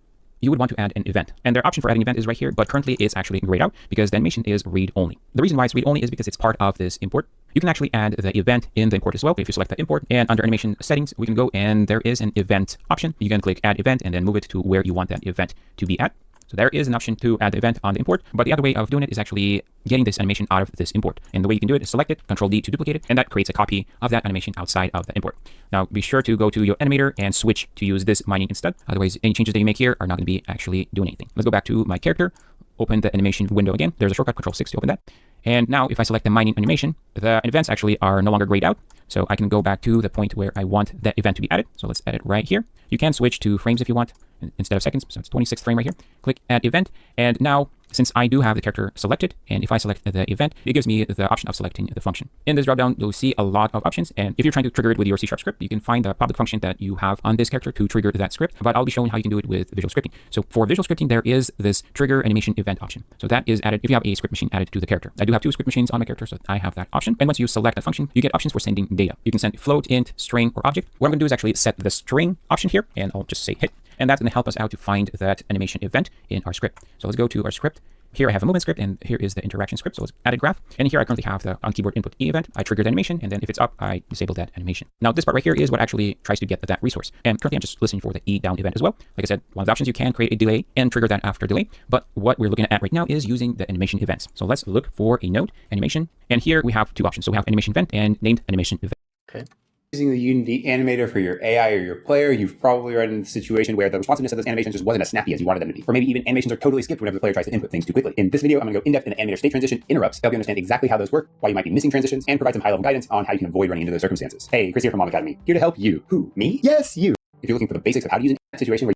you would want to add an event. And their option for adding event is right here, but currently it's actually grayed out because the animation is read-only. The reason why it's read-only is because it's part of this import. You can actually add the event in the import as well. If you select the import and under animation settings, we can go and there is an event option. You can click add event and then move it to where you want that event to be at. So there is an option to add the event on the import, but the other way of doing it is actually getting this animation out of this import. And the way you can do it is select it, Control D to duplicate it, and that creates a copy of that animation outside of the import. Now be sure to go to your animator and switch to use this mining instead. Otherwise, any changes that you make here are not going to be actually doing anything. Let's go back to my character, open the animation window again. There's a shortcut, Control 6 to open that. And now if I select the mining animation, the events actually are no longer grayed out. So I can go back to the point where I want that event to be added. So let's add it right here. You can switch to frames if you want instead of seconds. So it's 26th frame right here. Click add event. And now since I do have the character selected, and if I select the event, it gives me the option of selecting the function. In this dropdown, you'll see a lot of options. And if you're trying to trigger it with your C# script, you can find the public function that you have on this character to trigger that script. But I'll be showing how you can do it with visual scripting. So for visual scripting, there is this trigger animation event option. So that is added if you have a script machine added to the character. I do have 2 script machines on my character, so I have that option. And once you select that function, you get options for sending data. You can send float, int, string, or object. What I'm going to do is actually set the string option here, and I'll just say hit. And that's going to help us out to find that animation event in our script. So let's go to our script. Here I have a movement script, and here is the interaction script. So let's add a graph. And here I currently have the on keyboard input E event. I trigger the animation, and then if it's up, I disable that animation. Now this part right here is what actually tries to get that resource. And currently I'm just listening for the E down event as well. Like I said, one of the options you can create a delay and trigger that after delay. But what we're looking at right now is using the animation events. So let's look for a node animation. And here we have 2 options. So we have animation event and named animation event. Okay. using the Unity animator for your AI or your player, you've probably run into a situation where the responsiveness of those animations just wasn't as snappy as you wanted them to be. Or maybe even animations are totally skipped whenever the player tries to input things too quickly. In this video, I'm going to go in-depth in the animator state transition interrupts to help you understand exactly how those work, why you might be missing transitions, and provide some high-level guidance on how you can avoid running into those circumstances. Hey, Chris here from Mom Academy, here to help you. Who? Me? Yes, you. If you're looking for the basics of how to use a situation where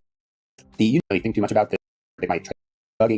you don't really think too much about this, they might try bugging.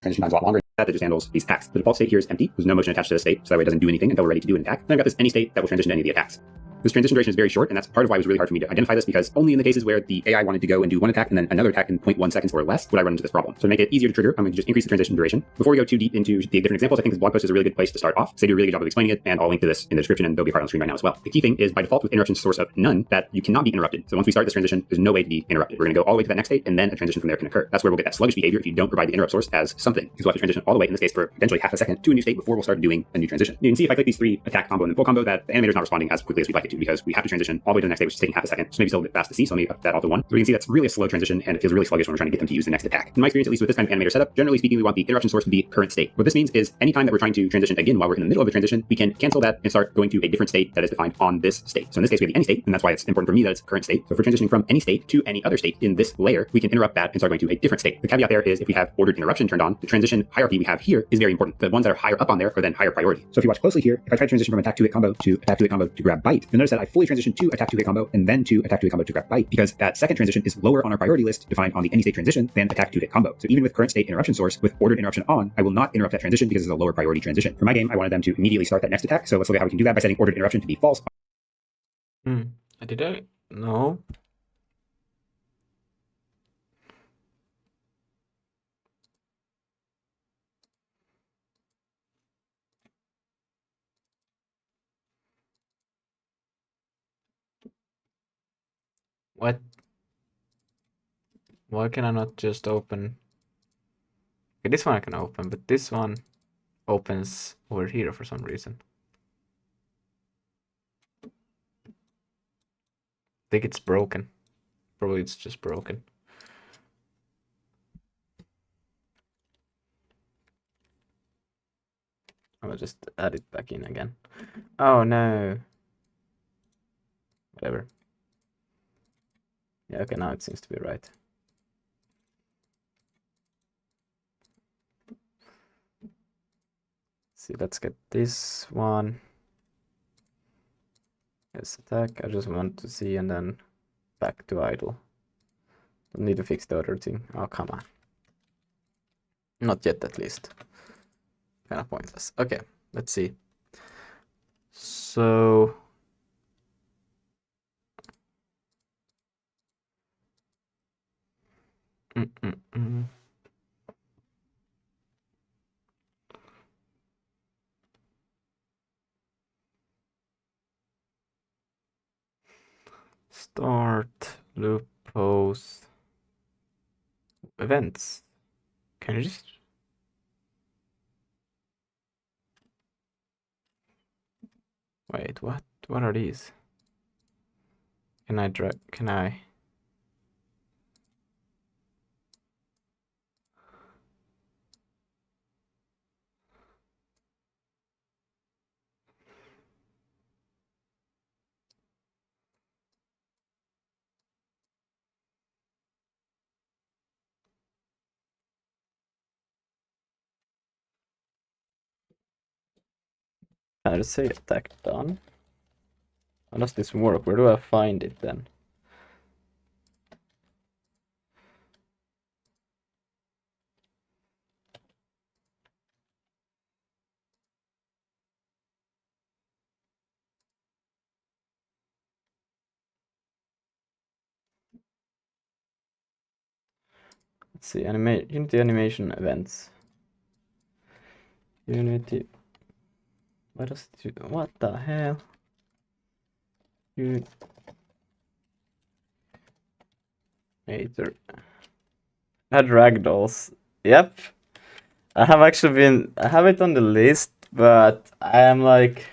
Transition time's a lot longer. That just handles these attacks. The default state here is empty. There's no motion attached to the state, so that way it doesn't do anything until we're ready to do an attack. Then I've got this any state that will transition to any of the attacks. This transition duration is very short, and that's part of why it was really hard for me to identify this, because only in the cases where the AI wanted to go and do one attack and then another attack in 0.1 seconds or less would I run into this problem. So to make it easier to trigger, I'm going to just increase the transition duration. Before we go too deep into the different examples, I think this blog post is a really good place to start off. So they do a really good job of explaining it, and I'll link to this in the description, and there'll be a card on the screen right now as well. The key thing is, by default with interruption source of none, that you cannot be interrupted. So once we start this transition, there's no way to be interrupted. We're going to go all the way to that next state, and then a transition from there can occur. That's where we'll get that sluggish behavior if you don't provide the interrupt source as something. Because we'll have to transition all the way, in this case for potentially half a second, to a new state before we'll start doing a new transition. You can see if I click these 3 attack combo and then full combo that the animator's not responding as quickly as we'd like it to, because we have to transition all the way to the next state, which is taking half a second. So maybe still a bit fast to see, so let me up that all to 1. So we can see that's really a slow transition, and it feels really sluggish when we're trying to get them to use the next attack. In my experience, at least with this kind of animator setup, generally speaking, we want the interruption source to be current state. What this means is anytime that we're trying to transition again while we're in the middle of a transition, we can cancel that and start going to a different state that is defined on this state. So in this case, we have the any state, and that's why it's important for me that it's current state. So if we're transitioning from any state to any other state in this layer, we can interrupt that and start going to a different state. The caveat there is if we have ordered interruption turned on, the transition hierarchy we have here is very important. The ones that are higher up on there are then higher priority. So if you watch closely here, if I try to transition from attack to hit combo to attack to hit combo to grab bite, you'll notice that I fully transition to attack to hit combo and then to attack to hit combo to grab bite, because that second transition is lower on our priority list defined on the any state transition than attack to hit combo. So even with current state interruption source with ordered interruption on, I will not interrupt that transition because it's a lower priority transition. For my game, I wanted them to immediately start that next attack. So let's look at how we can do that by setting ordered interruption to be false. Did I? No. What? Why can I not just open? Okay, this one I can open, but this one opens over here for some reason. I think it's broken. Probably it's just broken. I'll just add it back in again. Oh no. Whatever. Yeah, okay, now it seems to be right. See, let's get this one. Yes, attack. I just want to see, and then back to idle. Don't need to fix the other thing. Oh, come on. Not yet, at least. Kind of pointless. Okay, let's see. So... Start, loop, pause, events. Can you just... Wait, what? What are these? Can I drag... Can I... Can I just say attack done? How does this work? Where do I find it then? Let's see, Unity animation events. Unity. What does it do? What the hell? Later. Add ragdolls. Yep. I have actually been. I have it on the list, but I am like.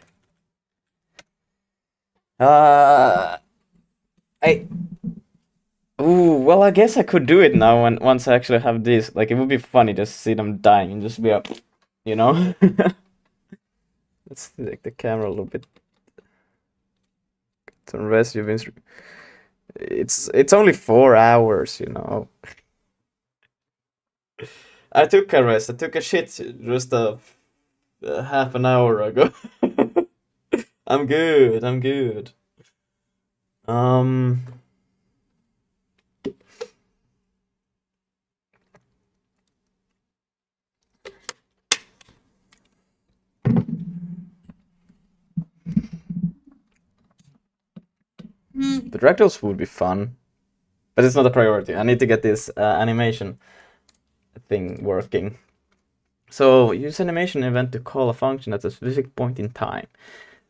Ooh, well, I guess I could do it now once I actually have this. Like, it would be funny just to see them dying and just be up, you know? Let's take the camera a little bit. Some rest. You've been. It's only 4 hours, you know. I took a rest. I took a shit just half an hour ago. I'm good. I'm good. The ragdolls would be fun, but it's not a priority. I need to get this animation thing working. So use animation event to call a function at a specific point in time.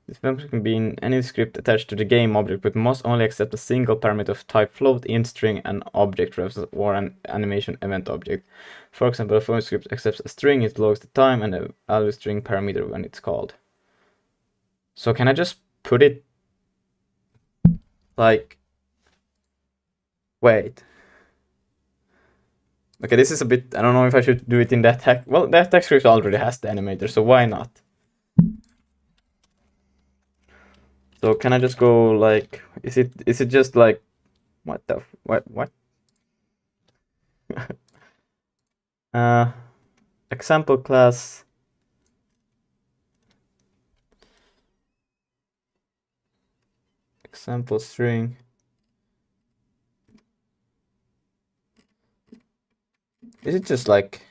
This function can be in any script attached to the game object, but must only accept a single parameter of type float, int, string, and object reference, or an animation event object. For example, a phone script accepts a string, it logs the time, and a value string parameter when it's called. So can I just put it like... Wait. Okay, this is a bit... I don't know if I should do it in that hack. Well, that hack script already has the animator, so why not? So can I just go like... Is it just like... What the... What? Example class... Example string... Is it just like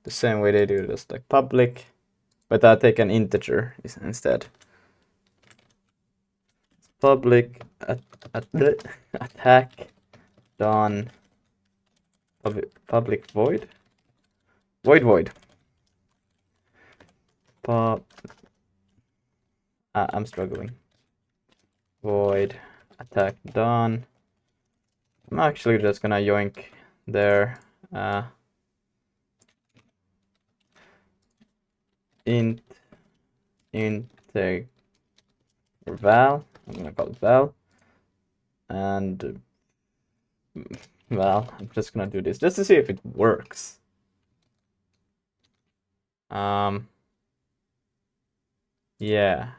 the same way they do this, like public, but I take an integer instead? Public attack done public void void. I'm struggling. Void attack done. I'm actually just gonna yoink there. Int or val. I'm gonna call it val. And well, I'm just gonna do this just to see if it works. Yeah.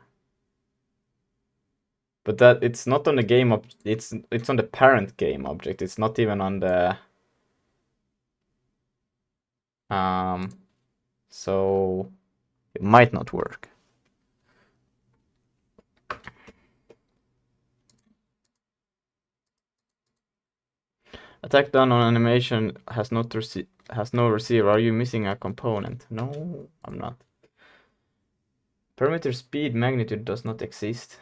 But that it's not on the game it's on the parent game object. It's not even on the so it might not work. Attack done on animation has no receiver. Are you missing a component? No, I'm not. Parameter speed magnitude does not exist.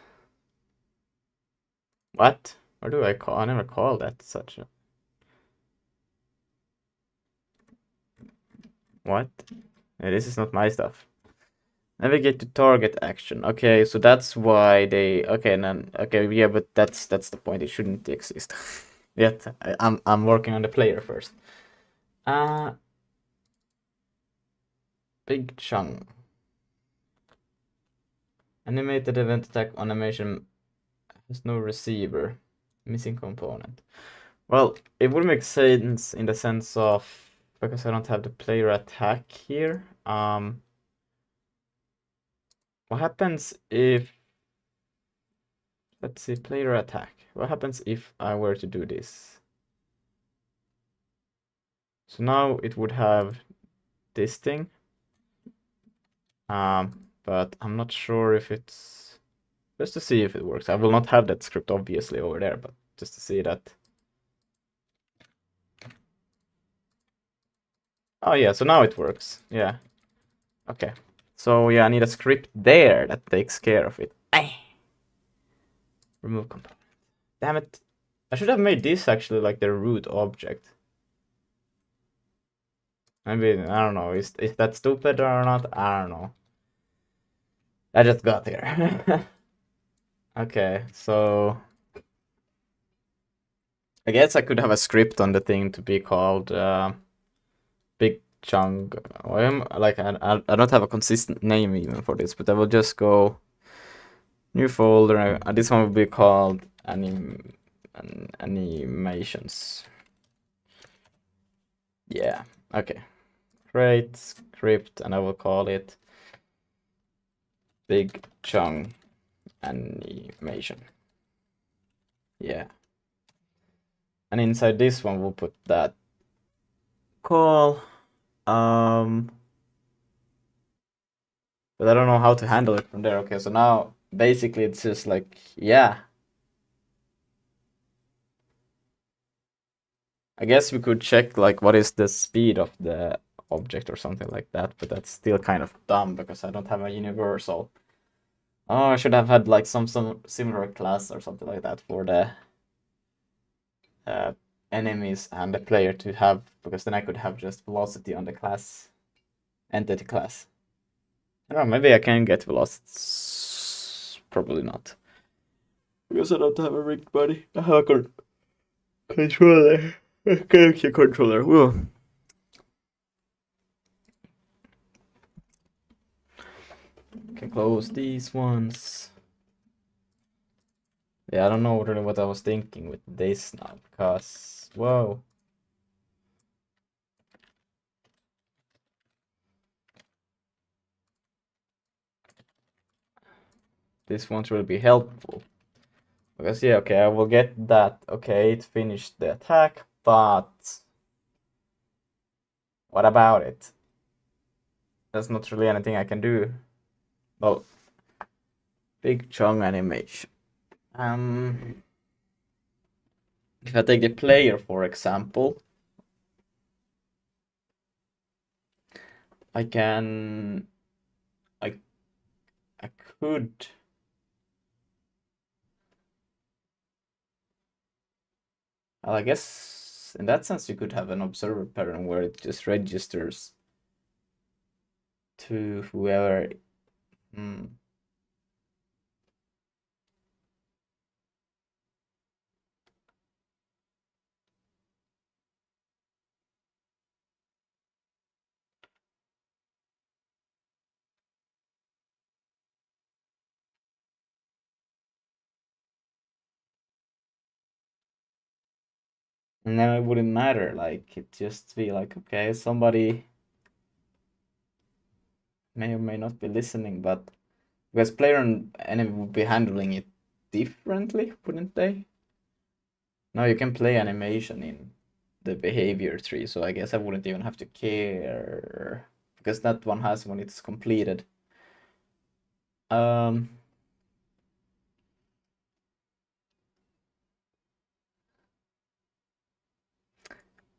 What? Or do I call? I never call that such a... What? Yeah, this is not my stuff. Navigate to target action. Okay, so that's why they... Okay, then... Okay, yeah, but that's the point. It shouldn't exist. Yet. I'm working on the player first. Big chunk. Animated event attack animation has no receiver. Missing component. Well, it would make sense in the sense of... Because I don't have the player attack here. What happens if... Let's see, player attack. What happens if I were to do this? So now it would have this thing. But I'm not sure if it's... Just to see if it works. I will not have that script obviously over there, but just to see that. Oh yeah, so now it works. Yeah. Okay. So yeah, I need a script there that takes care of it. Remove component. Damn it. I should have made this actually like the root object. Maybe, I don't know, is that stupid or not? I don't know. I just got here. Okay, so... I guess I could have a script on the thing to be called big chunk. Like I don't have a consistent name even for this, but I will just go new folder. This one will be called animations. Yeah, okay. Create script, and I will call it big chunk animation. Yeah. And inside this one, we'll put that call. But I don't know how to handle it from there. Okay, so now basically it's just like, yeah. I guess we could check like what is the speed of the object or something like that, but that's still kind of dumb because I don't have a universal. Oh, I should have had like some similar class or something like that for the enemies and the player to have, because then I could have just velocity on the class, entity class. I don't know, maybe I can get velocity. Probably not. Because I don't have a rig body. I have a controller. A character controller. Whoa. Can close these ones. Yeah, I don't know really what I was thinking with this now, because whoa. This won't really be helpful. Because yeah, okay, I will get that. Okay, it finished the attack, but what about it? There's not really anything I can do. Well, big chunk animation. If I take the player, for example, I can, I could, well, I guess in that sense you could have an observer pattern where it just registers to whoever. And then it wouldn't matter, like it just be like, okay, somebody may or may not be listening, but because player and enemy would be handling it differently, wouldn't they? No, you can play animation in the behavior tree, so I guess I wouldn't even have to care, because that one has when it's completed.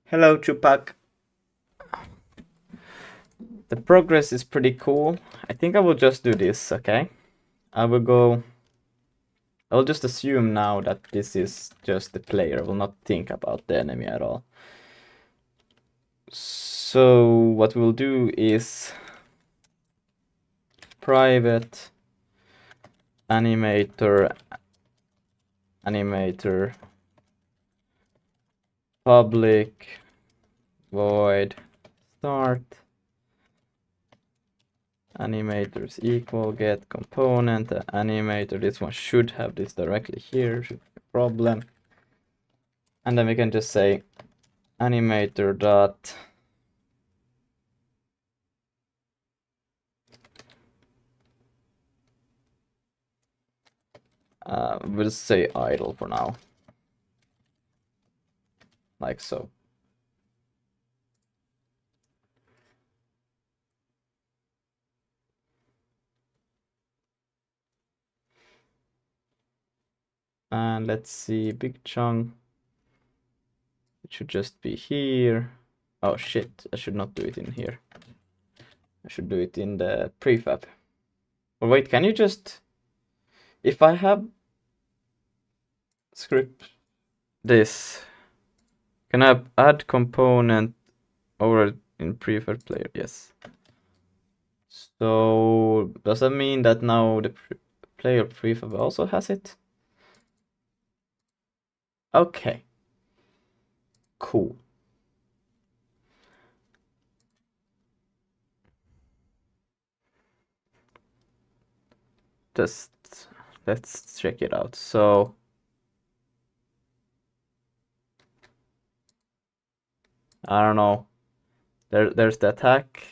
Hello, Chupak. The progress is pretty cool. I think I will just do this, okay? I'll just assume now that this is just the player. I will not think about the enemy at all. So what we'll do is private animator public void start animators equal get component animator. This one should have this directly here, should be a problem. And then we can just say animator dot we'll say idle for now, like so. And let's see, big chunk. It should just be here. Oh shit, I should not do it in here. I should do it in the prefab. Well, wait, can you just, if I have script this, can I add component over in prefab player? Yes. So does that mean that now the player prefab also has it? Okay. Cool. Just let's check it out. So I don't know. There's the attack.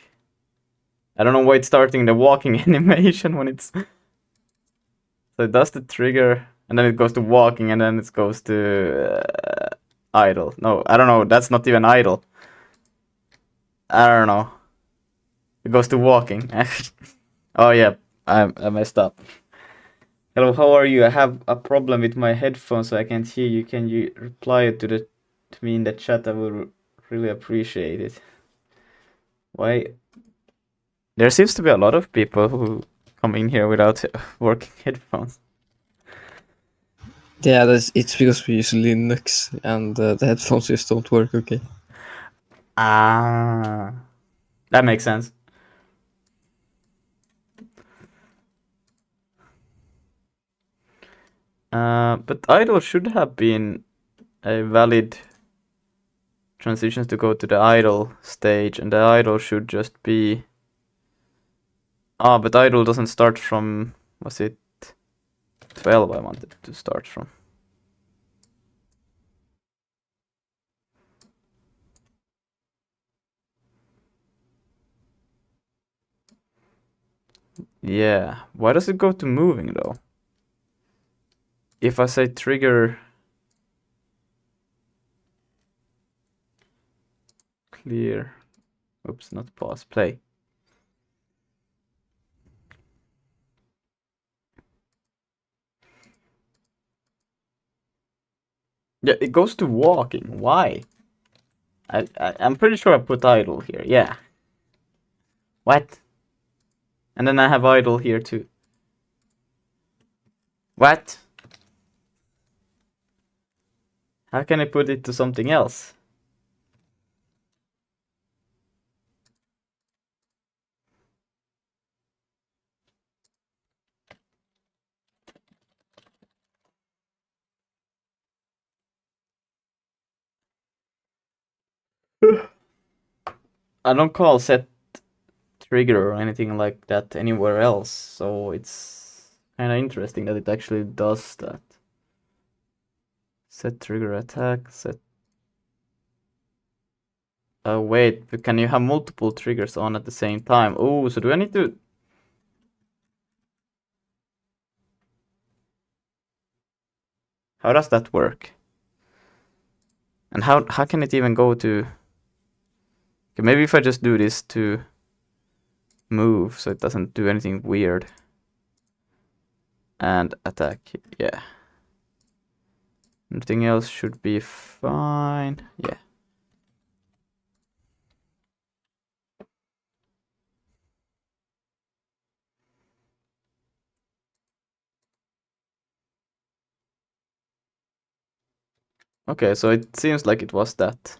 I don't know why it's starting the walking animation when it's. So it does the trigger. And then it goes to walking, and then it goes to idle. No, I don't know. That's not even idle. I don't know. It goes to walking. Oh yeah, I messed up. Hello, how are you? I have a problem with my headphones, so I can't hear you. Can you reply to me in the chat? I would really appreciate it. Why? There seems to be a lot of people who come in here without working headphones. Yeah, it's because we use Linux and the headphones just don't work okay. Ah, that makes sense. But idle should have been a valid transitions to go to the idle stage, and the idle should just be... Ah, but idle doesn't start from... Was it 12 I wanted to start from? Yeah, why does it go to moving though? If I say trigger clear, oops, not pause, play. Yeah, it goes to walking. Why? I'm pretty sure I put idle here. Yeah. What? And then I have idle here too. What? How can I put it to something else? I don't call set trigger or anything like that anywhere else, so it's kind of interesting that it actually does that. Set trigger attack, set... Oh wait, but can you have multiple triggers on at the same time? Oh, so do I need to... How does that work? And how can it even go to... Okay, maybe if I just do this to move so it doesn't do anything weird. And attack, yeah. Everything else should be fine, yeah. Okay, so it seems like it was that.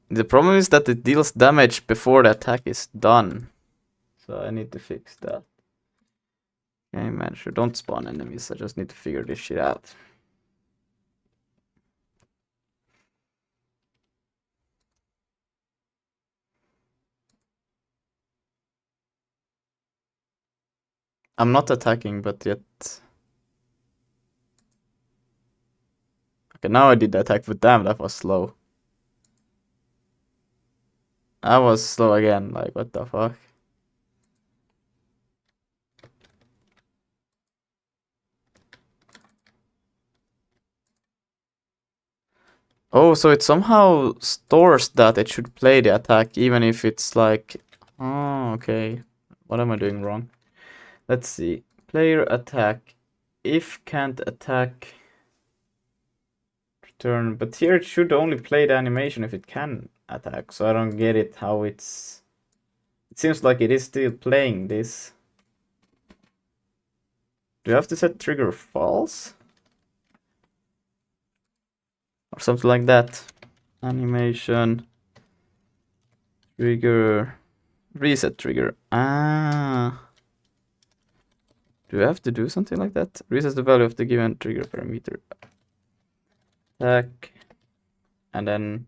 The problem is that it deals damage before the attack is done. So I need to fix that. Okay, man, sure, don't spawn enemies. I just need to figure this shit out. I'm not attacking, but yet... Okay, now I did the attack, but damn, that was slow. I was slow again, like, what the fuck? Oh, so it somehow stores that it should play the attack, even if it's like... Oh, okay. What am I doing wrong? Let's see. Player attack. If can't attack... Return. But here it should only play the animation if it can attack, so I don't get it how it's... It seems like it is still playing this. Do you have to set trigger false? Or something like that. Animation. Trigger. Reset trigger. Ah. Do you have to do something like that? Reset the value of the given trigger parameter. Attack. And then...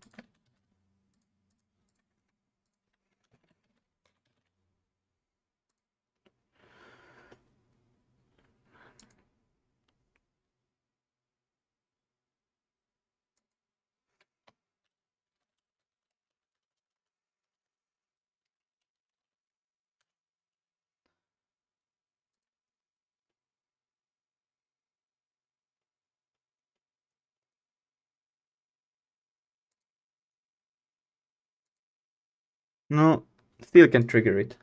No, still can trigger it.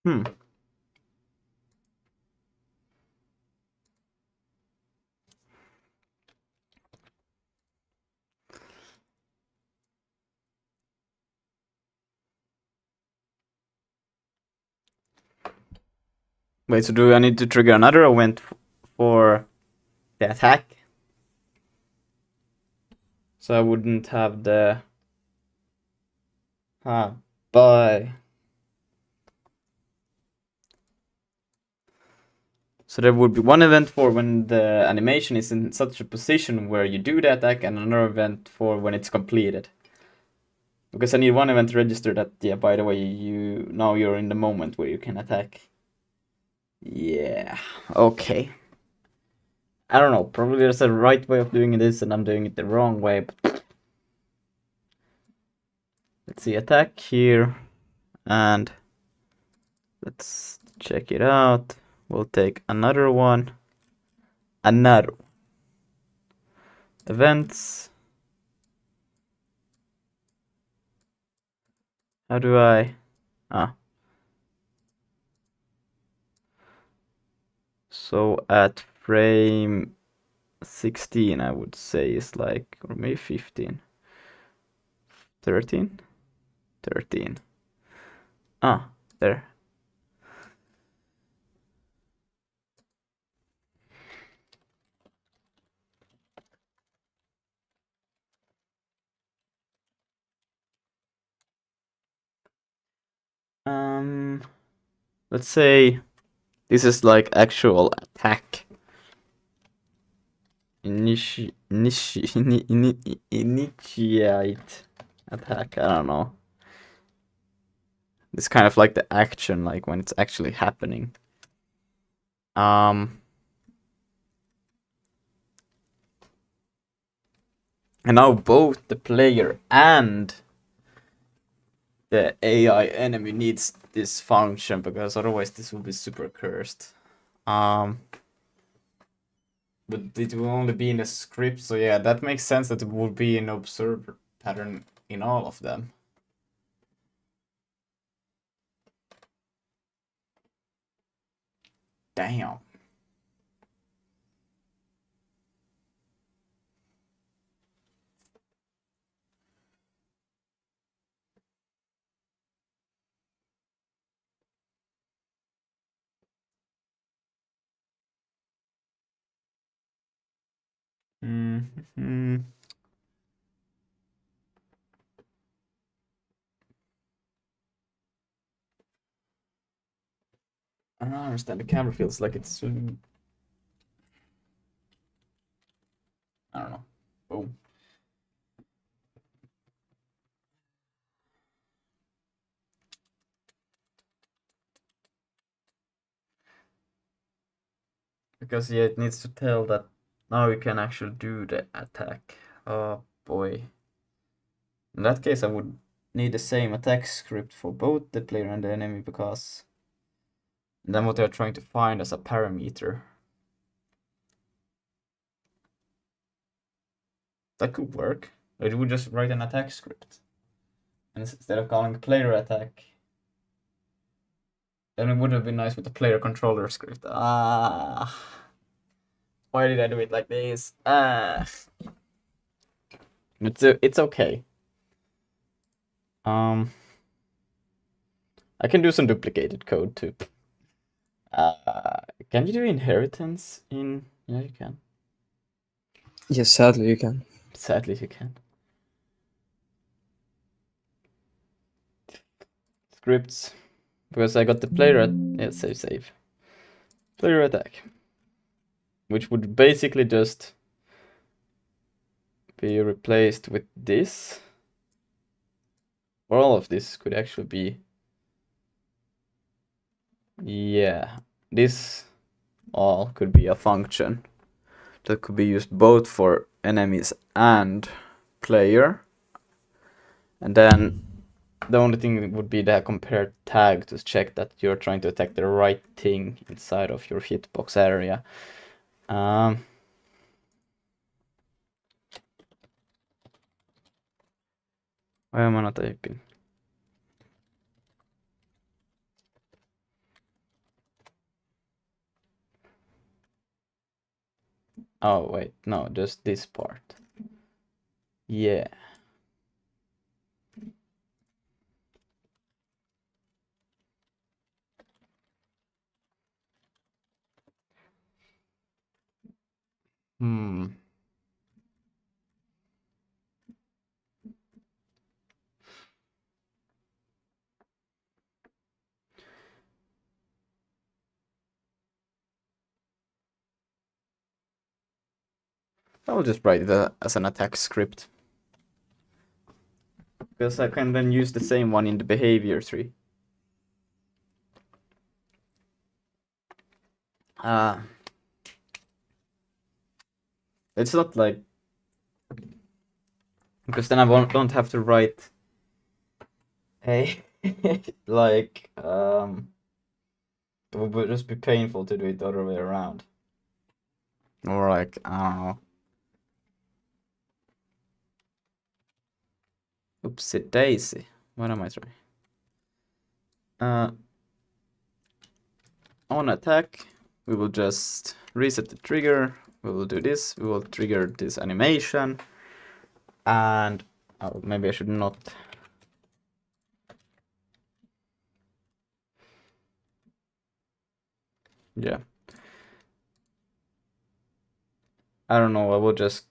Hmm. Wait, so do I need to trigger another event for the attack? So I wouldn't have the... bye. So there would be one event for when the animation is in such a position where you do the attack, and another event for when it's completed. Because I need one event to register that, yeah, by the way, now you're in the moment where you can attack. Yeah, okay. I don't know, probably there's a right way of doing this and I'm doing it the wrong way. But... let's see, attack here, and let's check it out. We'll take another one. Another. Events. How do I... So at frame 16, I would say is like, or maybe 15. 13? 13. There. Let's say this is like actual attack. Initiate attack, I don't know. It's kind of like the action, like when it's actually happening. And now both the player and the AI enemy needs this function, because otherwise this will be super cursed. But it will only be in the script, so yeah, that makes sense that it would be an observer pattern in all of them. Damn. Mm-hmm. I don't understand. The camera feels like it's... I don't know. Boom. Because yeah, it needs to tell that now you can actually do the attack. Oh boy. In that case, I would need the same attack script for both the player and the enemy, because then what they're trying to find as a parameter. That could work. It would just write an attack script. And instead of calling player attack, then it would have been nice with the player controller script. Why did I do it like this? It's okay. I can do some duplicated code too. Can you do inheritance in... yeah, you can. Yes, sadly you can. Sadly you can. Scripts. Because I got the player at... yeah, save. Player attack. Which would basically just be replaced with this. Or all of this could actually be... yeah. This all could be a function. that could be used both for enemies and player. And then the only thing would be the compare tag to check that you're trying to attack the right thing inside of your hitbox area. Why am I not typing? Oh wait, no, just this part. Yeah. I will just write it as an attack script. Because I can then use the same one in the behavior tree. It's not like... Because then I don't have to write... Hey, like... It would just be painful to do it the other way around. Or like, I don't know. Oopsie daisy. What am I trying? On attack, we will just reset the trigger. We will do this. We will trigger this animation. And maybe I should not. Yeah. I don't know. I will just.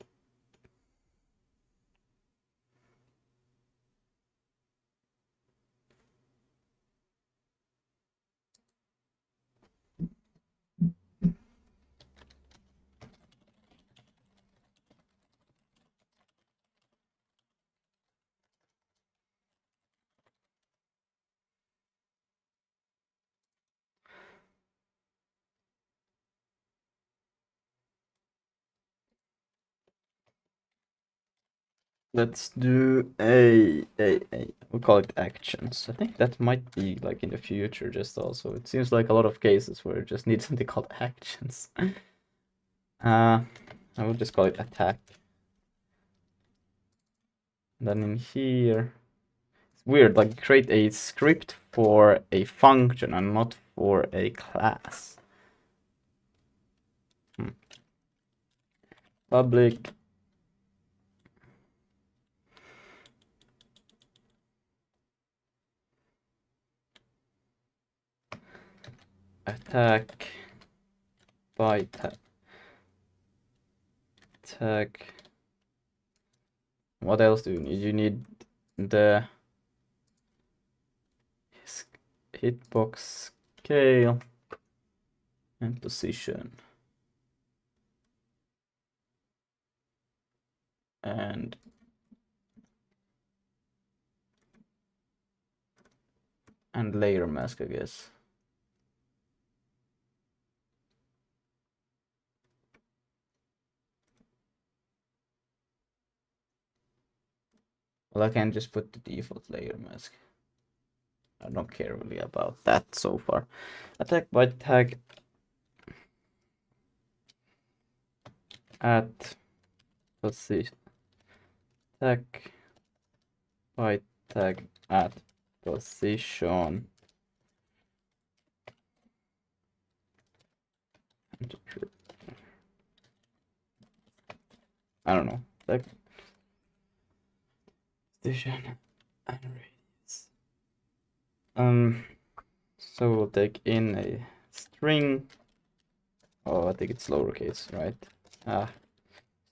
Let's do we'll call it actions. I think that might be like in the future just also. It seems like a lot of cases where it just needs something called actions. I will just call it attack. And then in here, it's weird, like create a script for a function and not for a class. Public attack by tag. What else do you need? You need the hitbox scale and position. And layer mask, I guess. Well, I can just put the default layer mask. I don't care really about that so far. Attack by tag at position. Attack by tag at position. I don't know. Like position and radius. So we'll take in a string. Oh, I think it's lowercase, right?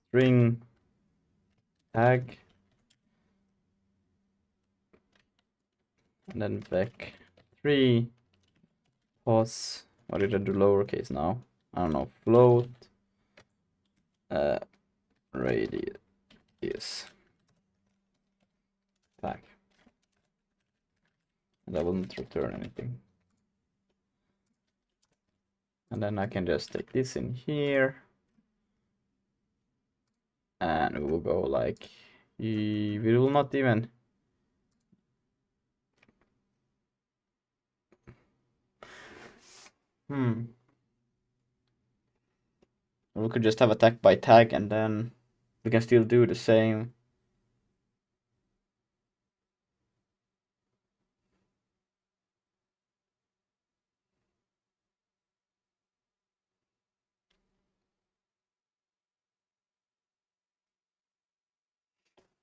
String tag. And then back 3 pos. What did I do lowercase now? I don't know. Float radius back. And that wouldn't return anything. And then I can just take this in here. And we will go like, we will not even, we could just have attack by tag, and then we can still do the same.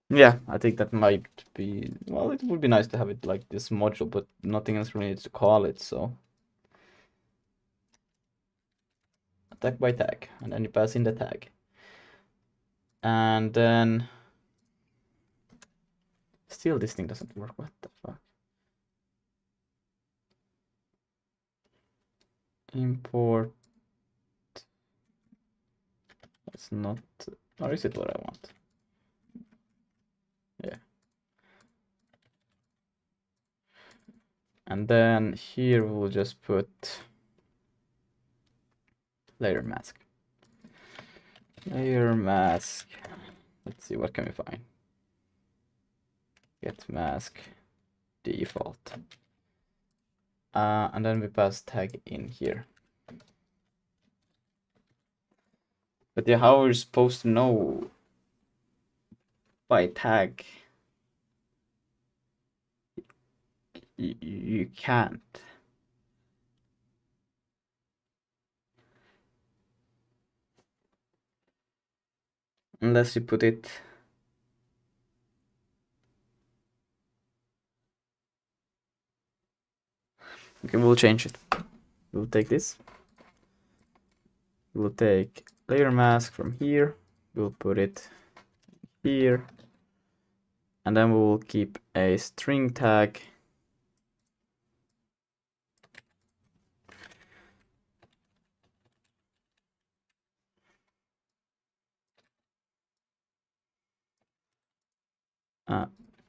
Yeah, I think that might be, well, it would be nice to have it like this module, but nothing else really needs to call it, so. Attack by tag, and then you pass in the tag. And then, still this thing doesn't work, what the fuck? Import, that's not, or is it what I want? Yeah. And then here we'll just put layer mask. Layer mask. Let's see, what can we find? Get mask default. And then we pass tag in here. But yeah, how are we supposed to know by tag? You can't. Unless you put it. Okay, we'll change it. We'll take this. We'll take layer mask from here. We'll put it here. And then we will keep a string tag.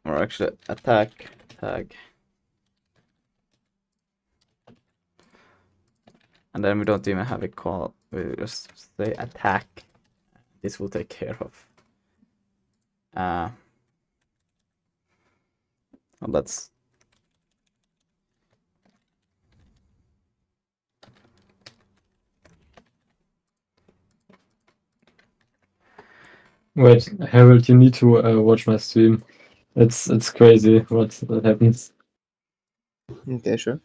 Or actually attack tag. And then we don't even have a call. We just say attack. This will take care of. Well, that's. Wait, Harold, you need to watch my stream. It's crazy what happens. Okay, sure.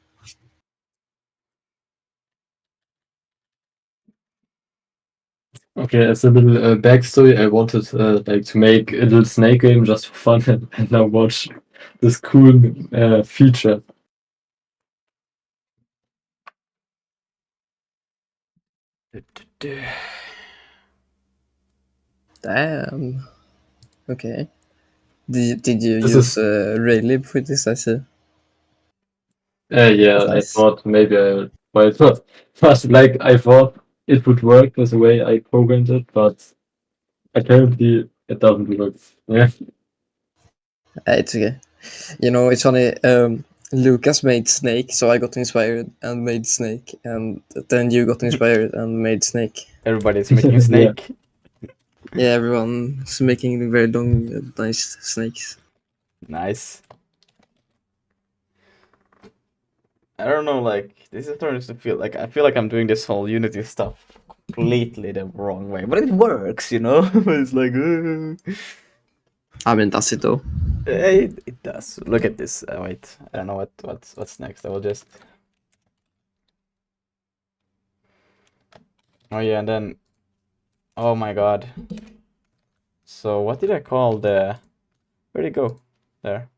Okay, as a little backstory, I wanted like to make a little snake game just for fun, and now watch this cool feature. Damn. Okay. Did you This use is- Raylib for this? I see. Yeah, I Nice. thought maybe well, it's not like I thought it would work with the way I programmed it, but apparently it doesn't work. Yeah. It's okay. You know, it's funny. Lucas made Snake, so I got inspired and made Snake, and then you got inspired and made Snake. Everybody's making Snake. Yeah, everyone's making very long, nice snakes. Nice. I don't know, like, this is starting to feel like, I feel like I'm doing this whole Unity stuff completely the wrong way. But it works, you know? It's like, I mean, does it though? It does. Look at this. Wait, I don't know what's next. I will just. Oh yeah, and then. Oh my god. So what did I call the? Where'd it go? There.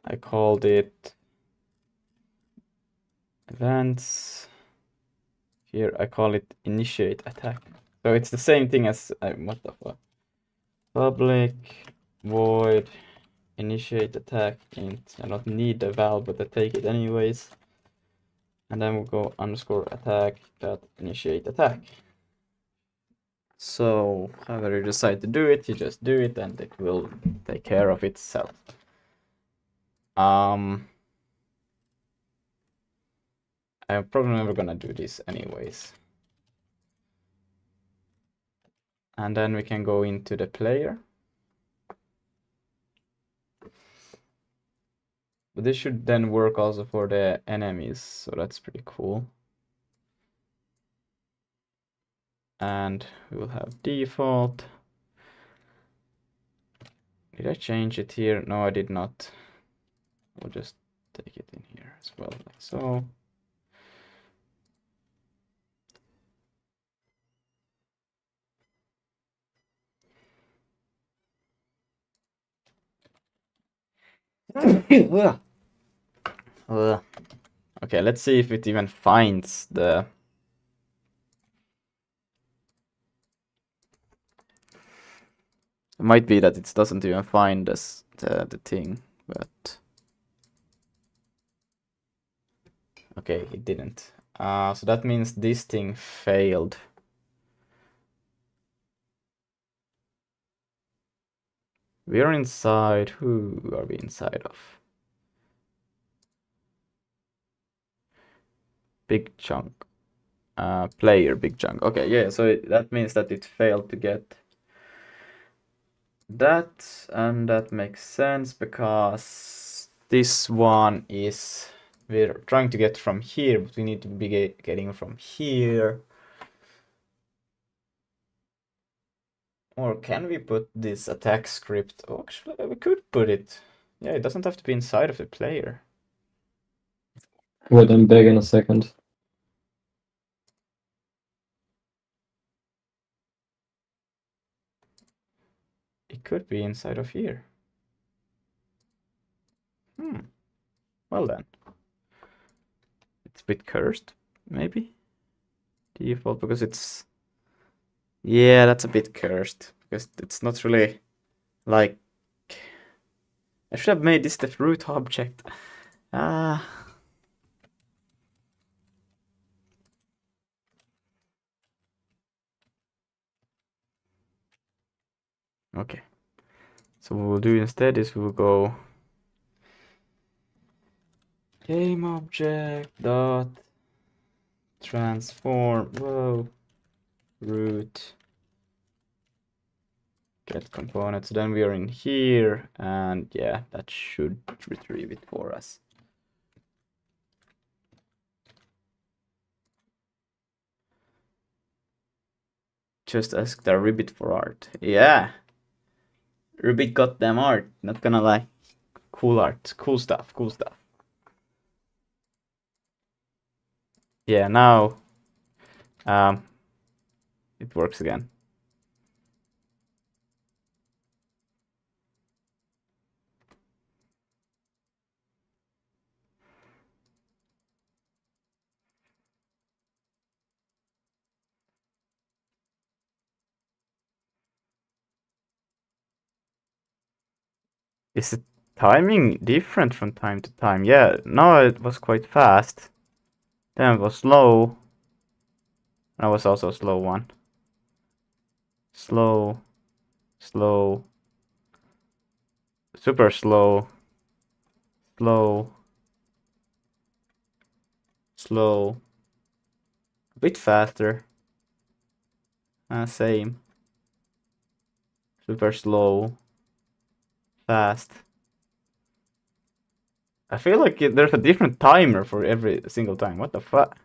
I called it events. Here I call it initiate attack. So it's the same thing as what the fuck? Public void initiate attack int. I don't need the val, but I take it anyways. And then we'll go underscore attack dot initiate attack. So however you decide to do it, you just do it and it will take care of itself. I'm probably never gonna do this anyways. And then we can go into the player. But this should then work also for the enemies, so that's pretty cool. And we will have default. Did I change it here? No, I did not. We'll just take it in here as well, like so. Okay, let's see if it even finds the... It might be that it doesn't even find this, the thing, but... Okay, it didn't. So that means this thing failed. We are inside. Who are we inside of? Big chunk. Player big chunk. Okay, yeah, so that means that it failed to get that, and that makes sense because this one is... We're trying to get from here, but we need to be getting from here. Or can we put this attack script? Oh, actually, we could put it. Yeah, it doesn't have to be inside of the player. Wait, I'm back in a second. It could be inside of here. Well then. It's a bit cursed, maybe? Default, because it's... Yeah, that's a bit cursed. Because it's not really... Like... I should have made this the root object. Okay. So what we'll do instead is we'll go... Game object dot transform, whoa, root, get components. Then we are in here, and yeah, that should retrieve it for us. Just ask the Ribbit for art. Yeah, Ribbit got them art. Not gonna lie, cool art, cool stuff, cool stuff. Yeah, now it works again. Is the timing different from time to time? Yeah, now it was quite fast. Then it was slow. That was also a slow one. Slow. Slow. Super slow. Slow. Slow. A bit faster. Same. Super slow. Fast. I feel like there's a different timer for every single time. What the fuck?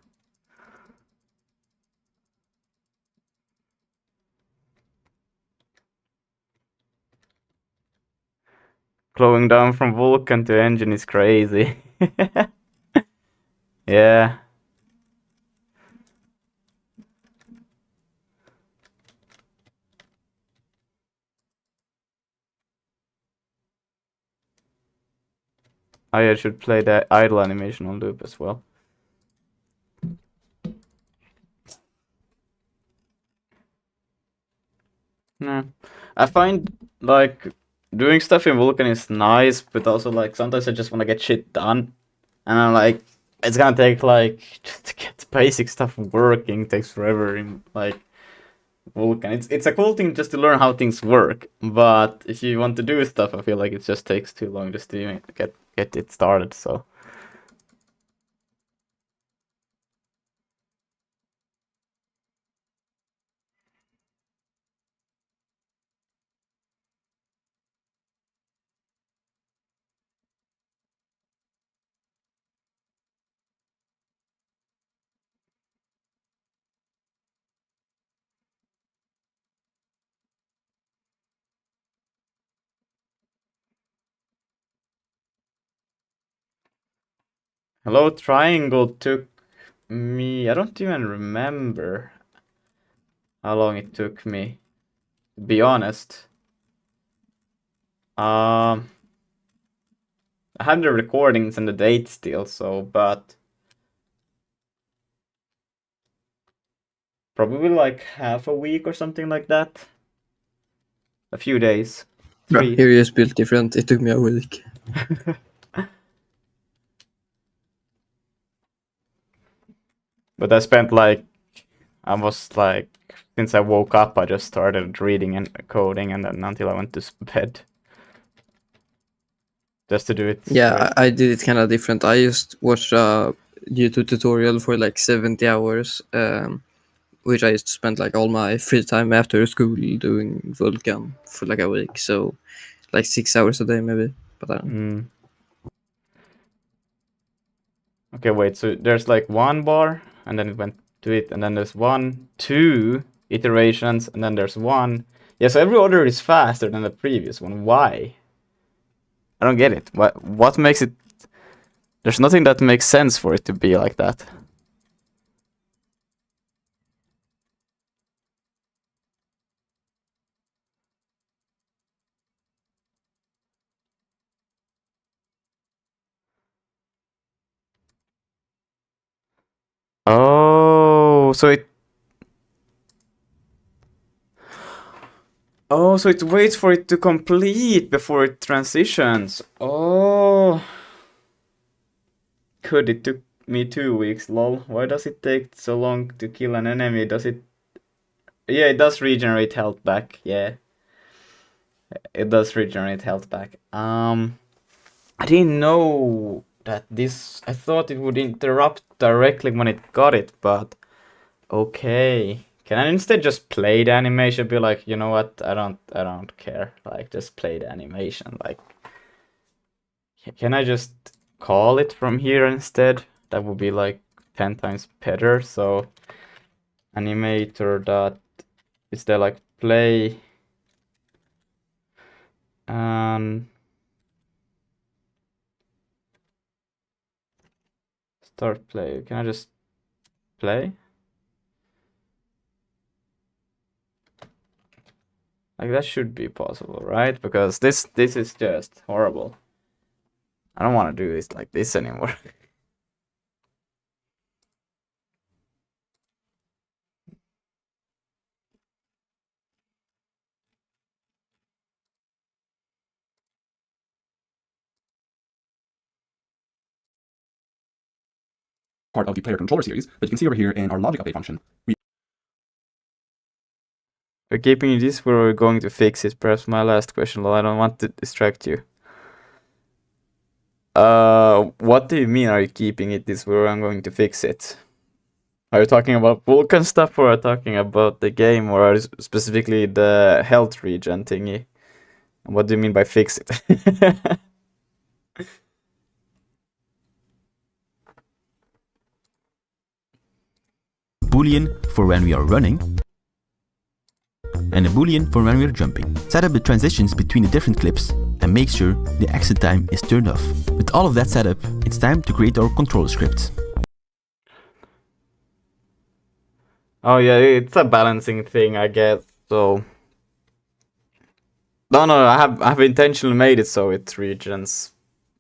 Slowing down from Vulkan to engine is crazy. Yeah. I should play the idle animation on loop as well. No. I find like doing stuff in Vulkan is nice, but also like sometimes I just want to get shit done. And I'm like, it's gonna take like just to get basic stuff working takes forever in like Vulkan. It's a cool thing just to learn how things work, but if you want to do stuff, I feel like it just takes too long just to get it started. So Hello Triangle took me... I don't even remember how long it took me, to be honest. I have the recordings and the date still, so, but... Probably like half a week or something like that. A few days. Yeah, 3. here is built different. It took me a week. But I spent like... I was like... Since I woke up, I just started reading and coding, and then until I went to bed. Just to do it. Yeah, right. I did it kind of different. I just watched a YouTube tutorial for like 70 hours, which I used to spend like all my free time after school doing Vulkan for like a week. So like 6 hours a day maybe. But I don't know. Okay, wait, so there's like 1 bar, and then it went to it, and then there's 1, 2 iterations, and then there's 1. Yeah, so every order is faster than the previous one. Why? I don't get it. What makes it... There's nothing that makes sense for it to be like that. Oh, so it... Oh, so it waits for it to complete before it transitions. Oh. Could it took me 2 weeks, lol. Why does it take so long to kill an enemy? Does it... Yeah, it does regenerate health back, yeah. It does regenerate health back. I didn't know that this... I thought it would interrupt directly when it got it, but... Okay. Can I instead just play the animation? Be like, you know what? I don't care. Like, just play the animation. Like, can I just call it from here instead? That would be like 10 times better. So, animator dot... Is there like play? Start play. Can I just play? Like, that should be possible, right? Because this is just horrible. I don't want to do this like this anymore. Part of the player controller series, but you can see over here in our logic update function, We're keeping this where we're going to fix it. Perhaps my last question, Lol. I don't want to distract you. What do you mean are you keeping it this where I'm going to fix it? Are you talking about Vulcan stuff, or are you talking about the game, or are you specifically the health regen thingy? What do you mean by fix it? Boolean for when we are running, and a boolean for when we are jumping. Set up the transitions between the different clips and make sure the exit time is turned off. With all of that set up, it's time to create our control script. Oh yeah, it's a balancing thing, I guess. So no, I have intentionally made it so it regens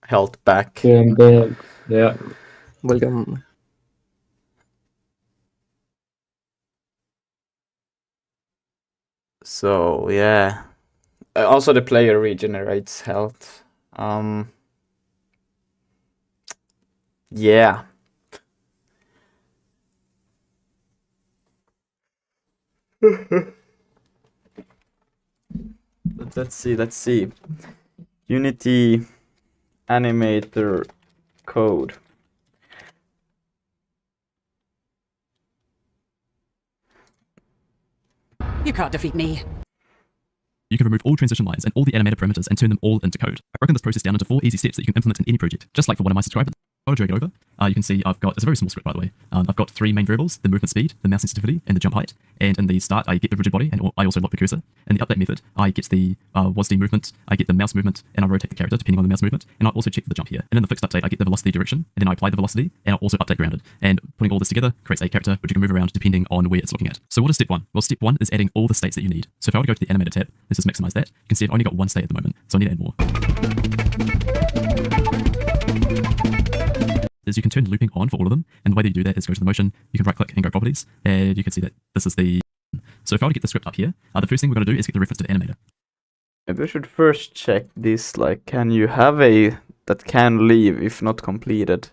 health back. Yeah. Welcome. So yeah, also the player regenerates health. Yeah. Let's see. Unity animator code. You can't defeat me. You can remove all transition lines and all the animated parameters and turn them all into code. I've broken this process down into 4 easy steps that you can implement in any project, just like for one of my subscribers. I'll drag it over. you can see I've got, it's a very small script by the way, I've got 3 main variables, the movement speed, the mouse sensitivity, and the jump height. And in the start, I get the rigid body, and I also lock the cursor. In the update method, I get the WASD movement, I get the mouse movement, and I rotate the character depending on the mouse movement, and I also check for the jump here. And in the fixed update, I get the velocity direction, and then I apply the velocity, and I also update grounded. And putting all this together creates a character which you can move around depending on where it's looking at. So what is step 1? Well, step 1 is adding all the states that you need. So if I were to go to the animator tab, let's just maximize that. You can see I've only got 1 state at the moment, so I need to add more. Is you can turn looping on for all of them, and the way that you do that is go to the motion, you can right click and go properties, and you can see that this is the... So if I were to get the script up here, the first thing we're going to do is get the reference to the animator. Maybe we should first check this, like, can you have a that can leave if not completed?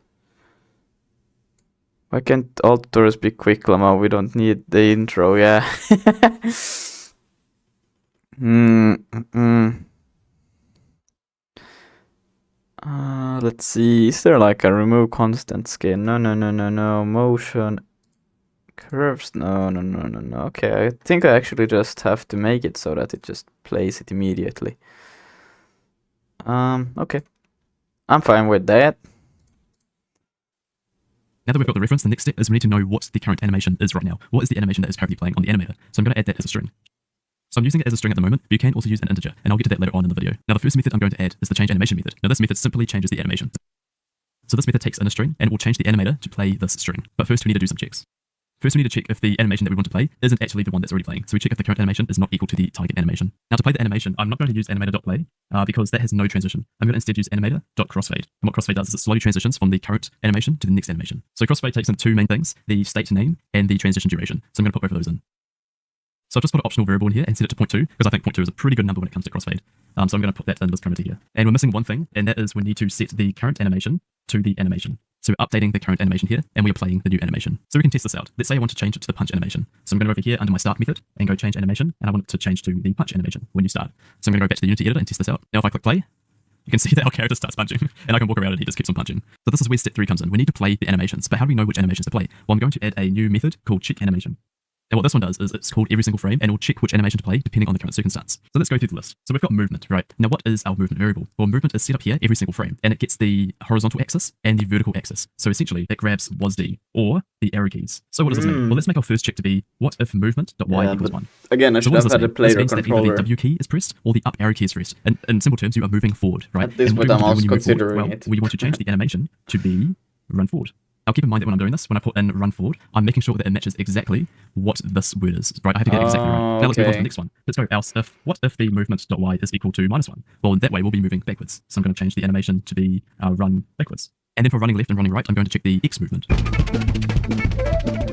Why can't alters be quick, Lama? We don't need the intro, yeah. Let's see, is there like a remove constant skin? No. Motion curves? No. Okay, I think I actually just have to make it so that it just plays it immediately. Okay. I'm fine with that. Now that we've got the reference, the next step is we need to know what the current animation is right now. What is the animation that is currently playing on the animator? So I'm going to add that as a string. So I'm using it as a string at the moment, but you can also use an integer, and I'll get to that later on in the video. Now the first method I'm going to add is the change animation method. Now this method simply changes the animation. So this method takes in a string, and it will change the animator to play this string. But first we need to do some checks. First we need to check if the animation that we want to play isn't actually the one that's already playing. So we check if the current animation is not equal to the target animation. Now to play the animation, I'm not going to use animator.play because that has no transition. I'm going to instead use animator.crossfade. And what crossfade does is it slowly transitions from the current animation to the next animation. So crossfade takes in 2 main things, the state name and the transition duration. So I'm going to put both of those in. So I've just put an optional variable in here and set it to 0.2 because I think 0.2 is a pretty good number when it comes to crossfade. So I'm going to put that in this parameter here. And we're missing one thing, and that is we need to set the current animation to the animation. So we're updating the current animation here, and we're playing the new animation. So we can test this out. Let's say I want to change it to the punch animation. So I'm going to go over here under my start method and go change animation, and I want it to change to the punch animation when you start. So I'm going to go back to the Unity editor and test this out. Now if I click play, you can see that our character starts punching, and I can walk around and he just keeps on punching. So this is where step 3 comes in. We need to play the animations, but how do we know which animations to play? Well, I'm going to add a new method called check animation. And what this one does is it's called every single frame, and it'll check which animation to play depending on the current circumstance. So let's go through the list. So we've got movement, right? Now what is our movement variable? Well, movement is set up here every single frame, and it gets the horizontal axis and the vertical axis. So essentially it grabs WASD or the arrow keys. So what does this mean? Well, let's make our first check to be what if movement.y equals 1. Again, I should have had a player controller. That either the W key is pressed or the up arrow key is pressed. And in simple terms, you are moving forward, right? At this point, I'm also considering it. Well, we want to change the animation to be run forward. Now keep in mind that when I'm doing this, when I put in run forward, I'm making sure that it matches exactly what this word is, right? I have to get it exactly right. Now let's move on to the next one. Let's go else if, what if the movement.y is equal to -1? Well, that way we'll be moving backwards. So I'm going to change the animation to be run backwards. And then for running left and running right, I'm going to check the X movement.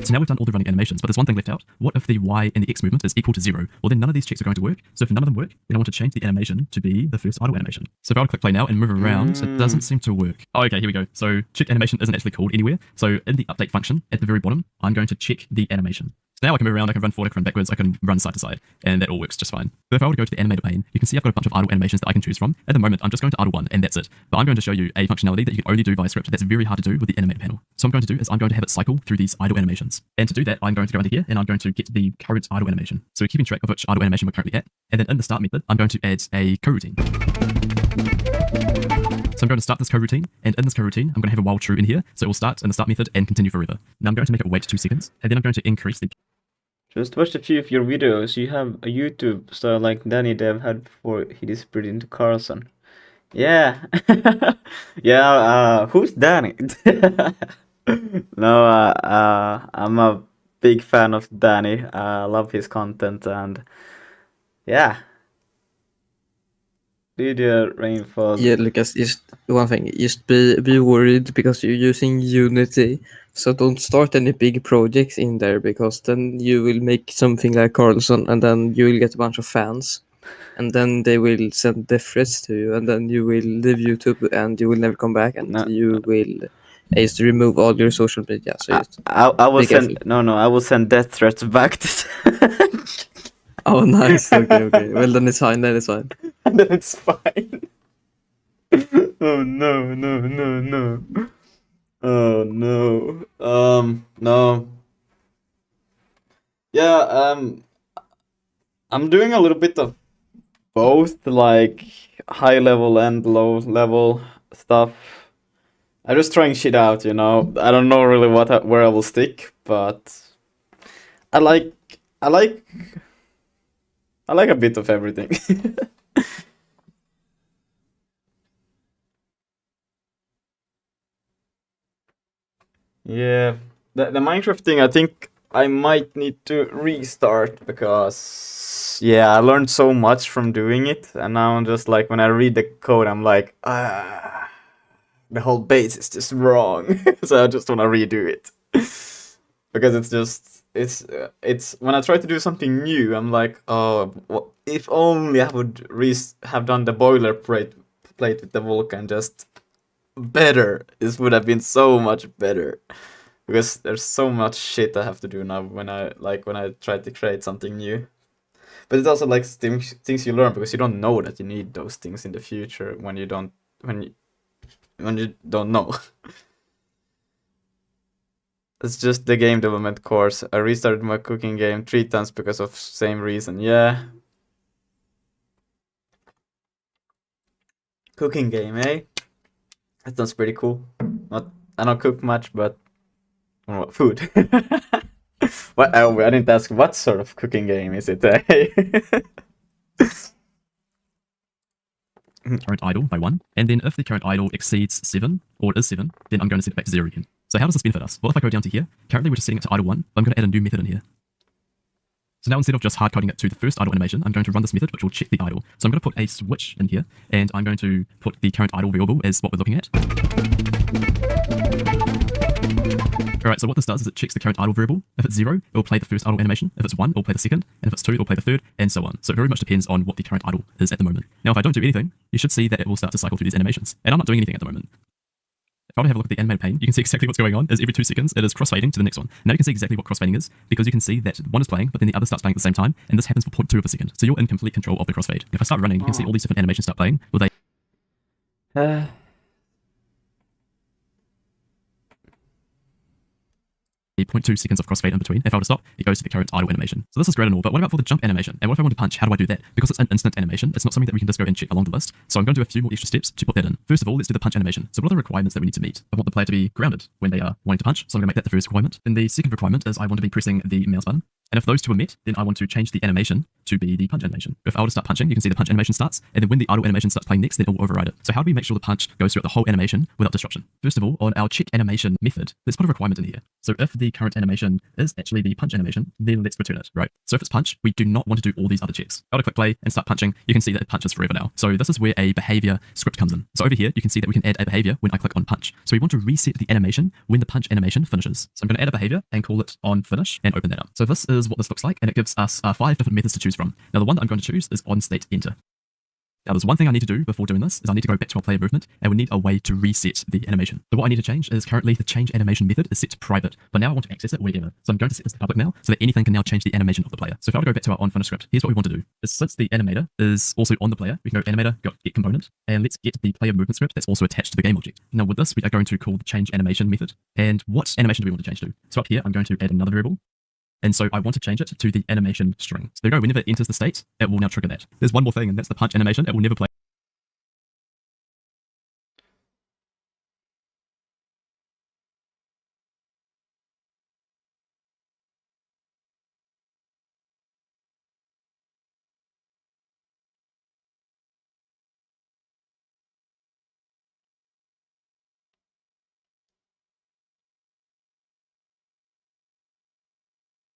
So now we've done all the running animations, but there's one thing left out. What if the Y and the X movement is equal to 0? Well, then none of these checks are going to work. So if none of them work, then I want to change the animation to be the first idle animation. So if I were to click play now and move around, it doesn't seem to work. Oh, okay, here we go. So check animation isn't actually called anywhere. So in the update function at the very bottom, I'm going to check the animation. So now I can move around, I can run forward, I can run backwards, I can run side to side, and that all works just fine. But if I were to go to the animator pane, you can see I've got a bunch of idle animations that I can choose from. At the moment, I'm just going to idle 1, and that's it. But I'm going to show you a functionality that you can only do via script that's very hard to do with the animator panel. So what I'm going to do is I'm going to have it cycle through these idle animations. And to do that, I'm going to go into here, and I'm going to get the current idle animation. So we're keeping track of which idle animation we're currently at. And then in the start method, I'm going to add a coroutine. So I'm going to start this coroutine, and in this coroutine, I'm going to have a while true in here. So it will start in the start method and continue forever. Now I'm going to make it wait 2 seconds, and then I'm going to increase the... Just watched a few of your videos. You have a YouTube style like Dani Jam had before he disappeared into Carlson. Yeah. Yeah, who's Dani? No, I'm a big fan of Dani. I love his content, and yeah. Lydia Rainfall. Yeah, Lucas, just one thing. Just be worried because you're using Unity. So don't start any big projects in there because then you will make something like Carlson and then you will get a bunch of fans. And then they will send death threats to you and then you will leave YouTube and you will never come back and you will just remove all your social media. So I will send I will send death threats back to Oh nice, okay. Well then it's fine, then it's fine. Oh no. Oh no. No. Yeah, I'm doing a little bit of both, like high level and low level stuff. I'm just trying shit out, you know. I don't know really where I will stick, but I like a bit of everything. Yeah, the Minecraft thing, I think I might need to restart because yeah, I learned so much from doing it, and now I'm just like when I read the code, I'm like, the whole base is just wrong, so I just want to redo it because it's just it's when I try to do something new, I'm like, oh, if only I would have done the boilerplate with the Vulkan just better. This would have been so much better because there's so much shit I have to do now when I try to create something new. But it's also like things you learn because you don't know that you need those things in the future when you don't know. It's just the game development course. I restarted my cooking game 3 times because of same reason. Yeah. Cooking game, eh? That sounds pretty cool. I don't cook much, but food. What? I didn't ask what sort of cooking game is it. Current idle by 1, and then if the current idle exceeds 7, or is 7, then I'm going to set it back to 0 again. So how does this benefit us? Well, if I go down to here, currently we're just setting it to idle 1, but I'm going to add a new method in here. So now instead of just hard coding it to the first idle animation, I'm going to run this method which will check the idle. So I'm going to put a switch in here, and I'm going to put the current idle variable as what we're looking at. Alright, so what this does is it checks the current idle variable. If it's 0, it will play the first idle animation. If it's 1, it will play the second. And if it's 2, it will play the third, and so on. So it very much depends on what the current idle is at the moment. Now, if I don't do anything, you should see that it will start to cycle through these animations. And I'm not doing anything at the moment. If I have a look at the animated pane, you can see exactly what's going on. Is every 2 seconds, it is crossfading to the next one. Now you can see exactly what crossfading is, because you can see that one is playing, but then the other starts playing at the same time, and this happens for 0.2 of a second. So you're in complete control of the crossfade. If I start running, you can see all these different animations start playing with a 0.2 seconds of crossfade in between. If I were to stop, it goes to the current idle animation. So this is great and all, but what about for the jump animation? And what if I want to punch? How do I do that? Because it's an instant animation, it's not something that we can just go and check along the list. So I'm going to do a few more extra steps to put that in. First of all, let's do the punch animation. So what are the requirements that we need to meet? I want the player to be grounded when they are wanting to punch, so I'm going to make that the first requirement. Then the second requirement is I want to be pressing the mouse button. And if those two are met, then I want to change the animation to be the punch animation. If I were to start punching, you can see the punch animation starts, and then when the idle animation starts playing next, then it will override it. So how do we make sure the punch goes throughout the whole animation without disruption? First of all, on our check animation method, let's put a requirement in here. So if the current animation is actually the punch animation, then let's return it, right? So if it's punch, we do not want to do all these other checks. If I were to click play and start punching, you can see that it punches forever now. So this is where a behavior script comes in. So over here, you can see that we can add a behavior when I click on punch. So we want to reset the animation when the punch animation finishes. So I'm going to add a behavior and call it on finish and open that up. So this is what this looks like, and it gives us 5 different methods to choose from. Now the one that I'm going to choose is on state enter. Now there's one thing I need to do before doing this is I need to go back to our player movement, and we need a way to reset the animation. So what I need to change is currently the change animation method is set to private, but now I want to access it wherever. So I'm going to set this to public now so that anything can now change the animation of the player. So if I were to go back to our on finish script, here's what we want to do. Is since the animator is also on the player, we can go animator, get component, and let's get the player movement script that's also attached to the game object. Now with this, we are going to call the change animation method. And what animation do we want to change to? So up here, I'm going to add another variable. And so I want to change it to the animation string. So there you go, whenever it enters the state, it will now trigger that. There's one more thing, and that's the punch animation. It will never play.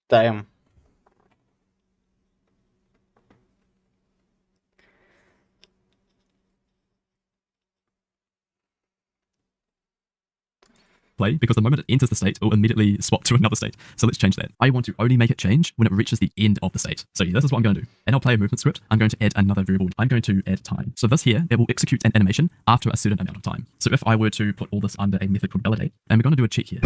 Damn. Play, because the moment it enters the state, it will immediately swap to another state. So let's change that. I want to only make it change when it reaches the end of the state. So yeah, this is what I'm going to do. In our player movement script, I'm going to add another variable. I'm going to add time. So this here, it will execute an animation after a certain amount of time. So if I were to put all this under a method called validate, and we're going to do a check here.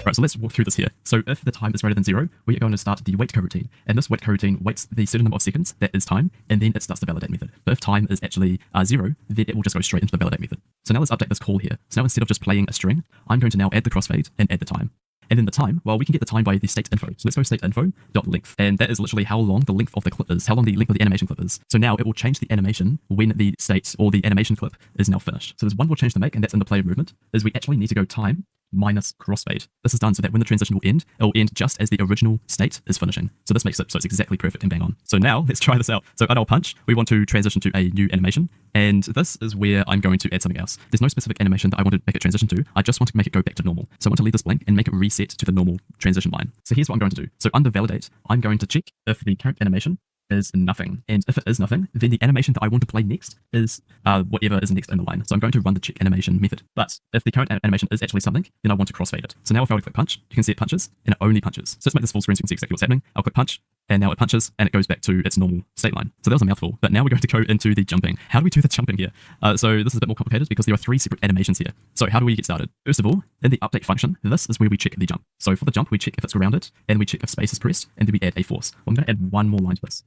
Right, so let's walk through this here. So if the time is greater than 0, we are going to start the wait coroutine. And this wait coroutine waits the certain number of seconds, that is time, and then it starts the validate method. But if time is actually 0, then it will just go straight into the validate method. So now let's update this call here. So now instead of just playing a string, I'm going to now add the crossfade and add the time. And then the time, well, we can get the time by the state info. So let's go state info dot length. And that is literally how long the length of the clip is, how long the length of the animation clip is. So now it will change the animation when the state or the animation clip is now finished. So there's one more change to make, and that's in the player movement, is we actually need to go time minus crossfade. This is done so that when the transition will end, it will end just as the original state is finishing. So this makes it so it's exactly perfect and bang on. So now let's try this out. So at our punch, we want to transition to a new animation, and this is where I'm going to add something else. There's no specific animation that I want to make it transition to. I just want to make it go back to normal. So I want to leave this blank and make it reset to the normal transition line. So here's what I'm going to do. So under validate, I'm going to check if the current animation is nothing. And if it is nothing, then the animation that I want to play next is whatever is next in the line. So I'm going to run the check animation method. But if the current animation is actually something, then I want to crossfade it. So now if I were to click punch, you can see it punches, and it only punches. So let's make this full screen so you can see exactly what's happening. I'll click punch, and now it punches, and it goes back to its normal state line. So that was a mouthful, but now we're going to go into the jumping. How do we do the jumping here? So this is a bit more complicated because there are 3 separate animations here. So how do we get started? First of all, in the update function, this is where we check the jump. So for the jump, we check if it's grounded, and we check if space is pressed, and then we add a force. Well, I'm going to add one more line to this.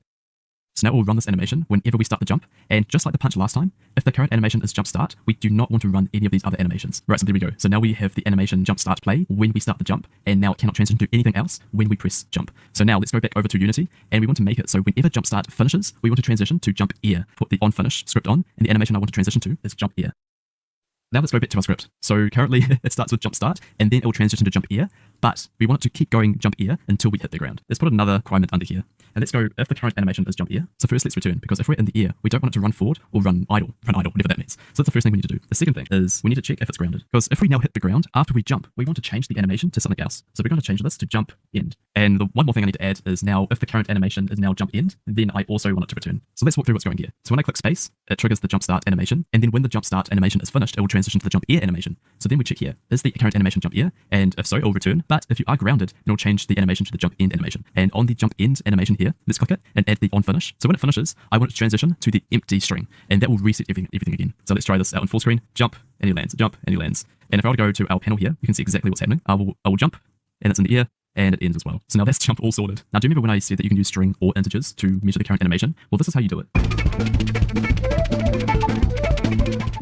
So now we'll run this animation whenever we start the jump, and just like the punch last time, if the current animation is jump start, we do not want to run any of these other animations. Right, so there we go. So now we have the animation jump start play when we start the jump, and now it cannot transition to anything else when we press jump. So now let's go back over to Unity, and we want to make it so whenever jump start finishes, we want to transition to jump air. Put the on finish script on, and the animation I want to transition to is jump air. Now let's go back to our script. So currently it starts with jump start, and then it will transition to jump air, but we want it to keep going jump air until we hit the ground. Let's put another requirement under here. And let's go if the current animation is jump air. So first let's return, because if we're in the air, we don't want it to run forward or run idle, whatever that means. So that's the first thing we need to do. The second thing is we need to check if it's grounded, because if we now hit the ground after we jump, we want to change the animation to something else. So we're going to change this to jump end. And the one more thing I need to add is now if the current animation is now jump end, then I also want it to return. So let's walk through what's going here. So when I click space, it triggers the jump start animation, and then when the jump start animation is finished, it will transition to the jump air animation. So then we check here, is the current animation jump air? And if so, it will return. But if you are grounded, it'll change the animation to the jump end animation. And on the jump end animation here, let's click it and add the on finish. So when it finishes, I want it to transition to the empty string, and that will reset everything again. So let's try this out in full screen. Jump, and he lands. Jump, and he lands. And if I were to go to our panel here, you can see exactly what's happening. I will jump, and it's in the air, and it ends as well. So now that's jump all sorted. Now do you remember when I said that you can use string or integers to measure the current animation? Well, this is how you do it.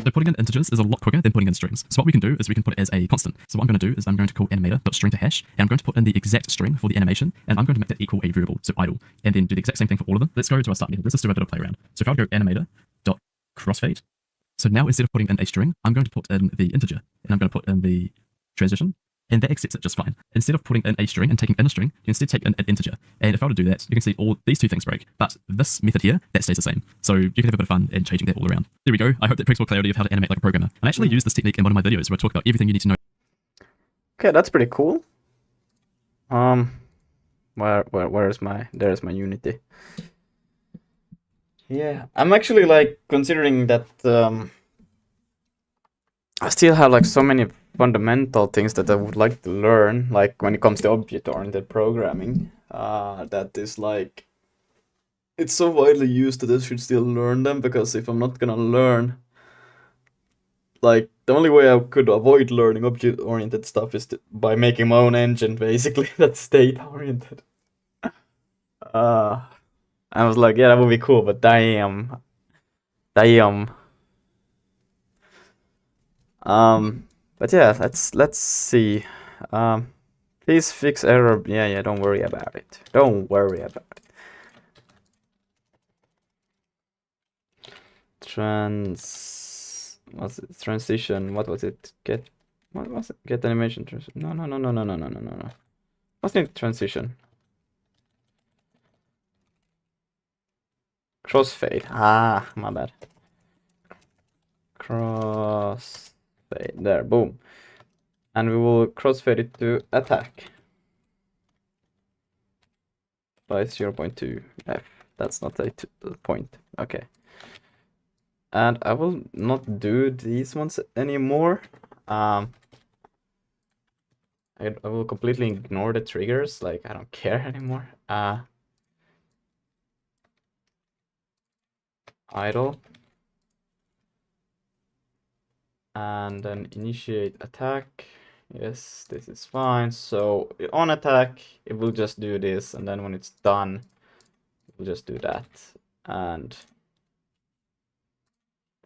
So putting in integers is a lot quicker than putting in strings. So what we can do is we can put it as a constant. So what I'm going to do is I'm going to call animator.string to hash, and I'm going to put in the exact string for the animation, and I'm going to make that equal a variable, so idle, and then do the exact same thing for all of them. Let's go to our start method. Let's just do a bit of play around. So if I would go animator.crossfade, so now instead of putting in a string, I'm going to put in the integer, and I'm going to put in the transition, and that accepts it just fine. Instead of putting in a string and taking in a string, you instead take in an integer. And if I were to do that, you can see all these 2 things break. But this method here, that stays the same. So you can have a bit of fun in changing that all around. There we go. I hope that brings more clarity of how to animate like a programmer. I actually use this technique in one of my videos where I talk about everything you need to know. Okay, that's pretty cool. Where's my... There's my Unity. Yeah, I'm actually like considering that I still have like so many fundamental things that I would like to learn, like when it comes to object-oriented programming, that is like, it's so widely used that I should still learn them, because if I'm not gonna learn, like, the only way I could avoid learning object-oriented stuff is by making my own engine, basically, that's state-oriented. I was like, yeah, that would be cool, but damn. But yeah, let's see. Please fix error. Yeah, don't worry about it. Don't worry about it. Transition. What was it? What was it? Get animation transition. No. What's the transition? Crossfade. Ah, my bad. Crossfade. There, boom. And we will crossfade it to attack by 0.2 f. That's not a point. Okay. And I will not do these ones anymore. I will completely ignore the triggers. Like, I don't care anymore. Idle. And then initiate attack. Yes, this is fine. So on attack, it will just do this, and then when it's done, we'll just do that. And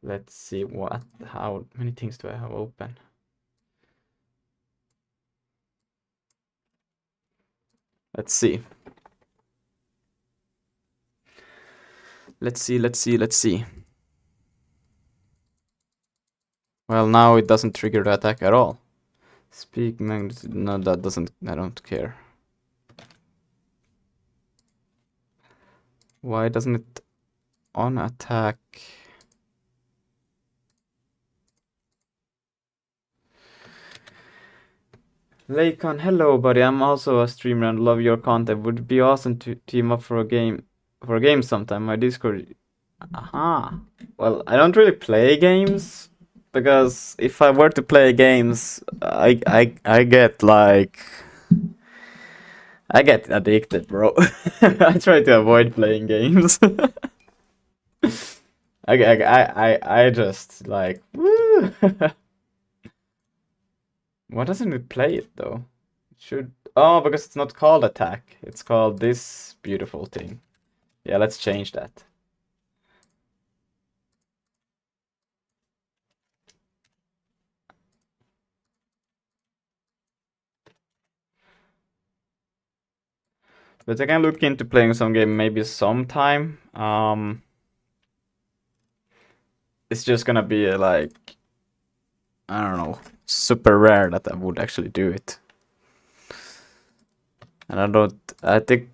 let's see how many things do I have open. Let's see. Let's see. Well, now it doesn't trigger the attack at all. Speak magnitude. No, that doesn't. I don't care. Why doesn't it on attack? Lakon, hello buddy. I'm also a streamer and love your content. Would it be awesome to team up for a game sometime. My Discord. Aha. Well, I don't really play games because if I were to play games, I get like I get addicted, bro. I try to avoid playing games. I just like woo. Why doesn't it play it though? It should. Oh, because it's not called attack. It's called this beautiful thing. Yeah, let's change that. But I can look into playing some game maybe sometime. It's just gonna be like, I don't know, super rare that I would actually do it. And I think,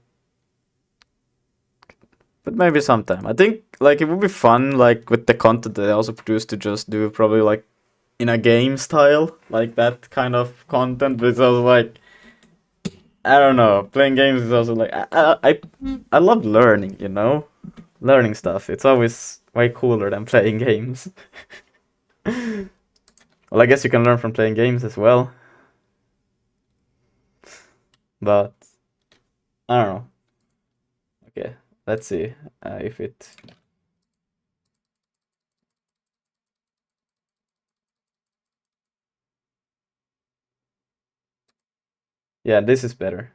but maybe sometime. I think like it would be fun, like with the content that I also produce, to just do probably like in a game style, like that kind of content. But it's also like, I don't know, playing games is also like, I love learning, you know? Learning stuff. It's always way cooler than playing games. Well, I guess you can learn from playing games as well. But, I don't know. Okay, let's see if it... Yeah, this is better.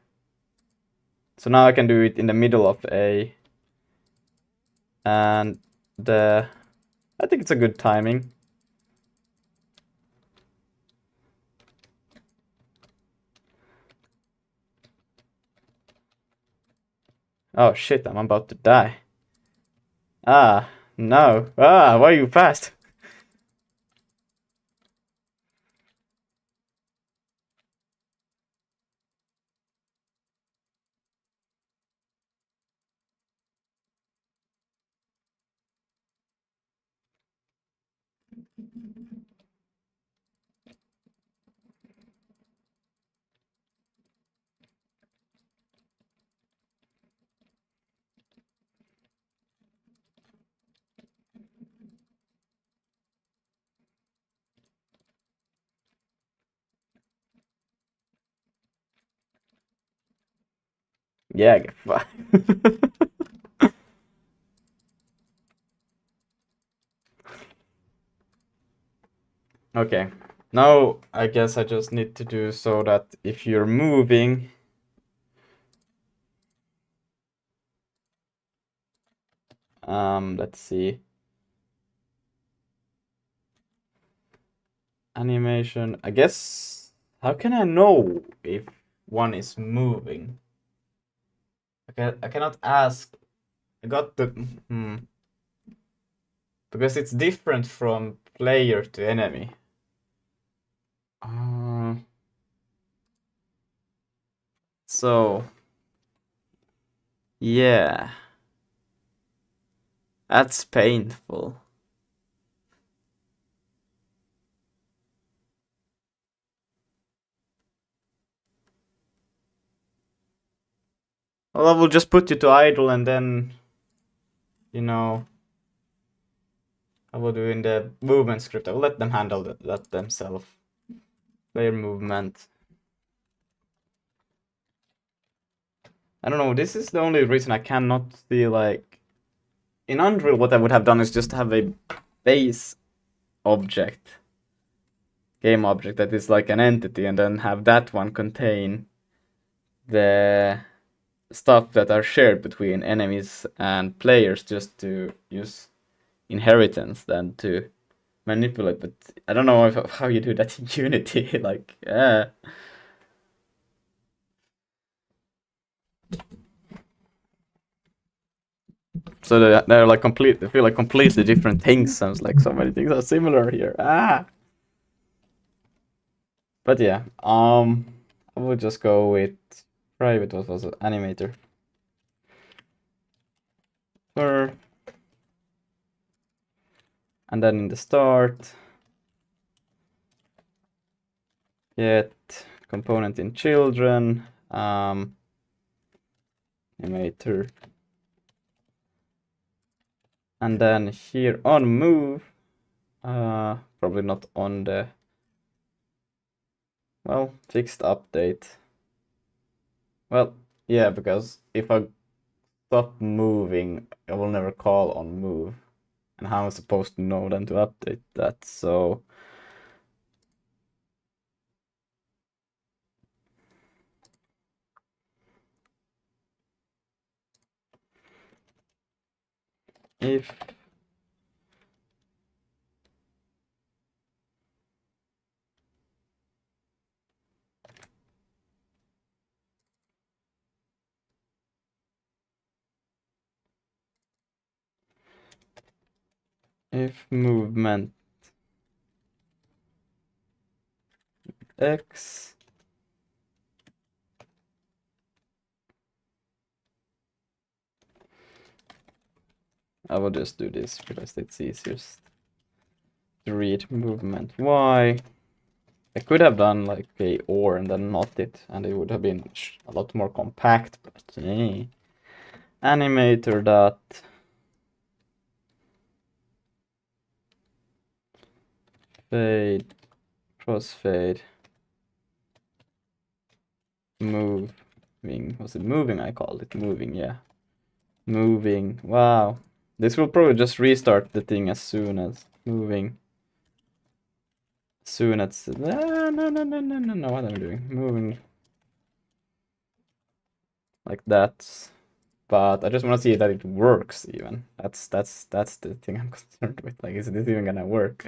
So now I can do it in the middle of A. And I think it's a good timing. Oh shit, I'm about to die. Ah, no. Ah, why are you fast? Yeah, get fucked. Okay, now I guess I just need to do so that if you're moving, let's see. Animation, I guess, how can I know if one is moving? I cannot ask. I got the, because it's different from player to enemy. So, yeah. That's painful. Well, I will just put you to idle and then, you know, I will do in the movement script. I will let them handle that themselves. Player movement. I don't know, this is the only reason I cannot see, like, in Unreal what I would have done is just have a base object, game object that is like an entity, and then have that one contain the stuff that are shared between enemies and players, just to use inheritance than to manipulate. But I don't know how you do that in Unity. Like, So they're like they feel like completely different things. Sounds like so many things are similar here. But yeah, I would just go with private. What was it? Animator. And then in the start, get component in children, animator. And then here on move, probably not on the, well, fixed update. Well, yeah, because if I stop moving, I will never call on move. And how am I supposed to know then to update that? So if movement X I will just do this because it's easiest to read. Movement Y. I could have done like a or and then not it, and it would have been a lot more compact, but hey. Animator dot fade crossfade moving. Was it moving? I called it moving, yeah. Moving. Wow. This will probably just restart the thing as soon as moving. Soon as no, what am I doing? Moving like that. But I just want to see that it works even. That's the thing I'm concerned with. Like, is this even gonna work?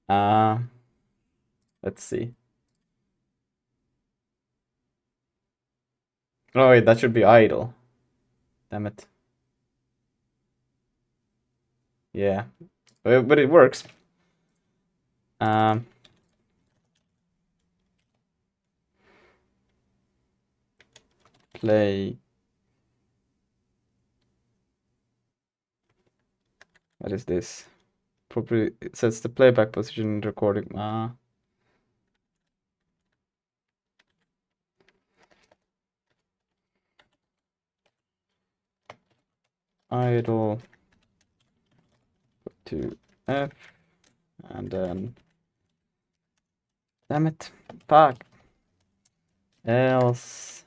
Let's see. Oh wait, that should be idle. Damn it. Yeah, but it works. Play. What is this? Probably it sets the playback position in recording. Idle to F and then damn it, fuck. Else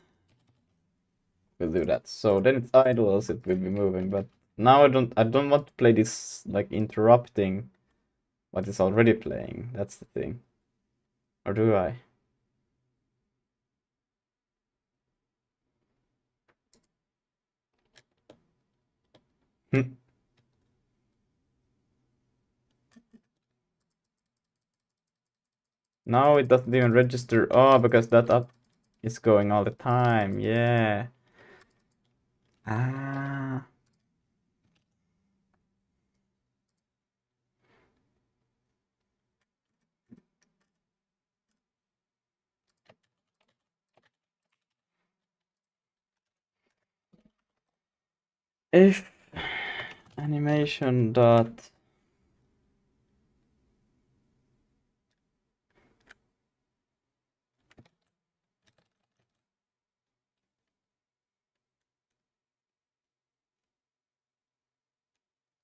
we'll do that. So then it's idle, else it will be moving. But now I don't want to play this like interrupting what is already playing. That's the thing. Or do I? Now it doesn't even register. Oh, because that up is going all the time. Yeah. If animation dot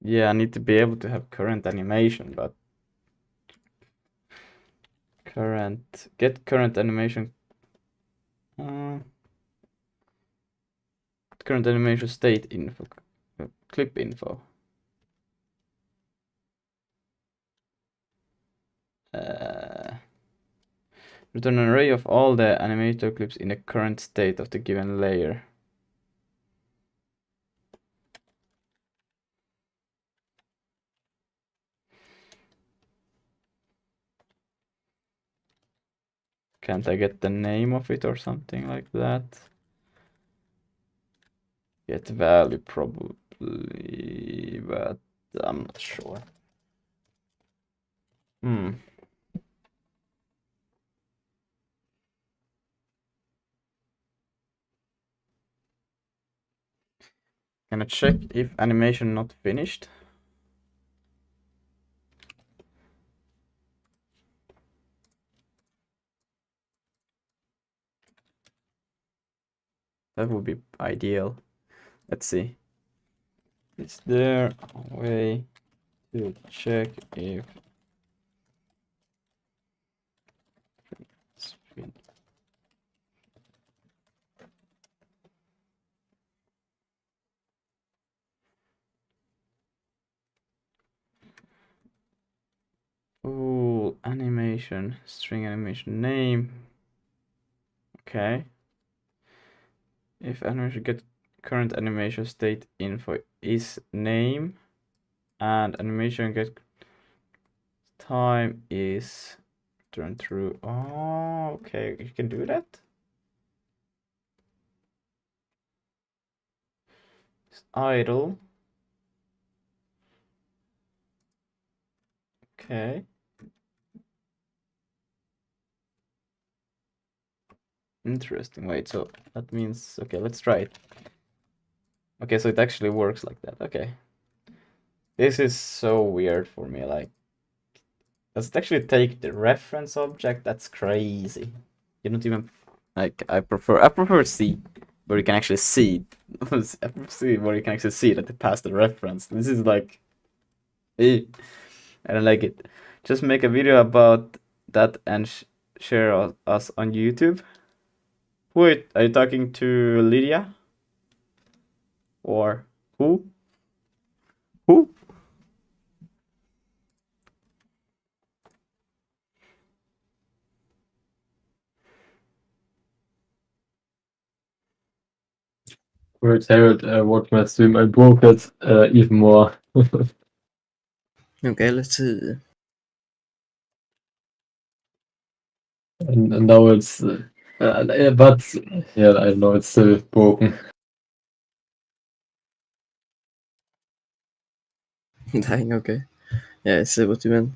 yeah, I need to be able to have current animation, but get current animation current animation state info clip info. Return an array of all the animator clips in the current state of the given layer. Can't I get the name of it or something like that? Get value probably, but I'm not sure. Can I check if animation not finished? That would be ideal. Let's see. Is there a way to check if it's finished? Ooh, animation, string animation name. Okay. If animation get current animation state info is name, and animation get time is turn true. Oh, okay, you can do that. It's idle. Okay. Interesting. Wait, so that means, okay, let's try it. Okay, so it actually works like that. Okay. This is so weird for me. Like, does it actually take the reference object? That's crazy. You don't even, like, I prefer C, where you can actually see. I prefer C where you can actually see that it passed the reference. This is like, I don't like it. Just make a video about that and share us on YouTube. Wait, are you talking to Lydia? Or who? Who? Where Harold watched my stream, I broke it even more. Okay, let's see. And now it's, but yeah, I know it's still broken. Dang, okay. Yeah, I see what you mean.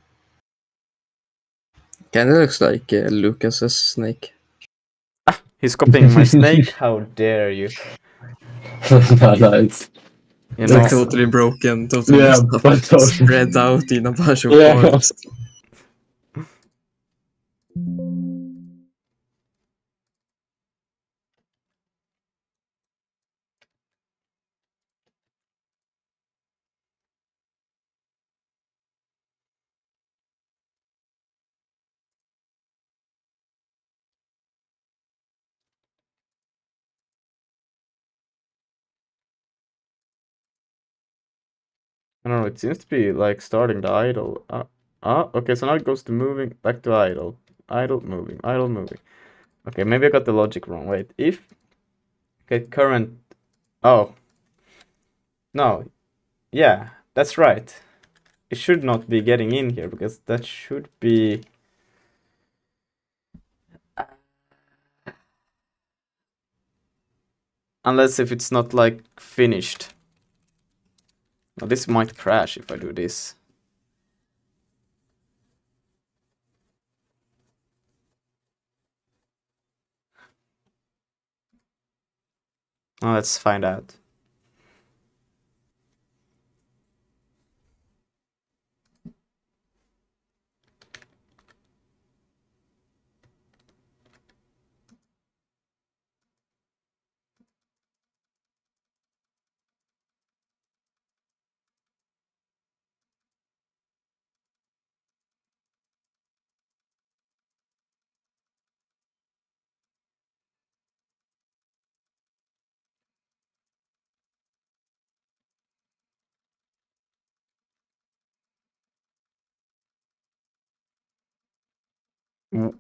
Kinda looks like Lucas's snake. He's copying my snake? How dare you? No, it's like totally broken, totally yeah, messed up, but spread out in a bunch of yeah. parts. I don't know, it seems to be like starting the idle. Okay, so now it goes to moving back to idle. Idle, moving, idle, moving. Okay, maybe I got the logic wrong. Wait, if get current. Oh. No. Yeah, that's right. It should not be getting in here because that should be. Unless if it's not like finished. Now, this might crash if I do this. Well, let's find out.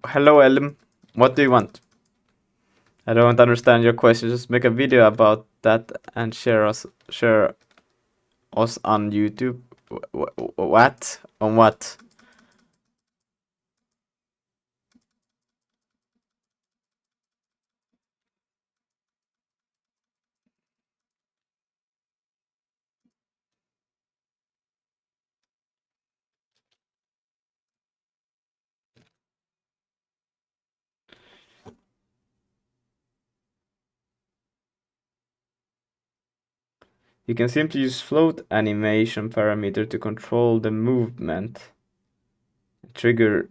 Hello, Elm. What do you want? I don't understand your question. Just make a video about that and share us on YouTube. What? On what? You can simply use float animation parameter to control the movement. Triggers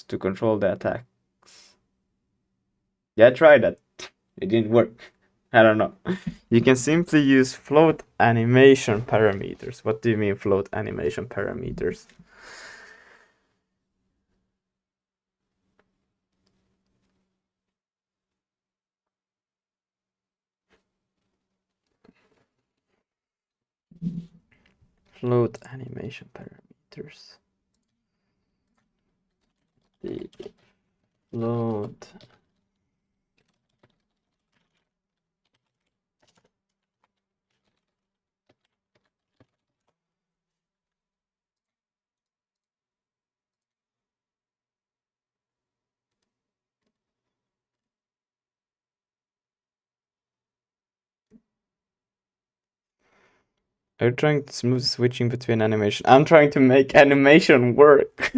to control the attacks. Yeah, I tried that. It didn't work. I don't know. You can simply use float animation parameters. What do you mean float animation parameters? Float animation parameters. The float Are you trying to smooth switching between animation? I'm trying to make animation work.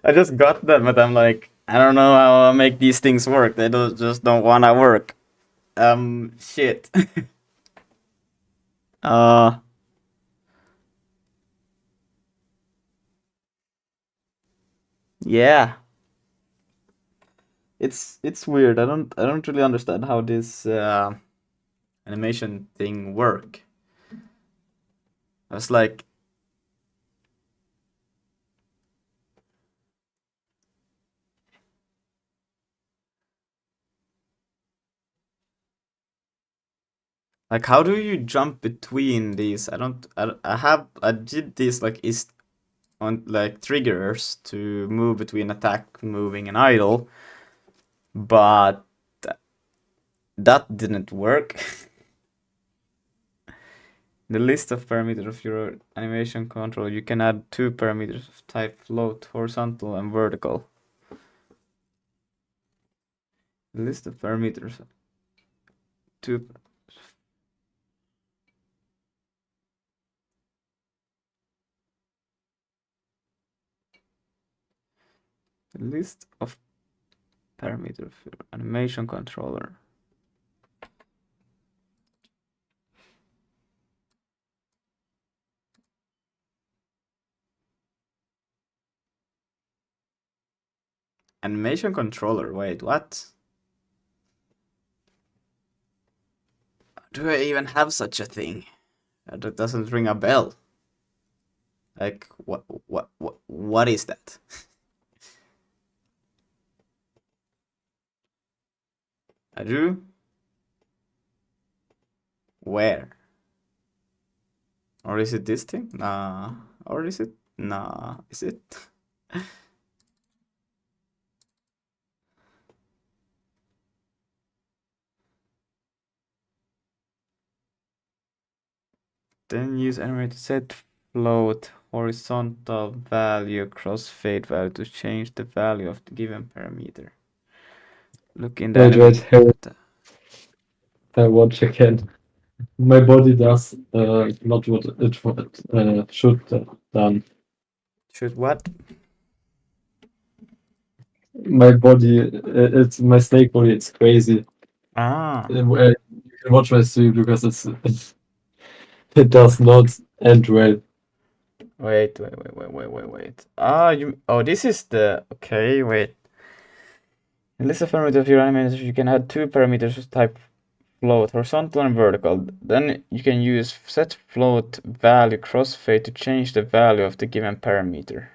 I just got them, but I'm like, I don't know how I'll make these things work. They just don't wanna work. Shit. Yeah. It's weird. I don't really understand how this animation thing work. I was like, how do you jump between these? I did this like is on like triggers to move between attack, moving, and idle, but that didn't work. The list of parameters of your animation control, you can add 2 parameters of type float, horizontal, and vertical. The list of parameters, 2. The list of parameters of your animation controller. Animation controller, wait, what? Do I even have such a thing? That doesn't ring a bell. Like, what is that? I do? Where? Or is it this thing? Nah. Or is it? Nah. Is it? Then use animated set float horizontal value crossfade value to change the value of the given parameter. Look in the Wait. Watch again. My body does not what it should done. Should what? My body, it's my snake body. It's crazy. Ah. You can watch my stream because it does not end well. Wait. This is the okay. Wait. In list of parameters of your animators, you can add 2 parameters of type float, horizontal and vertical. Then you can use set float value crossfade to change the value of the given parameter.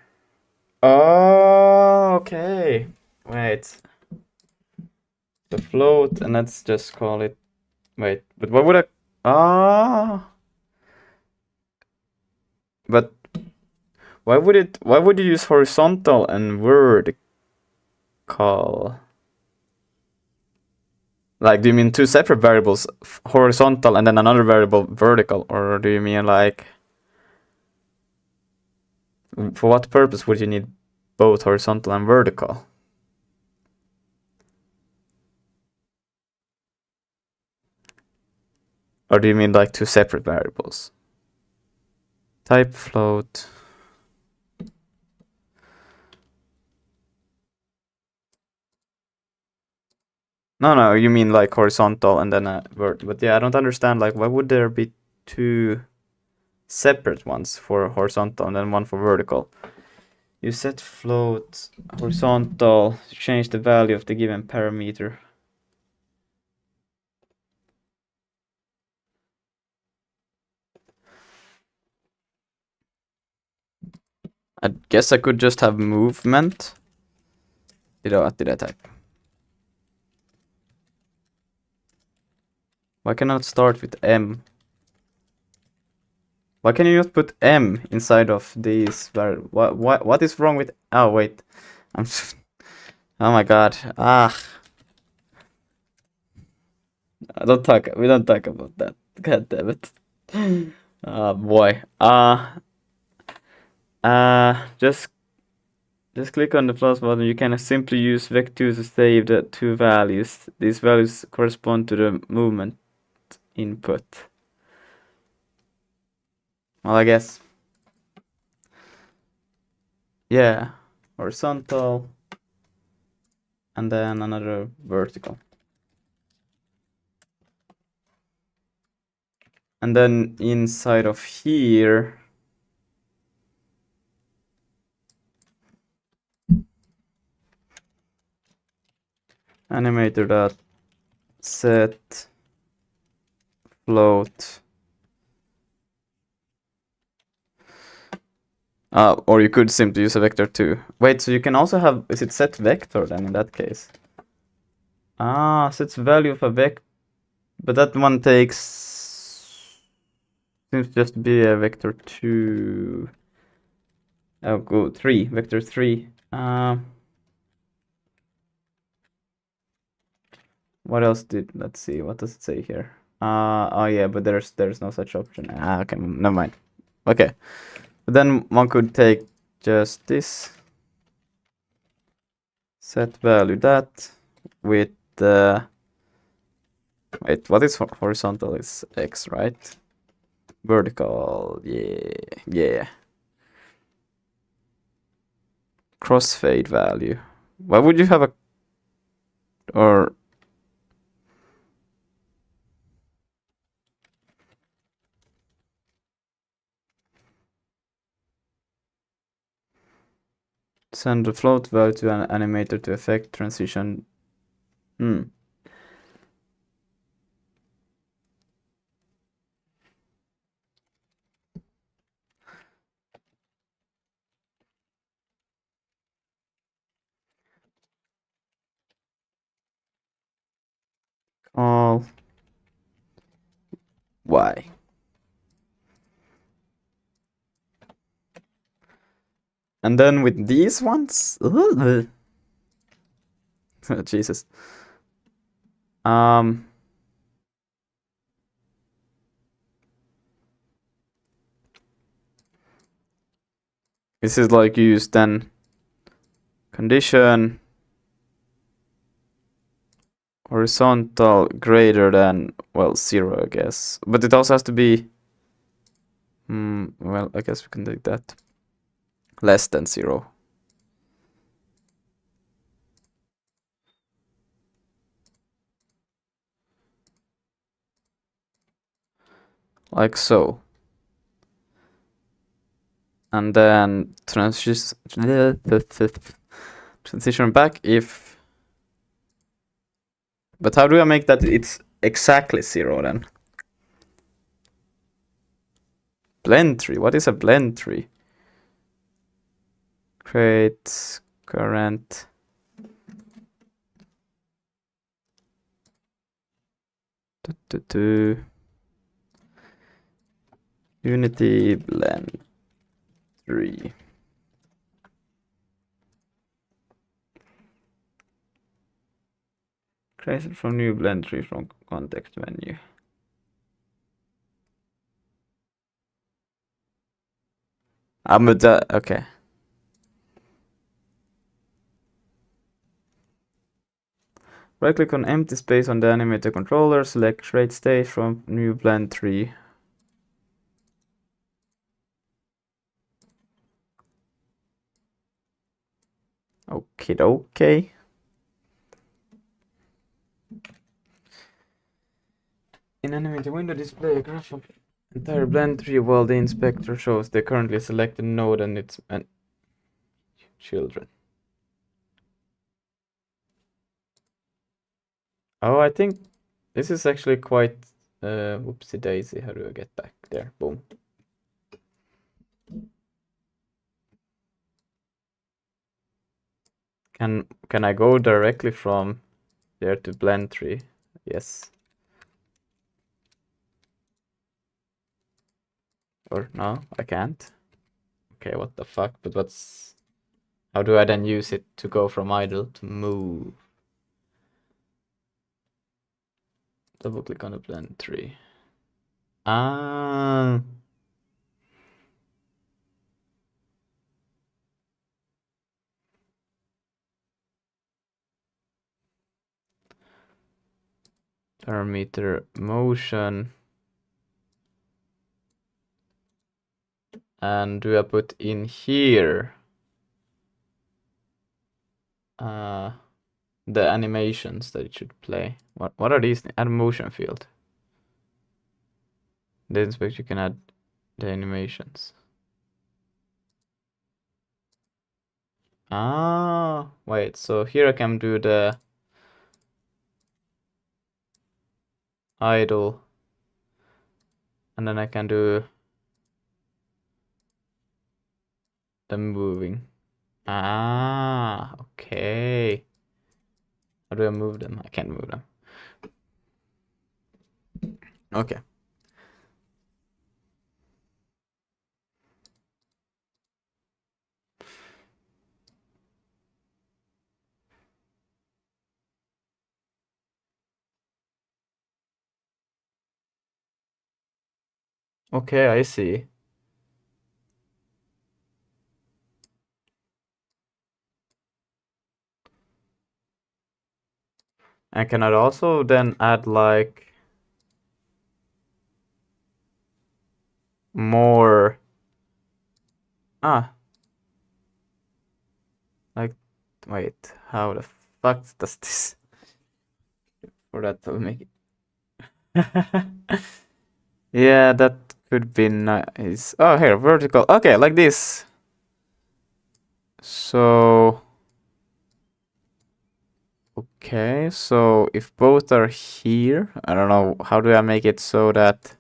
Oh, okay. Wait. The float, and let's just call it. Wait, but what would I? But why would it? Why would you use horizontal and vertical? Like, do you mean 2 separate variables, horizontal and then another variable vertical, or do you mean like? For what purpose would you need both horizontal and vertical? Or do you mean like 2 separate variables? Type float. No, you mean like horizontal and then a vert. But yeah, I don't understand, like, why would there be two separate ones for horizontal and then one for vertical? You set float horizontal to change the value of the given parameter. I guess I could just have movement. What did I type? Why cannot start with M? Why can you not put M inside of these? What is wrong with? Oh wait, I'm. Oh my god. We don't talk about that. God damn it. Oh boy. Just click on the plus button. You can simply use vec2 to save the two values. These values correspond to the movement input. Well, I guess. Yeah. Horizontal. And then another vertical. And then inside of here, animator dot set float. Or you could simply use a vector too. Wait, so you can also have, is it set vector then in that case? Sets value of a vector, but that one seems just to be a vector 2. Oh, go 3, vector 3. What else let's see, what does it say here? Oh yeah, but there's no such option. Okay, never mind. Okay, but then one could take just this, set value that with wait, what is horizontal? Is X, right? Vertical, yeah. Crossfade value. Why would you have or send the float value to an animator to affect transition? Call Y. And then with these ones, oh, Jesus. This is like use then condition horizontal greater than, well, 0, I guess. But it also has to be, well, I guess we can take that. Less than 0. Like so. And then transition back if. But how do I make that it's exactly 0 then? Blend tree. What is a blend tree? Create current. Unity blend tree. Created from new blend tree from context menu. Okay. Right click on empty space on the animator controller, select create stage from new blend tree. Okay. enemy the window display a graph of entire blend tree while the inspector shows the currently selected node and its children. Oh, I think this is actually quite whoopsie daisy. How do I get back there? Boom. Can I go directly from there to blend tree? Yes. Or no, I can't. Okay, what the fuck? But how do I then use it to go from idle to move? Double click on the blend tree. Ah. Parameter motion. And do I put in here the animations that it should play? What are these? Add motion field. The inspector you can add the animations. Ah, wait, so here I can do the idle, and then I can do the moving. Ah, okay. How do I move them? I can't move them. Okay. Okay, I see. And can I also then add like more like wait, how the fuck does this for that to make it? Yeah, that could be nice. Oh, here, vertical. Okay, like this. So okay, so if both are here, I don't know, how do I make it so that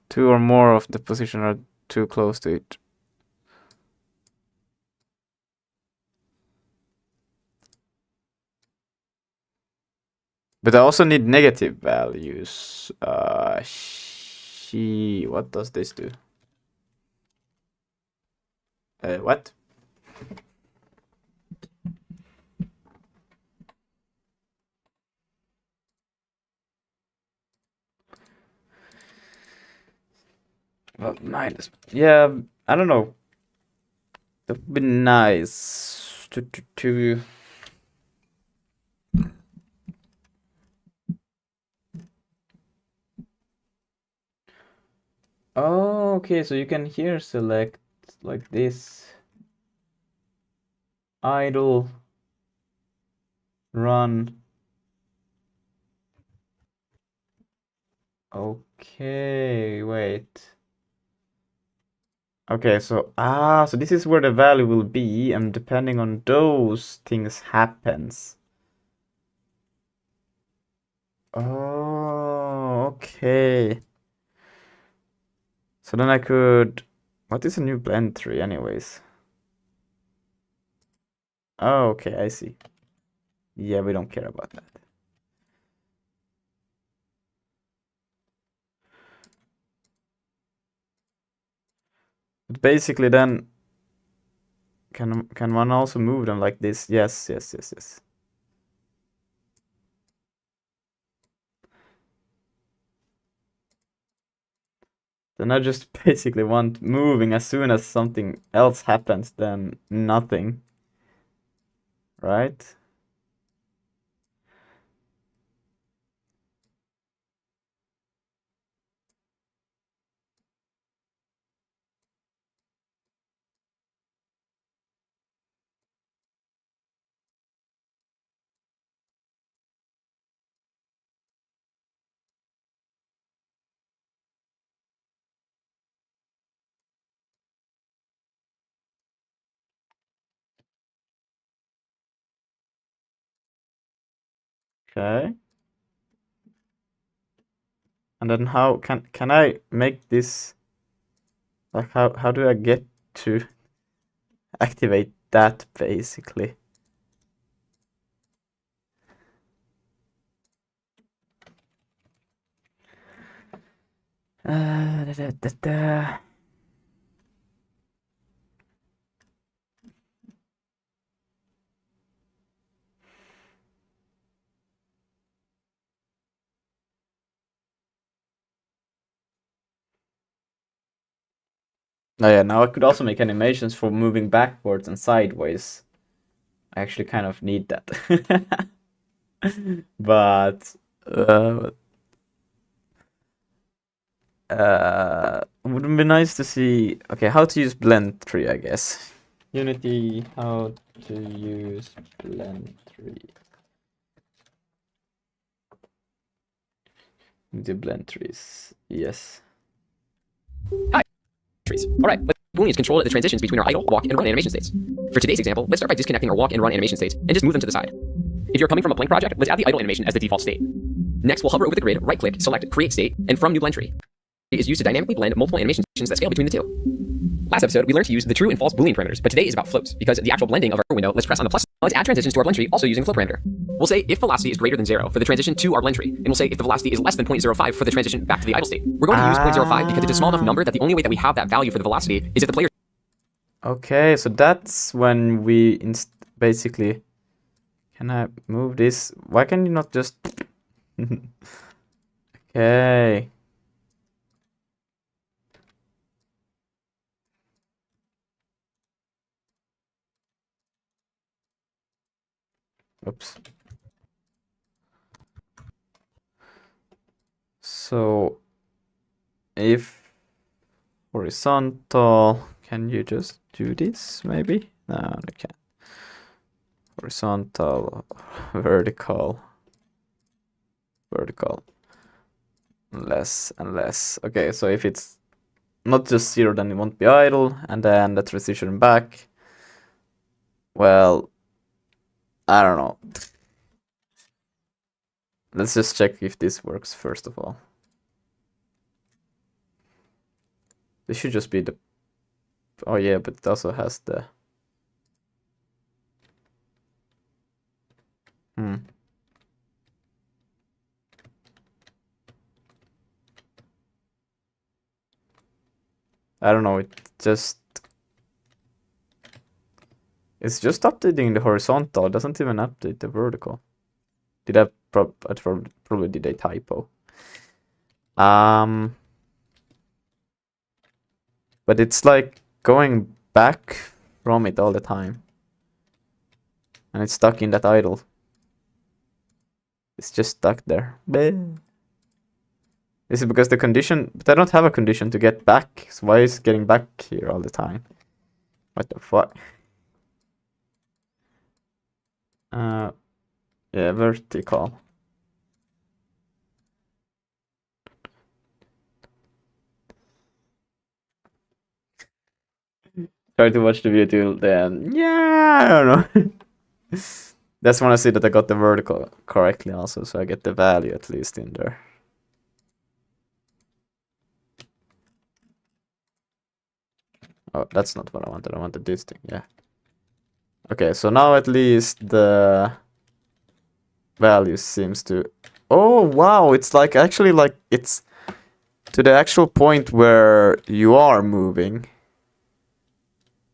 two or more of the position are too close to it? But I also need negative values. What does this do? What? Well, minus. Yeah, I don't know. That would be nice to Oh, okay, so you can here select like this. Idle. Run. Okay, wait. Okay, so so this is where the value will be, and depending on those things happens. Oh, okay. So then I could. What is a new blend tree, anyways? Oh, okay, I see. Yeah, we don't care about that. But basically, then can one also move them like this? Yes, yes, yes, yes. Then I just basically want moving as soon as something else happens, then nothing. Right? Okay. And then how can I make this, like how do I get to activate that basically? Da, da, da. Oh yeah, now I could also make animations for moving backwards and sideways. I actually kind of need that. But would be nice to see, okay, how to use blend tree, I guess. Unity, how to use blend tree. The blend trees, yes. Hi. Trees. All right, let's booleans control the transitions between our idle, walk, and run animation states. For today's example, let's start by disconnecting our walk and run animation states and just move them to the side. If you're coming from a blank project, let's add the idle animation as the default state. Next, we'll hover over the grid, right-click, select Create State, and from New Blend Tree. It is used to dynamically blend multiple animation stations that scale between the two. Last episode, we learned to use the true and false boolean parameters, but today is about floats, because the actual blending of our window, let's press on the plus. Let's add transitions to our blend tree, also using float parameter. We'll say if velocity is greater than 0 for the transition to our blend tree, and we'll say if the velocity is less than 0.05 for the transition back to the idle state. We're going to use 0.05 because it's a small enough number that the only way that we have that value for the velocity is if the player. Okay, so that's when we basically. Can I move this? Why can you not just? Okay. Oops. So if horizontal, can you just do this maybe? No, I can't. Horizontal, vertical, less and less. Okay, so if it's not just 0, then it won't be idle, and then the transition back. Well, I don't know. Let's just check if this works first of all. This should just be the. Oh yeah, but it also has the. I don't know, it's just updating the horizontal, it doesn't even update the vertical. Did I probably did a typo. But it's like going back from it all the time. And it's stuck in that idle. It's just stuck there. Is it because the condition? But I don't have a condition to get back. So why is it getting back here all the time? What the fuck? Yeah, vertical. Try to watch the video till then. Yeah, I don't know. Just want to see that I got the vertical correctly also, so I get the value at least in there. Oh, that's not what I wanted. I wanted this thing, yeah. Okay, so now at least the value seems to... Oh, wow, it's like actually like it's to the actual point where you are moving.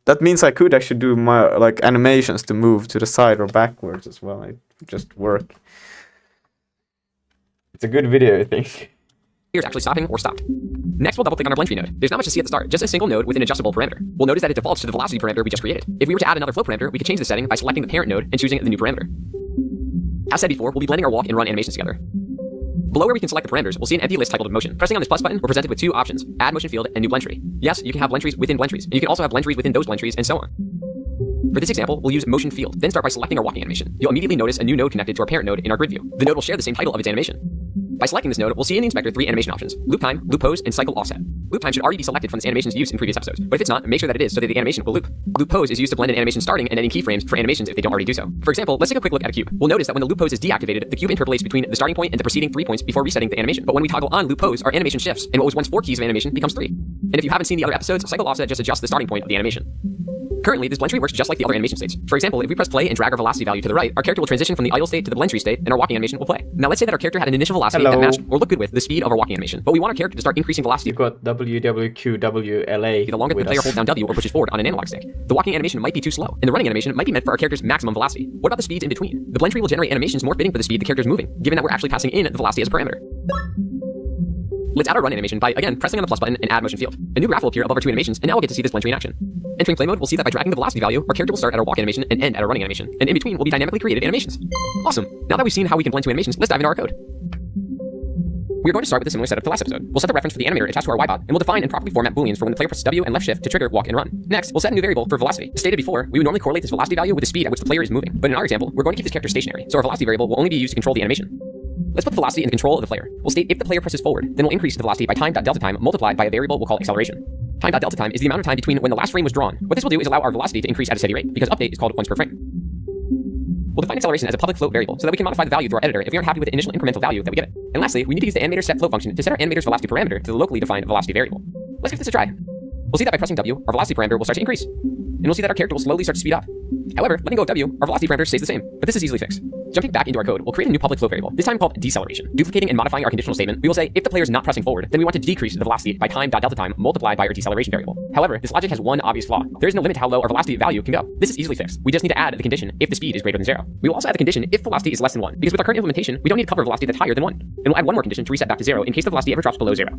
That means I could actually do my like animations to move to the side or backwards as well. It would just work. It's a good video, I think. Here's actually stopping or stopped. Next, we'll double click on our blend tree node. There's not much to see at the start, just a single node with an adjustable parameter. We'll notice that it defaults to the velocity parameter we just created. If we were to add another flow parameter, we could change the setting by selecting the parent node and choosing the new parameter. As said before, we'll be blending our walk and run animations together. Below where we can select the parameters, we'll see an empty list titled motion. Pressing on this plus button, we're presented with two options, add motion field and new blend tree. Yes, you can have blend trees within blend trees, and you can also have blend trees within those blend trees, and so on. For this example, we'll use motion field, then start by selecting our walking animation. You'll immediately notice a new node connected to our parent node in our grid view. The node will share the same title of its animation. By selecting this node, we'll see in the inspector 3 animation options: loop time, loop pose, and cycle offset. Loop time should already be selected from this animation's use in previous episodes, but if it's not, make sure that it is so that the animation will loop. Loop pose is used to blend in animation starting and ending keyframes for animations if they don't already do so. For example, let's take a quick look at a cube. We'll notice that when the loop pose is deactivated, the cube interpolates between the starting point and the preceding 3 points before resetting the animation. But when we toggle on loop pose, our animation shifts, and what was once 4 keys of animation becomes 3. And if you haven't seen the other episodes, cycle offset just adjusts the starting point of the animation. Currently, this blend tree works just like the other animation states. For example, if we press play and drag our velocity value to the right, our character will transition from the idle state to the blend tree state, and our walking animation will play. Now let's say that our character had an initial velocity that matched or looked good with the speed of our walking animation, but we want our character to start increasing velocity. You've got WWQWLA. The longer the player holds down W or pushes forward on an analog stick. The walking animation might be too slow, and the running animation might be meant for our character's maximum velocity. What about the speeds in between? The blend tree will generate animations more fitting for the speed the character is moving, given that we're actually passing in the velocity as a parameter. Let's add our run animation by, again, pressing on the plus button and add motion field. A new graph will appear above our 2 animations, and now we'll get to see this blend tree in action. Entering play mode, we'll see that by dragging the velocity value, our character will start at our walk animation and end at our running animation. And in between will be dynamically created animations. Awesome! Now that we've seen how we can blend 2 animations, let's dive into our code. We're going to start with a similar setup to last episode. We'll set the reference for the animator attached to our Y-bot, and we'll define and properly format booleans for when the player presses W and left shift to trigger walk and run. Next, we'll set a new variable for velocity. As stated before, we would normally correlate this velocity value with the speed at which the player is moving. But in our example, we're going to keep this character stationary, so our velocity variable will only be used to control the animation. Let's put the velocity in control of the player. We'll state if the player presses forward, then we'll increase the velocity by time.delta time multiplied by a variable we'll call acceleration. Time.delta time is the amount of time between when the last frame was drawn. What this will do is allow our velocity to increase at a steady rate, because update is called once per frame. We'll define acceleration as a public float variable so that we can modify the value through our editor if we aren't happy with the initial incremental value that we give it. And lastly, we need to use the animator set float function to set our animator's velocity parameter to the locally defined velocity variable. Let's give this a try. We'll see that by pressing W, our velocity parameter will start to increase. And we'll see that our character will slowly start to speed up. However, letting go of W, our velocity parameter stays the same, but this is easily fixed. Jumping back into our code, we'll create a new public float variable, this time called deceleration. Duplicating and modifying our conditional statement, we will say if the player is not pressing forward, then we want to decrease the velocity by time.delta time multiplied by our deceleration variable. However, this logic has one obvious flaw. There is no limit to how low our velocity value can go. This is easily fixed. We just need to add the condition if the speed is greater than 0. We will also add the condition if velocity is less than 1, because with our current implementation, we don't need to cover velocity that's higher than 1. And we'll add one more condition to reset back to 0 in case the velocity ever drops below 0.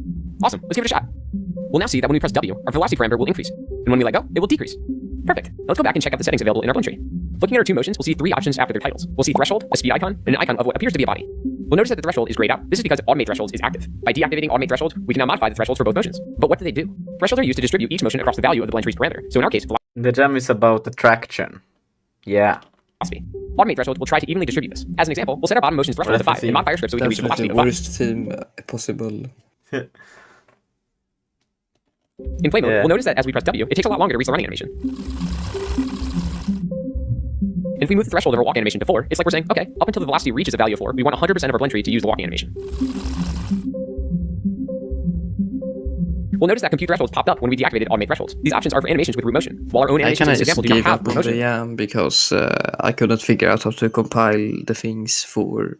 Awesome, let's give it a shot. We'll now see that when we press W, our velocity parameter will increase, and when we let go, it will decrease. Perfect. Now let's go back and check out the settings available in our blend tree. Looking at our 2 motions, we'll see 3 options after their titles. We'll see threshold, a speed icon, and an icon of what appears to be a body. We'll notice that the threshold is grayed out. This is because automate thresholds is active. By deactivating automate threshold, we can now modify the thresholds for both motions. But what do they do? Thresholds are used to distribute each motion across the value of the blend tree's parameter. So in our case, the gem is about the traction. Yeah. Velocity. Automate threshold will try to evenly distribute this. As an example, we'll set our bottom motion's threshold to 5 and modify our script so we can reach a velocity of 1. Worst team possible. In play mode, we'll notice that as we press W, it takes a lot longer to reach the running animation. And if we move the threshold of our walking animation to 4, it's like we're saying, okay, up until the velocity reaches a value of 4, we want 100% of our blend tree to use the walking animation. We'll notice that compute thresholds popped up when we deactivated automate thresholds. These options are for animations with root motion, while our own animations, for example, do not have root motion. Jam because I couldn't figure out how to compile the things for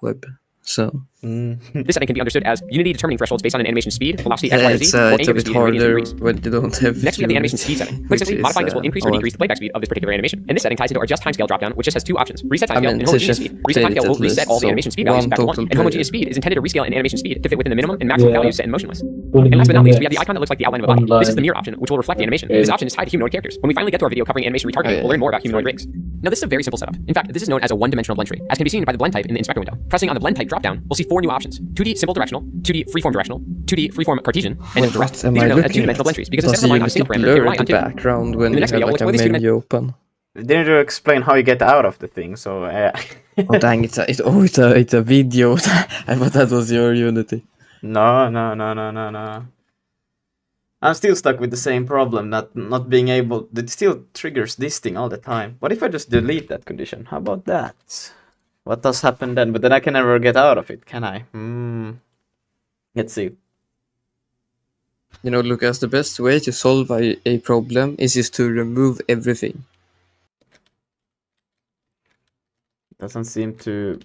web. So this setting can be understood as Unity determining thresholds based on an animation speed, velocity X, Y, or Z, or it's a bit harder when you don't have. Next, we have the animation speed setting. Quick simply, modifying this will increase or decrease the playback speed of this particular animation. And this setting ties into our just timescale dropdown, which just has 2 options: reset timescale and homogeneous speed. Reset timescale will reset all the animation speed values back to 1, and homogeneous speed is intended to rescale an animation speed to fit within the minimum and maximum values set in motionless. And last but not least, we have the icon that looks like the outline of a body. This is the mirror option, which will reflect the animation. This option is tied to humanoid characters. When we finally get to our video covering animation retargeting, we'll learn more about humanoid rigs. Now, this is a very simple setup. In fact, this is known as a one-dimensional blend tree, as can be seen by the blend type in the inspector window. Pressing on the blend type dropdown, we'll see 4 new options: 2D simple directional, 2D freeform directional, 2D freeform Cartesian, and direct. These are known as 2-dimensional blend trees because instead of relying on a single parameter, they rely on 2. Background when in the next video, we'll explore these 2 menu open. Didn't you explain how you get out of the thing? So oh dang! It's a video. I thought that was your Unity. No. I'm still stuck with the same problem, not being able. It still triggers this thing all the time. What if I just delete that condition? How about that? What does happen then? But then I can never get out of it, can I? Let's see. You know, Lucas, the best way to solve a problem is just to remove everything. Doesn't seem to.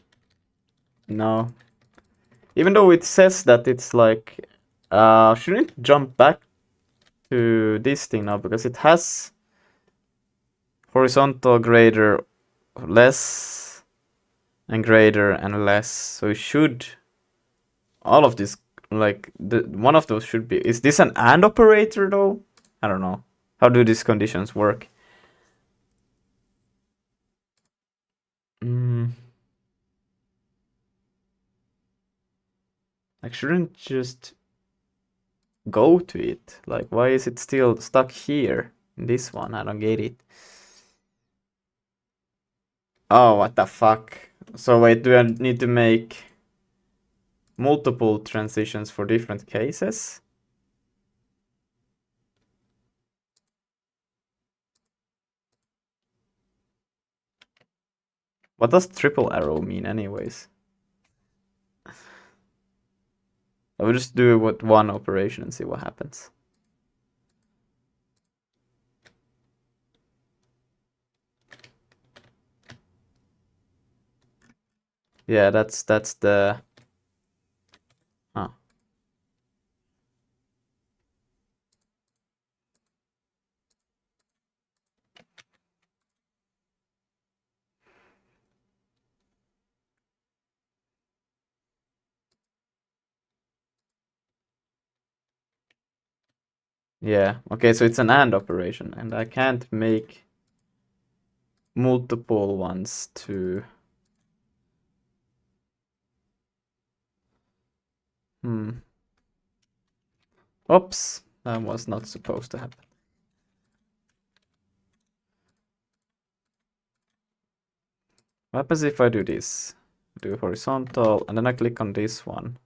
No. Even though it says that it's like, shouldn't it jump back to this thing now because it has horizontal grader less and greater and less, so it should all of this, like one of those should be. Is this an AND operator though? I don't know. How do these conditions work? Like, shouldn't just go to it? Like, why is it still stuck here in this one? I don't get it. Oh, what the fuck? So wait, do I need to make multiple transitions for different cases? What does triple arrow mean anyways? I will just do it with one operation and see what happens. Yeah, that's the... Huh. Yeah, okay, so it's an AND operation, and I can't make multiple ones to... Oops, that was not supposed to happen. What happens if I do this? Do horizontal, and then I click on this one.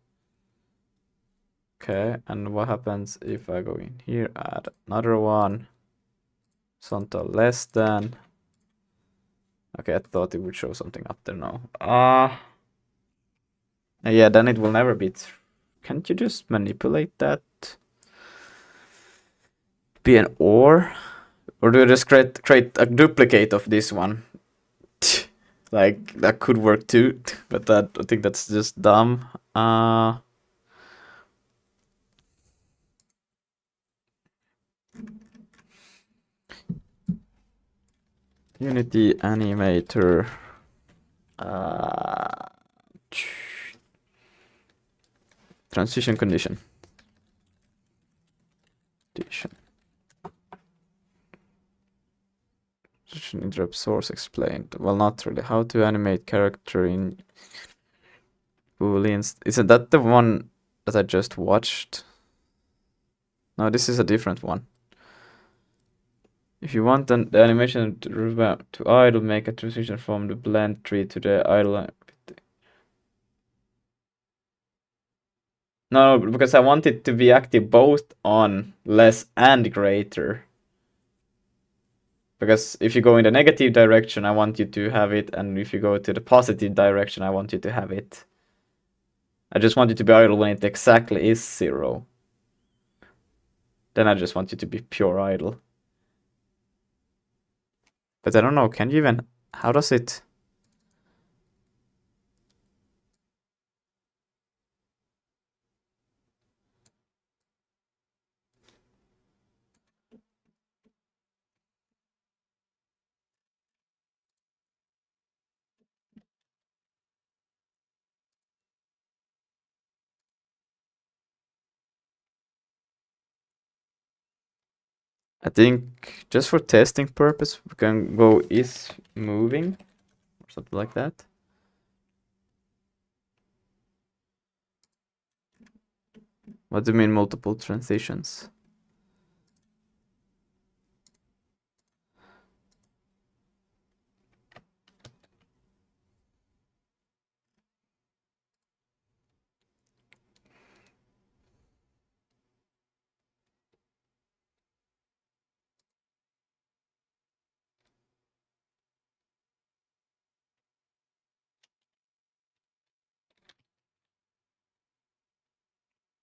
Okay, and what happens if I go in here, add another one, horizontal less than... Okay, I thought it would show something up there now. Yeah, then it will never be... Can't you just manipulate that? Be an OR? Or do you just create a duplicate of this one? Like, that could work too, but I think that's just dumb. Unity animator. Transition condition. Interrupt source explained. Well, not really. How to animate character in Booleans. Isn't that the one that I just watched? No, this is a different one. If you want the animation to idle, make a transition from the blend tree to the idle. No, because I want it to be active both on less and greater. Because if you go in the negative direction, I want you to have it, and if you go to the positive direction, I want you to have it. I just want you to be idle when it exactly is 0. Then I just want you to be pure idle. But I don't know, can you even... How does it... I think just for testing purpose, we can go is moving or something like that. What do you mean multiple transitions?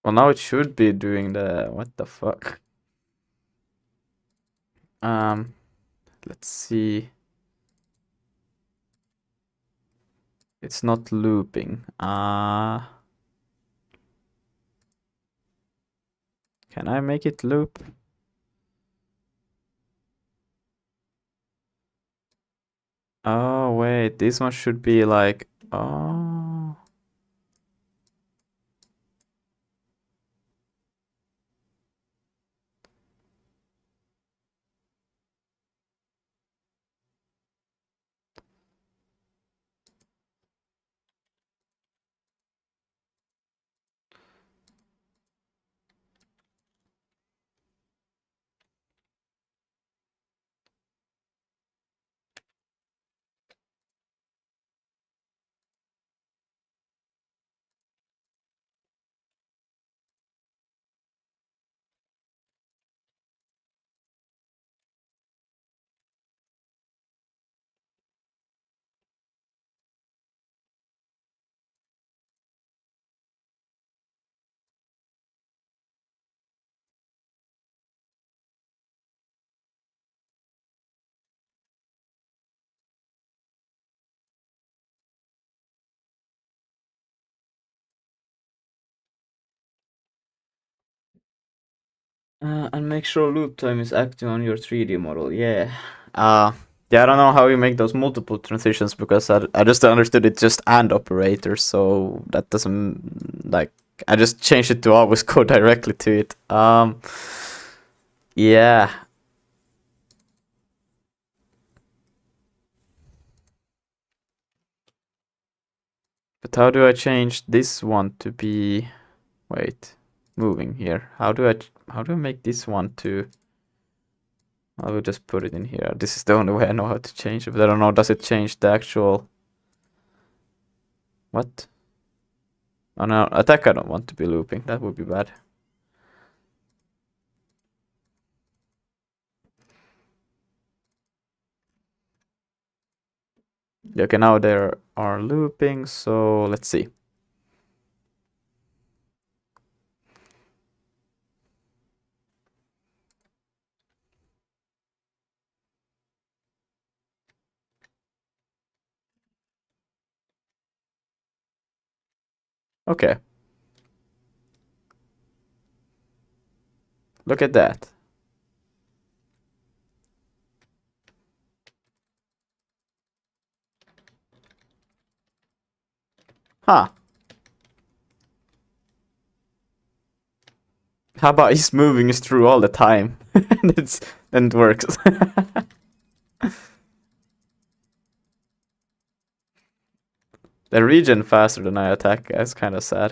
Well, now it should be doing the... What the fuck? Let's see. It's not looping. Can I make it loop? Oh, wait. This one should be like... Oh... And make sure loop time is active on your 3D model. Yeah. Yeah, I don't know how you make those multiple transitions because I just understood it's just AND operators, so that doesn't like I just changed it to always go directly to it. Yeah. But how do I change this one to be wait, moving here? How do I make this one to I will just put it in here. This is the only way I know how to change it, but I don't know, does it change the actual what? Oh no, attack I don't want to be looping, that would be bad. Okay, now there are looping, so let's see. Okay. Look at that. Huh. How about he's moving us through all the time? Then it works. They regen faster than I attack. That's kind of sad.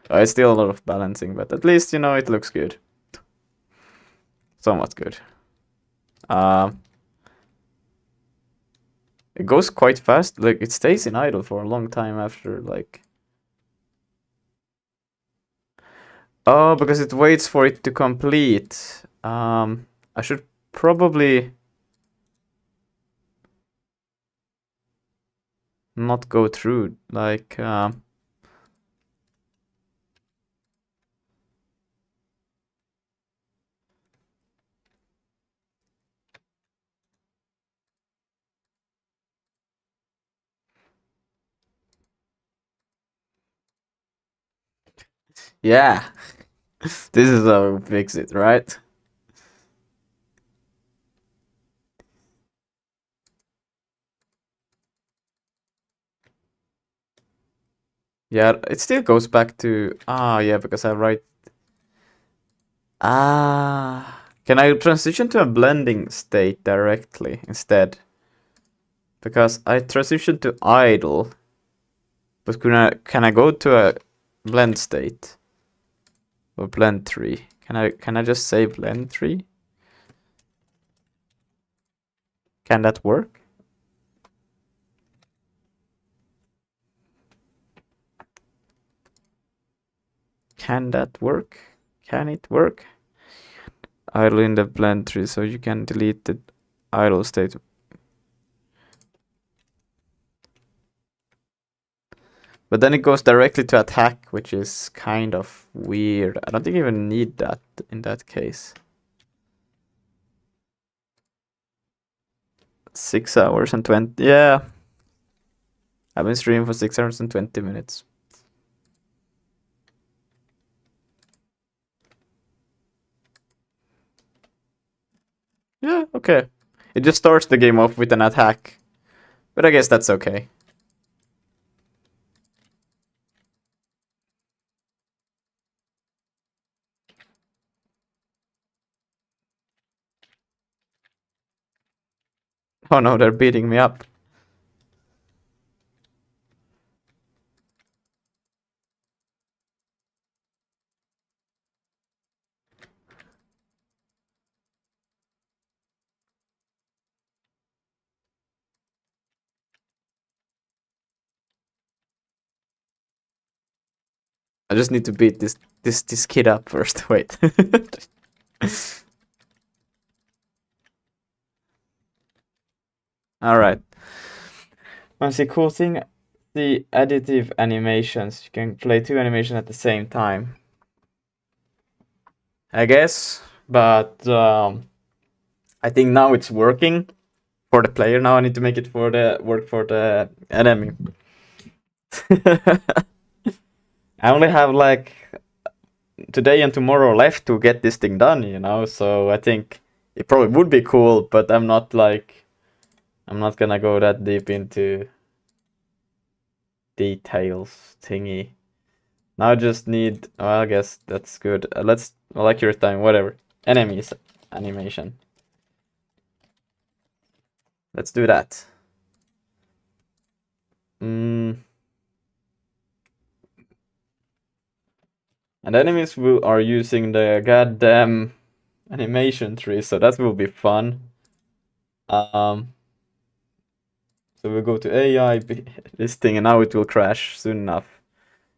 Oh, it's still a lot of balancing, but at least, you know, it looks good. Somewhat good. It goes quite fast. Like, it stays in idle for a long time after, like... Oh, because it waits for it to complete. I should probably... not go through, like... Yeah. This is how we fix it, right? Yeah, it still goes back to... Ah, yeah, because I write... Ah... Can I transition to a blending state directly instead? Because I transitioned to idle. But can I go to a blend state? Or blend tree? Can I just say blend tree? Can that work? Can that work? Can it work? Idle in the blend tree, so you can delete the idle state. But then it goes directly to attack, which is kind of weird. I don't think you even need that in that case. 6 hours and 20. Yeah. I've been streaming for 6 hours and 20 minutes. Yeah, okay. It just starts the game off with an attack. But I guess that's okay. Oh no, they're beating me up. I just need to beat this kid up first. Wait. Alright. Once the cool thing, the additive animations. You can play 2 animations at the same time. I guess, but I think now it's working for the player. Now I need to make it for the work for the enemy. I only have like today and tomorrow left to get this thing done, you know. So I think it probably would be cool, but I'm not gonna go that deep into details thingy. Now I just need. Well, I guess that's good. Let's like your time, whatever. Enemies animation. Let's do that. And enemies are using the goddamn animation tree, so that will be fun. So we'll go to AI, this thing, and now it will crash soon enough.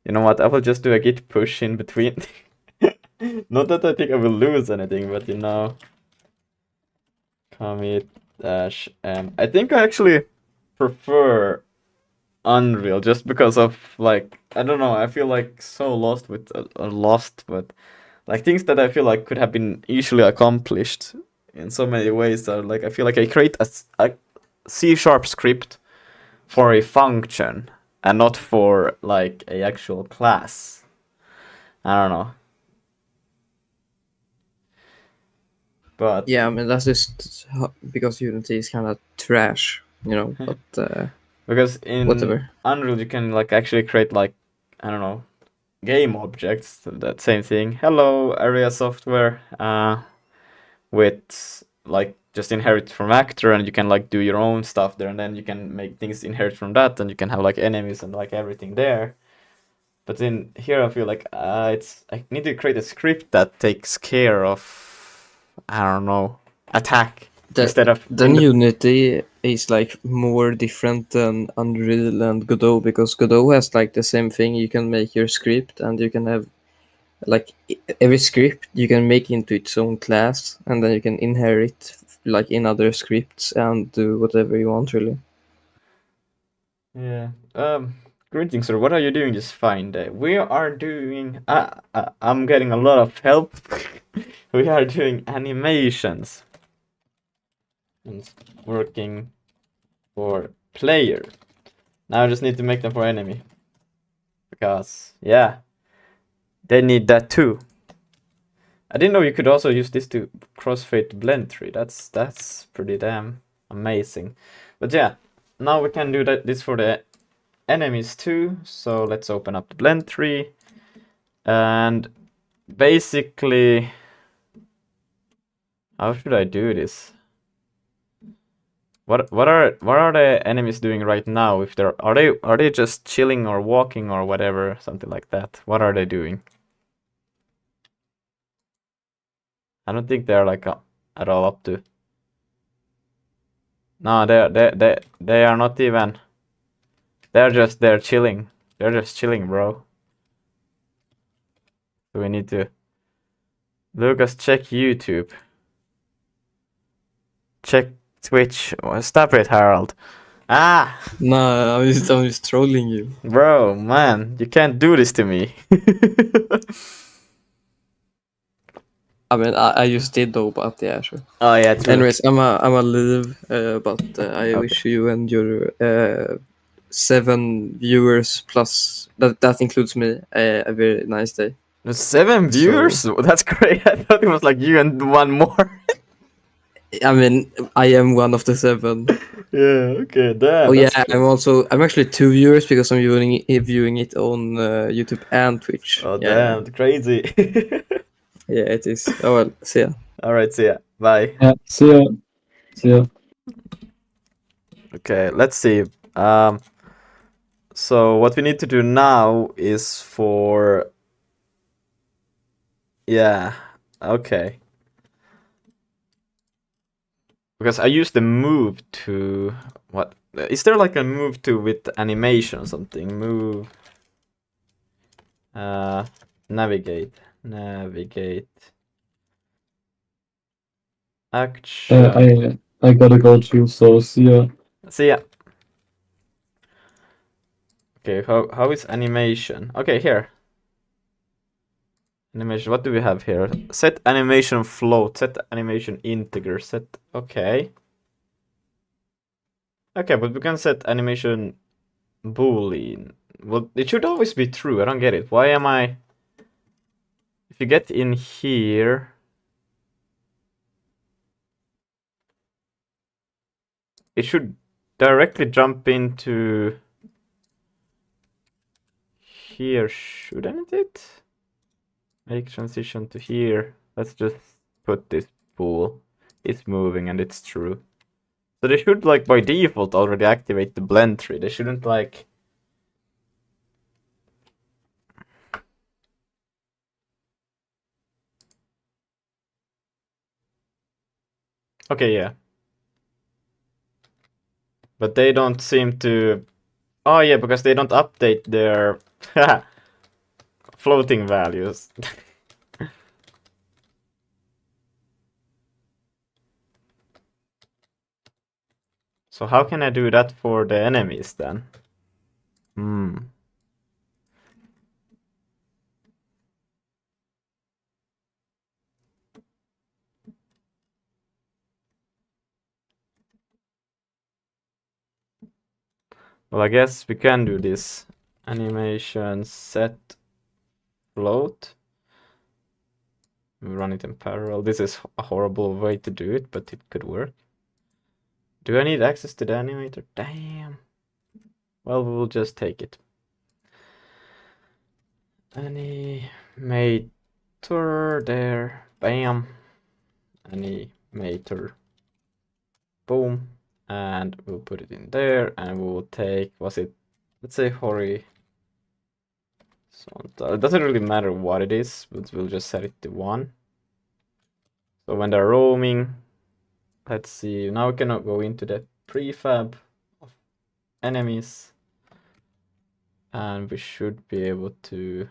You know what? I will just do a git push in between. Not that I think I will lose anything, but you know. Commit dash m. I think I actually prefer Unreal just because of like I don't know. I feel like so lost with but like things that I feel like could have been easily accomplished in so many ways. Are like I feel like I create a C# script for a function and not for like a actual class. I don't know. But yeah, I mean that's just because Unity is kind of trash, you know. But because in whatever. Unreal you can like actually create like I don't know game objects. That same thing. Hello, area software. With like just inherit from actor, and you can like do your own stuff there, and then you can make things inherit from that, and you can have like enemies and like everything there. But in here I feel like I need to create a script that takes care of I don't know attack instead of then Unity is like more different than Unreal and Godot, because Godot has like the same thing. You can make your script and you can have like every script you can make into its own class, and then you can inherit like in other scripts and do whatever you want really. Yeah. Greetings, sir. What are you doing this fine day? We are doing. I'm getting a lot of help. We are doing animations. And working for player. Now I just need to make them for enemy. Because, yeah. They need that too. I didn't know you could also use this to crossfade blend tree. That's pretty damn amazing. But yeah, now we can do this for the enemies too. So let's open up the blend tree. And basically, how should I do this? What are the enemies doing right now? If are they just chilling or walking or whatever, something like that? What are they doing? I don't think they're like at all up to. No, they are not even. They're chilling. They're just chilling, bro. So we need to. Lucas, check YouTube. Check Twitch. Oh, stop it, Harold. Ah! No, I'm just trolling you. Bro, man, you can't do this to me. I mean, I just did though, but yeah, sure. Oh yeah, true. Anyways, I'm a leave, but I Okay. wish you and your 7 viewers plus that includes me a very nice day. 7 viewers? That's great. I thought it was like you and one more. I mean, I am one of the 7. Yeah, okay, damn. Oh yeah, I'm actually 2 viewers because I'm viewing it on YouTube and Twitch. Oh Yeah. damn, crazy. Yeah, it is. Oh well, see ya. Alright, see ya. Bye. Yeah, see ya. See ya. Okay, let's see. So what we need to do now is for... Yeah, okay. Because I use the move to... What? Is there like a move to with animation or something? Move... Navigate. Navigate. Action. I gotta go too, so see ya. See ya. Okay, how is animation? Okay, here. Animation, what do we have here? Set animation float, set animation integer, set... Okay. Okay, but we can set animation boolean. Well, it should always be true, I don't get it. Why am I... if you get in here, it should directly jump into here, shouldn't it? Make transition to here. Let's just put this pool. It's moving and it's true. So they should, like, by default already activate the blend tree. They shouldn't, like... Okay, yeah. But they don't seem to... Oh yeah, because they don't update their floating values. So how can I do that for the enemies then? Well, I guess we can do this. Animation set float. We run it in parallel. This is a horrible way to do it, but it could work. Do I need access to the animator? Damn. Well, we'll just take it. Animator there. Bam. Animator. Boom. And we'll put it in there, and we'll take, was it, let's say horizontal. It doesn't really matter what it is, but we'll just set it to 1. So when they're roaming, let's see, now we can go into the prefab of enemies, and we should be able to,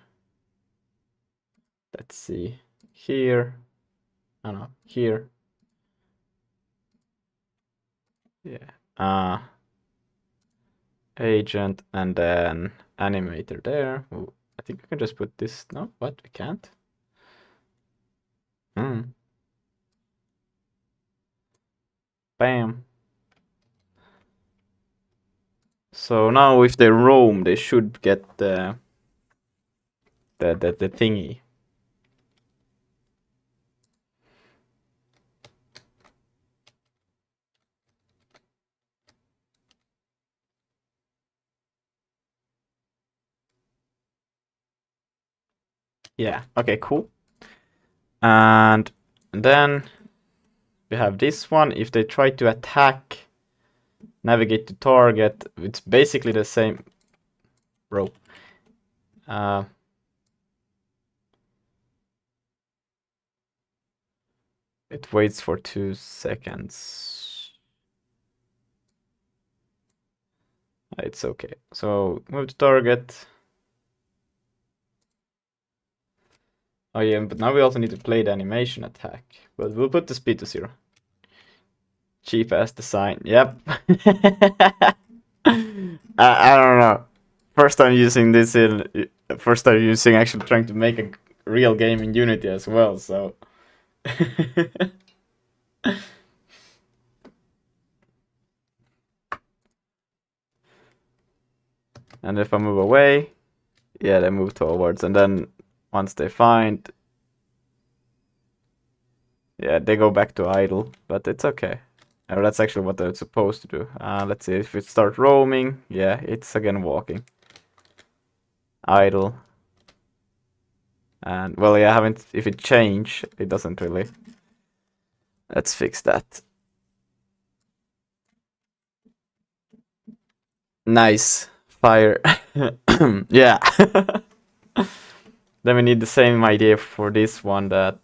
let's see, here, oh no, here, yeah, agent, and then animator there. Ooh, I think we can just put this, no, what, we can't? Bam. So now if they roam, they should get the thingy. Yeah, okay, cool. And then we have this one. If they try to attack, navigate to target, it's basically the same. Bro. It waits for 2 seconds. It's okay. So move to target. Oh yeah, but now we also need to play the animation attack. But we'll put the speed to 0. Cheap ass design. Yep. I don't know. First time using this first time using actually trying to make a real game in Unity as well, so and if I move away, yeah, they move towards, and then once they find, yeah, they go back to idle, but it's okay. That's actually what they're supposed to do. Let's see, if it starts roaming, yeah, it's again walking. Idle. And, well, yeah, if it change, it doesn't really. Let's fix that. Nice. Fire. Yeah. Then we need the same idea for this one, that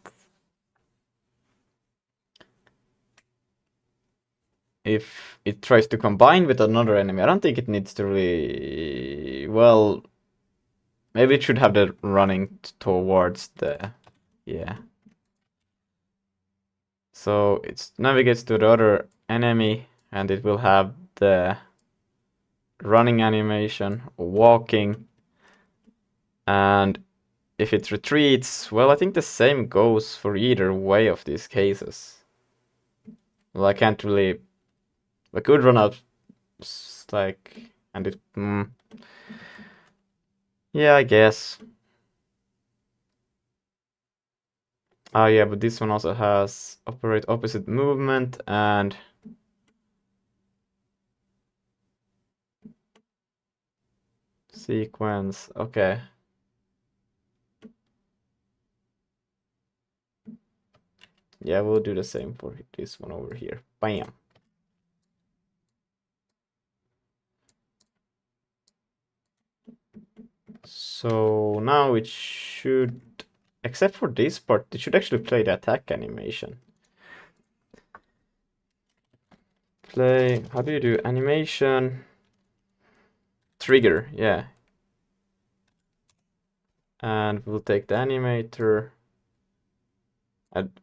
if it tries to combine with another enemy, I don't think it needs to really, well, maybe it should have the running towards the, yeah. So it navigates to the other enemy, and it will have the running animation, walking, and if it retreats, well, I think the same goes for either way of these cases. Well, I can't really, I could run up, like, and it, yeah, I guess. Oh yeah, but this one also has operate opposite movement and sequence. Okay. Yeah, we'll do the same for this one over here. Bam. So now it should, except for this part, it should actually play the attack animation. Play, how do you do animation? Trigger, yeah. And we'll take the animator.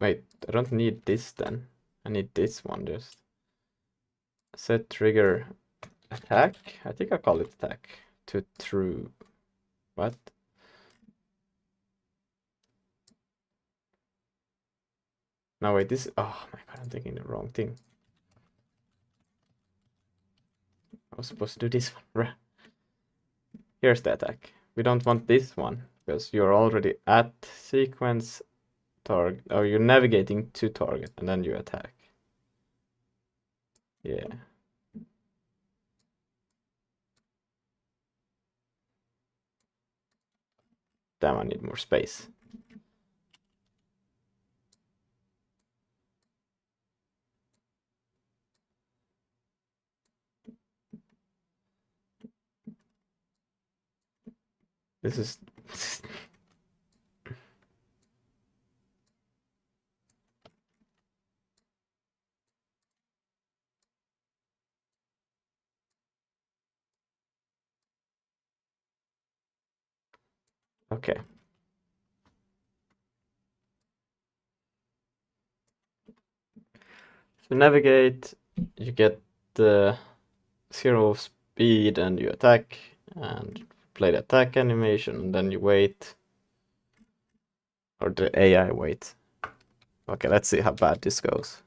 Wait, I don't need this then. I need this one just. Set trigger attack. I think I call it attack to true. What? No, wait, this. Oh my god, I'm thinking the wrong thing. I was supposed to do this one. Here's the attack. We don't want this one because you're already at sequence target, or you're navigating to target and then you attack. Yeah. Damn, I need more space. This is okay. So navigate, you get the 0 speed and you attack and play the attack animation and then you wait. Or the AI wait. Okay, let's see how bad this goes.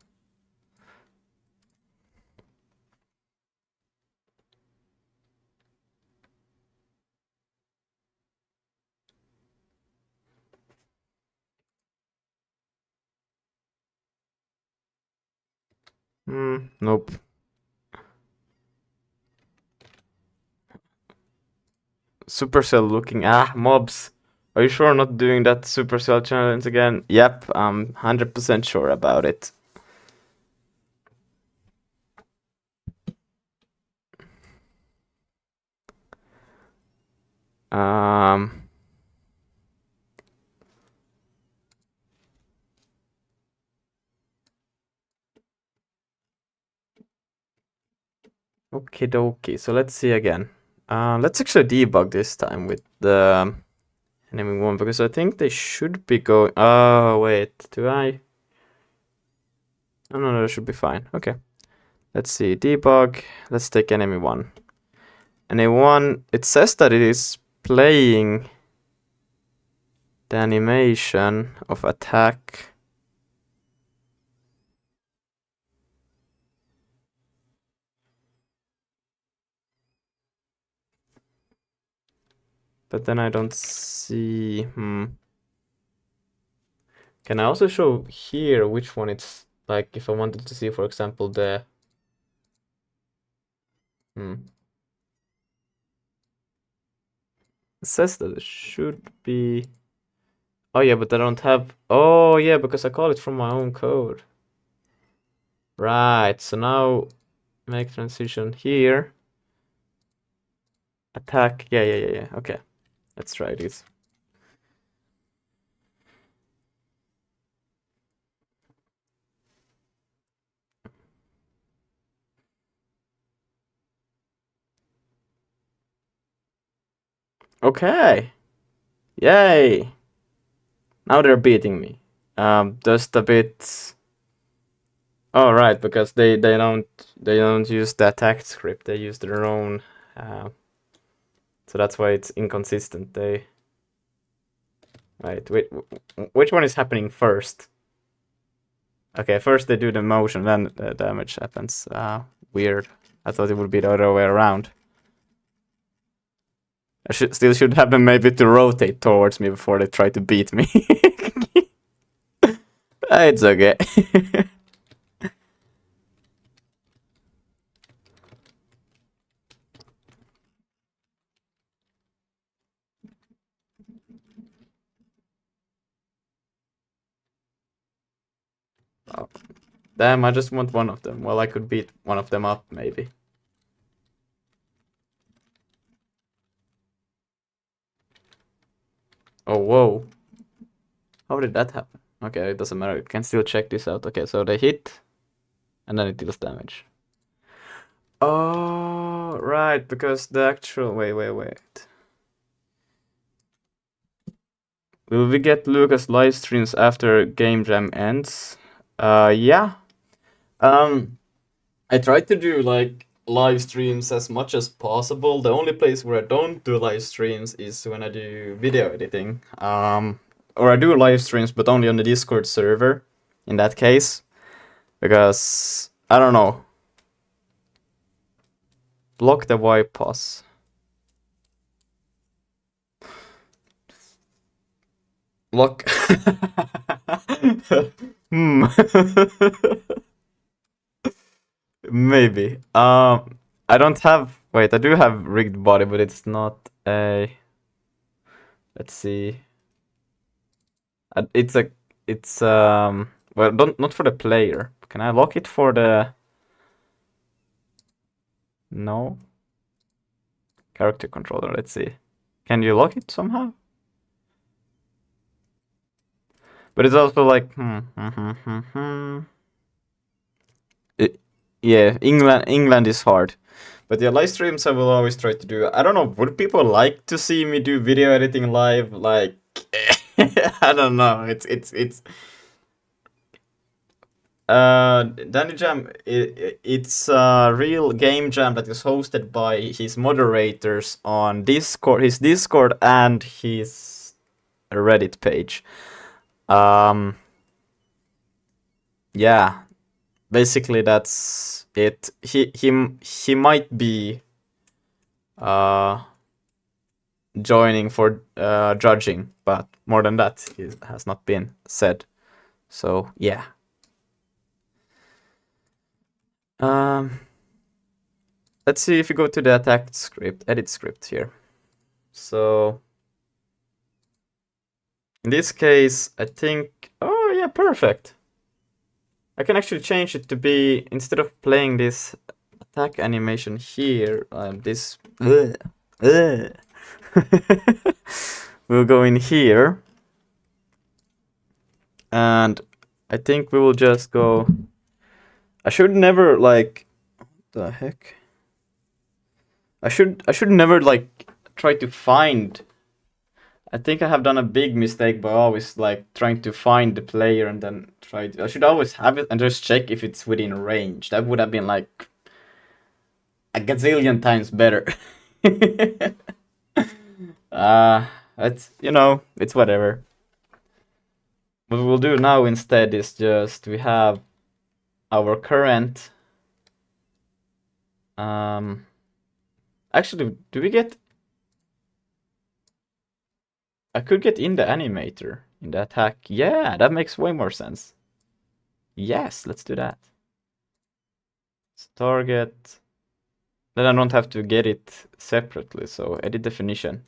Nope. Supercell looking. Mobs. Are you sure not doing that Supercell challenge again? Yep, I'm 100% sure about it. Okie dokie, so let's see again. Let's actually debug this time with the enemy one, because I think they should be going. Oh, wait, do I? Oh, no, that should be fine. Okay. Let's see, debug. Let's take enemy one. Enemy one, it says that it is playing the animation of attack. But then I don't see. Can I also show here which one it's like if I wanted to see, for example, the. It says that it should be. Oh yeah, but I don't have. Oh yeah, because I call it from my own code. Right. So now make transition here. Attack. Yeah. Okay. Let's try this. Okay. Yay. Now they're beating me. Just a bit. Oh right, because they don't use the attack script. They use their own. So that's why it's inconsistent. They. Right. Wait. Which one is happening first? Okay, first they do the motion, then the damage happens. Weird. I thought it would be the other way around. I still should have them maybe to rotate towards me before they try to beat me. It's okay. Oh, damn, I just want one of them. Well, I could beat one of them up, maybe. Oh, whoa. How did that happen? Okay, it doesn't matter. You can still check this out. Okay, so they hit, and then it deals damage. Oh, right, because the actual... Wait. Will we get Lucas live streams after Game Jam ends? Yeah. I try to do like live streams as much as possible. The only place where I don't do live streams is when I do video editing. Or I do live streams, but only on the Discord server. In that case, because I don't know. Block the wipe pause. Block. Maybe. I don't have. Wait, I do have rigged body, but it's not a. Let's see. It's a. It's Well, not for the player. Can I lock it for the? No. Character controller. Let's see. Can you lock it somehow? But it's also like. Yeah, England is hard. But yeah, live streams I will always try to do. I don't know, would people like to see me do video editing live? Like, I don't know. It's Dani Jam. It's a real game jam that is hosted by his moderators on Discord, his Discord and his Reddit page. Yeah. Basically, that's it. He might be joining for judging, but more than that, it has not been said. So yeah. Let's see if you go to the attack script, edit script here. So in this case, I think. Oh yeah, perfect. I can actually change it to be, instead of playing this attack animation here, this we'll go in here, and I think we will just go. I should never like. What the heck? I should never like try to find. I think I have done a big mistake by always like trying to find the player and then I should always have it and just check if it's within range. That would have been like a gazillion times better. It's, you know, it's whatever. What we'll do now instead is just we have our current. Actually, do we get? I could get in the animator in the attack. Yeah, that makes way more sense. Yes, let's do that. So target. Then I don't have to get it separately. So edit definition.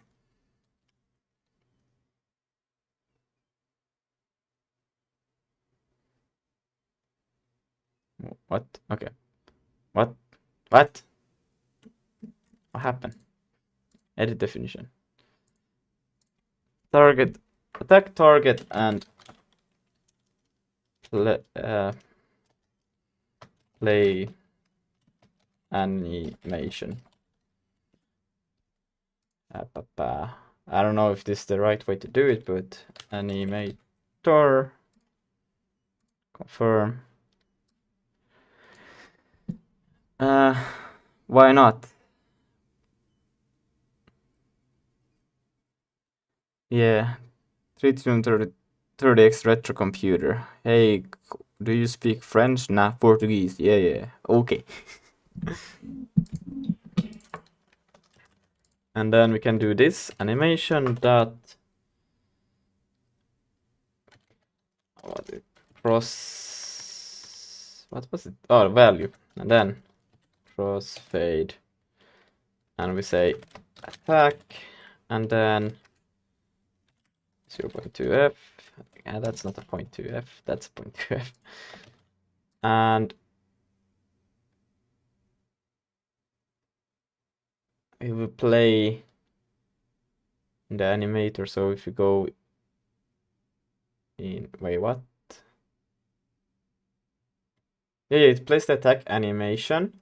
What? Okay. What? What? What happened? Edit definition. Target, attack target and play animation. I don't know if this is the right way to do it, but animator, confirm. Why not? Yeah, 30x retro computer. Hey, do you speak French? Nah, Portuguese. Yeah. Okay. And then we can do this animation dot cross, what was it? Oh, value, and then crossfade, and we say attack, and then 0.2f. Yeah, that's not a 0.2f, that's a 0.2f. And it will play in the animator. So if you go in, wait, what? Yeah, it plays the attack animation.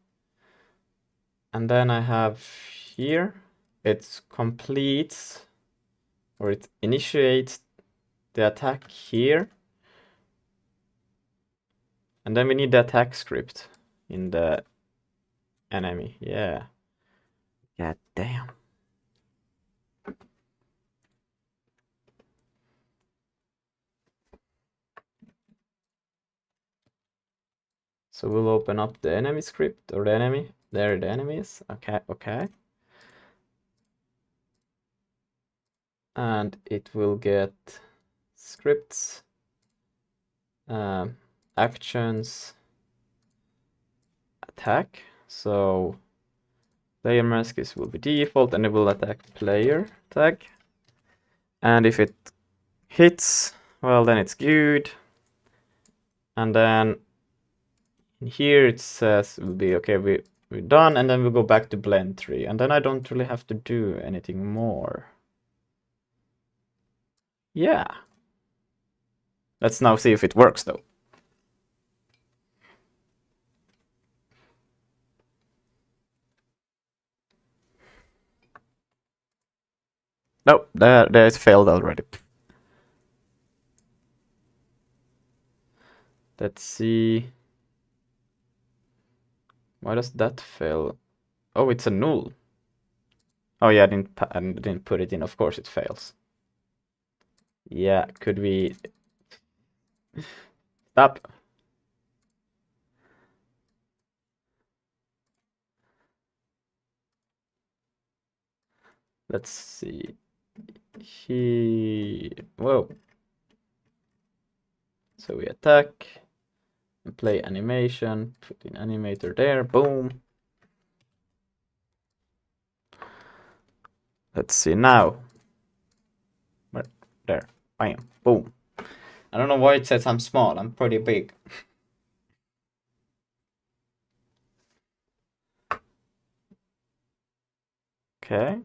And then I have here, it completes, or it initiates the attack here. And then we need the attack script in the enemy. Yeah. God damn. So we'll open up the enemy script, or the enemy. There the enemy is. Okay, okay. And it will get scripts, actions, attack. So player mask will be default, and it will attack player tag. And if it hits, well, then it's good. And then here it says it will be okay, we're done, and then we'll go back to blend tree, and then I don't really have to do anything more. Yeah. Let's now see if it works though. No, there it failed already. Let's see. Why does that fail? Oh, it's a null. Oh yeah, I didn't put it in. Of course it fails. Yeah, could we stop? Let's see. Whoa. So we attack and play animation, put in animator there, boom. Let's see now. There, bam, boom. I don't know why it says I'm small, I'm pretty big. Okay.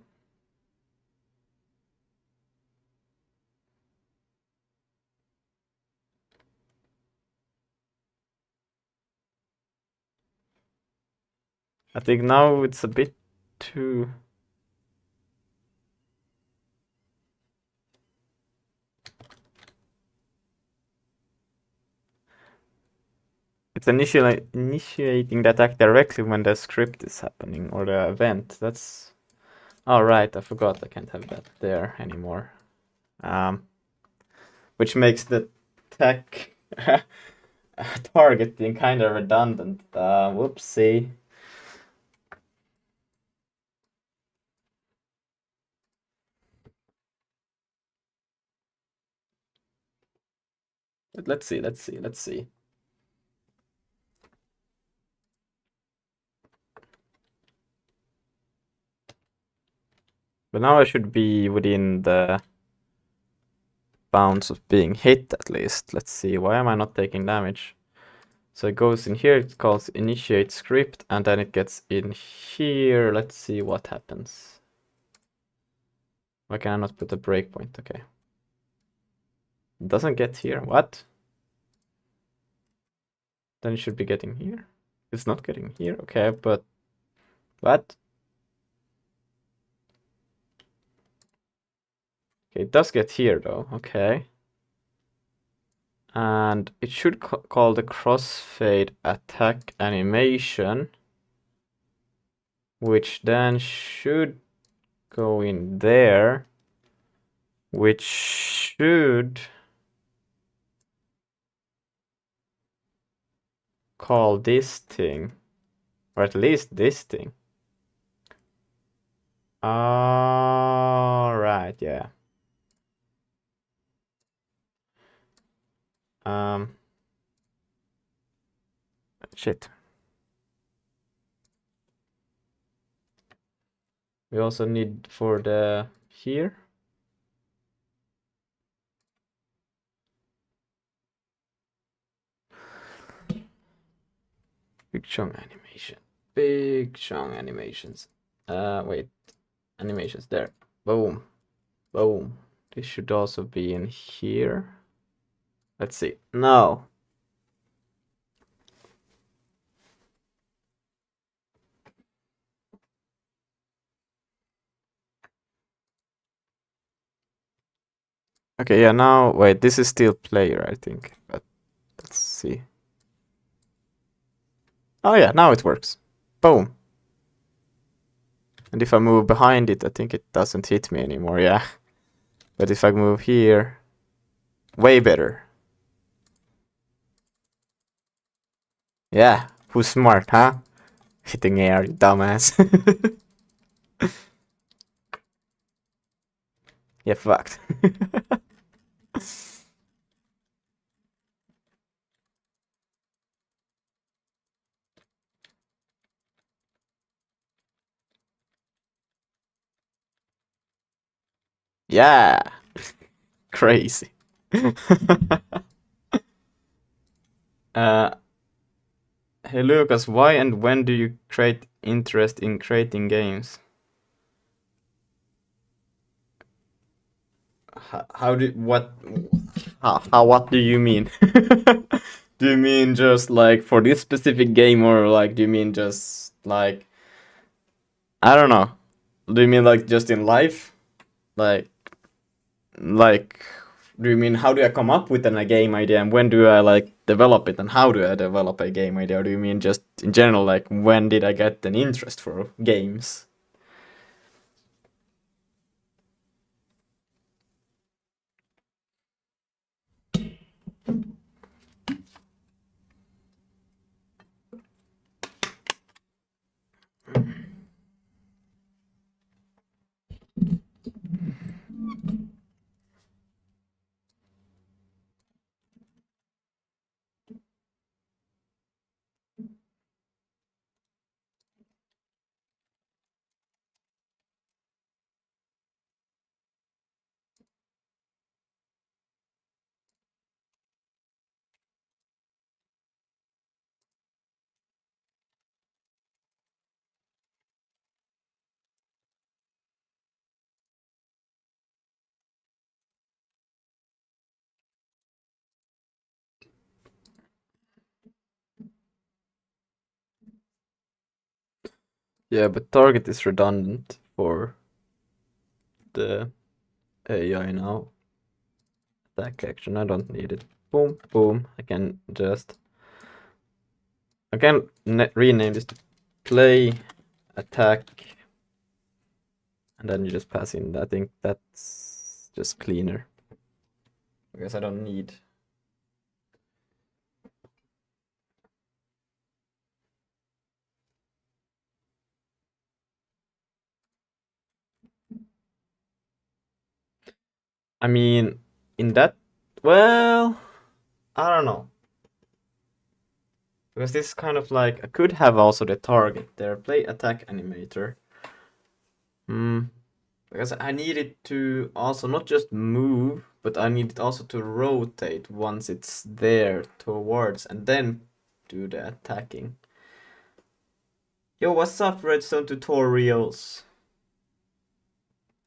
I think now it's a bit too... It's initiating the attack directly when the script is happening, or the event. That's... Oh, right, I forgot I can't have that there anymore. Which makes the attack targeting kind of redundant. Whoopsie. But let's see. But now I should be within the bounds of being hit at least. Let's see, why am I not taking damage? So it goes in here, it calls initiate script, and then it gets in here. Let's see what happens. Why can I not put a breakpoint? Okay. It doesn't get here. What? Then it should be getting here. It's not getting here. Okay, but what? Okay, it does get here though. Okay. And it should call the crossfade attack animation, which then should go in there, which should call this thing, or at least this thing. All right, yeah. Shit. We also need for the here. Big chunk animation. Big chunk animations. Wait. Animations there. Boom. Boom. This should also be in here. Let's see. No. Okay, yeah, now, wait, this is still player, I think. But let's see. Oh yeah, now it works. Boom. And if I move behind it, I think it doesn't hit me anymore, yeah. But if I move here, way better. Yeah, who's smart, huh? Hitting air, you dumbass. Yeah, fucked. Yeah. Crazy. Hey Lucas, why and when do you create interest in creating games? What do you mean? Do you mean just like for this specific game, or like do you mean just like, I don't know. Do you mean like just in life? Like do you mean how do I come up with a game idea, and when do I like develop it, and how do I develop a game idea? Or do you mean just in general, like when did I get an interest for games? Yeah, but target is redundant for the AI now. Attack action, I don't need it. Boom, boom. I can rename this to play attack, and then you just pass in. I think that's just cleaner. I guess I don't need. I mean, in that, well, I don't know. Because this is kind of like, I could have also the target there, play attack animator. Because I need it to also not just move, but I need it also to rotate once it's there towards, and then do the attacking. Yo, what's up, Redstone Tutorials?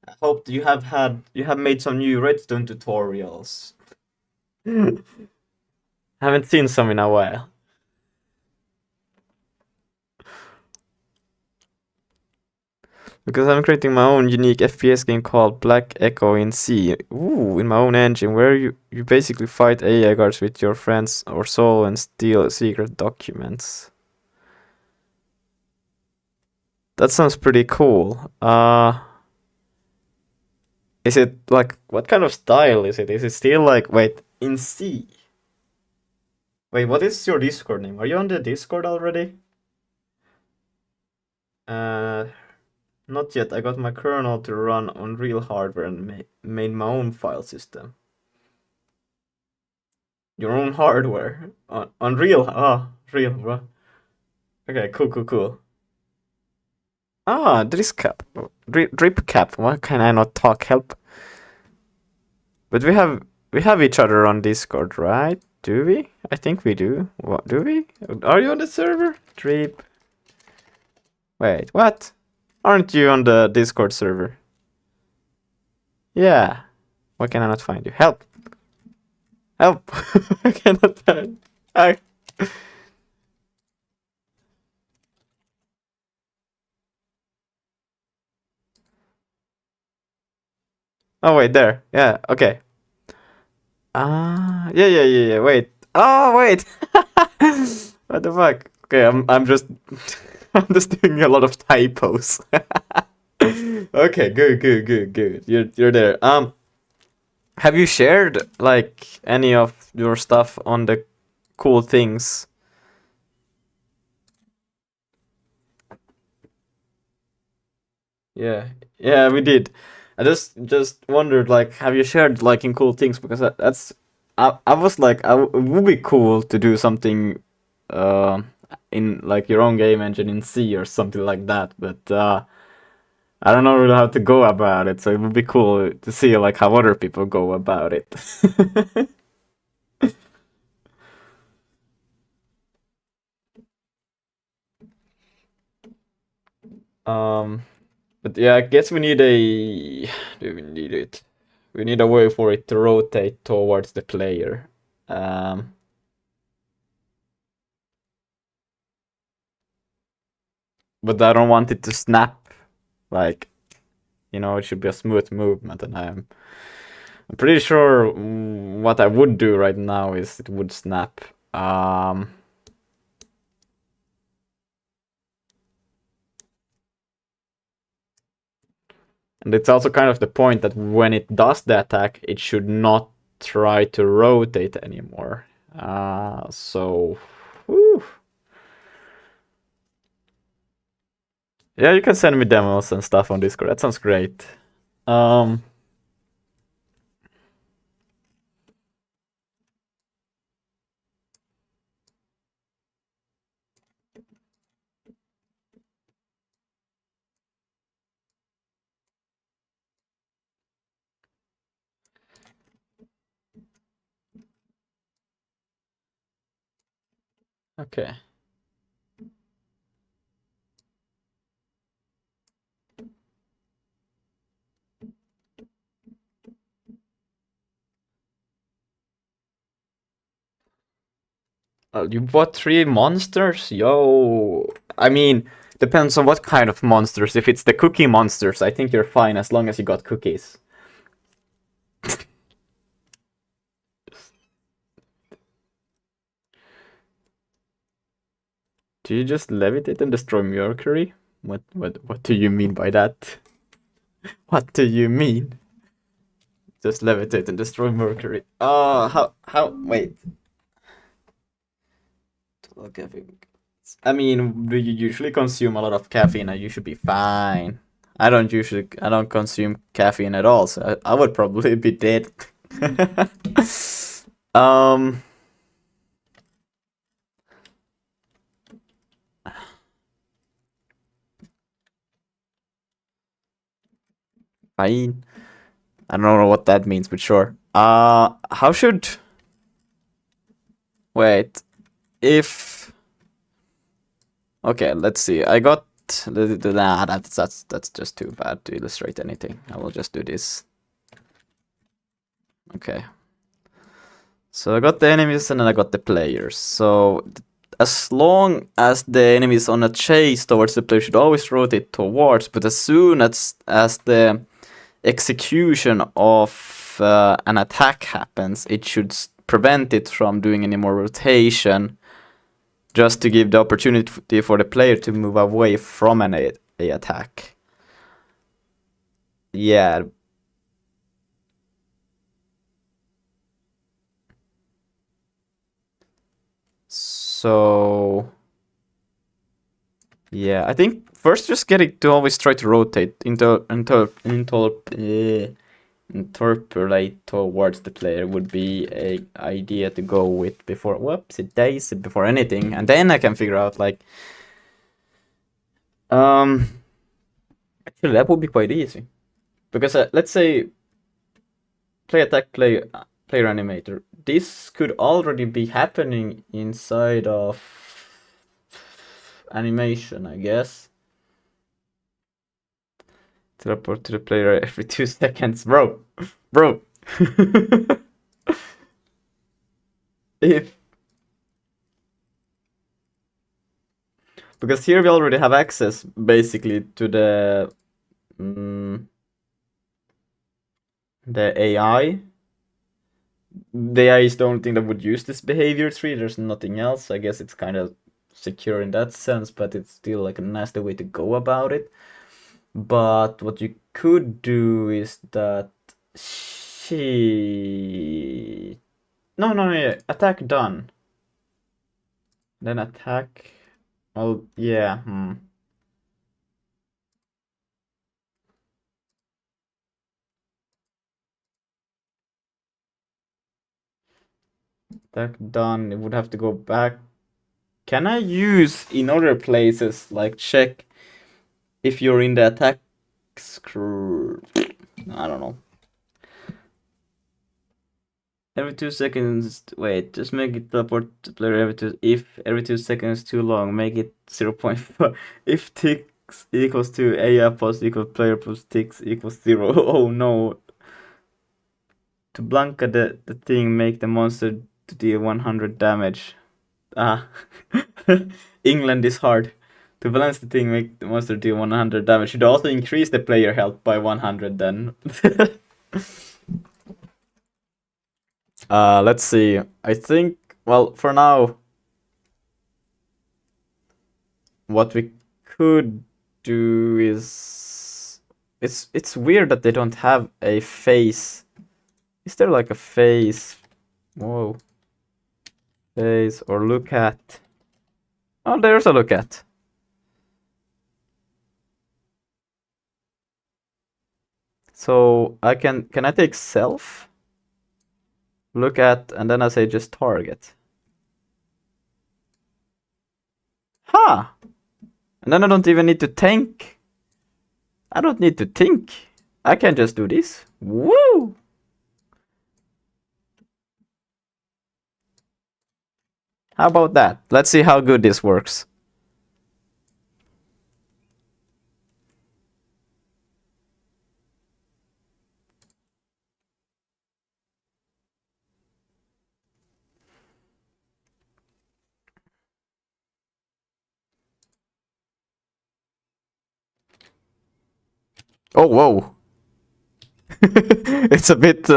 I hope you have made some new Redstone tutorials. Haven't seen some in a while. Because I'm creating my own unique FPS game called Black Echo in C. Ooh, in my own engine, where you basically fight AI guards with your friends or solo and steal secret documents. That sounds pretty cool. Is it like, what kind of style is it? Is it still like, wait, in C? Wait, what is your Discord name? Are you on the Discord already? Not yet. I got my kernel to run on real hardware and made my own file system. Your own hardware? On real? Ah, real, bro. Okay, cool. Ah, drip cap. Drip cap. Why can I not talk? Help. But we have each other on Discord, right? Do we? I think we do. What do we? Are you on the server? Drip. Wait, what? Aren't you on the Discord server? Yeah. Why can I not find you? Help! Help! I cannot find. Oh wait, there. Yeah. Okay. Yeah. Wait. Oh wait. What the fuck? Okay, I'm just I'm just doing a lot of typos. Okay, good. You're there. Have you shared like any of your stuff on the cool things? Yeah, we did. I just wondered, like, have you shared like in cool things? Because that's I was like, it would be cool to do something in like your own game engine in C or something like that, but I don't know really how to go about it, so it would be cool to see like how other people go about it. But yeah, I guess we need a. Do we need it? We need a way for it to rotate towards the player. But I don't want it to snap. Like, it should be a smooth movement, and I'm pretty sure what I would do right now is it would snap. And it's also kind of the point that when it does the attack, it should not try to rotate anymore. So, whew. Yeah, you can send me demos and stuff on Discord. That sounds great. Okay. You bought 3 monsters? Yo. I mean, depends on what kind of monsters. If it's the cookie monsters, I think you're fine as long as you got cookies. Do you just levitate and destroy Mercury? What do you mean by that? What do you mean? Just levitate and destroy Mercury. Wait. Total caffeine. I mean, do you usually consume a lot of caffeine? You should be fine. I don't consume caffeine at all, so I would probably be dead. Fine. I don't know what that means, but sure. How should... Wait. If... Okay, let's see. I got... Nah, that's just too bad to illustrate anything. I will just do this. Okay. So I got the enemies and then I got the players. So as long as the enemies on a chase towards the player should always rotate towards, but as soon as the execution of an attack happens, it should prevent it from doing any more rotation, just to give the opportunity for the player to move away from an attack. Yeah. So yeah, I think first just get it to always try to rotate, interpolate towards the player would be a idea to go with before. Whoopsie daisy, before anything, and then I can figure out like Actually, that would be quite easy, because let's say play attack, player animator. This could already be happening inside of animation, I guess. Teleport to the player every 2 seconds, bro. If because here we already have access basically to the AI. The AI is the only thing that would use this behavior tree. There's nothing else. I guess it's kind of secure in that sense, but it's still like a nasty way to go about it. But what you could do is that no, attack done. Then attack. Oh yeah. Attack done. It would have to go back. Can I use in other places, like check if you're in the attack screw? I don't know. Every 2 seconds. Wait, just make it teleport to player every 2. If every 2 seconds too long, make it 0.5. If ticks equals to AI plus equals player plus ticks equals 0. Oh no. To Blanca the thing, make the monster to deal 100 damage. England is hard. To balance the thing, make the monster deal 100 damage. Should also increase the player health by 100 then. Let's see. I think, well, for now, what we could do is... It's weird that they don't have a face. Is there like a face? Whoa. Face or look at. Oh, there's a look at. So can I take self? Look at, and then I say just target. Ha! And then I don't even need to think. I don't need to think. I can just do this. Woo! How about that? Let's see how good this works. Oh, whoa. It's a bit,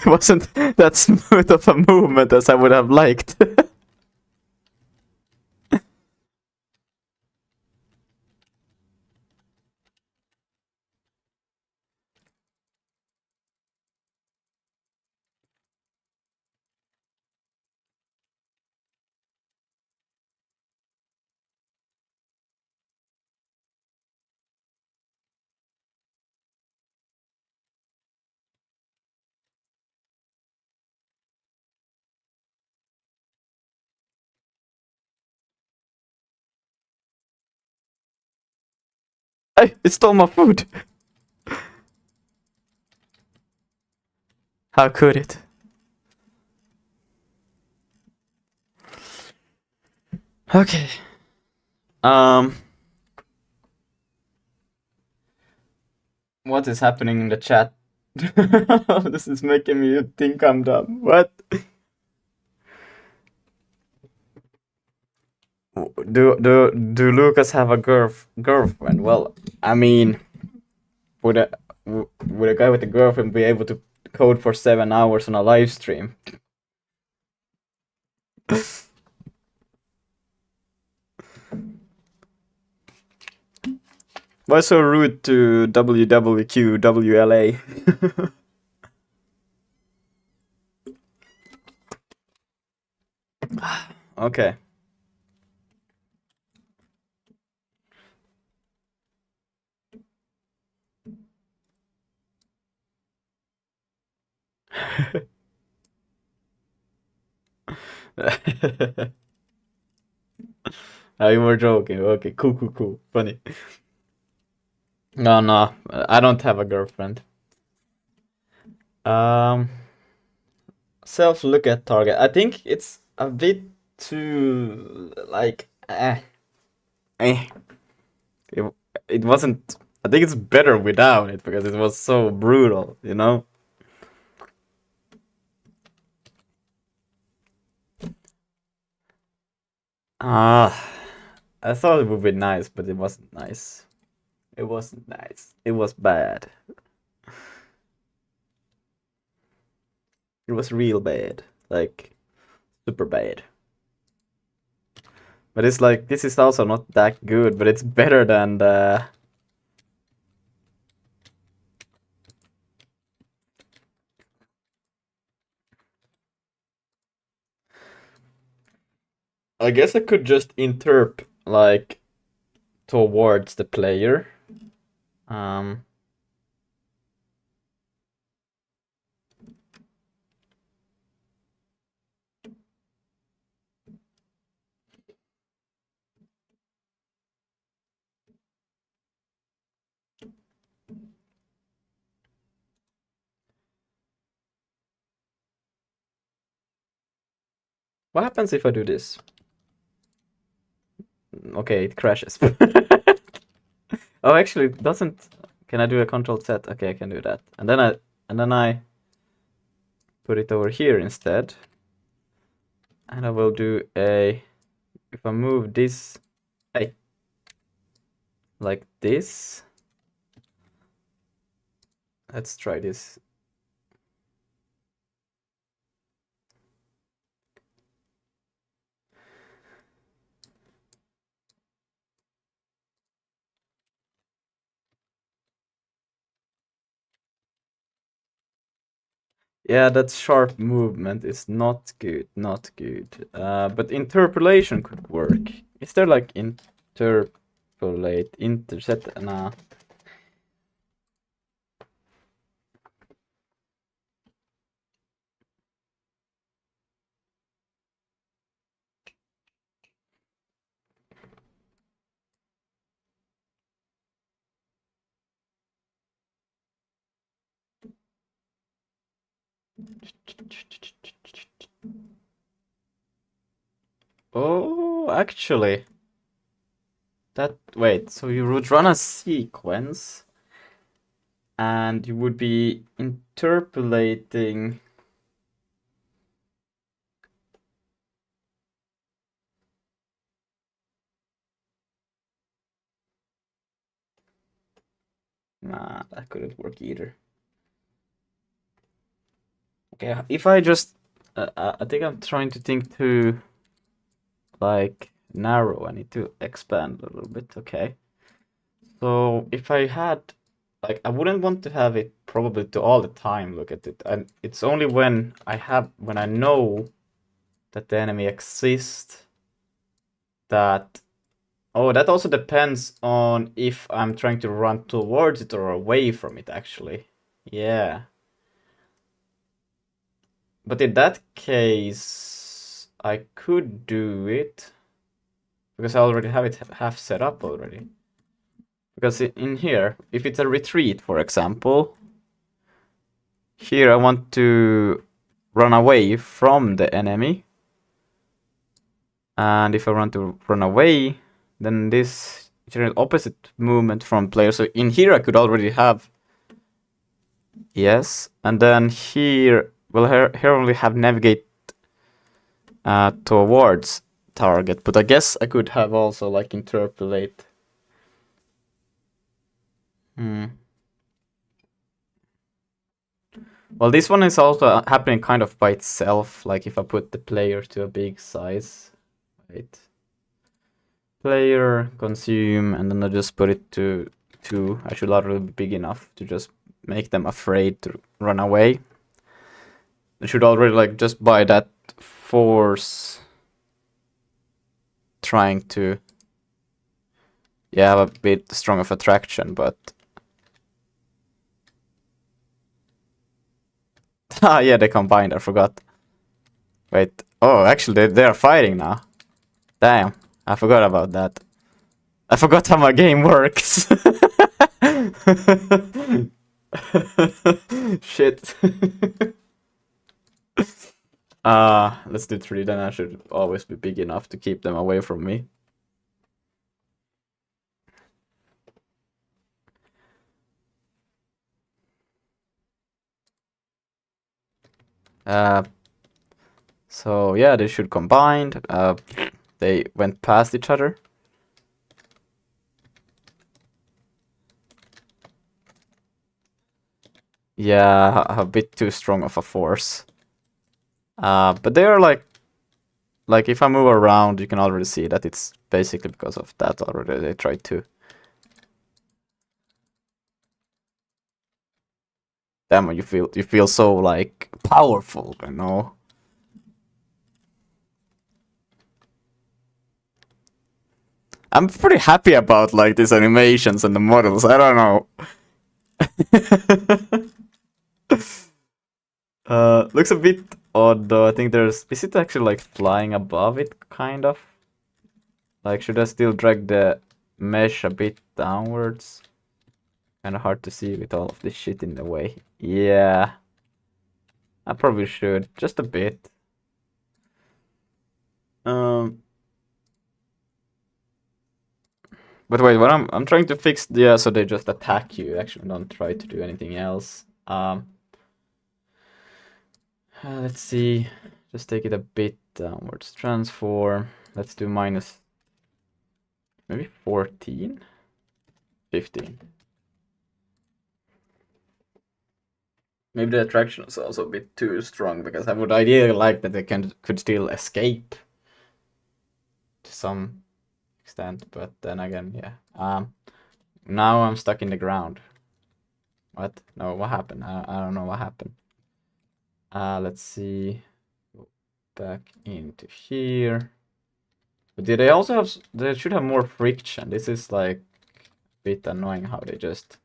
wasn't that smooth of a movement as I would have liked. Hey, it stole my food. How could it? Okay. What is happening in the chat? This is making me think I'm dumb. What? Do Lucas have a girlfriend? Well, I mean, would a guy with a girlfriend be able to code for 7 hours on a live stream? Why so rude to WWQ WLA? Okay. Oh, you were joking. Okay, cool. Funny. No, I don't have a girlfriend. Self look at target. I think it's a bit too like It, it wasn't. I think it's better without it because it was so brutal, you know. I thought it would be nice, but it wasn't nice. It wasn't nice. It was bad. It was real bad, like super bad. But it's like this is also not that good, but it's better than the. I guess I could just interp like towards the player. What happens if I do this? Okay, it crashes. Oh, actually, it doesn't. Can I do a Control Z? Okay, I can do that. And then I put it over here instead. And I will do a. If I move this, hey, like this. Let's try this. Yeah, that sharp movement is not good, not good. But interpolation could work. Is there like interpolate, intercept? Nah. Oh, actually. Wait, so you would run a sequence and you would be interpolating. Nah, that couldn't work either. Okay, if I just, I think I'm trying to think too, like, narrow. I need to expand a little bit. Okay. So if I had, like, I wouldn't want to have it probably to all the time look at it. And it's only when I know that the enemy exists that. Oh, that also depends on if I'm trying to run towards it or away from it, actually. Yeah. But in that case, I could do it. Because I already have it half set up already. Because in here, if it's a retreat, for example, here I want to run away from the enemy. And if I want to run away, then this general opposite movement from player. So in here I could already have, yes, and then here, well, here I only have navigate towards target, but I guess I could have also like interpolate. Well, this one is also happening kind of by itself, like if I put the player to a big size. Right. Player, consume, and then I just put it to 2. I should already be big enough to just make them afraid to run away. I should already, like, just by that force trying to, yeah, have a bit strong of attraction, but ah, yeah, they combined, I forgot. Wait, oh, actually, they are fighting now. Damn, I forgot about that. I forgot how my game works. Shit. Let's do 3, then I should always be big enough to keep them away from me. So yeah, they should combined. They went past each other. Yeah, a bit too strong of a force. But they are like if I move around, you can already see that it's basically because of that already. They tried to. Damn, you feel so like powerful, you know. I'm pretty happy about like these animations and the models. I don't know. Looks a bit odd though. I think is it actually like flying above it, kind of? Like, should I still drag the mesh a bit downwards? Kinda hard to see with all of this shit in the way. Yeah. I probably should. Just a bit. But wait, what I'm trying to fix, yeah, so they just attack you. Actually, don't try to do anything else. Let's see. Just take it a bit downwards. Transform. Let's do minus maybe 14? 15. Maybe the attraction is also a bit too strong, because I would ideally like that they could still escape to some extent, but then again, yeah. Now I'm stuck in the ground. What? No, what happened? I don't know what happened. Let's see. Go back into here. But did they also have? They should have more friction. This is like a bit annoying how they just.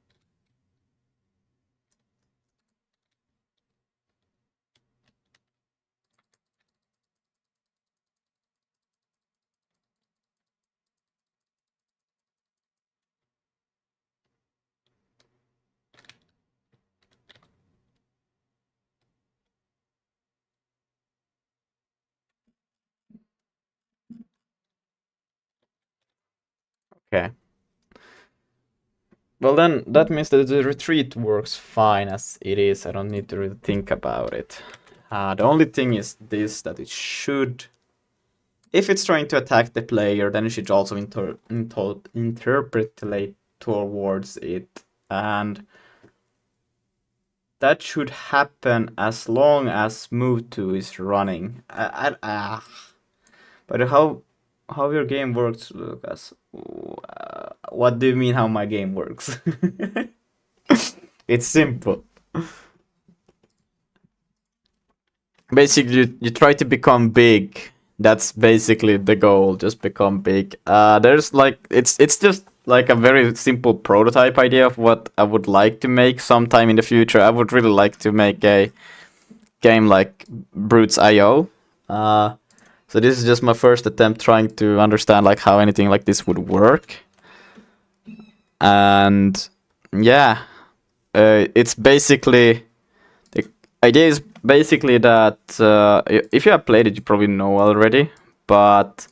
Okay. Well then, that means that the retreat works fine as it is. I don't need to really think about it. The only thing is this, that it should... If it's trying to attack the player, then it should also interpolate towards it. And that should happen as long as move 2 is running. But how your game works, Lucas? What do you mean how my game works? It's simple. Basically, you try to become big. That's basically the goal. Just become big. There's like it's just like a very simple prototype idea of what I would like to make sometime in the future. I would really like to make a game like Brutes.io. So this is just my first attempt trying to understand like how anything like this would work. And yeah, it's basically, the idea is basically that if you have played it, you probably know already, but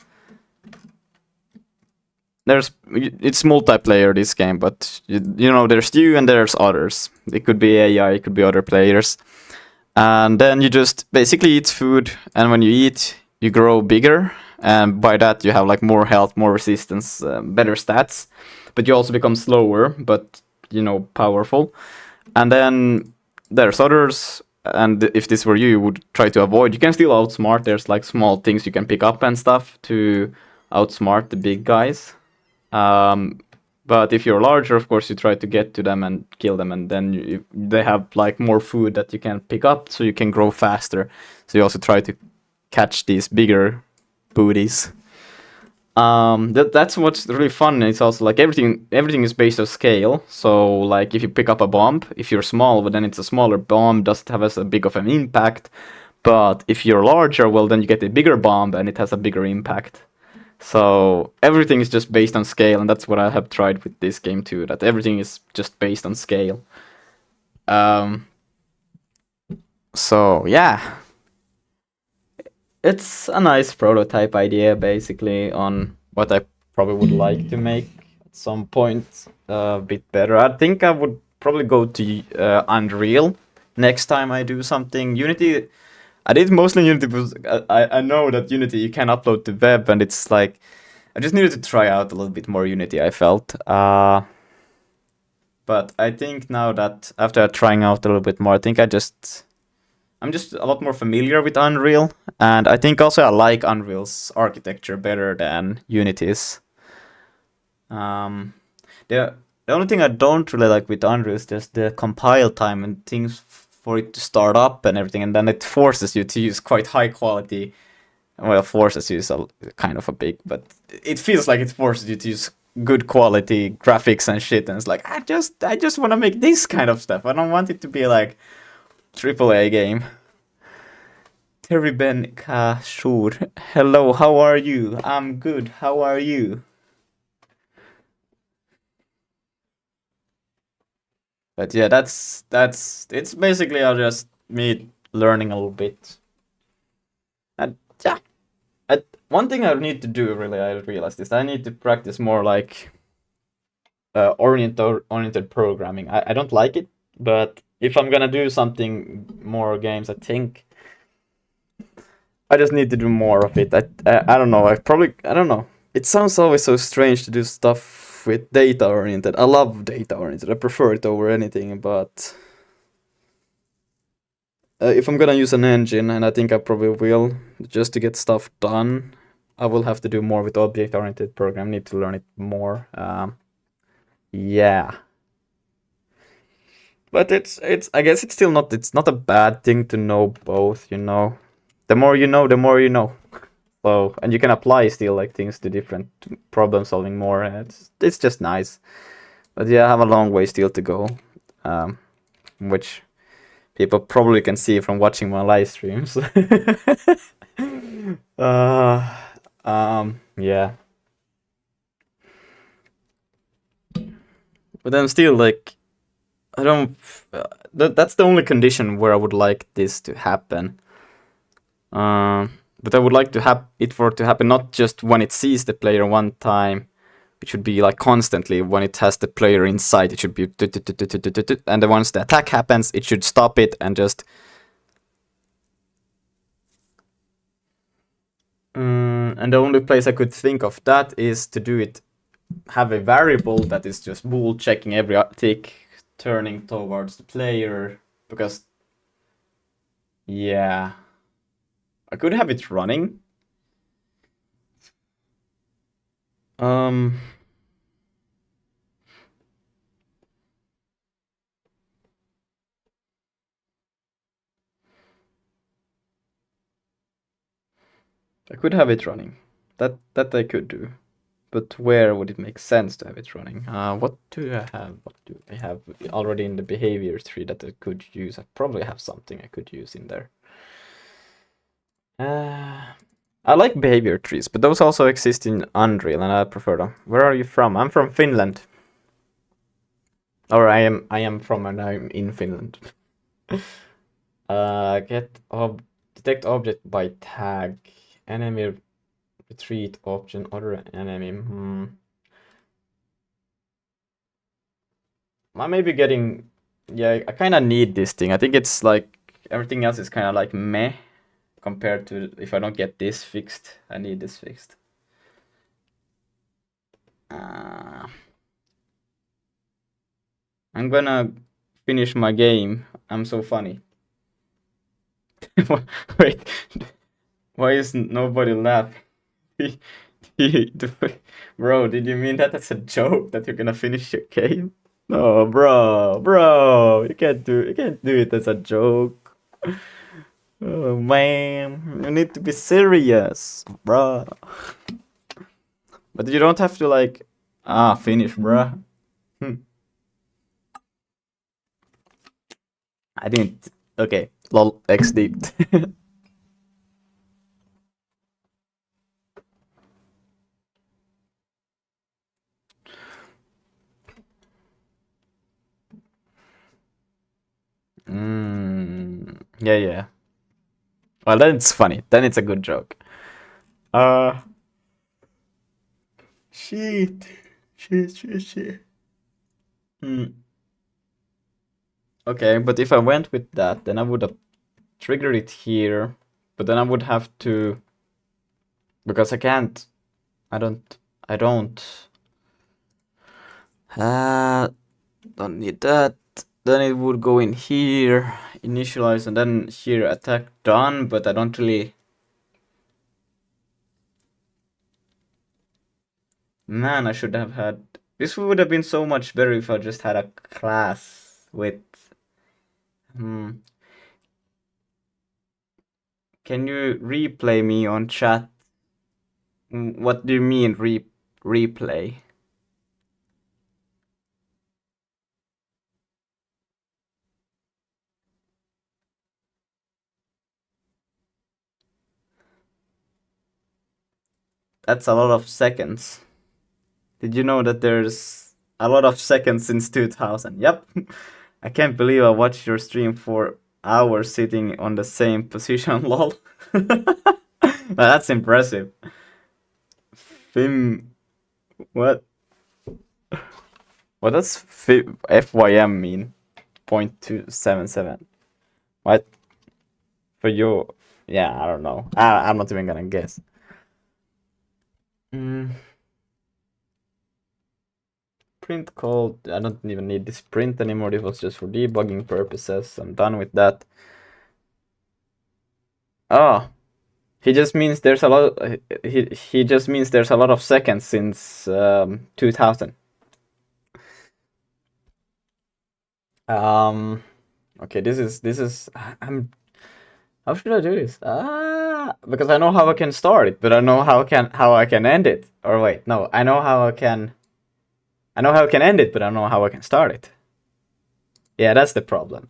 it's multiplayer, this game, but you know, there's you and there's others. It could be AI, it could be other players. And then you just basically eat food, and when you eat, you grow bigger, and by that you have like more health, more resistance, better stats, but you also become slower, but you know, powerful. And then there's others, and if this were you, you would try to avoid. You can still outsmart. There's like small things you can pick up and stuff to outsmart the big guys. But if you're larger, of course, you try to get to them and kill them, and then they have like more food that you can pick up, so you can grow faster. So you also try to catch these bigger booties. That's what's really fun. It's also like everything is based on scale. So like if you pick up a bomb, if you're small, well, then it's a smaller bomb, doesn't have as big of an impact. But if you're larger, well, then you get a bigger bomb and it has a bigger impact. So everything is just based on scale, and that's what I have tried with this game too, that everything is just based on scale. So yeah, it's a nice prototype idea basically on what I probably would like to make at some point a bit better. I think I would probably go to Unreal next time I do something. Unity, I did mostly Unity because I know that Unity you can upload to web, and it's like I just needed to try out a little bit more Unity, I felt. But I think now that after trying out a little bit more, I think I'm just a lot more familiar with Unreal, and I think also I like Unreal's architecture better than Unity's. The only thing I don't really like with Unreal is just the compile time and things for it to start up and everything, and then it forces you to use quite high quality. Well, forces you is kind of a big, but it feels like it forces you to use good quality graphics and shit, and it's like I just want to make this kind of stuff. I don't want it to be like AAA game. Terry Ben Kashur. Hello, how are you? I'm good. How are you? But yeah, that's it's basically just me learning a little bit. And yeah. One thing I need to do really, I realized this. I need to practice more like oriented programming. I don't like it, but if I'm gonna do something more games, I think I just need to do more of it. I don't know. I don't know. It sounds always so strange to do stuff with data oriented. I love data oriented. I prefer it over anything, but if I'm gonna use an engine, and I think I probably will, just to get stuff done, I will have to do more with object oriented program. Need to learn it more. Yeah. But it's I guess it's still not a bad thing to know both, you know. The more you know, the more you know. So, and you can apply still like things to different problem solving more. It's just nice. But yeah, I have a long way still to go. Which people probably can see from watching my live streams. Yeah. But I'm still like, I don't. That's the only condition where I would like this to happen. But I would like to have it for it to happen not just when it sees the player one time. It should be like constantly when it has the player inside. It should be, and then once the attack happens, it should stop it and just. And the only place I could think of that is to do it, have a variable that is just bool checking every tick, turning towards the player, because yeah, I could have it running. I could have it running. That I could do. But where would it make sense to have it running? What do I have? What do I have already in the behavior tree that I could use? I probably have something I could use in there. I like behavior trees, but those also exist in Unreal, and I prefer them. Where are you from? I'm from Finland. Or I am from, and I'm in Finland. Detect object by tag. Enemy retreat option, other enemy. I may be getting, yeah, I kind of need this thing. I think it's like everything else is kind of like meh compared to if I don't get this fixed. I need this fixed. I'm gonna finish my game. I'm so funny. Wait, why is nobody laughing? Bro, did you mean that as a joke that you're gonna finish your game? No, bro, you can't do it as a joke. Oh man, you need to be serious, bro. But you don't have to like finish, bro. I didn't. Okay, lol, XD. Yeah, yeah. Well, then it's funny. Then it's a good joke. Shit. Shit. Okay, but if I went with that, then I would have triggered it here. But then I would have to... Because I can't... I don't... Don't need that. Then it would go in here, initialize, and then here attack done, but I don't really... Man, I should have had... This would have been so much better if I just had a class with... Can you replay me on chat? What do you mean replay? That's a lot of seconds. Did you know that there's a lot of seconds since 2000? Yep. I can't believe I watched your stream for hours sitting on the same position, lol. That's impressive. Fim... What? What does FYM mean? 0.277. What? For you? Yeah, I don't know. I'm not even gonna guess. Print called. I don't even need this print anymore. It was just for debugging purposes. I'm done with that. Oh, he just means there's a lot. He just means there's a lot of seconds since 2000. Okay, this is. How should I do this? Because I know how I can start it, but I know how I can end it. Or wait, no, I know how I can end it, but I don't know how I can start it. Yeah, that's the problem.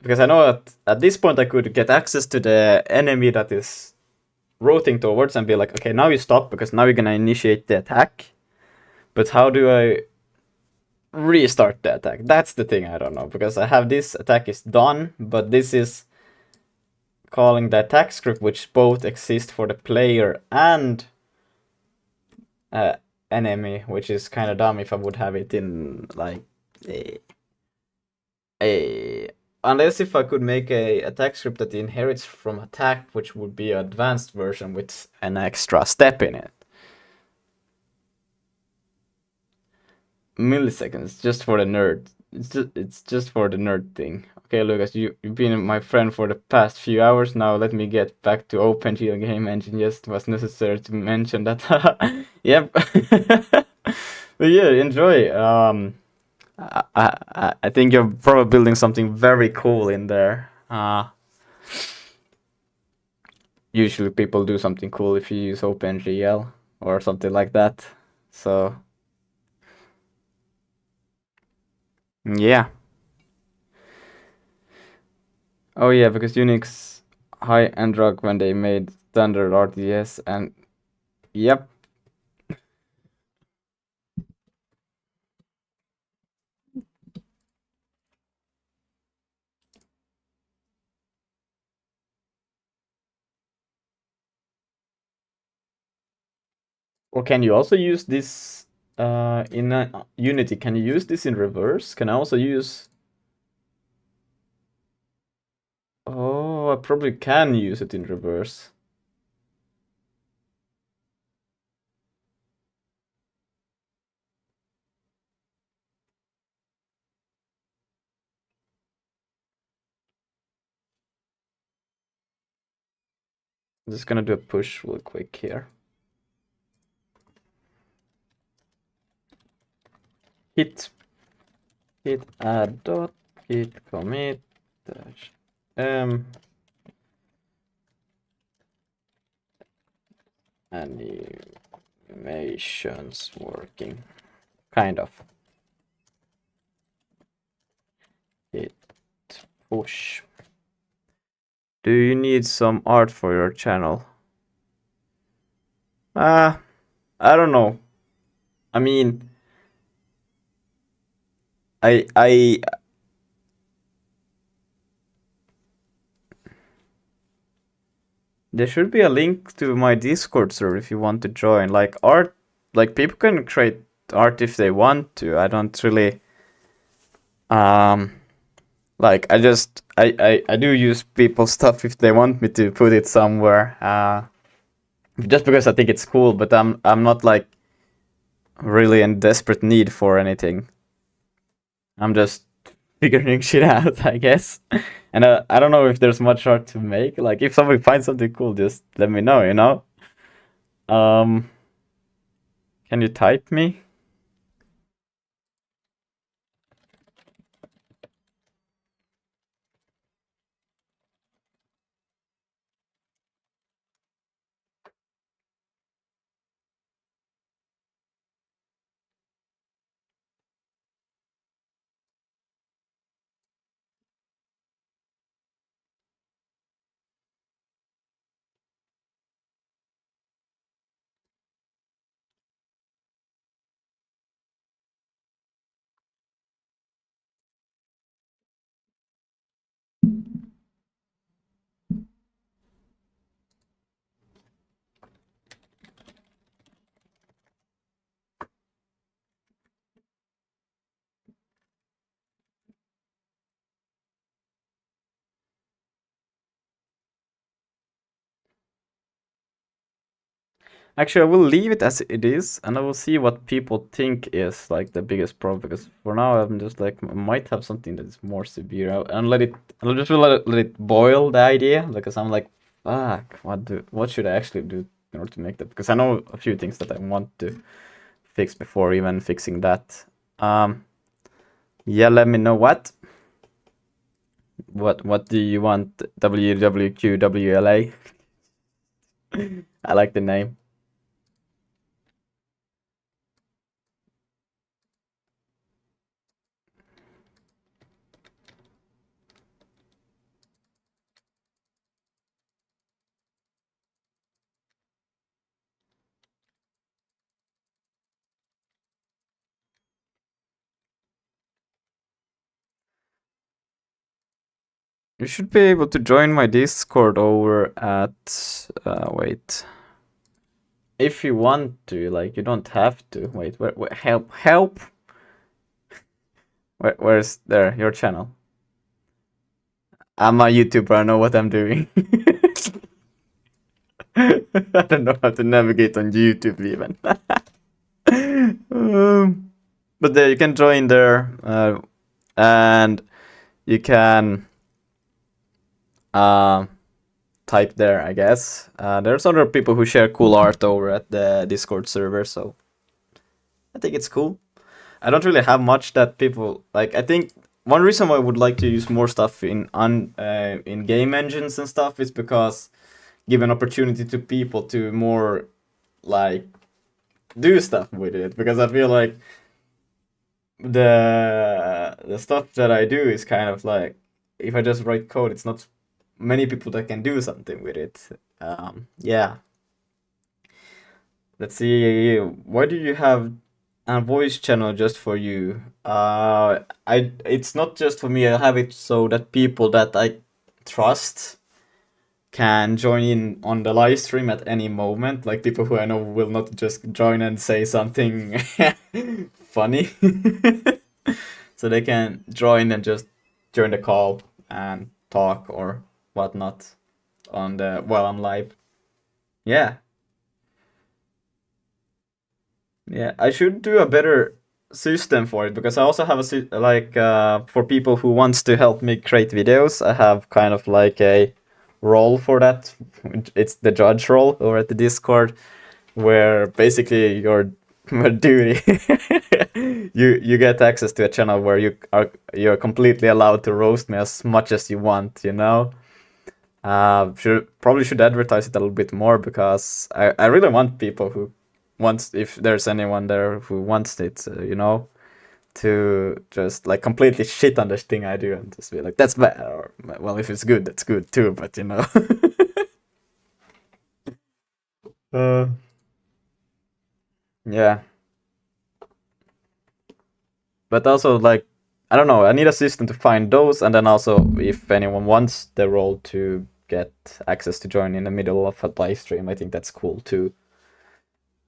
Because I know at this point I could get access to the enemy that is rotating towards and be like, okay, now you stop because now you're gonna initiate the attack. But how do I restart the attack? That's the thing I don't know, because I have this attack is done, but this is calling the attack script, which both exist for the player and enemy, which is kind of dumb if I would have it in like unless if I could make a attack script that inherits from attack, which would be an advanced version with an extra step in it. Milliseconds, just for the nerd. It's just for the nerd thing. Okay, Lucas, you've been my friend for the past few hours now. Let me get back to OpenGL Game Engine. Just was necessary to mention that. Yep. But yeah, enjoy. I think you're probably building something very cool in there. Usually people do something cool if you use OpenGL or something like that. So yeah. Oh yeah, because Unix high end rock when they made standard RTS, and yep. Or can you also use this in Unity? Can you use this in reverse? Can I also use... Oh, I probably can use it in reverse. I'm just gonna do a push real quick here. Hit add dot git commit dash animations working, kind of. Hit push. Do you need some art for your channel? I don't know. I mean, I There should be a link to my Discord server if you want to join. Like art, like people can create art if they want to. I don't really like I do use people's stuff if they want me to put it somewhere. Just because I think it's cool, but I'm not like really in desperate need for anything. I'm just figuring shit out, I guess. And I don't know if there's much art to make. Like if somebody finds something cool, just let me know, you know? Can you type me? Actually, I will leave it as it is, and I will see what people think is like the biggest problem. Because for now, I'm just like I might have something that is more severe, and I'll just let it boil the idea. Because I'm like, fuck, what should I actually do in order to make that? Because I know a few things that I want to fix before even fixing that. Yeah, let me know what do you want? WWQWLA. I like the name. You should be able to join my Discord over at wait. If you want to, like you don't have to. Wait, where help. Where's there your channel? I'm a YouTuber, I know what I'm doing. I don't know how to navigate on YouTube even. But there you can join there, and you can type there, I guess. There's other people who share cool art over at the Discord server, so I think it's cool. I don't really have much that people like. I think one reason why I would like to use more stuff in game engines and stuff is because give an opportunity to people to more like do stuff with it. Because I feel like the stuff that I do is kind of like if I just write code, it's not many people that can do something with it. Yeah. Let's see. Why do you have a voice channel just for you? It's not just for me. I have it so that people that I trust can join in on the live stream at any moment. Like people who I know will not just join and say something funny. So they can join and just join the call and talk or whatnot on the while I'm live. Yeah. Yeah, I should do a better system for it because I also have a like for people who wants to help me create videos. I have kind of like a role for that. It's the judge role over at the Discord, where basically your duty you get access to a channel where you're completely allowed to roast me as much as you want. You know. Probably should advertise it a little bit more because I really want people who wants, if there's anyone there who wants it, you know, to just like completely shit on this thing I do and just be like, that's bad. Or, well, if it's good, that's good too, but you know. Yeah. But also, like, I don't know, I need a system to find those, and then also, if anyone wants the role to get access to join in the middle of a live stream. I think that's cool too.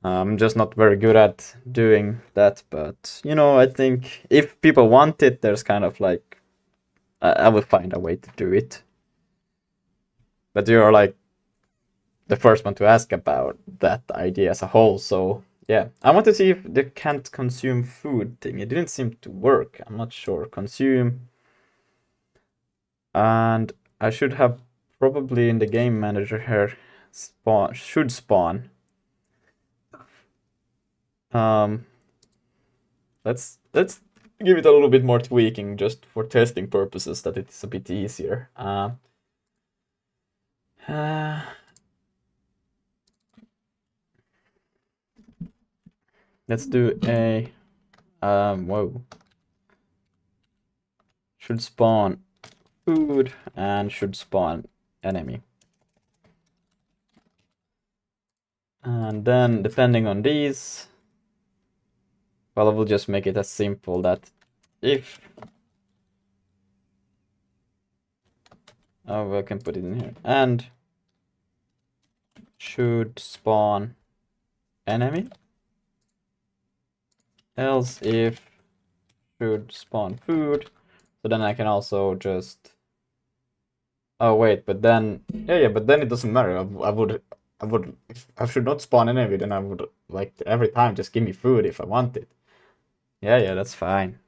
I'm just not very good at doing that, but you know, I think if people want it, there's kind of like I will find a way to do it. But you're like the first one to ask about that idea as a whole, so yeah. I want to see if the can't consume food thing. It didn't seem to work. I'm not sure. Consume. And I should have probably in the game manager here should spawn. Let's give it a little bit more tweaking just for testing purposes, that it's a bit easier. Let's do a whoa. Should spawn food and should spawn enemy. And then depending on these, well, I will just make it as simple that if I can put it in here, and should spawn enemy, else if should spawn food. So then I can also just, oh wait, but then yeah, but then it doesn't matter. I would if I should not spawn enemy, then I would like every time just give me food if I want it. Yeah, that's fine.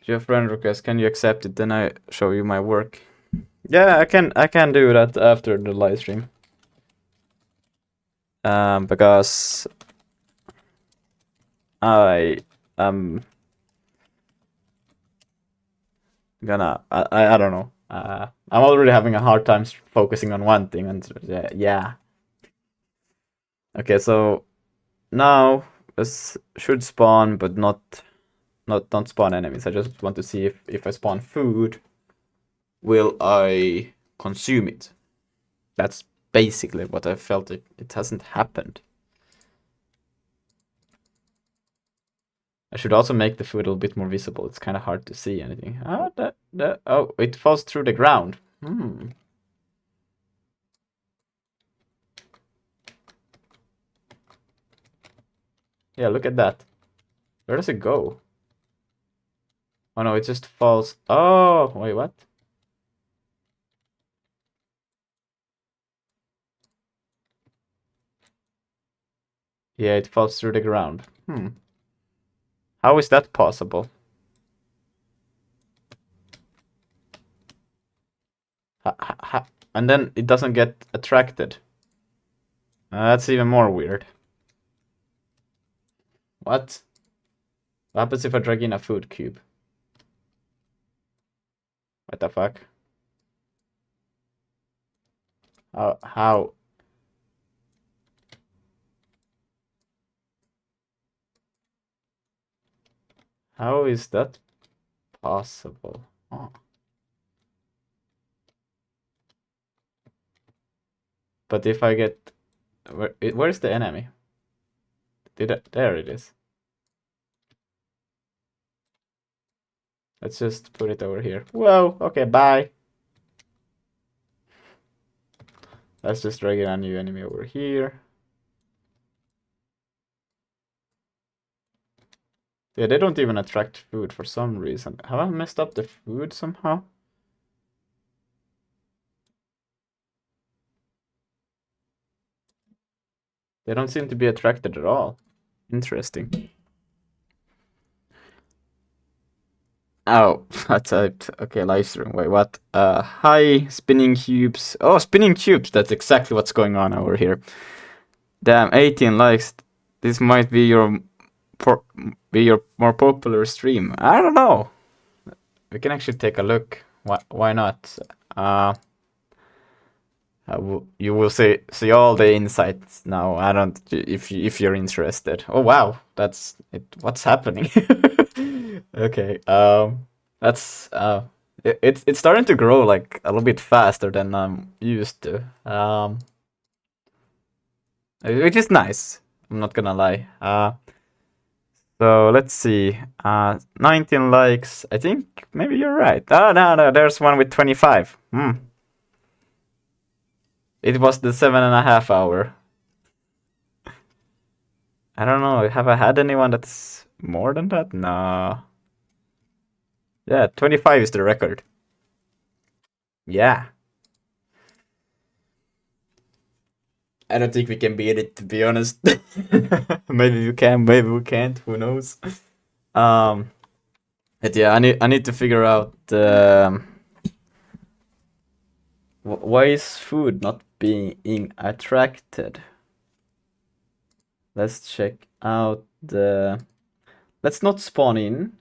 Your friend request, can you accept it? Then I show you my work. Yeah, I can do that after the live stream. Because I am gonna I don't know. I'm already having a hard time focusing on one thing, and yeah. Okay, so now this should spawn, but don't spawn enemies. I just want to see if I spawn food, will I consume it? That's basically what I felt. It hasn't happened. I should also make the food a little bit more visible. It's kind of hard to see anything. Oh, it falls through the ground. Yeah, look at that. Where does it go? Oh no, it just falls. Oh, wait, what? Yeah, it falls through the ground. How is that possible? And then it doesn't get attracted. That's even more weird. What? What happens if I drag in a food cube? What the fuck? How? How is that possible? Oh. But if I get... Where's the enemy? There it is. Let's just put it over here. Whoa, okay, bye. Let's just drag in a new enemy over here. Yeah, they don't even attract food for some reason. Have I messed up the food somehow? They don't seem to be attracted at all. Interesting. Oh, I typed. Okay, live stream. Wait, what? Hi, spinning cubes. Oh, spinning cubes. That's exactly what's going on over here. Damn, 18 likes. This might be your more popular stream. I don't know. We can actually take a look. Why not? You will see all the insights now. I don't. If you're interested. Oh wow, that's it. What's happening? Okay. That's it's starting to grow like a little bit faster than I'm used to. Which is nice. I'm not gonna lie. So let's see. 19 likes. I think maybe you're right. Oh, no, there's one with 25. It was the 7.5 hour. I don't know. Have I had anyone that's more than that? No. Yeah, 25 is the record. Yeah. I don't think we can beat it, to be honest. Maybe we can, maybe we can't. Who knows? But yeah, I need to figure out why is food not being attracted. Let's check out the. Let's not spawn in.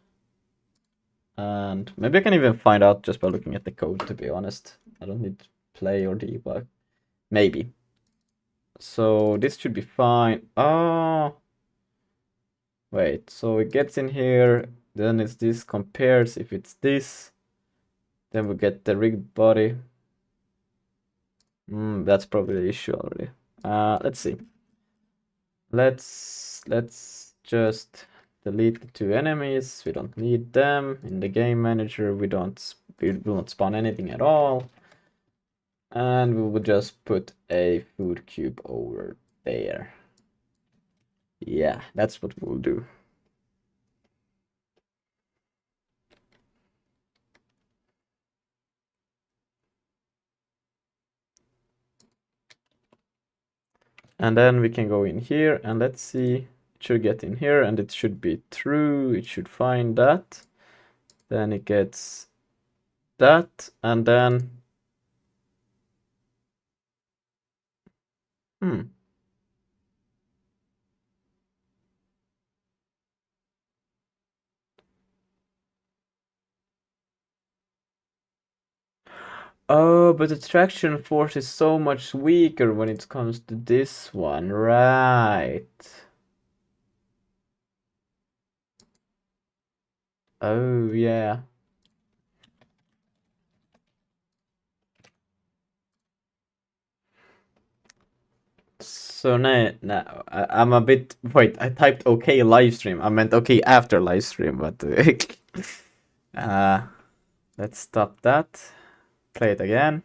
And maybe I can even find out just by looking at the code, to be honest. I don't need to play or debug. Maybe. So this should be fine. Oh. Wait, so it gets in here, then it's this compares. If it's this, then we get the rigged body. That's probably the issue already. Let's see. Let's just delete the two enemies. We don't need them. In the game manager, we will not spawn anything at all. And we will just put a food cube over there. Yeah, that's what we'll do. And then we can go in here and let's see. It should get in here and it should be true. It should find that. Then it gets that and then Oh, but the traction force is so much weaker when it comes to this one, right? Oh, yeah. So now I'm a bit. Wait, I typed okay live stream. I meant okay after live stream, but let's stop that. Play it again.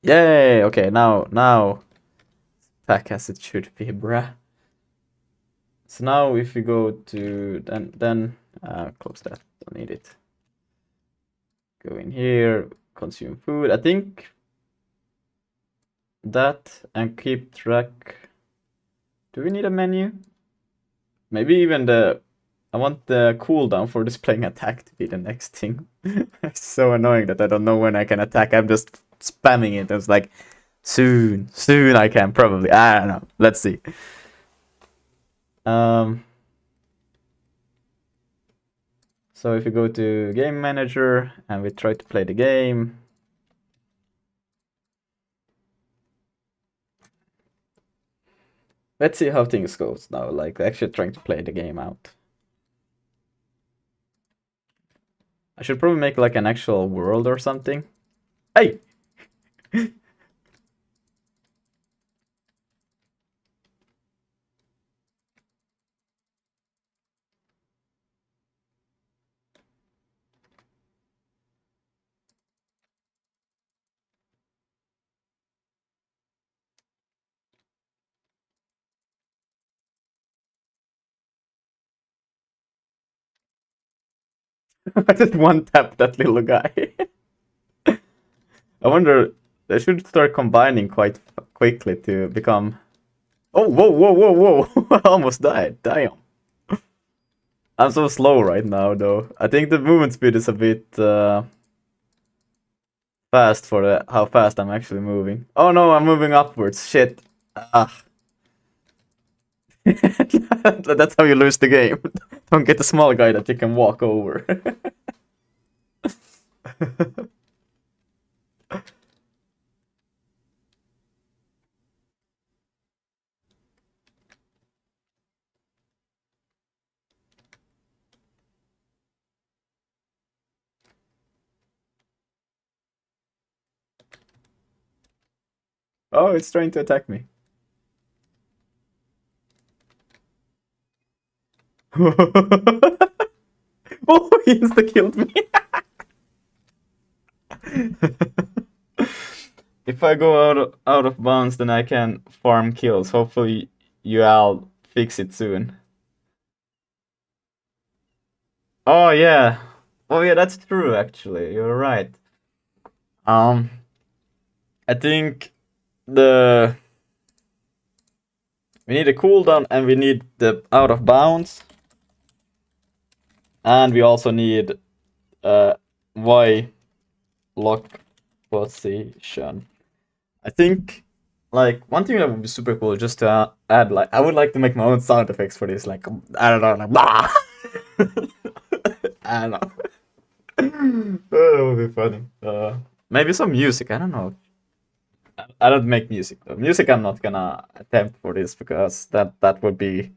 Yay! Okay, now back as it should be, bruh. So now if we go to then close that. Don't need it. Go in here, consume food. I think that and keep track. Do we need a menu? Maybe even I want the cooldown for displaying attack to be the next thing. It's so annoying that I don't know when I can attack. I'm just spamming it. It's like soon I can probably. I don't know. Let's see. So if you go to game manager and we try to play the game. Let's see how things goes now, like actually trying to play the game out. I should probably make like an actual world or something. Hey! I just one tap that little guy. I wonder, they should start combining quite quickly to become... Oh, whoa. I almost died, damn. I'm so slow right now though. I think the movement speed is a bit fast for how fast I'm actually moving. Oh no, I'm moving upwards, shit. That's how you lose the game. Don't get the small guy that you can walk over. Oh, it's trying to attack me. Oh, he insta-killed me. If I go out of bounds, then I can farm kills. Hopefully, you'll fix it soon. Oh yeah. Oh yeah, that's true. Actually, you're right. I think we need a cooldown and we need the out of bounds, and we also need Y lock position. I think like one thing that would be super cool just to add, like I would like to make my own sound effects for this, like I don't know, like blah. I don't know. That would be funny. Maybe some music. I don't know. I don't make music though. Music I'm not gonna attempt for this because that would be,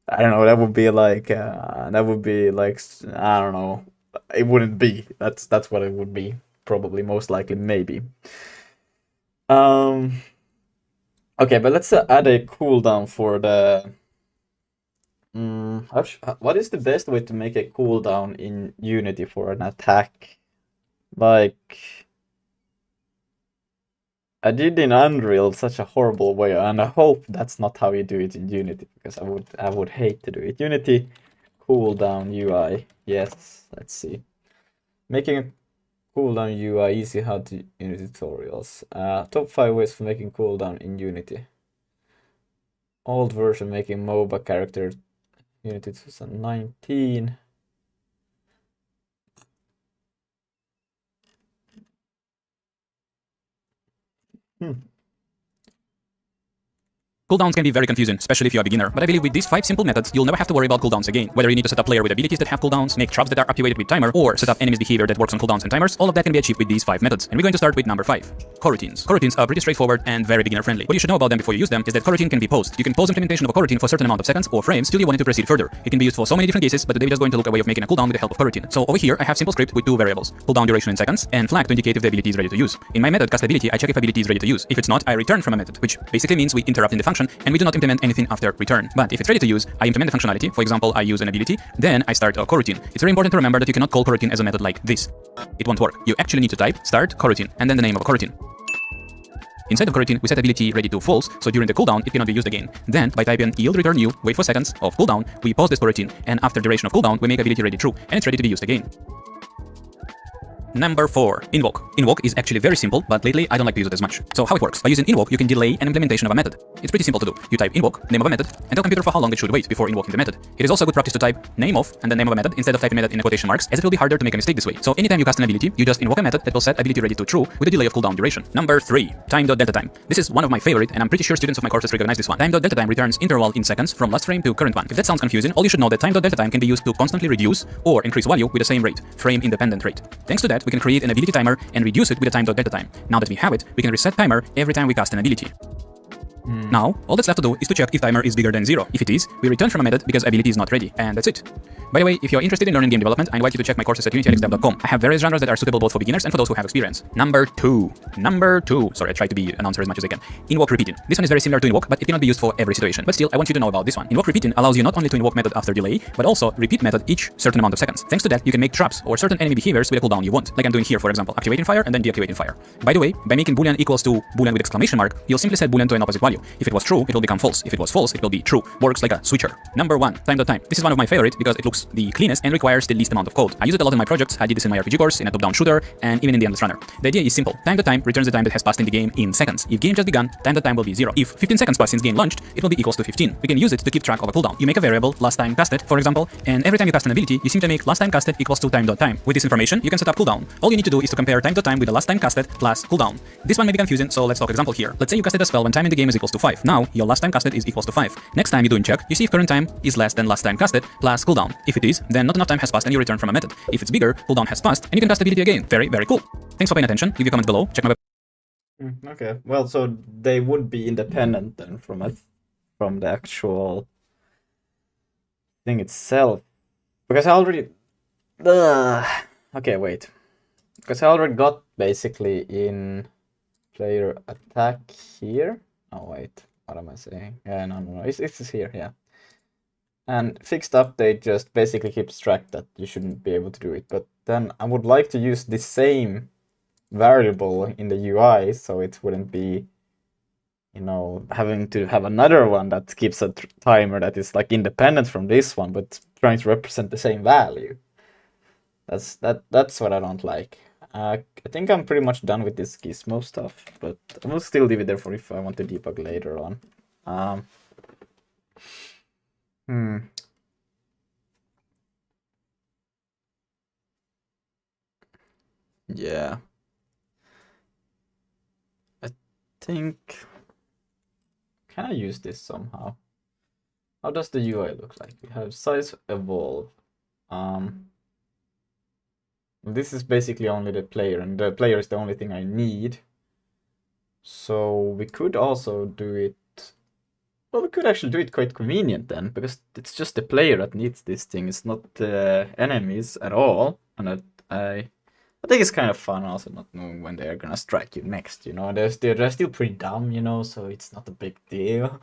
I don't know, that would be like I don't know. It wouldn't be. That's what it would be. Probably, most likely, maybe. Okay, but let's add a cooldown for the. What is the best way to make a cooldown in Unity for an attack? Like, I did in Unreal such a horrible way, and I hope that's not how you do it in Unity, because I would hate to do it. Unity cooldown UI. Yes, let's see. Making a cooldown UI easy how to Unity tutorials. Top 5 ways for making cooldown in Unity. Old version making MOBA character Unity 2019. Cooldowns can be very confusing, especially if you're a beginner, but I believe with these 5 simple methods, you'll never have to worry about cooldowns again. Whether you need to set up player with abilities that have cooldowns, make traps that are activated with timer, or set up enemies behavior that works on cooldowns and timers, all of that can be achieved with these 5 methods. And we're going to start with number 5. Coroutines. Coroutines are pretty straightforward and very beginner friendly. What you should know about them before you use them is that coroutine can be paused. You can pause implementation of a coroutine for a certain amount of seconds or frames till you want it to proceed further. It can be used for so many different cases, but today we're just going to look at a way of making a cooldown with the help of coroutine. So over here, I have simple script with 2 variables, cooldown duration in seconds and flag to indicate if the ability is ready to use. In my method cast ability, I check if ability is ready to use. If it's not, I return from a method, which basically means we interrupt in the function and we do not implement anything after return. But if it's ready to use, I implement the functionality. For example, I use an ability, then I start a coroutine. It's very important to remember that you cannot call coroutine as a method like this. It won't work. You actually need to type start coroutine and then the name of a coroutine. Inside of coroutine, we set ability ready to false, so during the cooldown, it cannot be used again. Then, by typing yield return new, wait for seconds of cooldown, we pause this coroutine, and after duration of cooldown, we make ability ready true, and it's ready to be used again. Number 4. Invoke. Invoke is actually very simple, but lately I don't like to use it as much. So how it works? By using invoke, you can delay an implementation of a method. It's pretty simple to do. You type invoke, name of a method, and tell computer for how long it should wait before invoking the method. It is also good practice to type name of and the name of a method instead of typing method in quotation marks, as it will be harder to make a mistake this way. So anytime you cast an ability, you just invoke a method that will set ability ready to true with a delay of cooldown duration. Number 3. Time.delta time. This is one of my favorite, and I'm pretty sure students of my courses recognize this one. Time.delta time returns interval in seconds from last frame to current one. If that sounds confusing, all you should know that time.delta time can be used to constantly reduce or increase value with the same rate, frame independent rate. Thanks to that, we can create an ability timer and reduce it with a time.delta time. Now that we have it, we can reset timer every time we cast an ability. Now, all that's left to do is to check if timer is bigger than 0. If it is, we return from a method because ability is not ready, and that's it. By the way, if you're interested in learning game development, I invite you to check my courses at unityalexdev.com. I have various genres that are suitable both for beginners and for those who have experience. Number 2. Sorry, I try to be an answer as much as I can. Invoke repeating. This one is very similar to invoke, but it cannot be used for every situation. But still, I want you to know about this one. Invoke repeating allows you not only to invoke method after delay, but also repeat method each certain amount of seconds. Thanks to that, you can make traps or certain enemy behaviors with a cooldown you want, like I'm doing here, for example, activating fire and then deactivating fire. By the way, by making boolean equals to boolean with exclamation mark, you'll simply set boolean to an opposite value. If it was true, it will become false. If it was false, it will be true. Works like a switcher. Number 1. Time.time. This is one of my favorite because it looks the cleanest and requires the least amount of code. I use it a lot in my projects. I did this in my RPG course, in a top-down shooter, and even in the Endless Runner. The idea is simple. Time.time returns the time that has passed in the game in seconds. If game just begun, time.time will be 0. If 15 seconds pass since game launched, it will be equals to 15. We can use it to keep track of a cooldown. You make a variable, last time casted, for example, and every time you cast an ability, you simply make last time casted equals to time.time. With this information, you can set up cooldown. All you need to do is to compare time.time with the last time casted plus cooldown. This one may be confusing, so let's talk example here. Let's say you casted a spell when time in the game is equals to 5. Now, your last time casted is equals to 5. Next time you do in check, you see if current time is less than last time casted plus cooldown. If it is, then not enough time has passed and you return from a method. If it's bigger, cooldown has passed and you can cast ability again. Very, very cool. Thanks for paying attention. Leave your comments below. Check my web. Okay, well, so they would be independent then from the actual thing itself, because I already okay, wait, because I already got basically in player attack here. Oh wait, what am I saying? Yeah, no. It's here, yeah. And fixed update just basically keeps track that you shouldn't be able to do it. But then I would like to use the same variable in the UI, so it wouldn't be, you know, having to have another one that keeps a timer that is like independent from this one, but trying to represent the same value. That's what I don't like. I think I'm pretty much done with this gizmo stuff, but I will still leave it there for if I want to debug later on. Yeah. I think... Can I use this somehow? How does the UI look like? We have size evolve. This is basically only the player, and the player is the only thing I need. So we could also do it... Well, we could actually do it quite convenient then, because it's just the player that needs this thing. It's not the enemies at all. And I think it's kind of fun also not knowing when they're gonna strike you next, you know. They're still pretty dumb, you know, so it's not a big deal.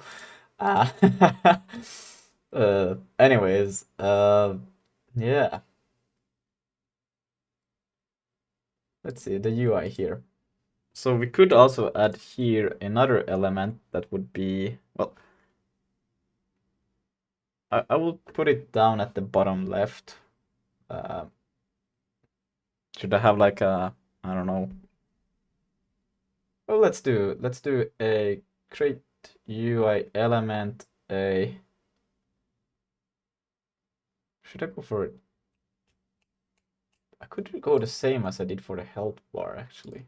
Anyways, yeah. Let's see, the UI here. So we could also add here another element that would be, well, I will put it down at the bottom left. Should I have like a, I don't know. Well, let's do a create UI element, should I go for it? I could go the same as I did for the health bar actually.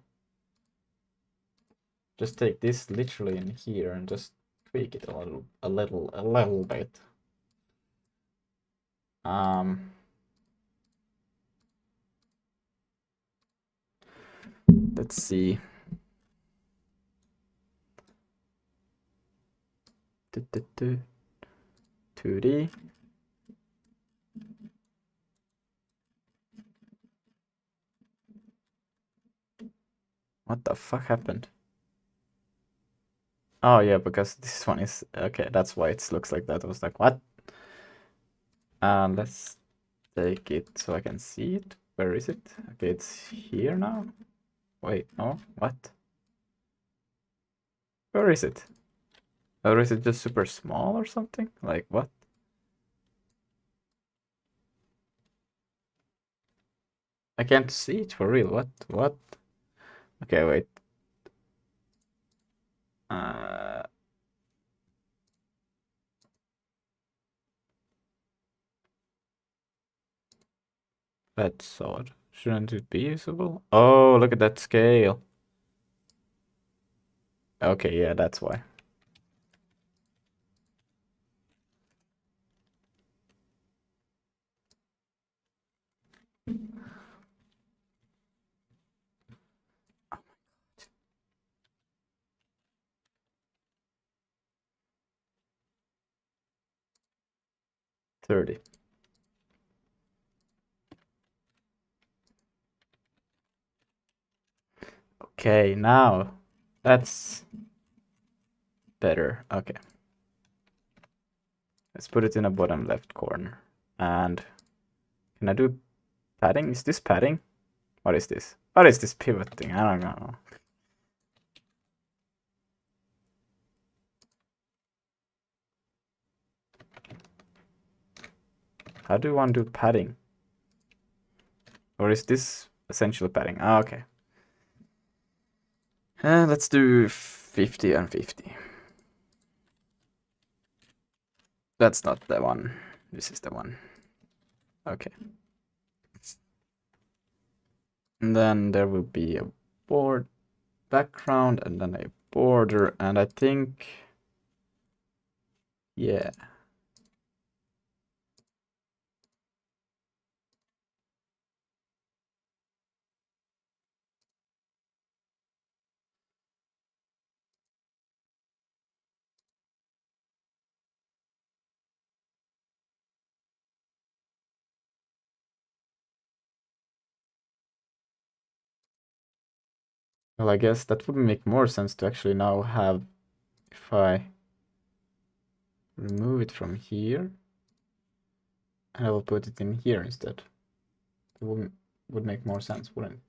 Just take this literally in here and just tweak it a little bit. Let's see. 2D. What the fuck happened? Oh yeah, because this one is okay. That's why it looks like that. I was like, what? Let's take it so I can see it. Where is it? Okay, it's here now. Wait, no, what? Where is it? Or is it just super small or something? Like what? I can't see it for real. What? Okay, wait. That sword. Shouldn't it be usable? Oh, look at that scale. Okay, yeah, that's why. $30. Okay, now that's better. Okay. Let's put it in the bottom left corner. And can I do padding? Is this padding? What is this? What is this pivot thing? I don't know. How do one do padding? Or is this essential padding? Ah, okay. Let's do 50 and 50. That's not the one. This is the one. Okay. And then there will be a board background and then a border, and I think, yeah. Well, I guess that would make more sense to actually now have, if I remove it from here, and I will put it in here instead. It would make more sense, wouldn't it?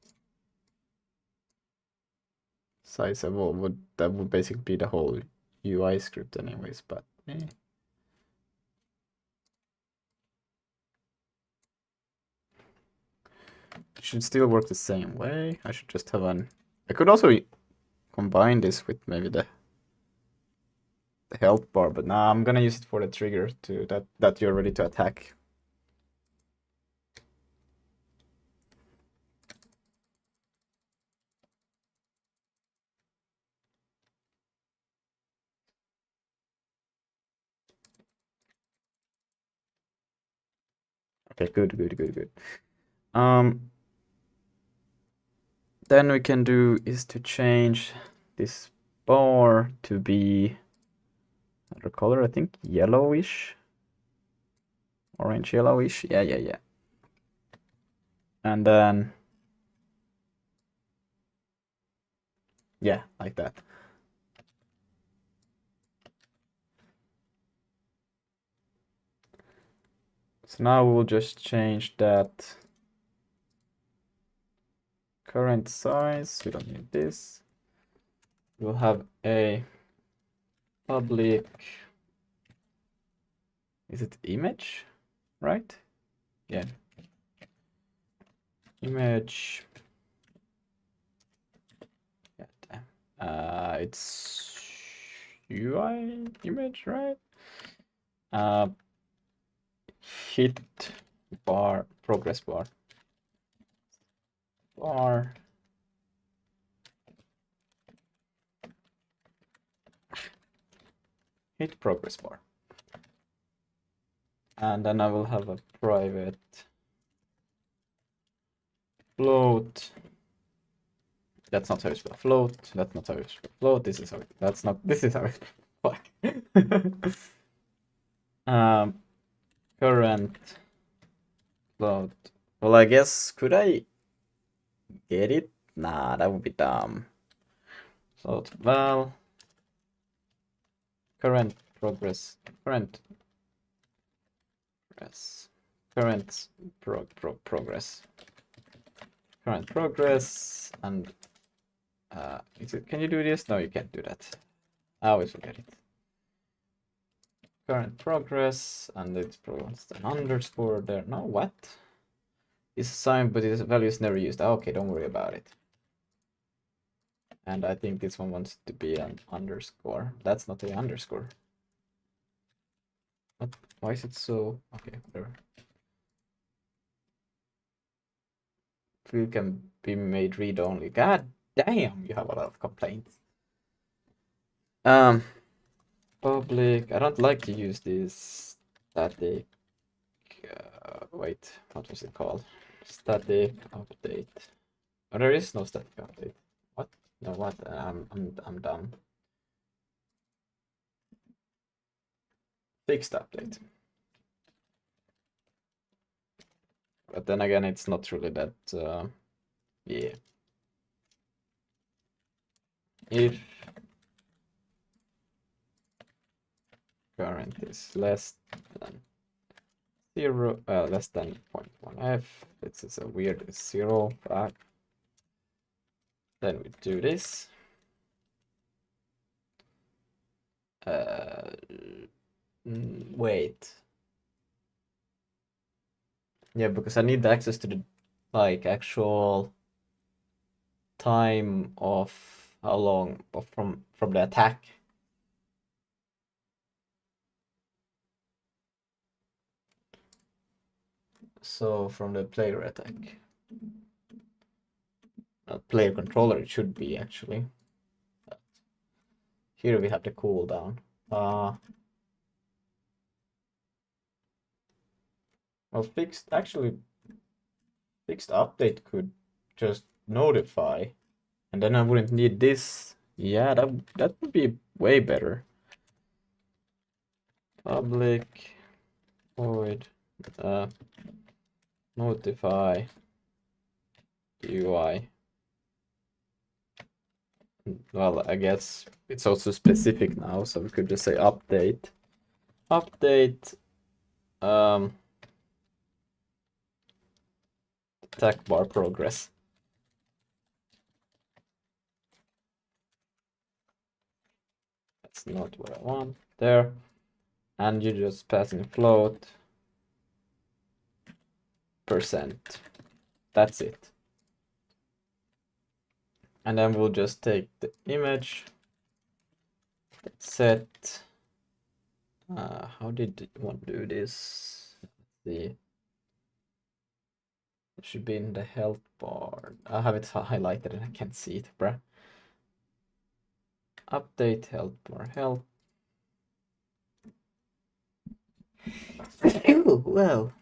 Size evolve that would basically be the whole UI script anyways, but eh. It should still work the same way. I should just have an... I could also combine this with maybe the health bar, but nah, I'm gonna use it for the trigger to that you're ready to attack. Okay, good. Then we can do is to change this bar to be another color, I think yellowish, orange yellowish. Yeah. And then yeah, like that. So now we'll just change that current size. We don't need this. We'll have a public, is it image, right? Yeah. Image. Yeah, damn. It's UI image, right? Hit bar, progress bar. Hit progress bar. And then I will have a private float. That's not how you spell float. That's not how you spell float. This is how it, that's not, this is how it, fuck. Current float. Well, I guess, could I get it? Nah, that would be dumb. Float val. Current progress. Current progress. Current progress. Current progress and is it, can you do this? No, you can't do that. I always forget it. Current progress and it's an underscore there. No, what? It's assigned, but its value is never used. Okay, don't worry about it. And I think this one wants to be an underscore. That's not an underscore. What? Why is it so? Okay, whatever. Field can be made read only. God damn, you have a lot of complaints. Public. I don't like to use this static. Wait, what was it called? Static update. Oh, there is no static update. What? No, what? I'm dumb. Fixed update. But then again, it's not really that. Yeah. If current is less than 0, less than 0.1f. This is a weird 0. Then we do this. Wait. Yeah, because I need access to the like actual time of how long from the attack. So from the player attack. Player controller it should be actually. Here we have the cooldown. Well, fixed update could just notify, and then I wouldn't need this. Yeah, that would be way better. Public void notify UI Well, I guess it's also specific now, so we could just say update. Update attack bar progress. That's not what I want there. And you just pass in float %. That's it. And then we'll just take the image, set. How did you want to do this? Let's see. It should be in the health bar. I have it highlighted and I can't see it, bruh. Update health bar health. Ooh, well.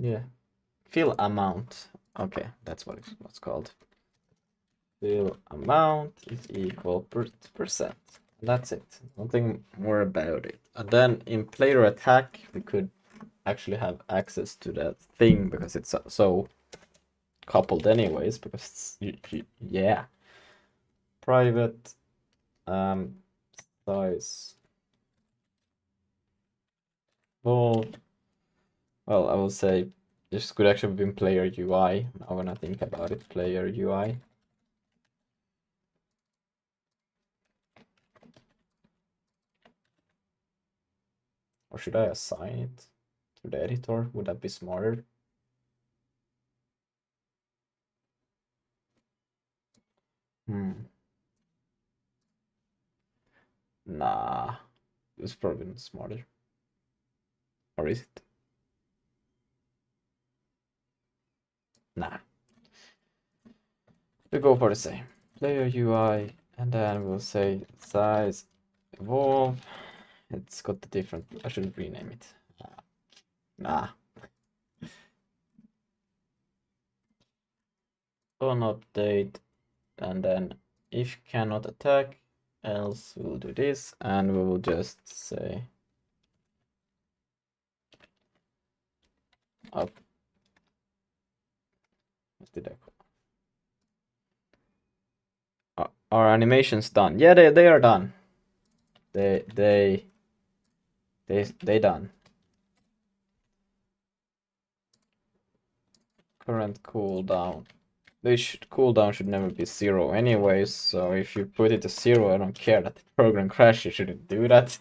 Yeah. Fill amount. Okay, that's what it's called. Fill amount is equal %. That's it. Nothing more about it. And then in player attack, we could actually have access to that thing because it's so coupled anyways, because it's, yeah. Private size. Well, I will say this could actually be in player UI. Now when I think about it, player UI. Or should I assign it to the editor? Would that be smarter? Nah, it's probably not smarter. Or is it? Nah. We go for the same. Player UI, and then we'll say size evolve. It's got the different. I should rename it. Nah. On update, and then if cannot attack, else we'll do this, and we will just say up. What did I call? Our animation's done. Yeah, they are done. They done. Current cooldown. Cooldown should never be 0 anyways, so if you put it to 0, I don't care that the program crashes, you shouldn't do that.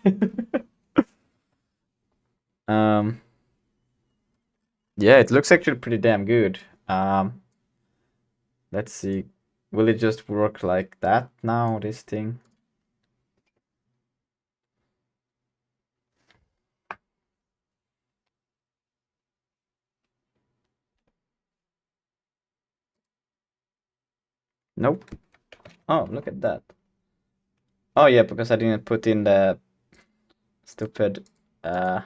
Yeah, it looks actually pretty damn good. Let's see. Will it just work like that now, this thing? Nope. Oh, look at that. Oh yeah, because I didn't put in the stupid fuck.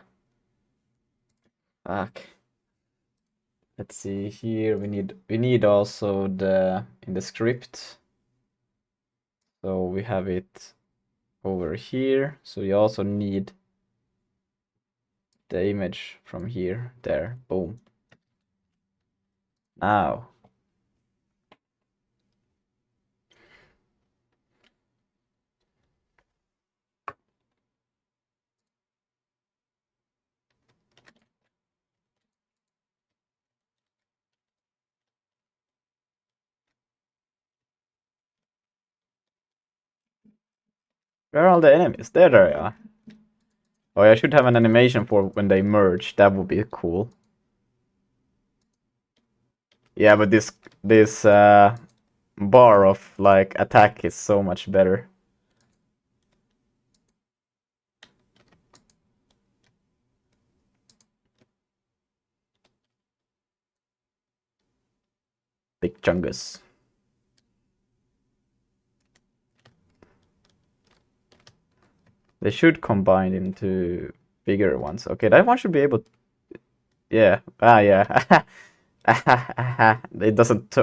Let's see here. We need also the in the script. So we have it over here. So you also need the image from here. There. Boom. Now. Where are all the enemies? There they are. Oh, I should have an animation for when they merge. That would be cool. Yeah, but this bar of like attack is so much better. Big chungus. They should combine into bigger ones. Okay, that one should be able. Yeah. Yeah. It doesn't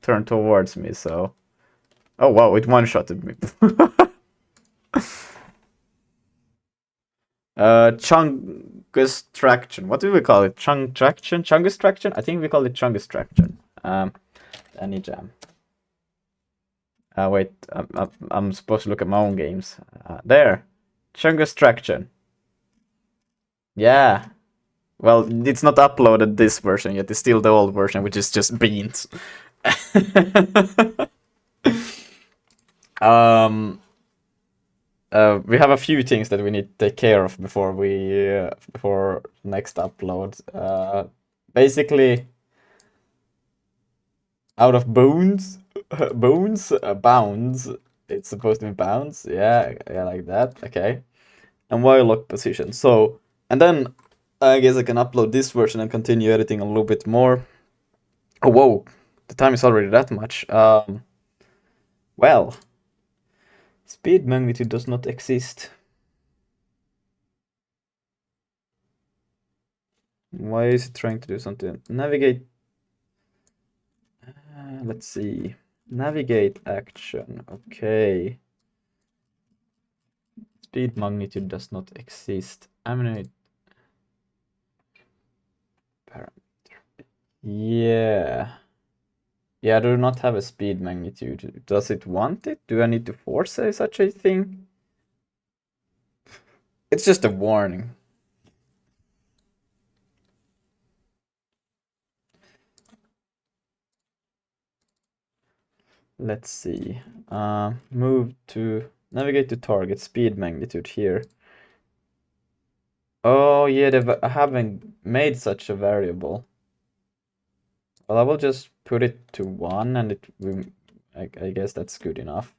turn towards me, so. Oh wow! It one-shotted me. Chungus traction. What do we call it? Chung traction? Chungus traction? I think we call it Chungus traction. Dani Jam. Wait, I'm supposed to look at my own games. There. Chungus traction. Yeah. Well, it's not uploaded this version yet. It's still the old version, which is just beans. We have a few things that we need to take care of before we before next upload. Basically, out of bounds, bounds. It's supposed to be bounds. Yeah, like that. Okay. And while lock position. So, and then I guess I can upload this version and continue editing a little bit more. Oh, whoa. The time is already that much. Well, speed magnitude does not exist. Why is it trying to do something? Navigate. Let's see. Navigate action. Okay. Speed magnitude does not exist. Parameter. Yeah. Yeah, I do not have a speed magnitude. Does it want it? Do I need to force such a thing? It's just a warning. Let's see. Move to navigate to target speed magnitude here. Oh yeah, they haven't made such a variable. Well, I will just put it to 1 and I guess that's good enough.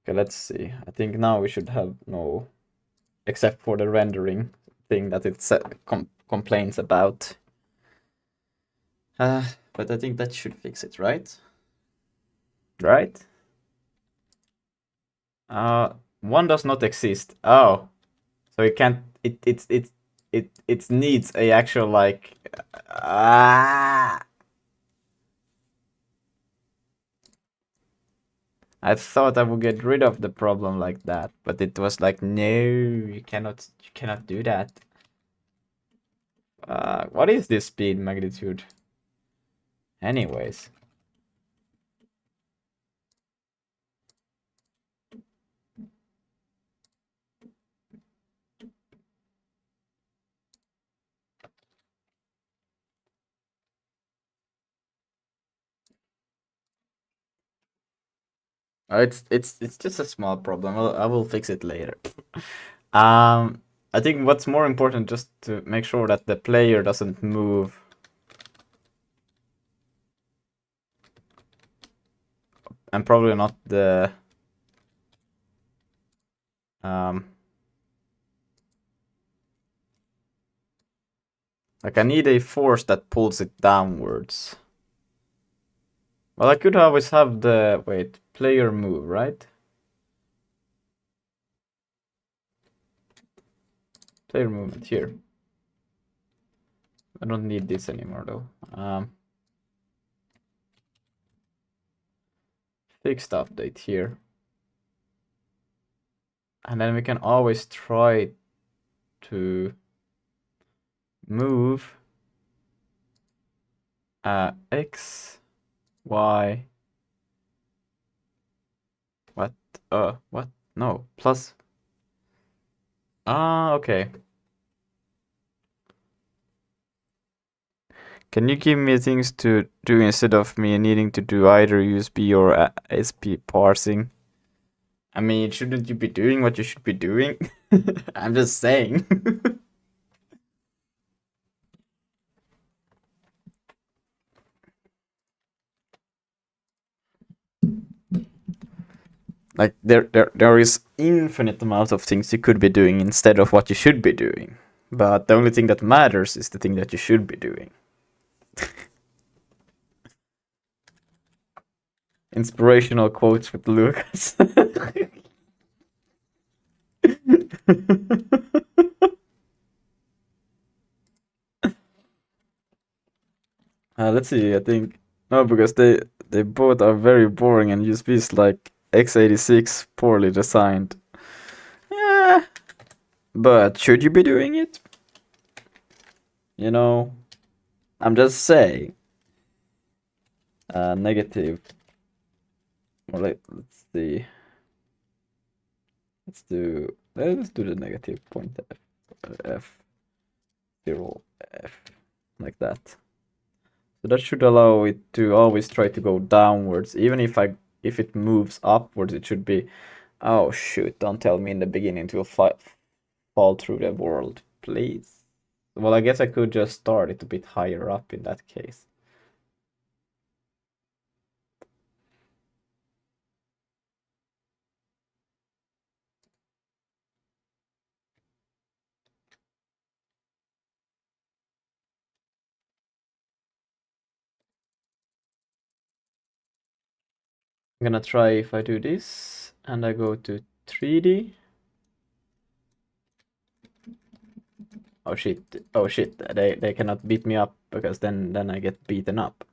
Okay, let's see. I think now we should have no, except for the rendering thing that it complains about. But I think that should fix it, right? Right? 1 does not exist. Oh, so it can't. It needs a actual like. I thought I would get rid of the problem like that, but it was like, no, you cannot do that. What is this speed magnitude? Anyways. It's just a small problem. I will fix it later. I think what's more important just to make sure that the player doesn't move. And probably not the like I need a force that pulls it downwards. Well, I could always have the player move, right? Player movement here. I don't need this anymore though. Fixed update here. And then we can always try to move X, Y. What? No, plus. Okay. Can you give me things to do instead of me needing to do either USB or SP parsing? I mean, shouldn't you be doing what you should be doing? I'm just saying. Like there is infinite amount of things you could be doing instead of what you should be doing. But the only thing that matters is the thing that you should be doing. Inspirational quotes with Lucas. Let's see. I think no, because they both are very boring, and USB is like x86 poorly designed. Yeah, but should you be doing it? You know, I'm just saying. Negative. Well, let's see. Let's do the negative point f 0 f like that. So that should allow it to always try to go downwards, even if it moves upwards, it should be. Oh shoot! Don't tell me in the beginning it will fall through the world, please. Well, I guess I could just start it a bit higher up in that case. I'm gonna try if I do this and I go to 3D. Oh shit! Oh shit! They cannot beat me up because then I get beaten up.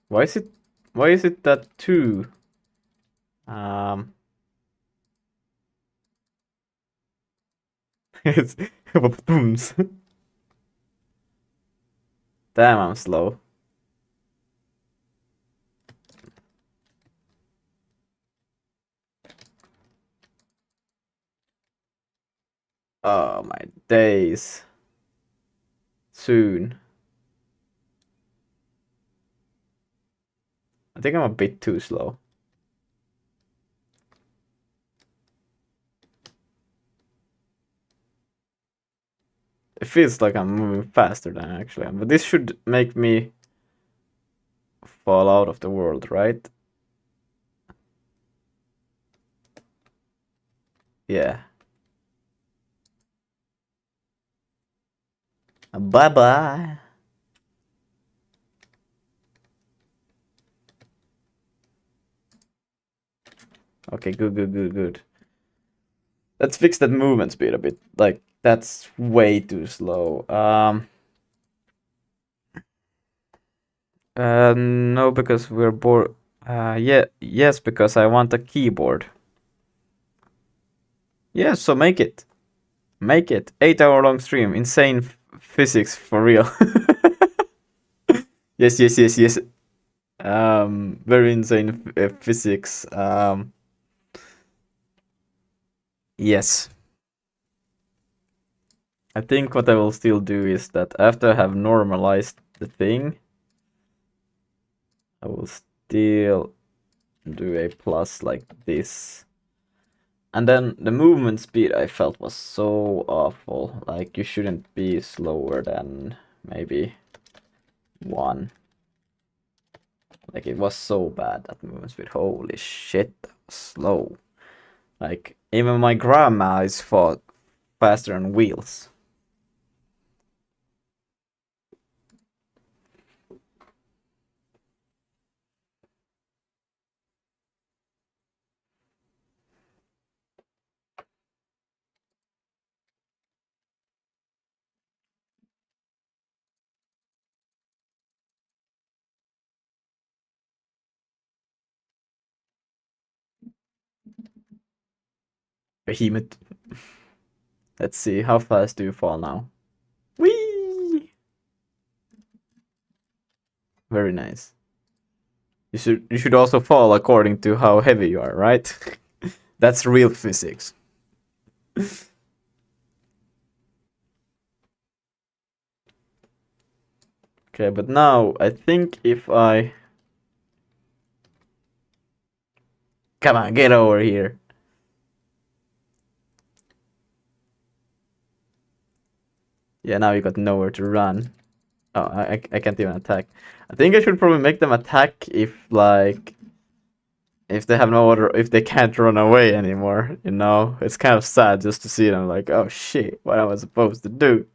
Why is it that 2? It's booms. Damn, I'm slow. Oh my days. Soon. I think I'm a bit too slow. It feels like I'm moving faster than I actually am, but this should make me fall out of the world, right? Yeah. Bye-bye. Okay, good. Let's fix that movement speed a bit. Like, that's way too slow. No, because we're bored. Yeah, yes, because I want a keyboard. Yeah, so make it. Make it. 8-hour long stream. Insane physics for real. Yes. Very insane physics. Yes. I think what I will still do is that after I have normalized the thing, I will still do a plus like this. And then the movement speed I felt was so awful. Like, you shouldn't be slower than maybe 1. Like, it was so bad, that movement speed. Holy shit, that was slow. Like, even my grandma is faster on wheels. Behemoth. Let's see, how fast do you fall now? Whee! Very nice. You should also fall according to how heavy you are, right? That's real physics. Okay, but now I think if I... Come on, get over here. Yeah, now you got nowhere to run. Oh, I can't even attack. I think I should probably make them attack if, like... If they have no other... If they can't run away anymore, you know? It's kind of sad just to see them like, oh shit, what am I supposed to do?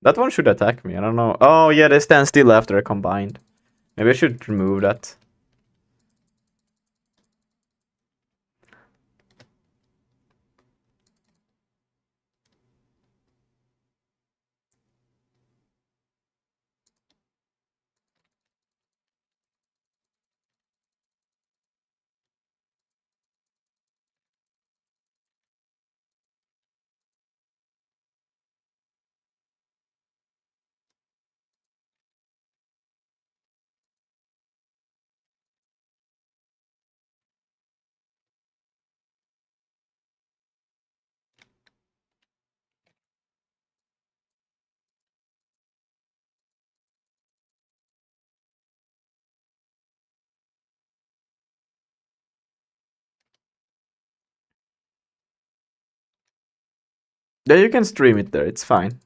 That one should attack me. I don't know. Oh yeah, they stand still after I combined. Maybe I should remove that. Yeah, you can stream it there. It's fine.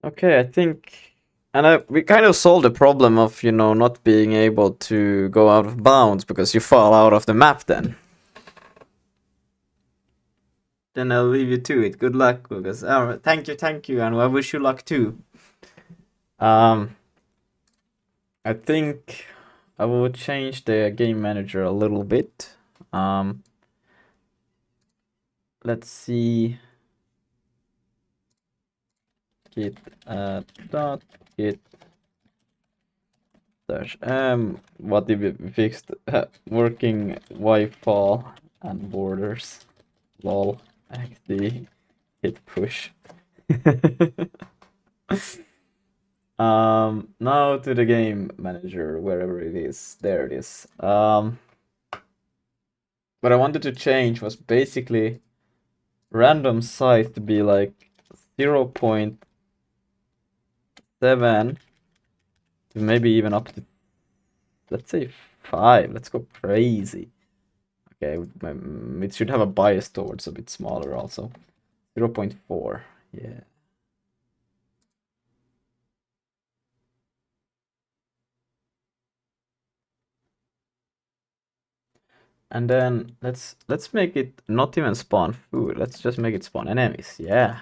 Okay, I think, and we kind of solved the problem of, you know, not being able to go out of bounds because you fall out of the map then. Then I'll leave you to it. Good luck, Lucas. Thank you, and I wish you luck too. I think I will change the game manager a little bit. Let's see. Git dot git dash what did we fixed? Working Wi-Fi and borders. Lol. XD hit push. Now to the game manager, wherever it is. There it is. What I wanted to change was basically random size to be like 0.7 to maybe even up to, let's say 5. Let's go crazy. Okay, it should have a bias towards a bit smaller also. 0.4. Yeah. And then let's make it not even spawn food. Let's just make it spawn enemies. Yeah.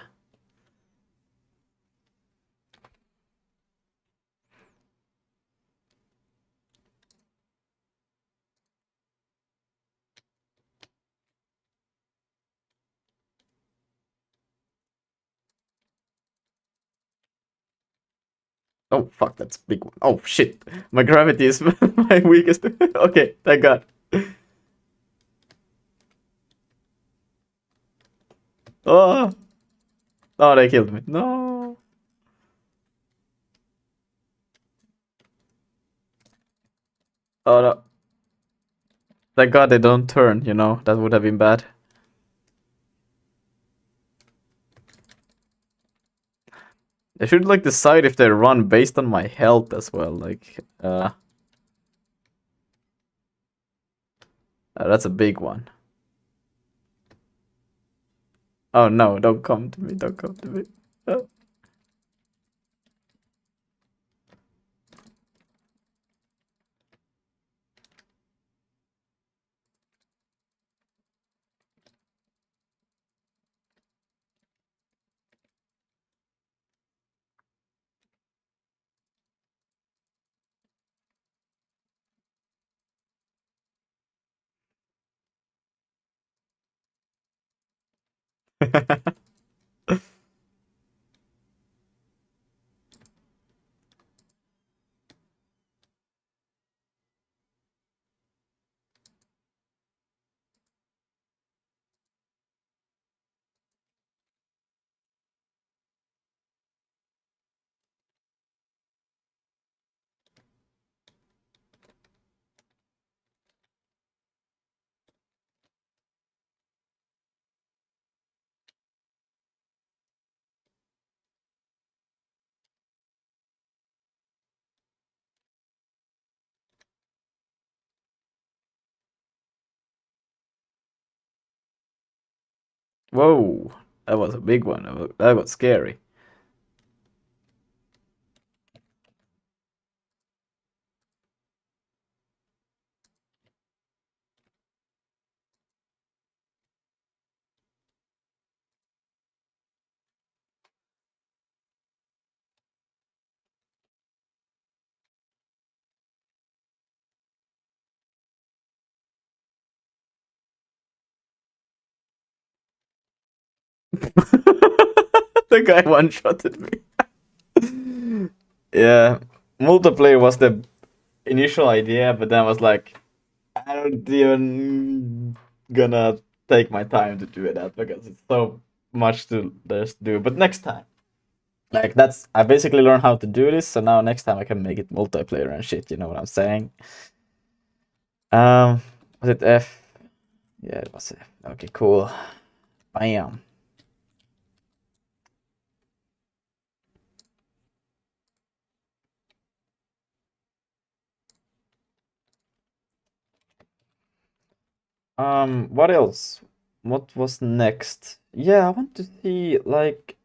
Oh fuck, that's big one. Oh shit. My gravity is my weakest. Okay, thank God. Oh. Oh, they killed me. No. Oh no. Thank God they don't turn, you know, that would have been bad. They should like decide if they run based on my health as well, like that's a big one. Oh no, don't come to me, don't come to me. Oh. Whoa, that was a big one. That got scary. The guy one-shotted me. Yeah, multiplayer was the initial idea, but then I was like, I don't even gonna take my time to do that because it's so much to just do. But next time, like I basically learned how to do this, so now next time I can make it multiplayer and shit. You know what I'm saying? Was it F? Yeah, it was F. Okay, cool. Bam. What else? What was next? Yeah, I want to see, like,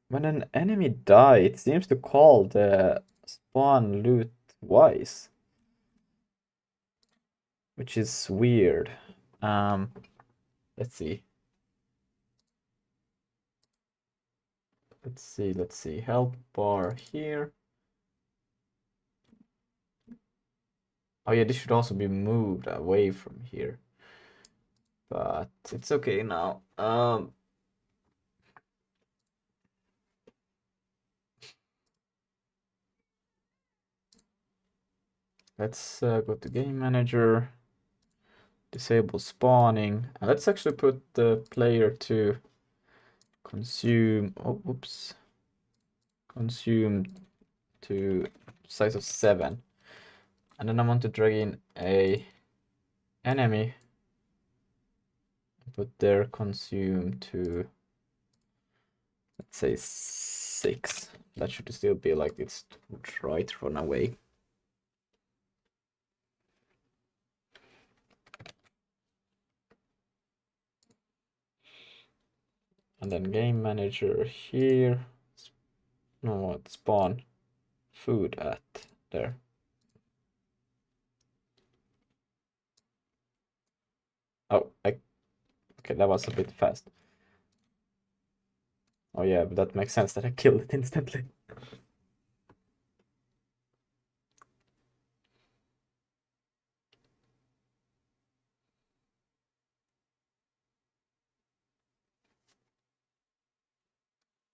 when an enemy die, it seems to call the spawn loot twice, which is weird. Let's see. Let's see. Help bar here. Oh yeah, this should also be moved away from here. But it's okay now. Let's go to game manager, disable spawning, and let's actually put the player to consume. Oh, whoops. Consume to size of 7, and then I want to drag in a enemy. Put their consume to, let's say, 6. That should still be like it's right run away. And then game manager here. No, what? Spawn food at there. Oh, okay, that was a bit fast. Oh yeah, but that makes sense that I killed it instantly.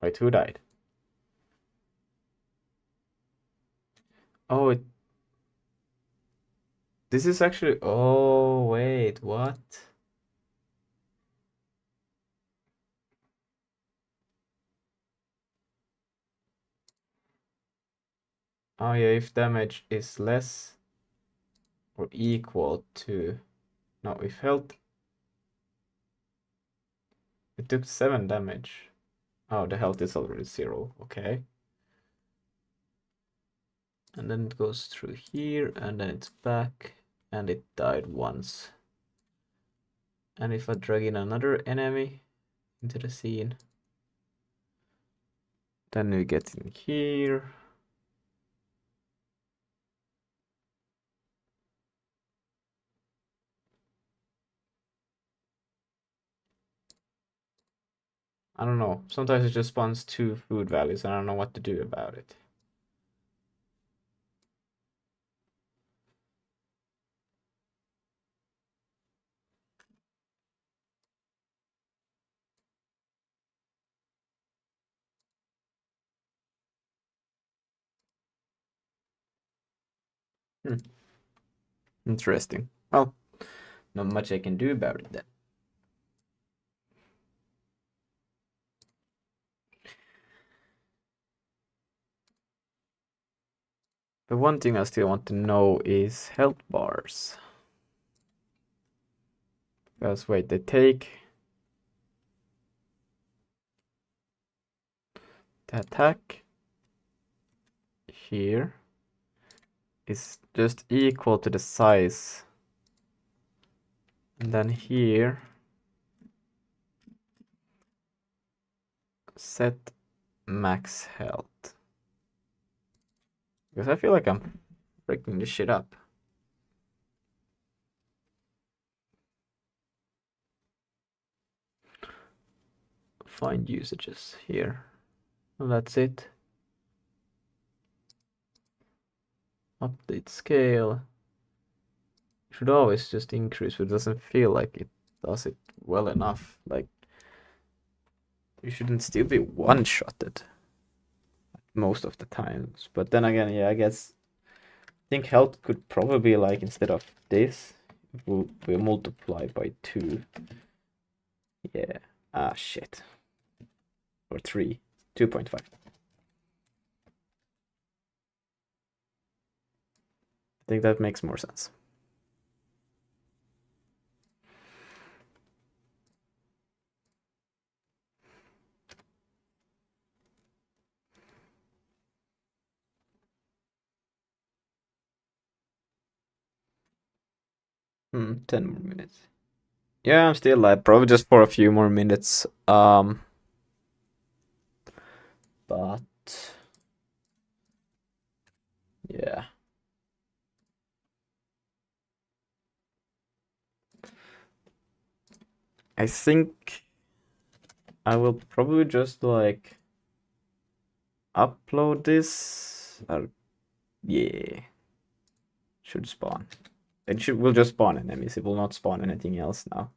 Wait, who died? Oh, this is actually. Oh, wait, what? Oh, yeah, if damage is less or equal to. No, if health. It took 7 damage. Oh, the health is already 0. Okay. And then it goes through here, and then it's back, and it died once. And if I drag in another enemy into the scene, then we get in here. I don't know. Sometimes it just spawns 2 food values, and I don't know what to do about it. Interesting. Well, not much I can do about it then. The one thing I still want to know is health bars. Because wait, they take the attack here is just equal to the size. And then here Set max health. Because I feel like I'm breaking this shit up. Find usages here. And that's it. Update scale. Should always just increase, but it doesn't feel like it does it well enough. Like, you shouldn't still be one-shotted most of the times. But then again, yeah, I guess I think health could probably, like, instead of this, we'll multiply by 2. Yeah. Ah, shit. Or 3. 2.5. I think that makes more sense. 10 more minutes. Yeah, I'm still live, probably just for a few more minutes. But yeah. I think I will probably just like upload this. Yeah. Should spawn. Will just spawn enemies. It will not spawn anything else now.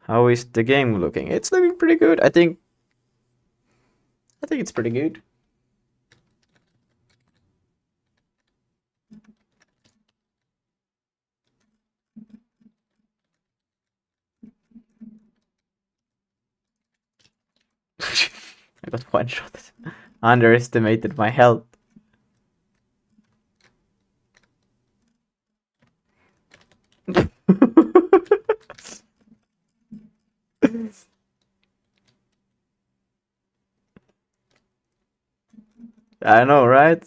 How is the game looking? It's looking pretty good. I think it's pretty good. I got one shot. Underestimated my health. I know, right?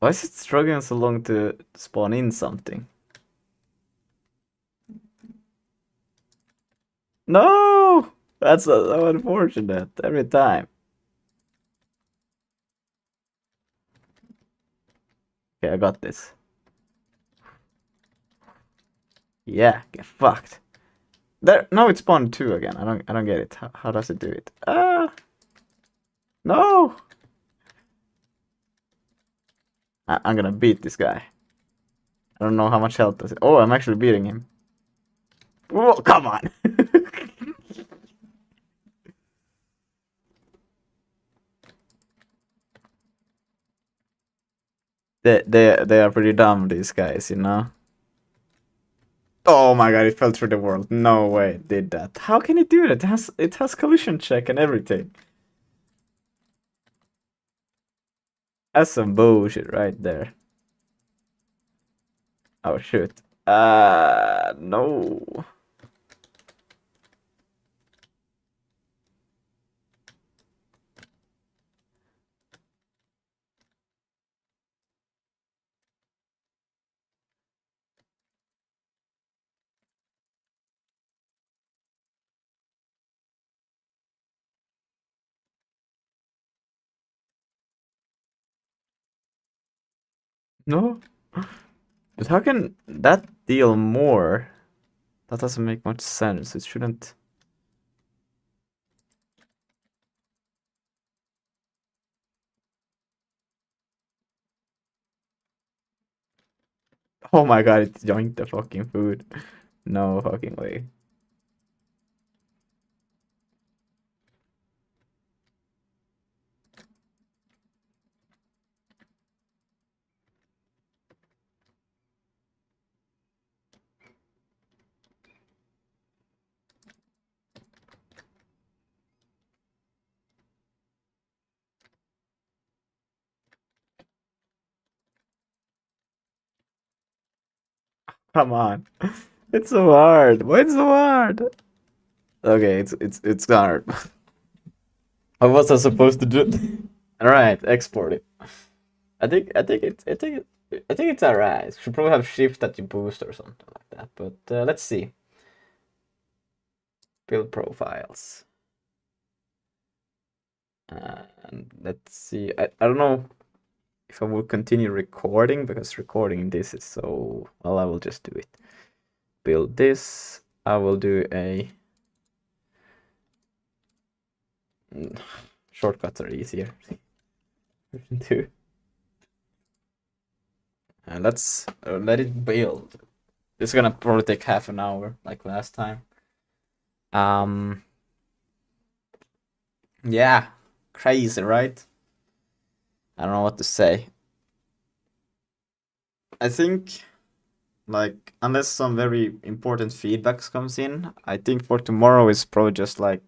Why is it struggling so long to spawn in something? No! That's so unfortunate every time. Okay, I got this. Yeah, get fucked. There, no, it spawned 2 again. I don't get it. How does it do it? No! I'm gonna beat this guy. I don't know how much health does it. Oh, I'm actually beating him. Oh, come on! they are pretty dumb, these guys, you know. Oh my god, it fell through the world. No way it did that. How can it do that? It has collision check and everything. That's some bullshit right there. Oh shoot. No. No. But how can that deal more? That doesn't make much sense. It shouldn't. Oh my god, it joined the fucking food. No fucking way. Come on. It's so hard. Why it's so hard? Okay, it's hard. How was I supposed to do it? Alright, export it. I think it's alright. Should probably have shift that you boost or something like that. But let's see. build profiles. And let's see. I don't know if I will continue recording, because recording this is so... Well, I will just do it. Build this. I will do a... Shortcuts are easier. Two. And let's let it build. This is gonna probably take half an hour, like last time. Yeah, crazy, right? I don't know what to say. I think, like, unless some very important feedbacks comes in, I think for tomorrow is probably just like,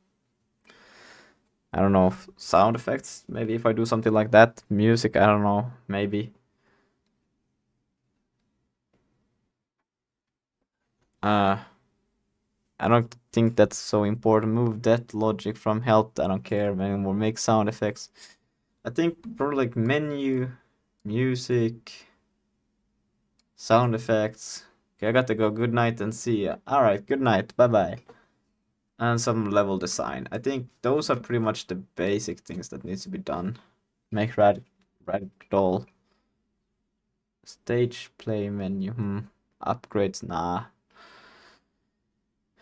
I don't know, sound effects. Maybe if I do something like that, music. I don't know, maybe. I don't think that's so important. Move that logic from help. I don't care anymore. Make sound effects. I think probably like menu, music, sound effects. Okay, I got to go. Good night and see ya. Alright, good night. Bye bye. And some level design. I think those are pretty much the basic things that needs to be done. Make ragdoll. Stage play menu. Upgrades, nah.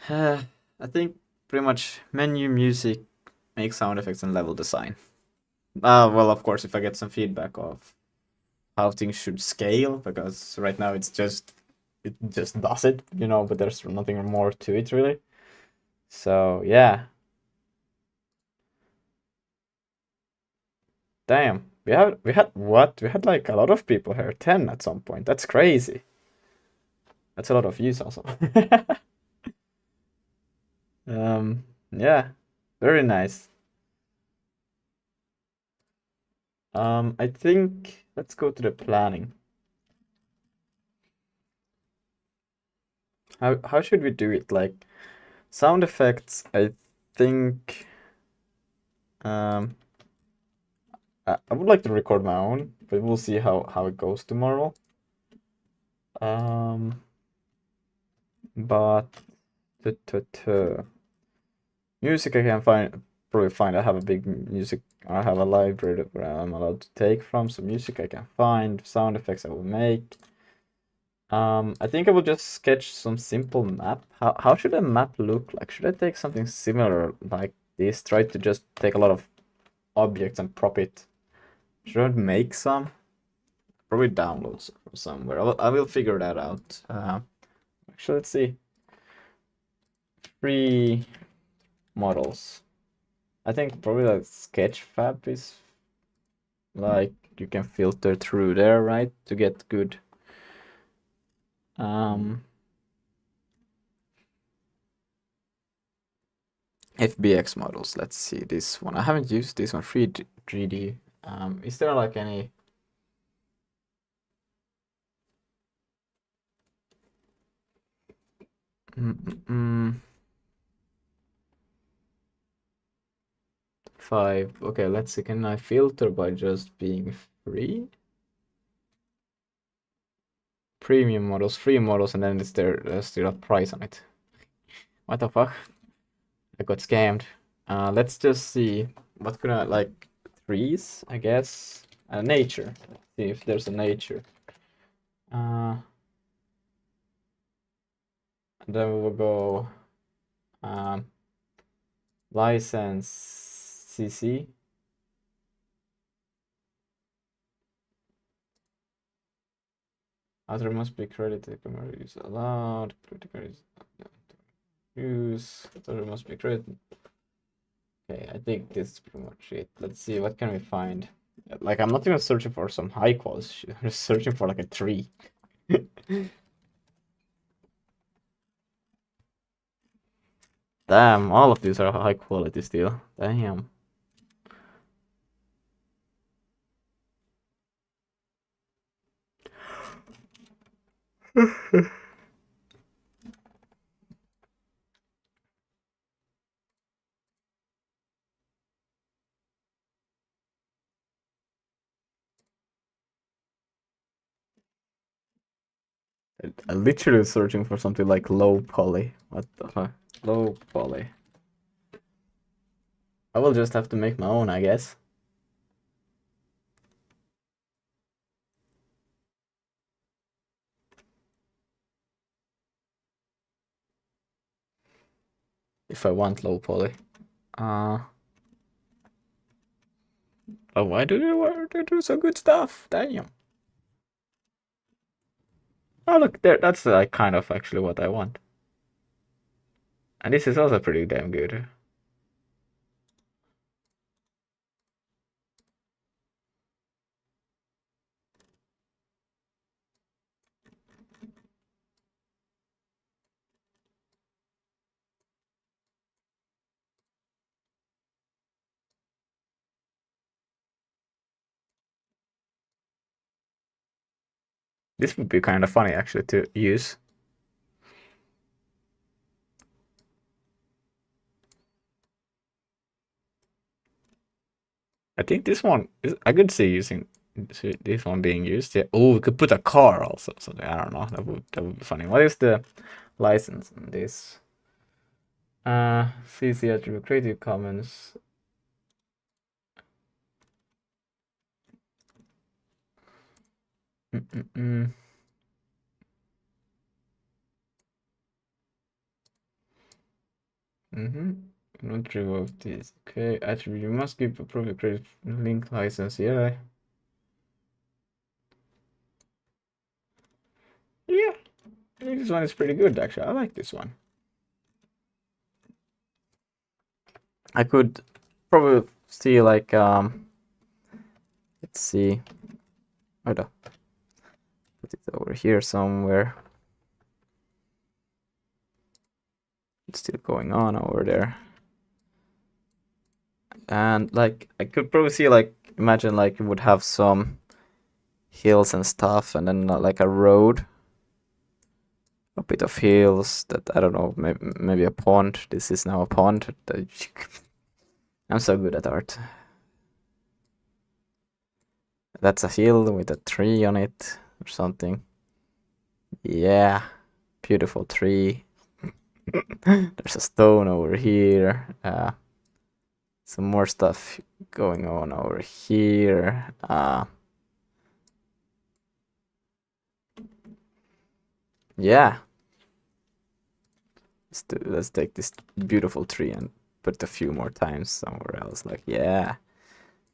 I think pretty much menu, music, make sound effects, and level design. Well, of course, if I get some feedback of how things should scale, because right now it just does it, you know, but there's nothing more to it really. So yeah. Damn, we had what? We had like a lot of people here, 10 at some point. That's crazy. That's a lot of views also. Yeah, very nice. I think let's go to the planning. How should we do it? Like sound effects, I think I would like to record my own, but we'll see how it goes tomorrow. But music I can probably find. I have a big music. I have a library where I'm allowed to take from. So music I can find. Sound effects I will make. I think I will just sketch some simple map. How should a map look like? Should I take something similar like this? Try to just take a lot of objects and prop it. Should I make some? Probably download from somewhere. I will figure that out. Actually, let's see. Free models. I think probably like Sketchfab is like you can filter through there, right, to get good. FBX models. Let's see this one. I haven't used this one. 3D. Is there like any? Five. Okay, let's see. Can I filter by just being free? Premium models, free models, and then there's still a price on it. What the fuck? I got scammed. Let's just see. What could I like? Trees, I guess. Nature. Let's see if there's a nature. And then we will go license CC. Other must be credited. Camera use allowed. Critical use. Other must be credited. Okay, I think this is pretty much it. Let's see, what can we find? Like, I'm not even searching for some high quality shit. I'm just searching for like a tree. Damn, all of these are high quality still. Damn. I'm literally searching for something like low poly. What the fuck? Low poly. I will just have to make my own, I guess. If I want low poly. Oh, why do they do so good stuff? Damn. Oh, look there. That's like kind of actually what I want. And this is also pretty damn good. This would be kind of funny actually to use. I think this one is, I could see using this one being used. Yeah. Oh, we could put a car also. So I don't know. That would be funny. What is the license on this? CC attribute Creative Commons. Not revoke this. Okay, attribute. You must give appropriate creative link license. Yeah. Yeah. I think this one is pretty good actually. I like this one. I could probably see like let's see. Hold up. Put it over here somewhere. It's still going on over there. And like I could probably see like imagine like you would have some hills and stuff and then like a road. A bit of hills that I don't know, maybe a pond. This is now a pond. I'm so good at art. That's a hill with a tree on it or something. Yeah, beautiful tree. There's a stone over here. Some more stuff going on over here. Yeah. Let's take this beautiful tree and put a few more times somewhere else. Like, yeah.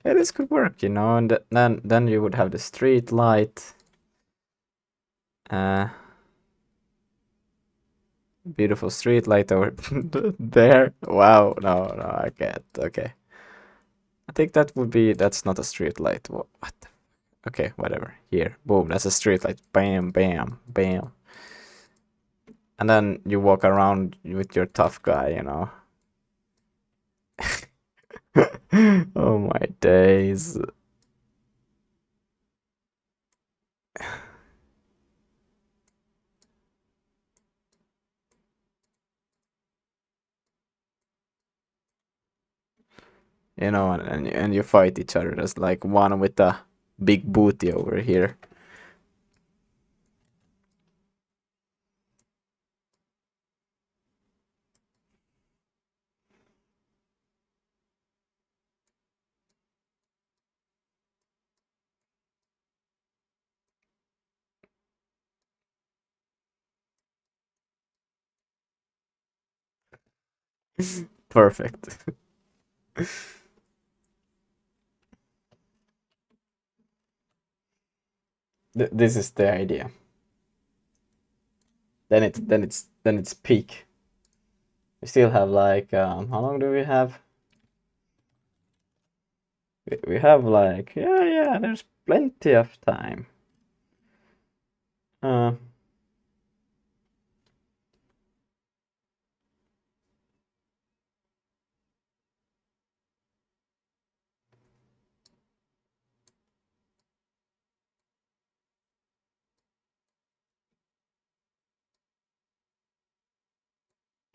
Yeah, this could work, you know, and then you would have the street light. Beautiful street light over there. Wow, no, I can't. Okay. I think that's not a street light. What okay, whatever. Here, boom, that's a street light. Bam, bam, bam. And then you walk around with your tough guy, you know. Oh my days. You know, and you fight each other. There's like one with a big booty over here. Perfect. This is the idea. Then it's peak. We still have like how long do we have? We have like yeah, there's plenty of time.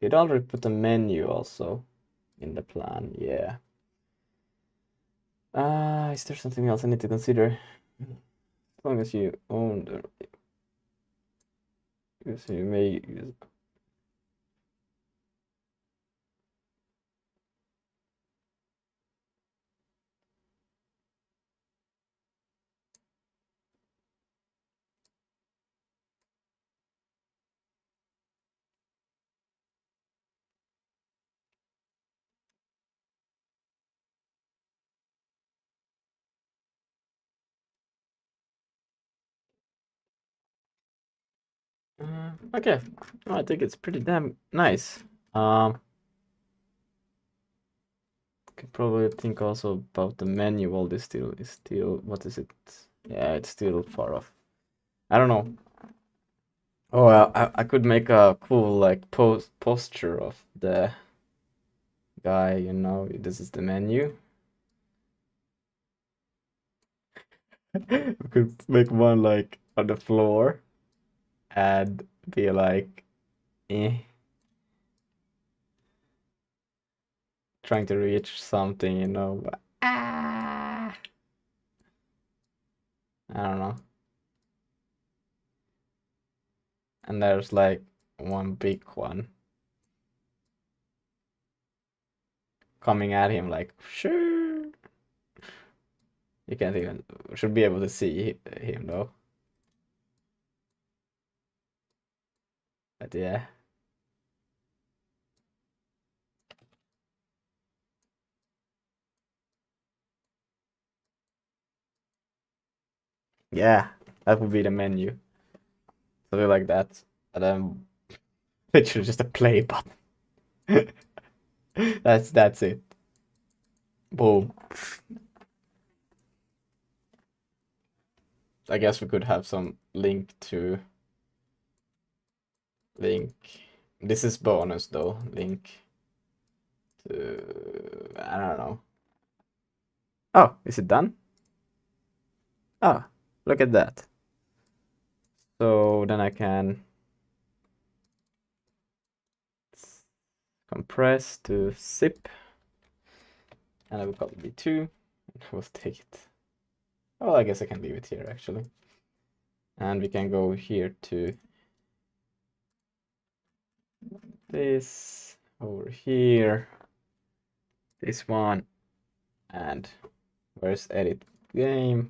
You'd already put a menu also in the plan, yeah. Is there something else I need to consider? As long as you own the... So you may use... Okay. No, I think it's pretty damn nice. Could probably think also about the menu. Well, this still is still, what is it? Yeah, it's still far off. I don't know. Oh, I could make a cool like posture of the guy, you know. This is the menu. We could make one like on the floor and be like, trying to reach something, you know. But, I don't know. And there's like one big one coming at him like, sure. You can't even, should be able to see him though. But yeah. Yeah, that would be the menu. Something like that. And then literally just a play button. That's it. Boom. I guess we could have some link. This is bonus though. Link to, I don't know. Oh, is it done? Oh, look at that. So then I can compress to zip. And I will call it B2. I will take it. Oh, I guess I can leave it here actually. And we can go here to this, over here, this one, and where's edit game?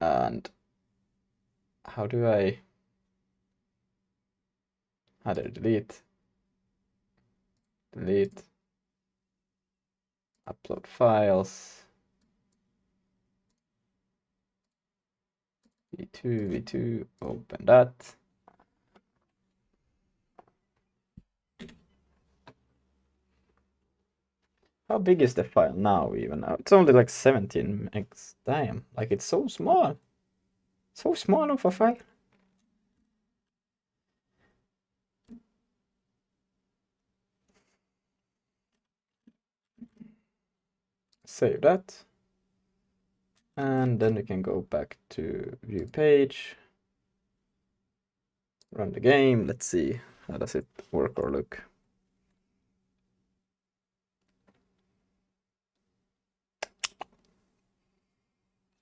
And how do I delete, upload files, v2, open that. How big is the file now even? It's only like 17 megs. Damn, like it's so small. So small of a file. Save that. And then we can go back to view page. Run the game. Let's see. How does it work or look?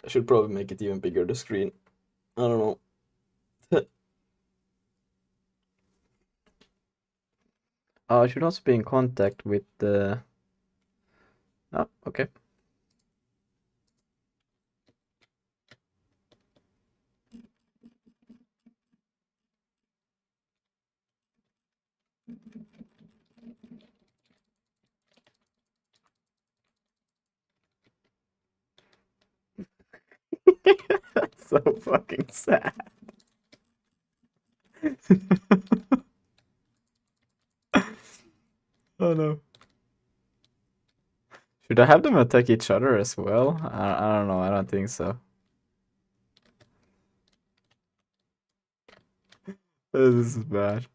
I should probably make it even bigger, the screen. I don't know. I should also be in contact with the... Oh, okay. That's so fucking sad. Oh no. Should I have them attack each other as well? I don't know, I don't think so. This is bad.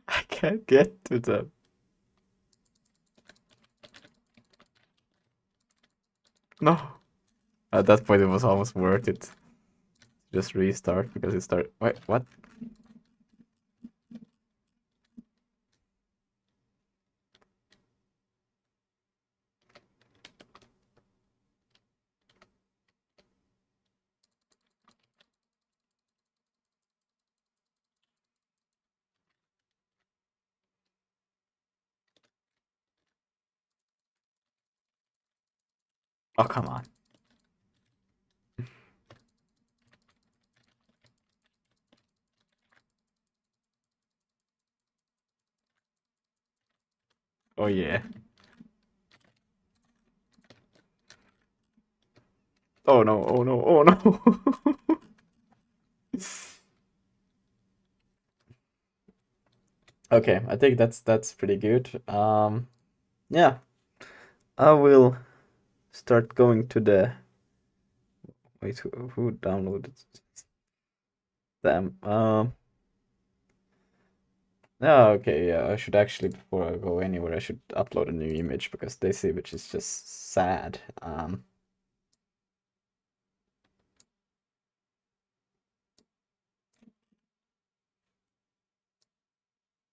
I can't get to them. No. At that point it was almost worth it. Just restart because it started. Wait, what? Oh, come on. Oh yeah. Oh no, oh no, oh no. Okay, I think that's pretty good. Yeah. I will start going to the wait, who downloaded them? Yeah, okay, yeah, I should actually, before I go anywhere, I should upload a new image because they see, which is just sad.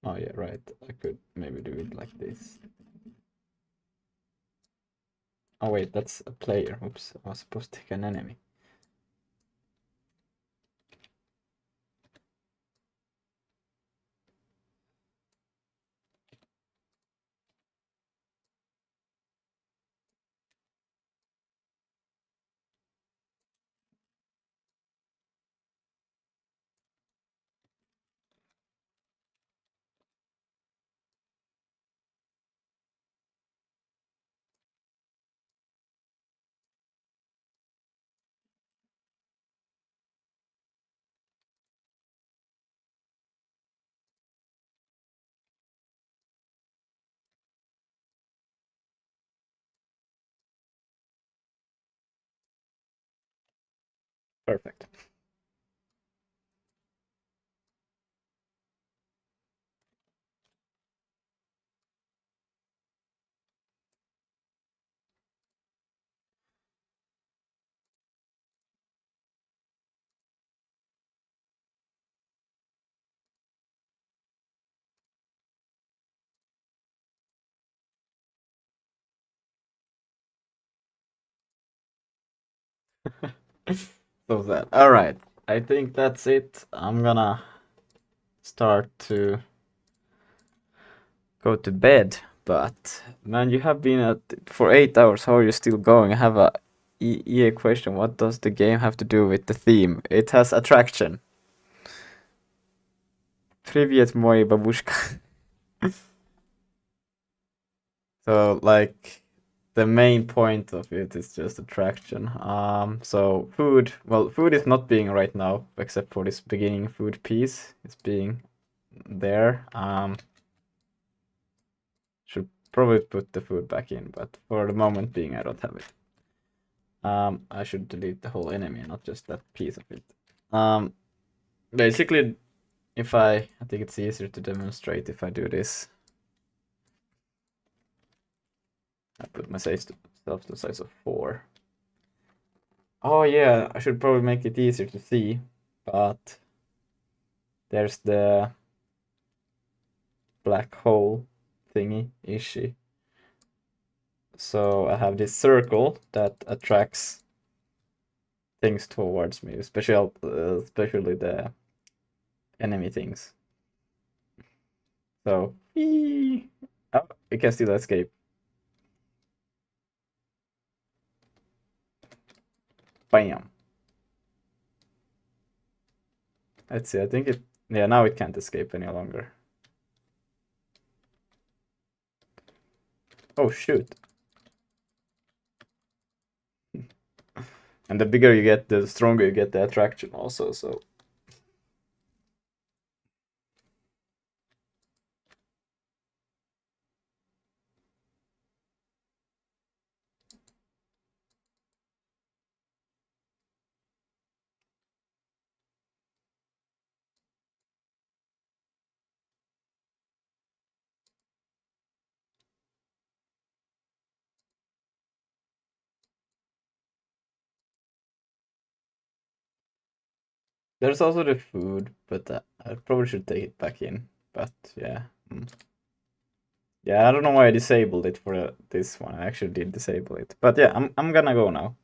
Oh yeah, right. I could maybe do it like this. Oh wait, that's a player. Oops, I was supposed to take an enemy. Perfect. So that. All right. I think that's it. I'm gonna start to go to bed. But man, you have been at it for 8 hours. How are you still going? I have a EA question. What does the game have to do with the theme? It has attraction. Привет, мой бабушка. So like the main point of it is just attraction. So food, well, food is not being right now, except for this beginning food piece. It's being there. Should probably put the food back in, but for the moment being, I don't have it. I should delete the whole enemy, not just that piece of it. Basically, if I think it's easier to demonstrate if I do this. I put myself to size of 4. Oh yeah, I should probably make it easier to see, but there's the black hole thingy issue. So I have this circle that attracts things towards me, especially the enemy things. So, oh, you can still escape. Bam. Let's see, I think it, yeah, now it can't escape any longer. Oh, shoot. And the bigger you get, the stronger you get the attraction also, so. There's also the food, but I probably should take it back in. But yeah. Yeah, I don't know why I disabled it for this one. I actually did disable it. But yeah, I'm gonna go now.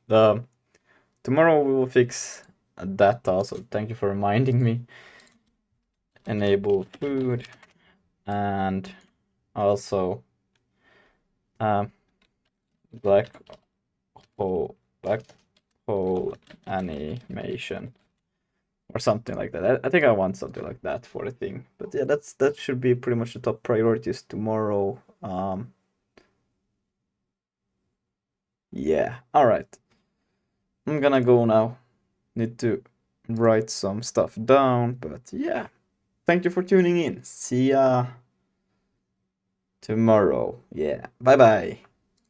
Tomorrow we will fix that also. Thank you for reminding me. Enable food and also black hole animation. or something like that. I think I want something like that for the thing. But yeah, that should be pretty much the top priorities tomorrow. Yeah, all right. I'm gonna go now. Need to write some stuff down, but yeah. Thank you for tuning in. See ya tomorrow. Yeah. Bye bye.